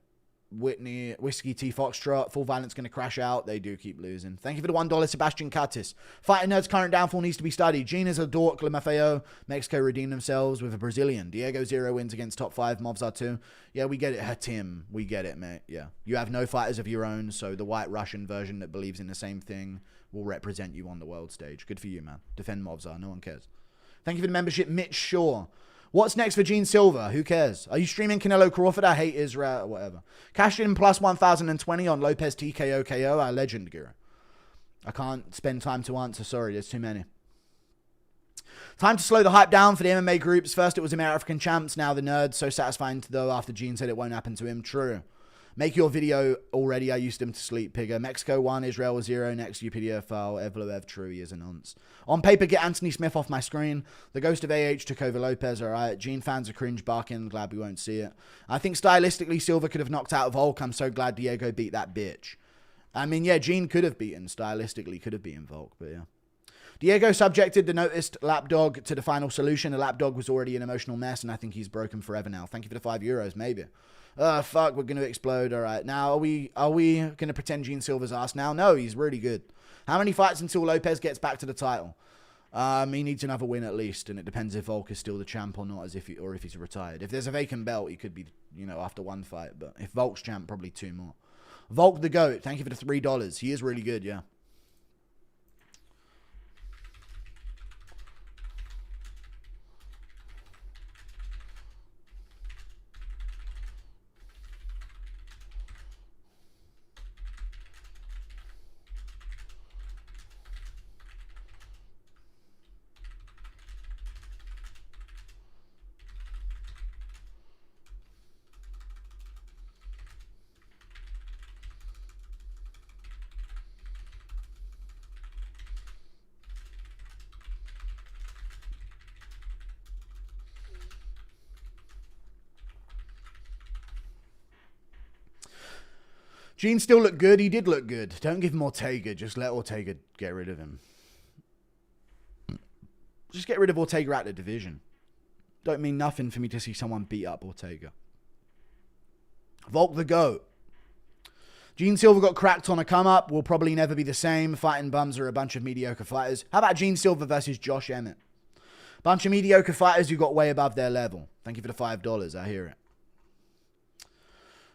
Whiskey T Foxtrot. Full Violence going to crash out. They do keep losing. Thank you for the $1, Sebastian Catis. Fighting Nerds' current downfall needs to be studied. Gene is a dork. Lemafeo. Mexico redeemed themselves with a Brazilian. Diego 0 wins against top 5. Movzar 2. Yeah, we get it. Hatim. We get it, mate. Yeah. You have no fighters of your own, so the white Russian version that believes in the same thing will represent you on the world stage. Good for you, man. Defend Movzar. No one cares. Thank you for the membership, Mitch Shaw. What's next for Jean Silva? Who cares? Are you streaming Canelo Crawford? I hate Israel. Whatever. Cashed in plus 1,020 on Lopez TKO KO. Our legend, Guru. I can't spend time to answer. Sorry, there's too many. Time to slow the hype down for the MMA groups. First it was American champs, now the nerds. So satisfying though after Gene said it won't happen to him. True. Make your video already. I used him to sleep, Pigger. Mexico 1, Israel 0. Next, UPDF file. Evloev, true. He is a nonce. On paper, get Anthony Smith off my screen. The ghost of AH took over Lopez. All right. Gene fans are cringe barking. Glad we won't see it. I think stylistically, Silva could have knocked out Volk. I'm so glad Diego beat that bitch. I mean, yeah, Gene could have beaten. Stylistically, could have beaten Volk, but yeah. Diego subjected the noticed lapdog to the final solution. The lapdog was already an emotional mess, and I think he's broken forever now. Thank you for the €5, maybe. Fuck, we're going to explode. All right. Now, are we going to pretend Gene Silva's ass now? No, he's really good. How many fights until Lopez gets back to the title? He needs another win at least, and it depends if Volk is still the champ or not, or if he's retired. If there's a vacant belt, he could be, after 1 fight. But if Volk's champ, probably 2 more. Volk the GOAT, thank you for the $3. He is really good, yeah. Jean still looked good. He did look good. Don't give him Ortega. Just let Ortega get rid of him. Just get rid of Ortega out of the division. Don't mean nothing for me to see someone beat up Ortega. Volk the GOAT. Jean Silva got cracked on a come-up. Will probably never be the same. Fighting bums are a bunch of mediocre fighters. How about Jean Silva versus Josh Emmett? Bunch of mediocre fighters who got way above their level. Thank you for the $5. I hear it.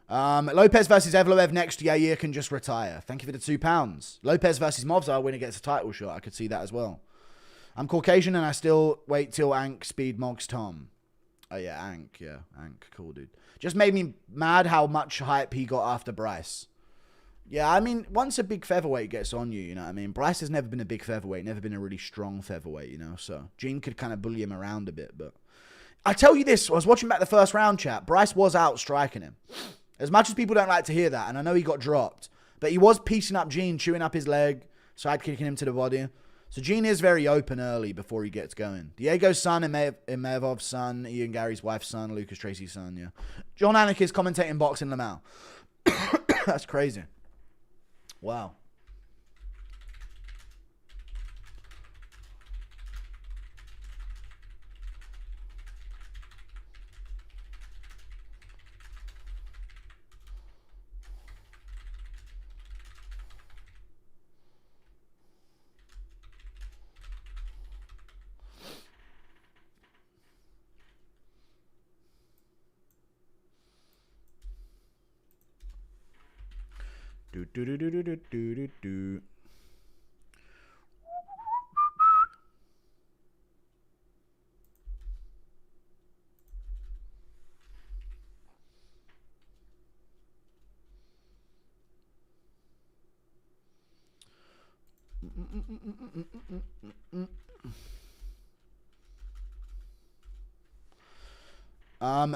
Lopez versus Evloev next. Yair can just retire. Thank you for the £2. Lopez versus Movsar. Winner gets a title shot. I could see that as well. I'm Caucasian and I still wait till Ank speed mogs Tom. Oh yeah, Ank. Yeah, Ank. Cool, dude. Just made me mad how much hype he got after Bryce. Yeah, I mean, once a big featherweight gets on you, you know what I mean? Bryce has never been a big featherweight, never been a really strong featherweight, you know? So, Gene could kind of bully him around a bit, but... I tell you this, I was watching back the first round chat, Bryce was out striking him. As much as people don't like to hear that, and I know he got dropped, but he was piecing up Gene, chewing up his leg, side kicking him to the body. So, Gene is very open early before he gets going. Diego's son, Imevov's son, Ian Gary's wife's son, Lucas Tracy's son, yeah. John Anik is commentating boxing Lamau. That's crazy. Wow. Do.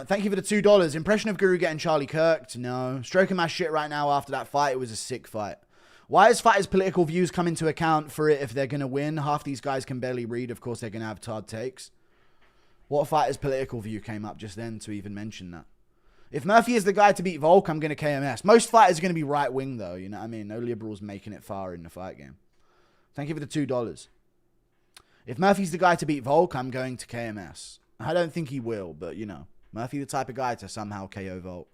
Thank you for the $2. Impression of Guru getting Charlie Kirked? No. Stroking my shit right now after that fight. It was a sick fight. Why is fighters' political views come into account for it if they're going to win? Half these guys can barely read. Of course, they're going to have hard takes. What fighter's political view came up just then to even mention that? If Murphy is the guy to beat Volk, I'm going to KMS. Most fighters are going to be right-wing, though. You know what I mean? No liberals making it far in the fight game. Thank you for the $2. If Murphy's the guy to beat Volk, I'm going to KMS. I don't think he will, but, you know. Murphy the type of guy to somehow KO Volk.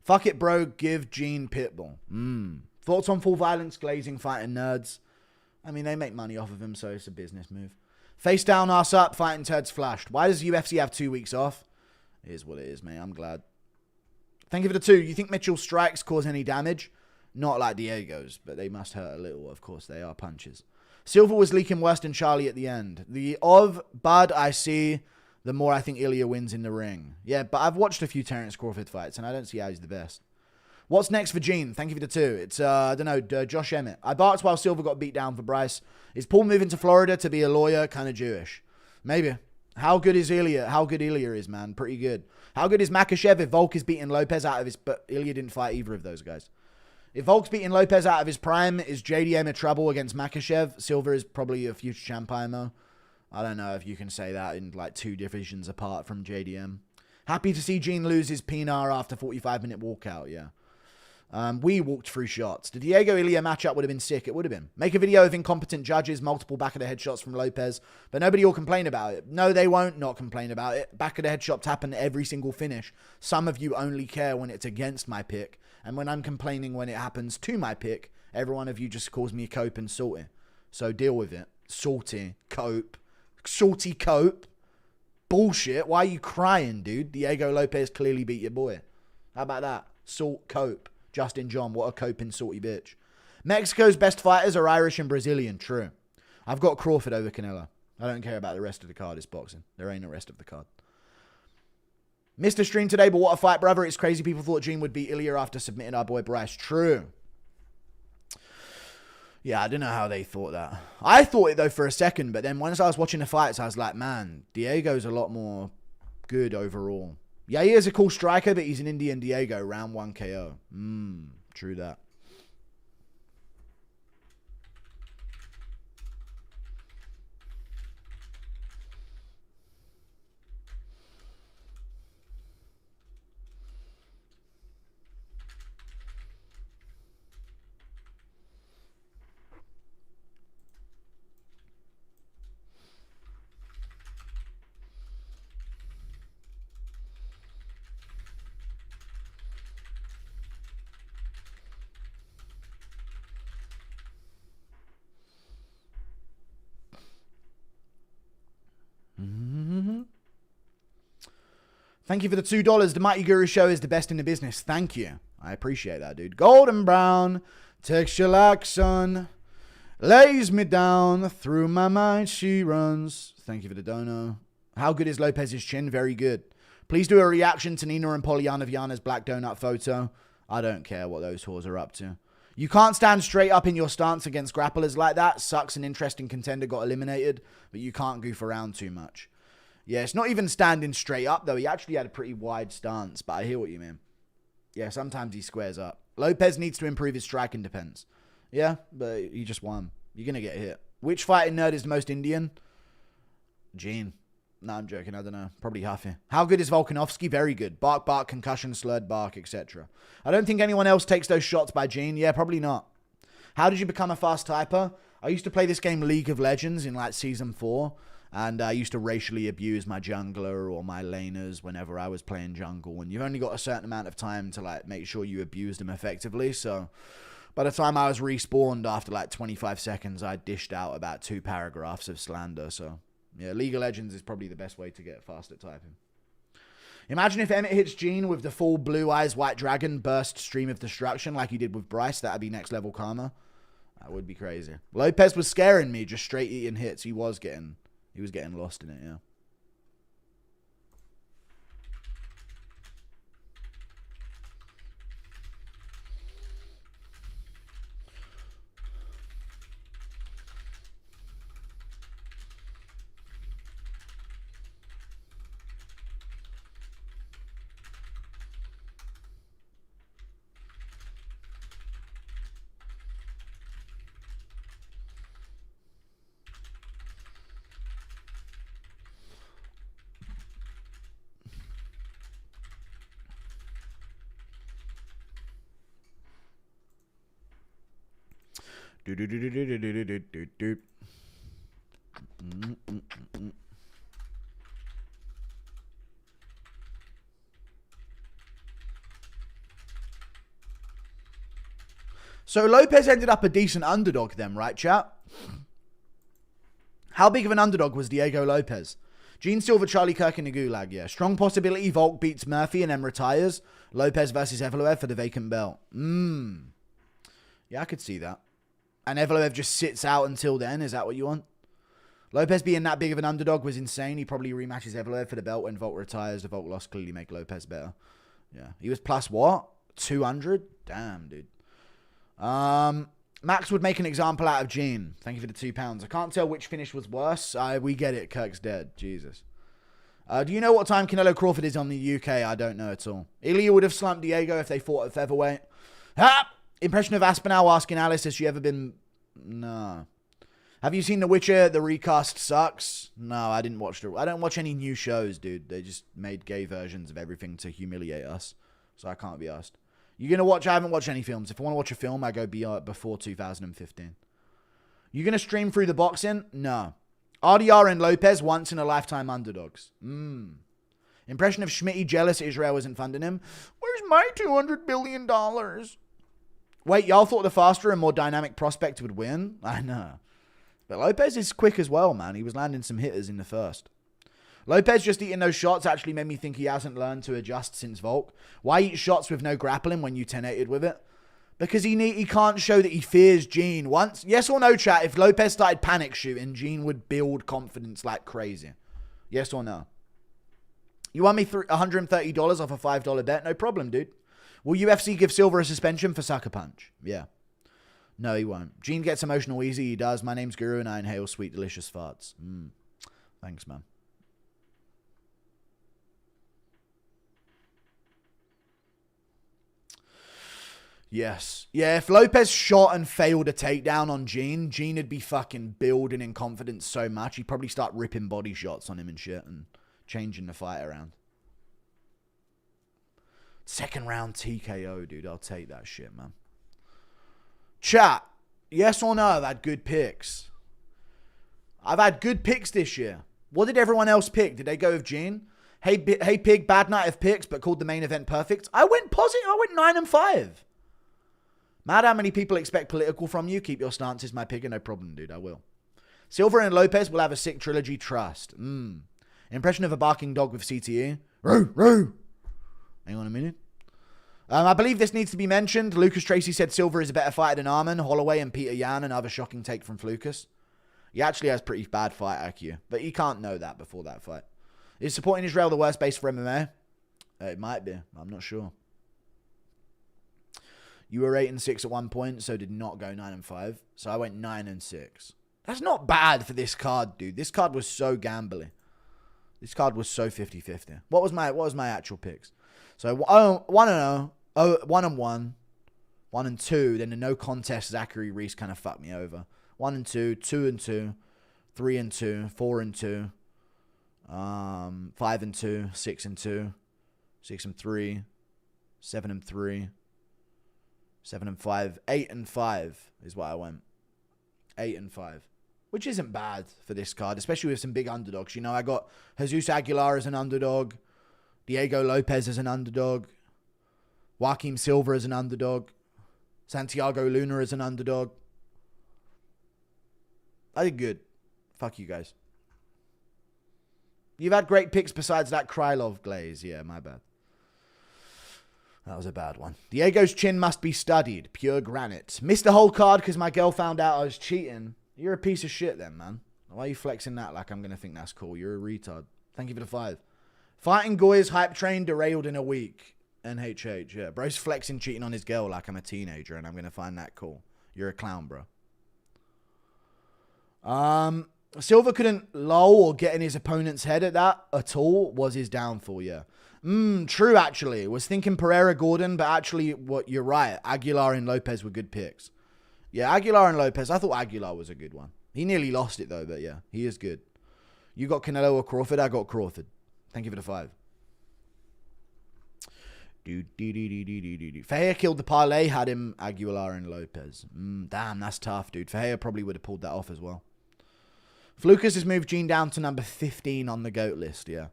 Fuck it, bro. Give Gene Pitbull. Thoughts on Full Violence, Glazing, fighting nerds? I mean, they make money off of him, so it's a business move. Face down, ass up, fighting turds flashed. Why does UFC have 2 weeks off? It is what it is, mate. I'm glad. Thank you for the 2. You think Mitchell's strikes cause any damage? Not like Diego's, but they must hurt a little. Of course, they are punches. Silva was leaking worse than Charlie at the end. The of Bud I see, the more I think Ilya wins in the ring. Yeah, but I've watched a few Terence Crawford fights, and I don't see how he's the best. What's next for Gene? Thank you for the 2. It's, I don't know, Josh Emmett. I barked while Silva got beat down for Bryce. Is Paul moving to Florida to be a lawyer? Kind of Jewish. Maybe. How good is Ilya? How good Ilya is, man. Pretty good. How good is Makhachev if Volk is beating Lopez out of his... But Ilya didn't fight either of those guys. If Volk's beating Lopez out of his prime, is JDM a trouble against Makhachev? Silva is probably a future champ, IMO. I don't know if you can say that in like 2 divisions apart from JDM. Happy to see Gene lose his Pinar after 45-minute walkout, yeah. We walked through shots. The Diego-Ilya matchup would have been sick. It would have been. Make a video of incompetent judges, multiple back-of-the-head shots from Lopez, but nobody will complain about it. No, they won't not complain about it. Back-of-the-head shots happen every single finish. Some of you only care when it's against my pick, and when I'm complaining when it happens to my pick, every one of you just calls me cope and salty. So deal with it. Salty, cope, salty cope. Bullshit. Why are you crying, dude? Diego Lopez clearly beat your boy. How about that? Salt cope. Justin John, what a coping salty bitch. Mexico's best fighters are Irish and Brazilian, true. I've got Crawford over Canelo. I don't care about the rest of the card, it's boxing. There ain't a rest of the card. Missed a stream today, but what a fight, brother. It's crazy people thought Gene would beat Ilya after submitting our boy Bryce. True. Yeah, I don't know how they thought that. I thought it, though, for a second, but then once I was watching the fights, I was like, man, Diego's a lot more good overall. Yeah, he is a cool striker, but he's an Indian Diego, round 1 KO. True that. Thank you for the $2. The Mighty Guru Show is the best in the business. Thank you. I appreciate that, dude. Golden brown, texture like sun, lays me down, through my mind she runs. Thank you for the dono. How good is Lopez's chin? Very good. Please do a reaction to Nina and Polyana Viana's black donut photo. I don't care what those whores are up to. You can't stand straight up in your stance against grapplers like that. Sucks, an interesting contender got eliminated, but you can't goof around too much. Yeah, it's not even standing straight up, though. He actually had a pretty wide stance, but I hear what you mean. Yeah, sometimes he squares up. Lopez needs to improve his striking defense. Yeah, but he just won. You're going to get hit. Which fighting nerd is the most Indian? Jean. No, I'm joking. I don't know. Probably Huffy. How good is Volkanovski? Very good. Bark, bark, concussion, slurred bark, etc. I don't think anyone else takes those shots by Jean. Yeah, probably not. How did you become a fast typer? I used to play this game League of Legends in like Season 4. And I used to racially abuse my jungler or my laners whenever I was playing jungle. And you've only got a certain amount of time to like make sure you abuse them effectively. So by the time I was respawned after like 25 seconds, I dished out about 2 paragraphs of slander. So yeah, League of Legends is probably the best way to get fast at typing. Imagine if Emmett hits Jean with the full blue eyes white dragon burst stream of destruction like he did with Bryce. That'd be next level karma. That would be crazy. Lopez was scaring me, just straight eating hits. He was getting lost in it, yeah. So Lopez ended up a decent underdog then, right, chat? How big of an underdog was Diego Lopez? Jean Silva, Charlie Kirk in the Gulag, yeah. Strong possibility Volk beats Murphy and then retires. Lopez versus Evloev for the vacant belt. Yeah, I could see that. And Evloev just sits out until then. Is that what you want? Lopez being that big of an underdog was insane. He probably rematches Evloev for the belt when Volk retires. The Volk loss clearly make Lopez better. Yeah. He was plus what? 200? Damn, dude. Max would make an example out of Jean. Thank you for the £2. I can't tell which finish was worse. We get it. Kirk's dead. Jesus. Do you know what time Canelo Crawford is on the UK? I don't know at all. Ilya would have slumped Diego if they fought at featherweight. Ha! Impression of Aspinall asking Alice, has she ever been... No. Have you seen The Witcher? The recast sucks. No, I didn't watch I don't watch any new shows, dude. They just made gay versions of everything to humiliate us. So I can't be asked. You gonna watch? I haven't watched any films. If I want to watch a film, I go before 2015. You gonna stream through the boxing? No. RDR and Lopez once in a lifetime underdogs. Impression of Schmitty jealous Israel isn't funding him. Where's my $200 billion? Wait, y'all thought the faster and more dynamic prospect would win? I know. But Lopez is quick as well, man. He was landing some hitters in the first. Lopez just eating those shots actually made me think he hasn't learned to adjust since Volk. Why eat shots with no grappling when you 10-8'd with it? Because he can't show that he fears Jean once. Yes or no, chat? If Lopez started panic shooting, Jean would build confidence like crazy. Yes or no? You want me $130 off a $5 bet? No problem, dude. Will UFC give Silva a suspension for sucker punch? Yeah. No, he won't. Gene gets emotional easy. He does. My name's Guru and I inhale sweet, delicious farts. Thanks, man. Yes. Yeah, if Lopez shot and failed a takedown on Gene would be fucking building in confidence so much. He'd probably start ripping body shots on him and shit and changing the fight around. Second round TKO, dude. I'll take that shit, man. Chat, yes or no, I've had good picks. I've had good picks this year. What did everyone else pick? Did they go with Gene? Hey Pig, bad night of picks, but called the main event perfect. I went positive. I went 9-5. Mad how many people expect political from you. Keep your stances, my pigger. No problem, dude. I will. Silva and Lopez will have a sick trilogy. Trust. Impression of a barking dog with CTE. Roo. Hang on a minute. I believe this needs to be mentioned. Lucas Tracy said Silva is a better fighter than Arman, Holloway, and Peter Yan. Another shocking take from Flukas. He actually has pretty bad fight IQ, but he can't know that before that fight. Is supporting Israel the worst base for MMA? It might be. I'm not sure. You were 8-6 at one point, so did not go 9-5. So I went 9-6. That's not bad for this card, dude. This card was so gambly. This card was so 50-50. What was my actual picks? So 1-0, 1-1, 1-2. Then the no contest Zachary Reese kind of fucked me over. 1-2, 2-2, 3-2, 4-2, 5-2, 6-2, 6-3, 7-3, 7-5, 8-5 is what I went. 8-5, which isn't bad for this card, especially with some big underdogs. You know, I got Jesus Aguilar as an underdog, Diego Lopez as an underdog, Joaquim Silva as an underdog, Santiago Luna as an underdog. I did good. Fuck you guys. You've had great picks besides that Krylov glaze. Yeah, my bad. That was a bad one. Diego's chin must be studied. Pure granite. Missed the whole card because my girl found out I was cheating. You're a piece of shit then, man. Why are you flexing that like I'm going to think that's cool? You're a retard. Thank you for the 5. Fighting Goy's hype train derailed in a week. NHH. Yeah, bro's flexing cheating on his girl like I'm a teenager and I'm going to find that cool. You're a clown, bro. Silva couldn't lull or get in his opponent's head at all was his downfall, yeah. True, actually. Was thinking Ferreira Gordon, but actually, you're right. Aguilar and Lopez were good picks. Yeah, Aguilar and Lopez. I thought Aguilar was a good one. He nearly lost it, though, but yeah, he is good. You got Canelo or Crawford? I got Crawford. Thank you for the 5. Ferreira killed the parlay, had him Aguilar and Lopez. Damn, that's tough, dude. Ferreira probably would have pulled that off as well. Flukas has moved Jean down to number 15 on the GOAT list, yeah.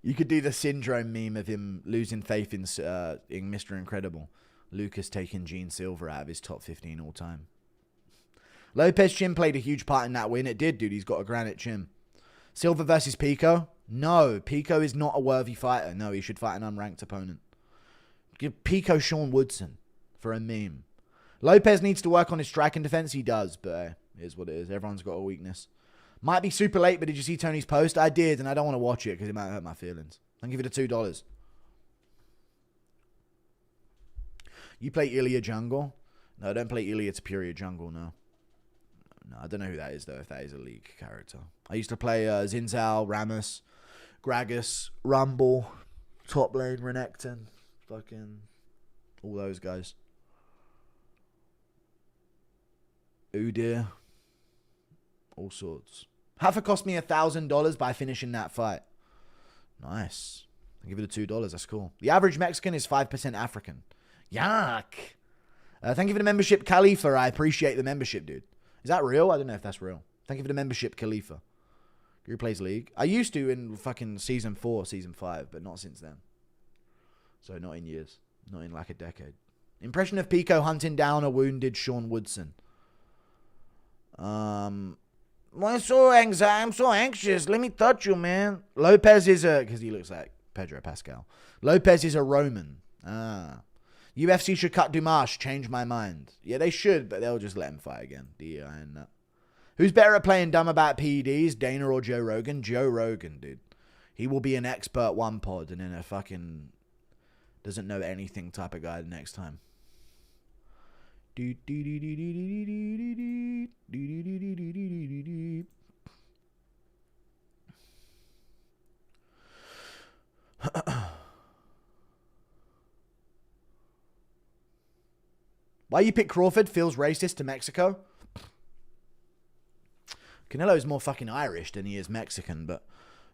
You could do the syndrome meme of him losing faith in Mr. Incredible. Lucas taking Jean Silva out of his top 15 all time. Lopez chin played a huge part in that win. It did, dude. He's got a granite chin. Silva versus Pico? No, Pico is not a worthy fighter. No, he should fight an unranked opponent. Give Pico Sean Woodson for a meme. Lopez needs to work on his striking defense. He does, but it is what it is. Everyone's got a weakness. Might be super late, but did you see Tony's post? I did, and I don't want to watch it because it might hurt my feelings. I'll give it the $2. You play Ilya Jungle? No, don't play Ilya Superior Jungle, no. No, I don't know who that is, though, if that is a league character. I used to play Zinzal, Ramos, Gragas, Rumble, Top Lane, Renekton, fucking all those guys. Udyr. All sorts. Haffa cost me $1,000 by finishing that fight. Nice. I'll give it $2. That's cool. The average Mexican is 5% African. Yuck. Thank you for the membership, Khalifa. I appreciate the membership, dude. Is that real? I don't know if that's real. Thank you for the membership, Khalifa. Who plays League? I used to in fucking Season 4, Season 5, but not since then. So not in years. Not in like a decade. Impression of Pico hunting down a wounded Sean Woodson. I'm so anxious. Let me touch you, man. Lopez is because he looks like Pedro Pascal. Lopez is a Roman. UFC should cut Dumas. Change my mind. Yeah, they should, but they'll just let him fight again. Who's better at playing dumb about PEDs, Dana or Joe Rogan? Joe Rogan, dude. He will be an expert one pod and then a fucking doesn't know anything type of guy the next time. Why you pick Crawford? Feels racist to Mexico. Canelo's more fucking Irish than he is Mexican, but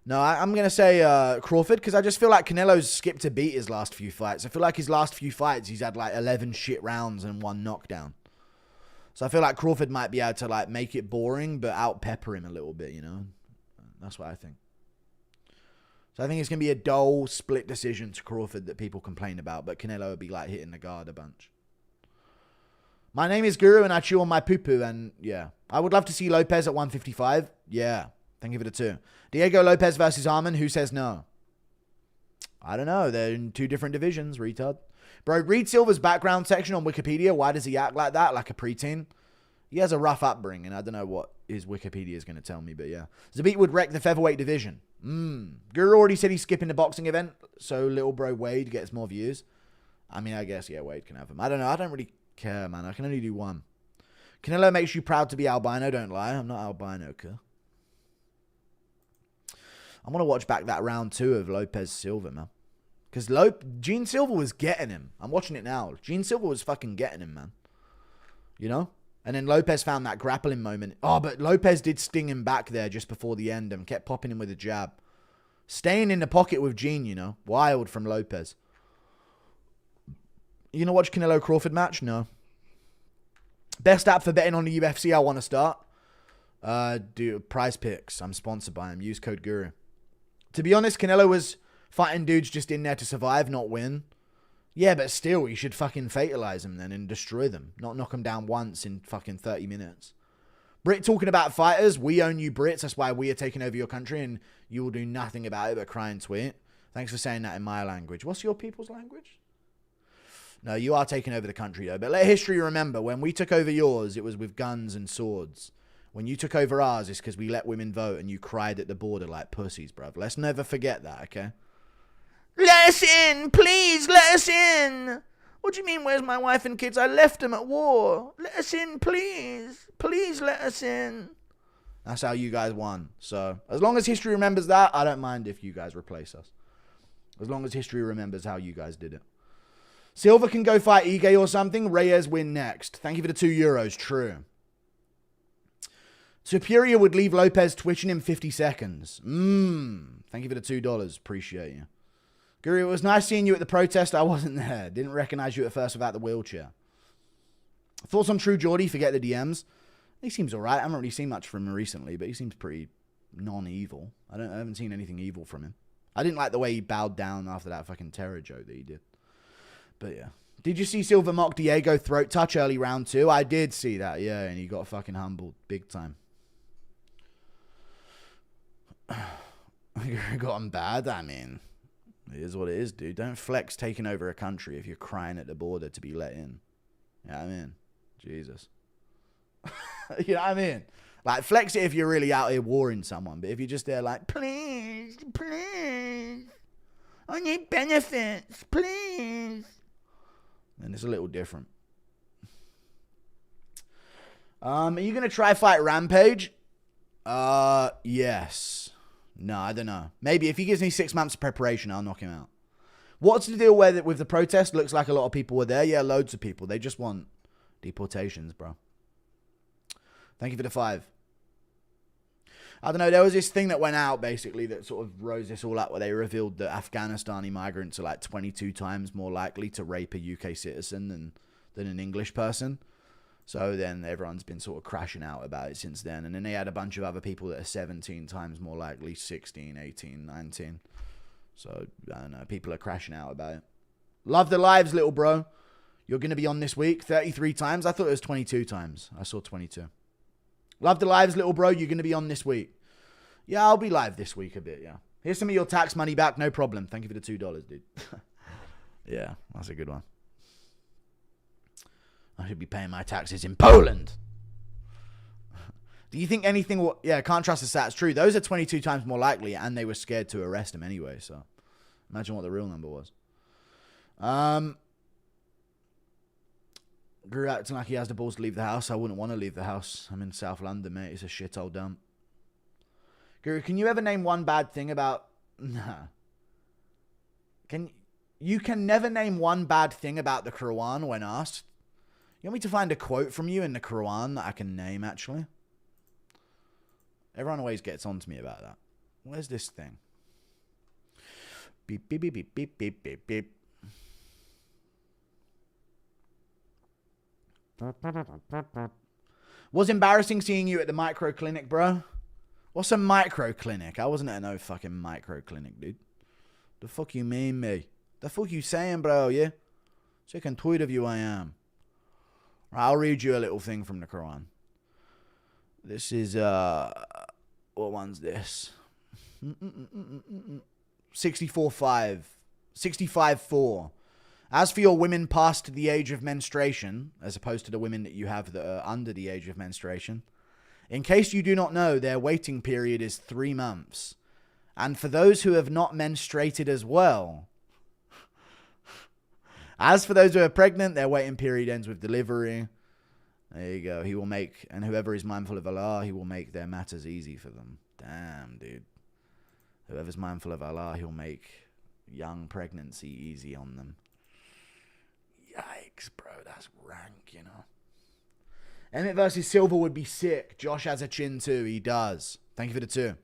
no, I'm going to say Crawford because I just feel like Canelo's skipped a beat his last few fights. I feel like his last few fights, he's had like 11 shit rounds and 1 knockdown. So I feel like Crawford might be able to like make it boring, but out pepper him a little bit, you know? That's what I think. So I think it's going to be a dull split decision to Crawford that people complain about, but Canelo would be like hitting the guard a bunch. My name is Guru and I chew on my poo-poo and yeah. I would love to see Lopez at 155. Yeah. Thank you for the 2. Diego Lopez versus Arman. Who says no? I don't know. They're in 2 different divisions, retard. Bro, read Silva's background section on Wikipedia. Why does he act like that? Like a preteen? He has a rough upbringing. I don't know what his Wikipedia is going to tell me, but yeah. Zabit would wreck the featherweight division. Guru already said he's skipping the boxing event, so little bro Wade gets more views. I mean, I guess, yeah, Wade can have him. I don't know. I don't really care, man. I can only do one. Canelo makes you proud to be albino. Don't lie. I'm not albino, cuh. I want to watch back that round 2 of Lopez Silva, man. Because Jean Silva was getting him. I'm watching it now. Jean Silva was fucking getting him, man. You know? And then Lopez found that grappling moment. Oh, but Lopez did sting him back there just before the end and kept popping him with a jab. Staying in the pocket with Jean, you know. Wild from Lopez. You know, watch Canelo Crawford match? No. Best app for betting on the UFC I want to start? Do Prize Picks. I'm sponsored by him. Use code GURU. To be honest, Canelo was fighting dudes just in there to survive, not win. Yeah, but still, you should fucking fatalize them then and destroy them. Not knock them down once in fucking 30 minutes. Brit talking about fighters. We own you, Brits. That's why we are taking over your country and you will do nothing about it but cry and tweet. Thanks for saying that in my language. What's your people's language? No, you are taking over the country though. But let history remember, when we took over yours, it was with guns and swords. When you took over ours, it's because we let women vote and you cried at the border like pussies, bruv. Let's never forget that, okay? Let us in! Please, let us in! What do you mean, where's my wife and kids? I left them at war. Let us in, please. Please let us in. That's how you guys won. So, as long as history remembers that, I don't mind if you guys replace us. As long as history remembers how you guys did it. Silva can go fight Ige or something. Reyes win next. Thank you for the €2. True. Superior would leave Lopez twitching in 50 seconds. Thank you for the $2. Appreciate you. Guru, it was nice seeing you at the protest. I wasn't there. Didn't recognize you at first without the wheelchair. Thoughts on True Geordie? Forget the DMs. He seems alright. I haven't really seen much from him recently, but he seems pretty non-evil. I haven't seen anything evil from him. I didn't like the way he bowed down after that fucking terror joke that he did. But yeah. Did you see Silva mock Diego throat touch early round 2? I did see that, yeah, and he got fucking humbled big time. Got him bad, I mean. It is what it is, dude. Don't flex taking over a country if you're crying at the border to be let in. You know what I mean? Jesus. You know what I mean? Like, flex it if you're really out here warring someone. But if you're just there like, please, please, I need benefits, please. Then it's a little different. Are you going to try fight Rampage? Yes. No, I don't know. Maybe if he gives me 6 months of preparation, I'll knock him out. What's the deal with the protest? Looks like a lot of people were there. Yeah, loads of people. They just want deportations, bro. Thank you for the 5. I don't know. There was this thing that went out, basically, that sort of rose this all up, where they revealed that Afghanistani migrants are like 22 times more likely to rape a UK citizen than an English person. So then everyone's been sort of crashing out about it since then. And then they had a bunch of other people that are 17 times more likely, 16, 18, 19. So, I don't know. People are crashing out about it. Love the lives, little bro. You're going to be on this week 33 times. I thought it was 22 times. I saw 22. Love the lives, little bro. You're going to be on this week. Yeah, I'll be live this week a bit, yeah. Here's some of your tax money back. No problem. Thank you for the $2, dude. Yeah, that's a good one. I should be paying my taxes in Poland. Do you think anything will... Yeah, can't trust the stats. True, those are 22 times more likely, and they were scared to arrest him anyway, so... Imagine what the real number was. Grew acting like he has the balls to leave the house. I wouldn't want to leave the house. I'm in South London, mate. It's a shithole dump. Guru, can you ever name one bad thing about... Nah. You can never name one bad thing about the Quran when asked. You want me to find a quote from you in the Quran that I can name, actually? Everyone always gets on to me about that. Where's this thing? Beep, beep, beep, beep, beep, beep, beep, beep. Was embarrassing seeing you at the micro clinic, bro. What's a micro clinic? I wasn't at no fucking micro clinic, dude. The fuck you mean, me? The fuck you saying, bro, yeah? Sick and tweet of you I am. I'll read you a little thing from the Quran. This is, what one's this? 64:5. 65:4. As for your women past the age of menstruation, as opposed to the women that you have that are under the age of menstruation, in case you do not know, their waiting period is 3 months. And for those who have not menstruated as well, as for those who are pregnant, their waiting period ends with delivery. There you go. He will make, and whoever is mindful of Allah, he will make their matters easy for them. Damn, dude. Whoever's mindful of Allah, he'll make young pregnancy easy on them. Yikes, bro. That's rank, you know. Emmett versus Silva would be sick. Josh has a chin too. He does. Thank you for the 2.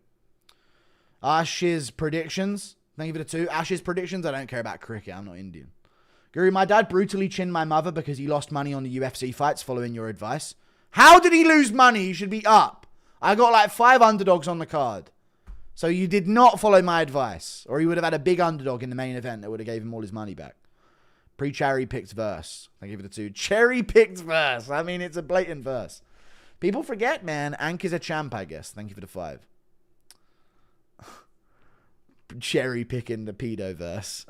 Ash's predictions. Thank you for the 2. Ash's predictions. I don't care about cricket. I'm not Indian. Guru, my dad brutally chinned my mother because he lost money on the UFC fights following your advice. How did he lose money? He should be up. I got like 5 underdogs on the card. So you did not follow my advice. Or he would have had a big underdog in the main event that would have gave him all his money back. Pre-cherry picked verse. Thank you for the 2. Cherry picked verse. I mean, it's a blatant verse. People forget, man. Ank is a champ, I guess. Thank you for the 5. Cherry picking the pedo verse.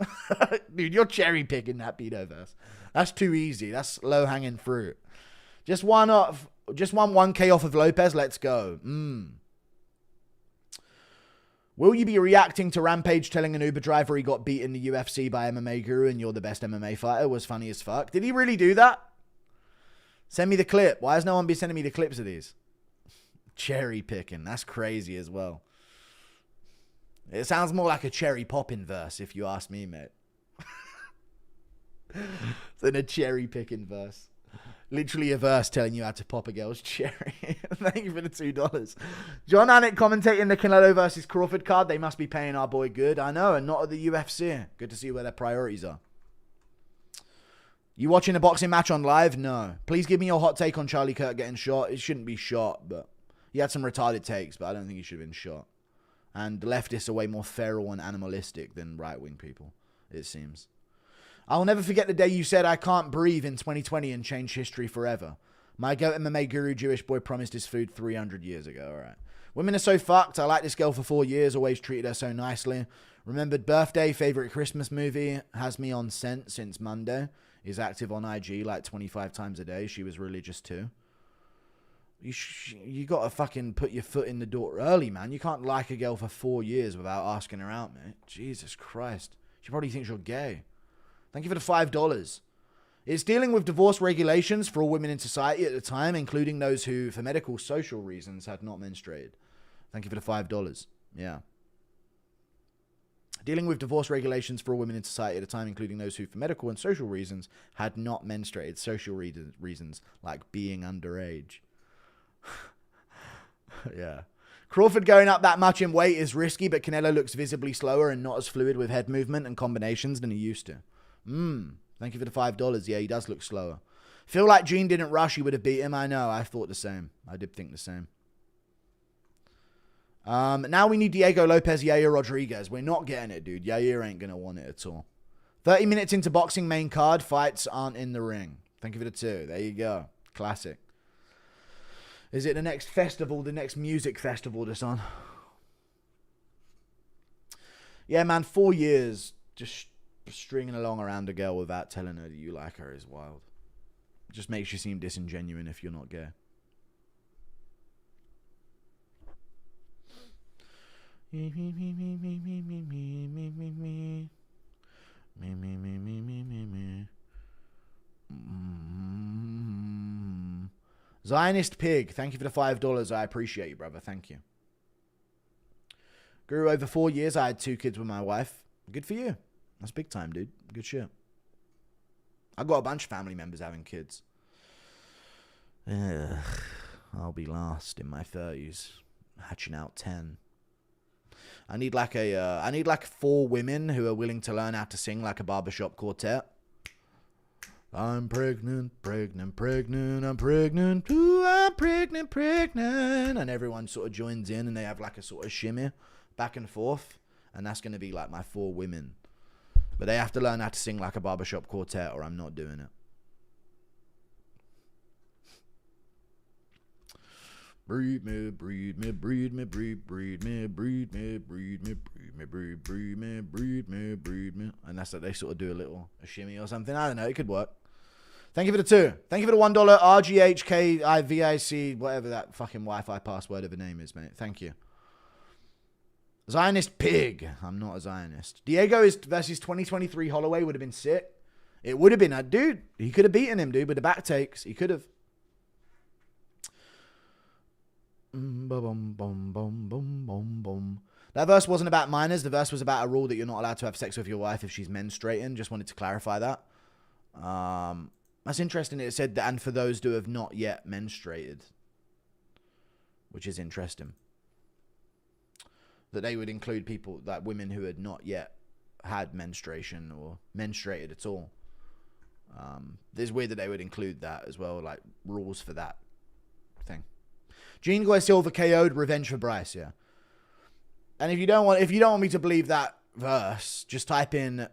Dude, you're cherry picking that pedo verse. That's too easy. That's low hanging fruit. Just one 1K off of Lopez. Let's go. Will you be reacting to Rampage telling an Uber driver he got beat in the UFC by MMA Guru and you're the best MMA fighter? Was funny as fuck. Did he really do that? Send me the clip. Why has no one been sending me the clips of these? Cherry picking. That's crazy as well. It sounds more like a cherry popping verse, if you ask me, mate. Than a cherry picking verse. Literally a verse telling you how to pop a girl's cherry. Thank you for the $2. John Anik commentating the Canelo versus Crawford card. They must be paying our boy good. I know, and not at the UFC. Good to see where their priorities are. You watching a boxing match on live? No. Please give me your hot take on Charlie Kirk getting shot. It shouldn't be shot, but he had some retarded takes, but I don't think he should have been shot. And leftists are way more feral and animalistic than right-wing people, it seems. I'll never forget the day you said I can't breathe in 2020 and change history forever. My goat MMA guru Jewish boy promised his food 300 years ago. All right. Women are so fucked. I liked this girl for 4 years, always treated her so nicely. Remembered birthday, favorite Christmas movie, has me on scent since Monday. Is active on IG like 25 times a day. She was religious too. You gotta fucking put your foot in the door early, man. You can't like a girl for 4 years without asking her out, mate. Jesus Christ. She probably thinks you're gay. Thank you for the $5. It's dealing with divorce regulations for all women in society at the time, including those who, for medical, social reasons, had not menstruated. Thank you for the $5. Yeah. Dealing with divorce regulations for all women in society at the time, including those who, for medical and social reasons, had not menstruated. Social reasons, like being underage. Yeah. Crawford going up that much in weight is risky, but Canelo looks visibly slower and not as fluid with head movement and combinations than he used to. Thank you for the $5. Yeah, he does look slower. Feel like Gene didn't rush, he would have beat him. I know. I thought the same. I did think the same. Now we need Diego Lopez, Yair Rodriguez. We're not getting it, dude. Yair ain't going to want it at all. 30 minutes into boxing main card. Fights aren't in the ring. Thank you for the 2. There you go. Classic. Is it the next festival, the next music festival that's on? Yeah, man, 4 years just stringing along around a girl without telling her that you like her is wild. It just makes you seem disingenuous if you're not gay. Zionist Pig, thank you for the $5. I appreciate you, brother. Thank you. Guru, over 4 years, I had 2 kids with my wife. Good for you. That's big time, dude. Good shit. I've got a bunch of family members having kids. I'll be last in my 30s, hatching out 10. I need like 4 women who are willing to learn how to sing like a barbershop quartet. I'm pregnant, pregnant, pregnant, I'm pregnant, ooh, I'm pregnant, pregnant. And everyone sort of joins in and they have like a sort of shimmy back and forth. And that's going to be like my 4 women. But they have to learn how to sing like a barbershop quartet or I'm not doing it. Breed me, breed me, breed me, breed me, breed me, breed me, breed me, breed me, breed me, breed me. And that's like they sort of do a shimmy or something. I don't know. It could work. Thank you for the 2. Thank you for the $1 RGHKIVIC, whatever that fucking Wi-Fi password of a name is, mate. Thank you. Zionist pig. I'm not a Zionist. Diego is versus 2023 Holloway would have been sick. It would have been a dude. He could have beaten him, dude, with the back takes. He could have. That verse wasn't about minors. The verse was about a rule that you're not allowed to have sex with your wife if she's menstruating. Just wanted to clarify that. That's interesting. It said that, and for those who have not yet menstruated, which is interesting. That they would include people, like women who had not yet had menstruation or menstruated at all. It's weird that they would include that as well, like rules for that thing. Jean Silva KO'd Revenge for Bryce, yeah. And if you don't want me to believe that verse, just type in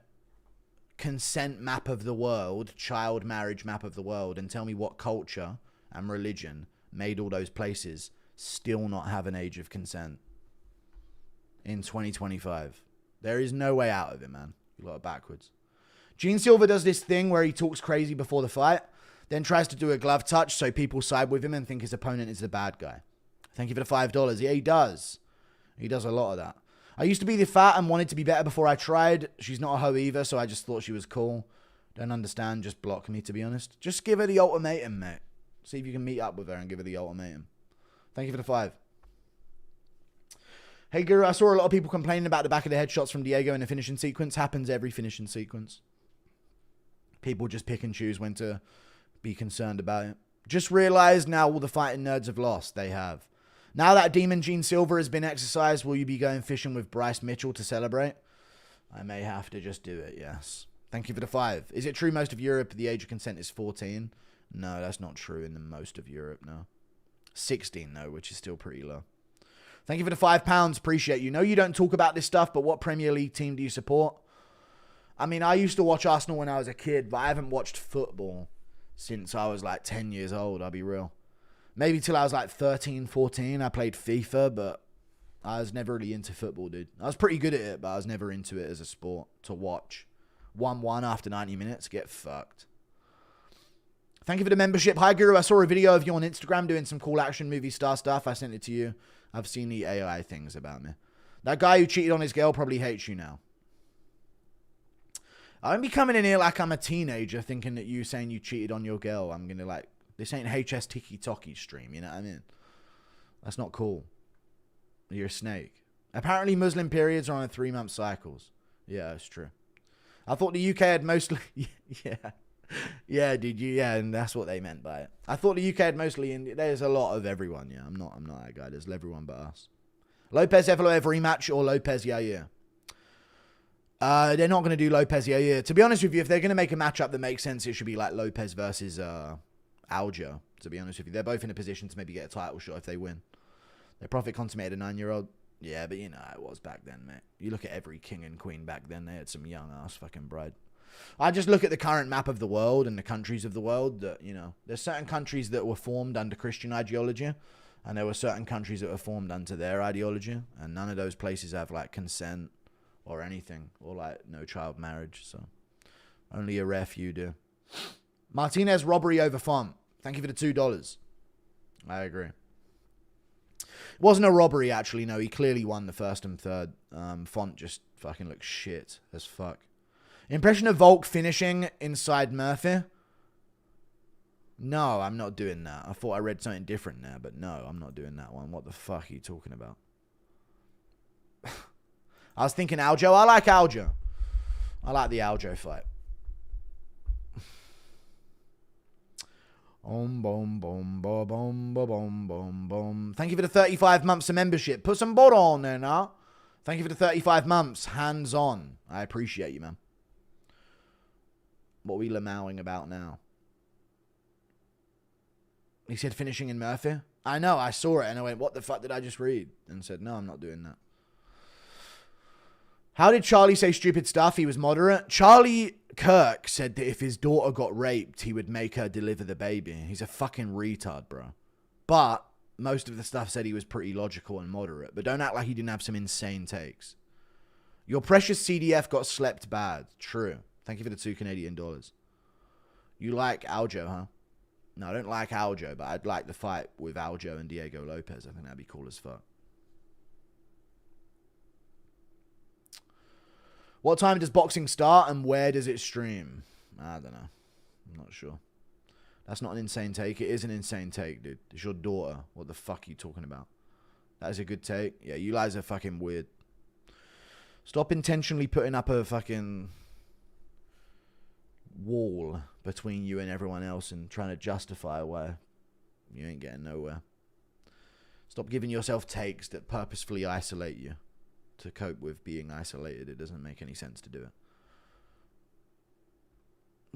consent map of the world, child marriage map of the world, and tell me what culture and religion made all those places still not have an age of consent in 2025. There is no way out of it, man. You got it backwards. Jean Silva does this thing where he talks crazy before the fight, then tries to do a glove touch so people side with him and think his opponent is the bad guy. Thank you for the $5. Yeah, he does. He does a lot of that. I used to be the fat and wanted to be better before I tried. She's not a hoe either, so I just thought she was cool. Don't understand, just block me, to be honest. Just give her the ultimatum, mate. See if you can meet up with her and give her the ultimatum. Thank you for the 5. Hey, Guru, I saw a lot of people complaining about the back of the headshots from Diego in the finishing sequence. Happens every finishing sequence. People just pick and choose when to be concerned about it. Just realized now all the fighting nerds have lost. They have. Now that Demon Jean Silva has been exercised, will you be going fishing with Bryce Mitchell to celebrate? I may have to just do it, yes. Thank you for the 5. Is it true most of Europe, the age of consent is 14? No, that's not true in the most of Europe, no. 16, though, which is still pretty low. Thank you for the £5. Appreciate you. No, you don't talk about this stuff, but what Premier League team do you support? I mean, I used to watch Arsenal when I was a kid, but I haven't watched football since I was like 10 years old, I'll be real. Maybe till I was like 13, 14, I played FIFA, but I was never really into football, dude. I was pretty good at it, but I was never into it as a sport to watch. 1-1 after 90 minutes, get fucked. Thank you for the membership. Hi, Guru. I saw a video of you on Instagram doing some cool action movie star stuff. I sent it to you. I've seen the AI things about me. That guy who cheated on his girl probably hates you now. I won't be coming in here like I'm a teenager thinking that you saying you cheated on your girl. I'm going to like, this ain't HS Tiki Toki stream, you know what I mean? That's not cool. You're a snake. Apparently Muslim periods are on 3-month cycles. Yeah, it's true. I thought the UK had mostly... yeah. Yeah, dude. Yeah, and that's what they meant by it. I thought the UK had mostly... There's a lot of everyone, yeah. I'm not that guy. There's everyone but us. Lopez Evloev rematch or Lopez Yair? They're not going to do Lopez Yair. To be honest with you, if they're going to make a matchup that makes sense, it should be like Lopez versus Aljo, to be honest with you. They're both in a position to maybe get a title shot if they win. Their prophet consummated a 9-year-old. Yeah, but you know how it was back then, mate. You look at every king and queen back then, they had some young-ass fucking bride. I just look at the current map of the world and the countries of the world that, you know, there's certain countries that were formed under Christian ideology, and there were certain countries that were formed under their ideology, and none of those places have, like, consent or anything, or, like, no child marriage, so only a rare few do. Martinez robbery over font. Thank you for the $2. I agree. It wasn't a robbery, actually. No, he clearly won the first and third. Font just fucking looks shit as fuck. Impression of Volk finishing inside Murphy? No, I'm not doing that. I thought I read something different there, but no, I'm not doing that one. What the fuck are you talking about? I was thinking Aljo. I like Aljo. I like the Aljo fight. Boom, boom, boom, boom, boom, boom, boom, boom. Thank you for the 35 months of membership. Put some butter on there now. Thank you for the 35 months. Hands on. I appreciate you, man. What are we lamowing about now? He said finishing in Murphy. I know, I saw it and I went, what the fuck did I just read? And said, no, I'm not doing that. How did Charlie say stupid stuff? He was moderate. Charlie Kirk said that if his daughter got raped, he would make her deliver the baby. He's a fucking retard, bro. But most of the stuff said he was pretty logical and moderate, but don't act like he didn't have some insane takes. Your precious CDF got slept bad. True. Thank you for the $2 Canadian. You like Aljo, huh? No, I don't like Aljo, but I'd like the fight with Aljo and Diego Lopez. I think that'd be cool as fuck. What time does boxing start and where does it stream? I don't know. I'm not sure. That's not an insane take. It is an insane take, dude. It's your daughter. What the fuck are you talking about? That is a good take. Yeah, you guys are fucking weird. Stop intentionally putting up a fucking wall between you and everyone else and trying to justify why you ain't getting nowhere. Stop giving yourself takes that purposefully isolate you to cope with being isolated. It doesn't make any sense to do it.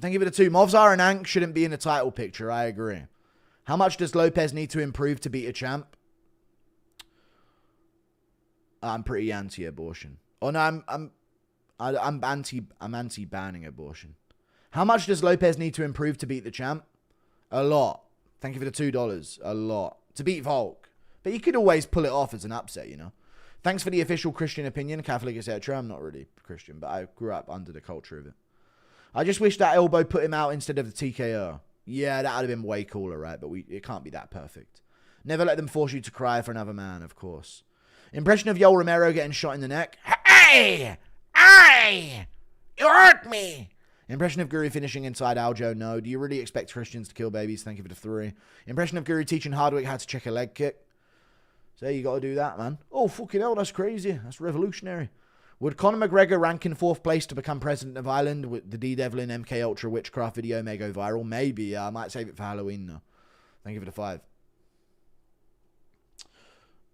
Thank you for the 2. Movzar and Ank shouldn't be in the title picture. I agree. How much does Lopez need to improve to beat a champ? I'm pretty anti-abortion. Oh no, I'm anti-banning abortion. How much does Lopez need to improve to beat the champ? A lot. Thank you for the $2. A lot. To beat Volk. But you could always pull it off as an upset, you know. Thanks for the official Christian opinion, Catholic, etc. I'm not really Christian, but I grew up under the culture of it. I just wish that elbow put him out instead of the TKO. Yeah, that would have been way cooler, right? But it can't be that perfect. Never let them force you to cry for another man, of course. Impression of Yoel Romero getting shot in the neck. Hey! Hey! You hurt me! Impression of Guru finishing inside Aljo. No. Do you really expect Christians to kill babies? Thank you for the 3. Impression of Guru teaching Hardwick how to check a leg kick. So you got to do that, man. Oh, fucking hell, that's crazy. That's revolutionary. Would Conor McGregor rank in 4th place to become president of Ireland with the D-Devlin MK Ultra witchcraft video may go viral? Maybe, yeah. I might save it for Halloween, though. Thank you for the 5.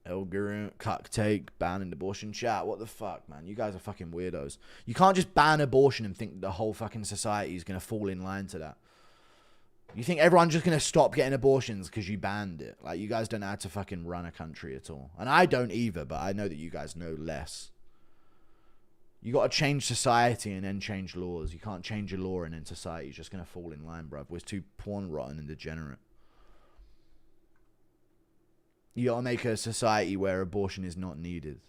El Guru, cuck take, banning abortion. Chat, what the fuck, man? You guys are fucking weirdos. You can't just ban abortion and think the whole fucking society is going to fall in line to that. You think everyone's just going to stop getting abortions because you banned it? Like, you guys don't know how to fucking run a country at all. And I don't either, but I know that you guys know less. You got to change society and then change laws. You can't change a law and then society's just going to fall in line, bruv. We're too porn rotten and degenerate. You got to make a society where abortion is not needed,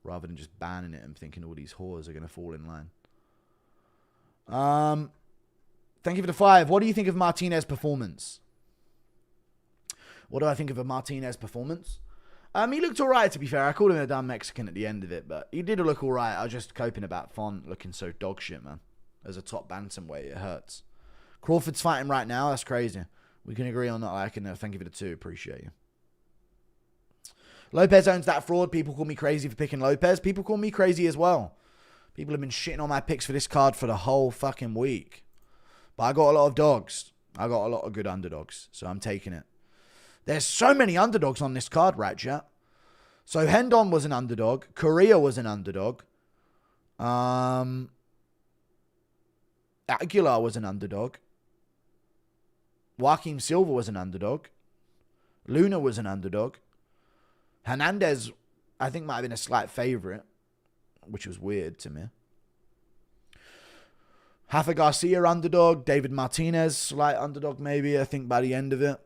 rather than just banning it and thinking all these whores are going to fall in line. Thank you for the 5. What do you think of Martinez's performance? What do I think of a Martinez performance? He looked alright, to be fair. I called him a damn Mexican at the end of it, but he did look alright. I was just coping about Font looking so dog shit, man. As a top bantamweight, it hurts. Crawford's fighting right now. That's crazy. We can agree on that. I can thank you for the 2. Appreciate you. Lopez owns that fraud. People call me crazy for picking Lopez. People call me crazy as well. People have been shitting on my picks for this card for the whole fucking week. But I got a lot of dogs. I got a lot of good underdogs, so I'm taking it. There's so many underdogs on this card, right, chat? So Hendon was an underdog. Correa was an underdog. Aguilar was an underdog. Joaquin Silva was an underdog. Luna was an underdog. Hernandez, I think, might have been a slight favorite, which was weird to me. Rafa Garcia underdog. David Martinez, slight underdog maybe, I think, by the end of it.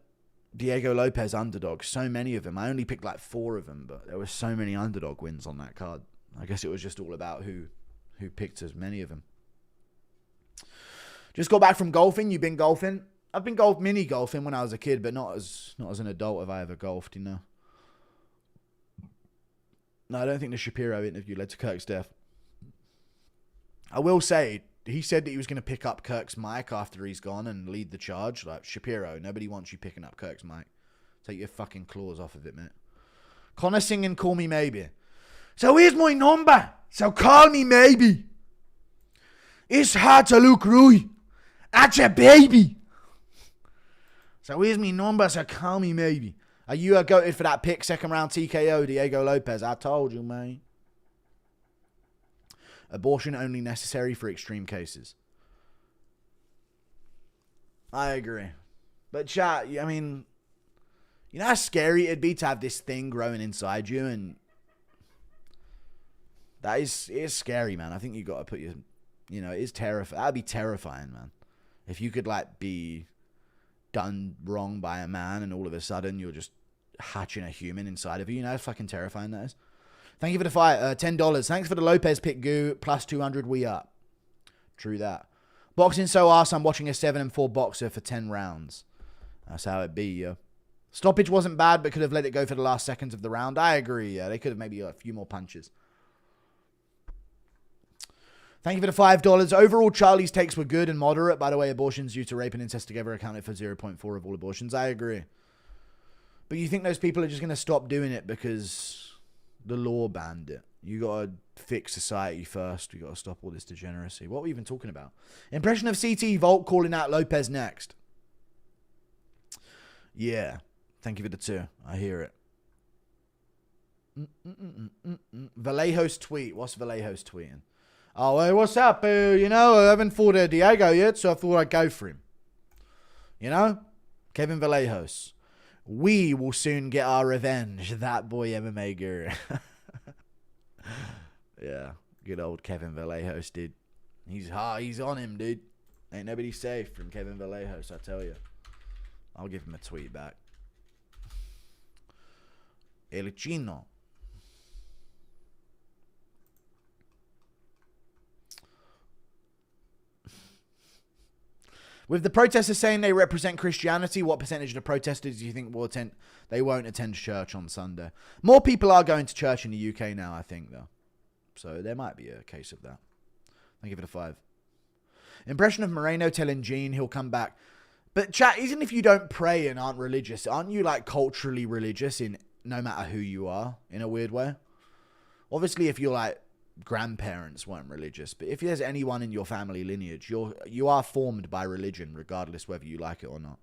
Diego Lopez underdog. So many of them. I only picked like 4 of them, but there were so many underdog wins on that card. I guess it was just all about who picked as many of them. Just got back from golfing. You've been golfing? I've been mini golfing when I was a kid, but not as an adult have I ever golfed, you know. No, I don't think the Shapiro interview led to Kirk's death. I will say, he said that he was going to pick up Kirk's mic after he's gone and lead the charge. Like, Shapiro, nobody wants you picking up Kirk's mic. Take your fucking claws off of it, mate. Connor singing Call Me Maybe. So here's my number. So call me maybe. It's hard to look Rui at your baby. So here's my number. So call me maybe. Are you goated for that pick, 2nd round TKO, Diego Lopez? I told you, man. Abortion only necessary for extreme cases. I agree. But chat, I mean, you know how scary it'd be to have this thing growing inside you, and that is scary, man. I think you got to put your, you know, it is terrifying. That'd be terrifying, man. If you could like be done wrong by a man and all of a sudden you're just hatching a human inside of you. You know how fucking terrifying that is? Thank you for the fight. $10. Thanks for the Lopez pick, Goo. Plus 200, we up. True that. Boxing so arse, I'm watching a 7-4 boxer for 10 rounds. That's how it be, yo. Stoppage wasn't bad, but could have let it go for the last seconds of the round. I agree, yeah. They could have maybe a few more punches. Thank you for the $5. Overall, Charlie's takes were good and moderate. By the way, abortions due to rape and incest together accounted for 0.4 of all abortions. I agree. But you think those people are just going to stop doing it because the law banned it? You got to fix society first. We got to stop all this degeneracy. What are we even talking about? Impression of CT Volt calling out Lopez next. Yeah. Thank you for the 2. I hear it. Vallejo's tweet. What's Vallejo's tweeting? Oh, hey, what's up? You know, I haven't fought Diego yet, so I thought I'd go for him. You know? Kevin Vallejos. We will soon get our revenge. That boy MMA guru. Yeah. Good old Kevin Vallejos, dude. He's hard. He's on him, dude. Ain't nobody safe from Kevin Vallejos, I tell you. I'll give him a tweet back. El Chino. With the protesters saying they represent Christianity, what percentage of the protesters do you think will attend? They won't attend church on Sunday. More people are going to church in the UK now, I think, though. So there might be a case of that. Thank you for the 5. Impression of Moreno telling Jean he'll come back. But chat, even if you don't pray and aren't religious, aren't you like culturally religious in no matter who you are in a weird way? Obviously, if you're like grandparents weren't religious, but if there's anyone in your family lineage, you are formed by religion, regardless whether you like it or not.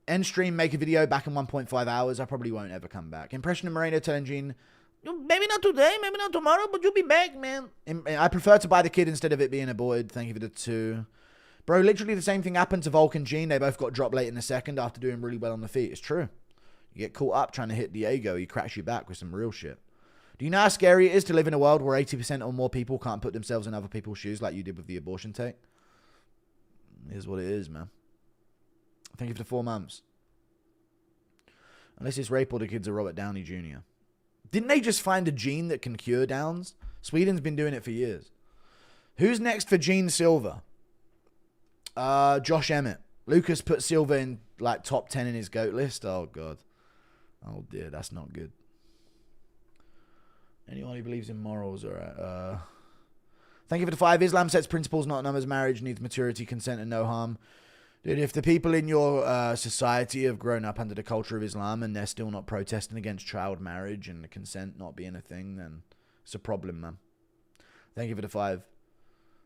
End stream, make a video back in 1.5 hours. I probably won't ever come back. Impression of Moreno telling Jean, maybe not today, maybe not tomorrow, but you'll be back, man. I prefer to buy the kid instead of it being aborted. Thank you for the 2. Bro, literally the same thing happened to Volk and Jean. They both got dropped late in the second after doing really well on the feet. It's true. You get caught up trying to hit Diego, he cracks you back with some real shit. Do you know how scary it is to live in a world where 80% or more people can't put themselves in other people's shoes like you did with the abortion take? Here's what it is, man. Thank you for the 4 months. Unless it's rape or the kid's a Robert Downey Jr. Didn't they just find a gene that can cure Downs? Sweden's been doing it for years. Who's next for Jean Silva? Josh Emmett. Lucas put Silva in like top 10 in his GOAT list. Oh, God. Oh, dear. That's not good. Anyone who believes in morals, all right. Thank you for the 5. Islam sets principles, not numbers. Marriage needs maturity, consent, and no harm. Dude, if the people in your society have grown up under the culture of Islam and they're still not protesting against child marriage and the consent not being a thing, then it's a problem, man. Thank you for the 5.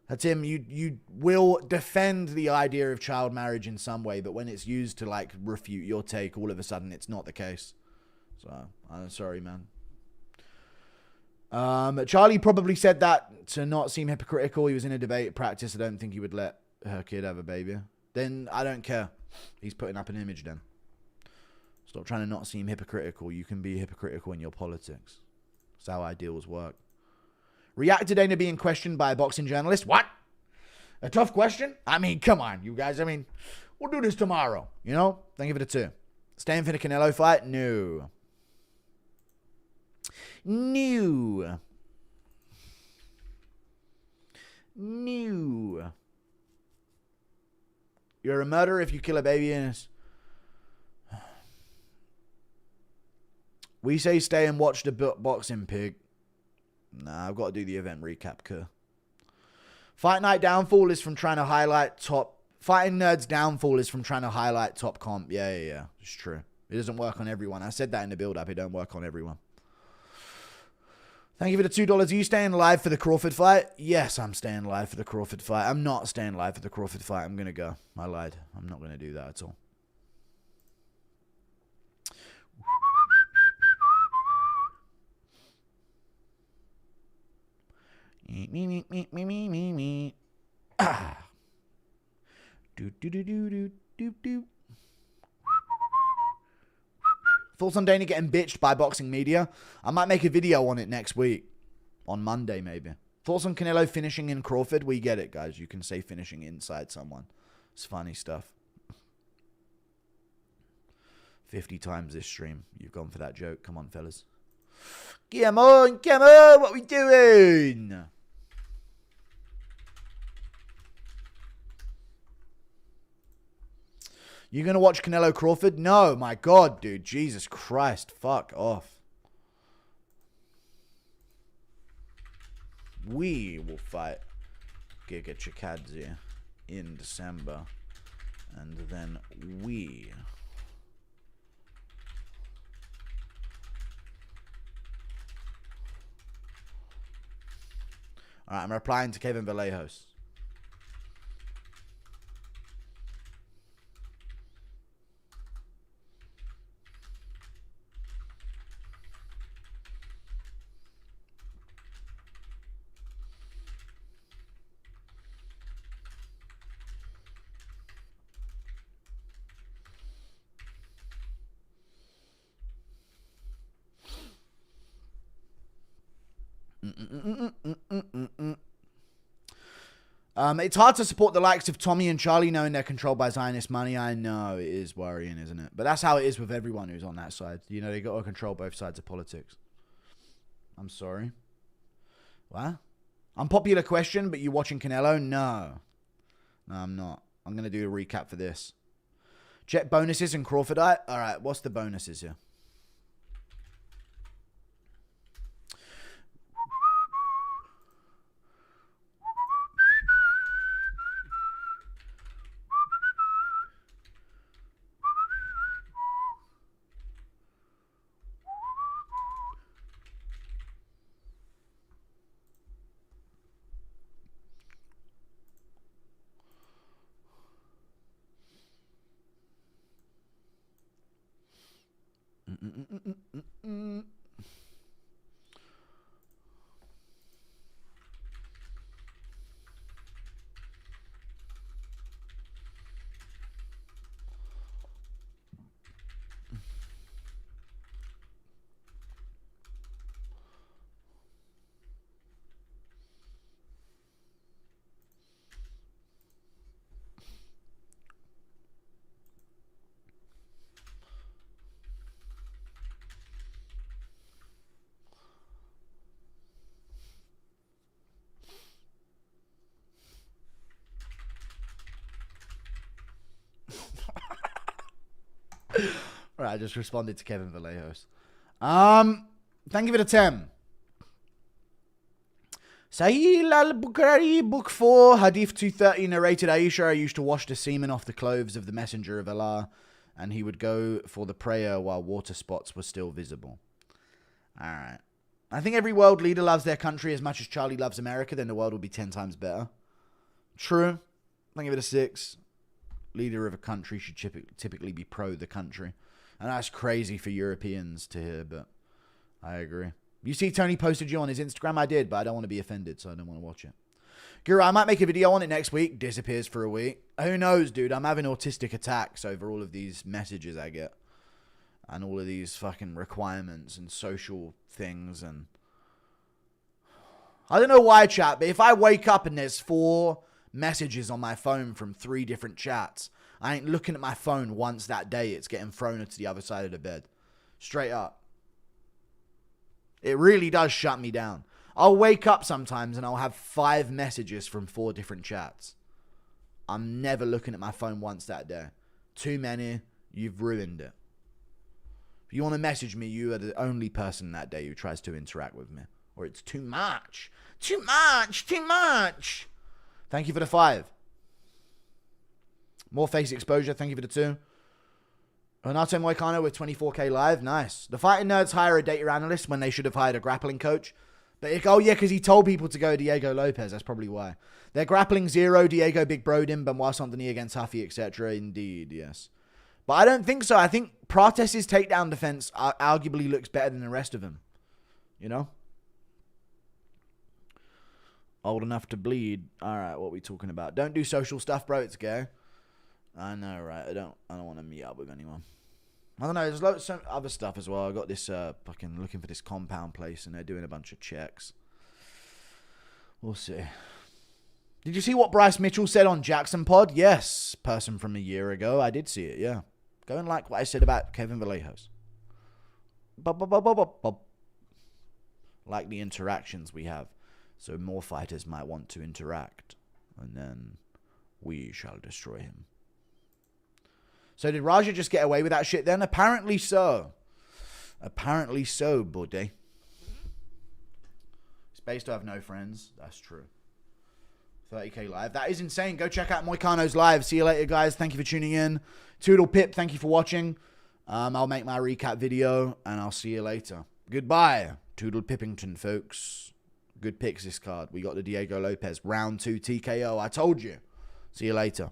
That's him. You will defend the idea of child marriage in some way, but when it's used to like refute your take, all of a sudden it's not the case. So I'm sorry, man. Charlie probably said that to not seem hypocritical. He was in a debate practice. I don't think he would let her kid have a baby. Then I don't care. He's putting up an image then. Stop trying to not seem hypocritical. You can be hypocritical in your politics. That's how ideals work. React to Dana being questioned by a boxing journalist. What? A tough question? I mean, come on, you guys. I mean, we'll do this tomorrow. You know? Thank you for the 2. Staying for the Canelo fight? No. No. No. You're a murderer if you kill a baby in us. We say stay and watch the boxing, pig. Nah, I've got to do the event recap, Kerr. Fight Night downfall is from trying to highlight top... Fighting Nerds downfall is from trying to highlight top comp. Yeah. It's true. It doesn't work on everyone. I said that in the build-up. It don't work on everyone. Thank you for the $2. Are you staying live for the Crawford fight? Yes, I'm staying live for the Crawford fight. I'm not staying live for the Crawford fight. I'm going to go. I lied. I'm not going to do that at all. Me. Ah. Do. Thoughts on Dana getting bitched by boxing media? I might make a video on it next week. On Monday, maybe. Thoughts on Canelo finishing in Crawford? We get it, guys. You can say finishing inside someone. It's funny stuff. 50 times this stream. You've gone for that joke. Come on, fellas. Come on. What we doing? You gonna watch Canelo Crawford? No, my God, dude. Jesus Christ. Fuck off. We will fight Giga Chikadze in December. And then we... Alright, I'm replying to Kevin Vallejos. It's hard to support the likes of Tommy and Charlie knowing they're controlled by Zionist money. I know, it is worrying, isn't it? But that's how it is with everyone who's on that side. You know, they got to control both sides of politics. I'm sorry. What? Unpopular question, but you watching Canelo? No. No, I'm not. I'm going to do a recap for this. Jet bonuses and Crawfordite? Alright, what's the bonuses here? Right, I just responded to Kevin Vallejos. Thank you for the 10. Sahil al-Bukhari, Book 4, Hadith 230, narrated Aisha, I used to wash the semen off the clothes of the Messenger of Allah, and he would go for the prayer while water spots were still visible. Alright. I think every world leader loves their country as much as Charlie loves America, then the world will be 10 times better. True. I'll give it a 6. Leader of a country should typically be pro the country. And that's crazy for Europeans to hear, but I agree. You see Tony posted you on his Instagram? I did, but I don't want to be offended, so I don't want to watch it. Guru, I might make a video on it next week. Disappears for a week. Who knows, dude? I'm having autistic attacks over all of these messages I get. And all of these fucking requirements and social things. And I don't know why, chat, but if I wake up and there's 4 messages on my phone from 3 different chats, I ain't looking at my phone once that day. It's getting thrown to the other side of the bed. Straight up. It really does shut me down. I'll wake up sometimes and I'll have 5 messages from 4 different chats. I'm never looking at my phone once that day. Too many. You've ruined it. If you want to message me, you are the only person that day who tries to interact with me. Or it's too much. Too much. Too much. Thank you for the 5. More face exposure. Thank you for the 2. Renato Moicano with 24k live. Nice. The fighting nerds hire a data analyst when they should have hired a grappling coach. But because he told people to go Diego Lopez. That's probably why. They're grappling 0, Diego Big Broed him, Benoit Saint-Denis against Huffy, etc. Indeed, yes. But I don't think so. I think Prates' takedown defense arguably looks better than the rest of them. You know? Old enough to bleed. Alright, what are we talking about? Don't do social stuff, bro. It's gay. I know, right? I don't want to meet up with anyone. I don't know. There's loads of other stuff as well. I got this fucking looking for this compound place, and they're doing a bunch of checks. We'll see. Did you see what Bryce Mitchell said on Jackson Pod? Yes, person from a year ago. I did see it. Yeah, Go and like what I said about Kevin Vallejos. Like the interactions we have. So more fighters might want to interact. And then we shall destroy him. So did Raja just get away with that shit then? Apparently so. Apparently so, buddy. It's based to have no friends. That's true. 30k live. That is insane. Go check out Moicano's live. See you later, guys. Thank you for tuning in. Toodle Pip, thank you for watching. I'll make my recap video, and I'll see you later. Goodbye, Toodle Pippington, folks. Good picks this card. We got the Diego Lopez. Round 2 TKO. I told you. See you later.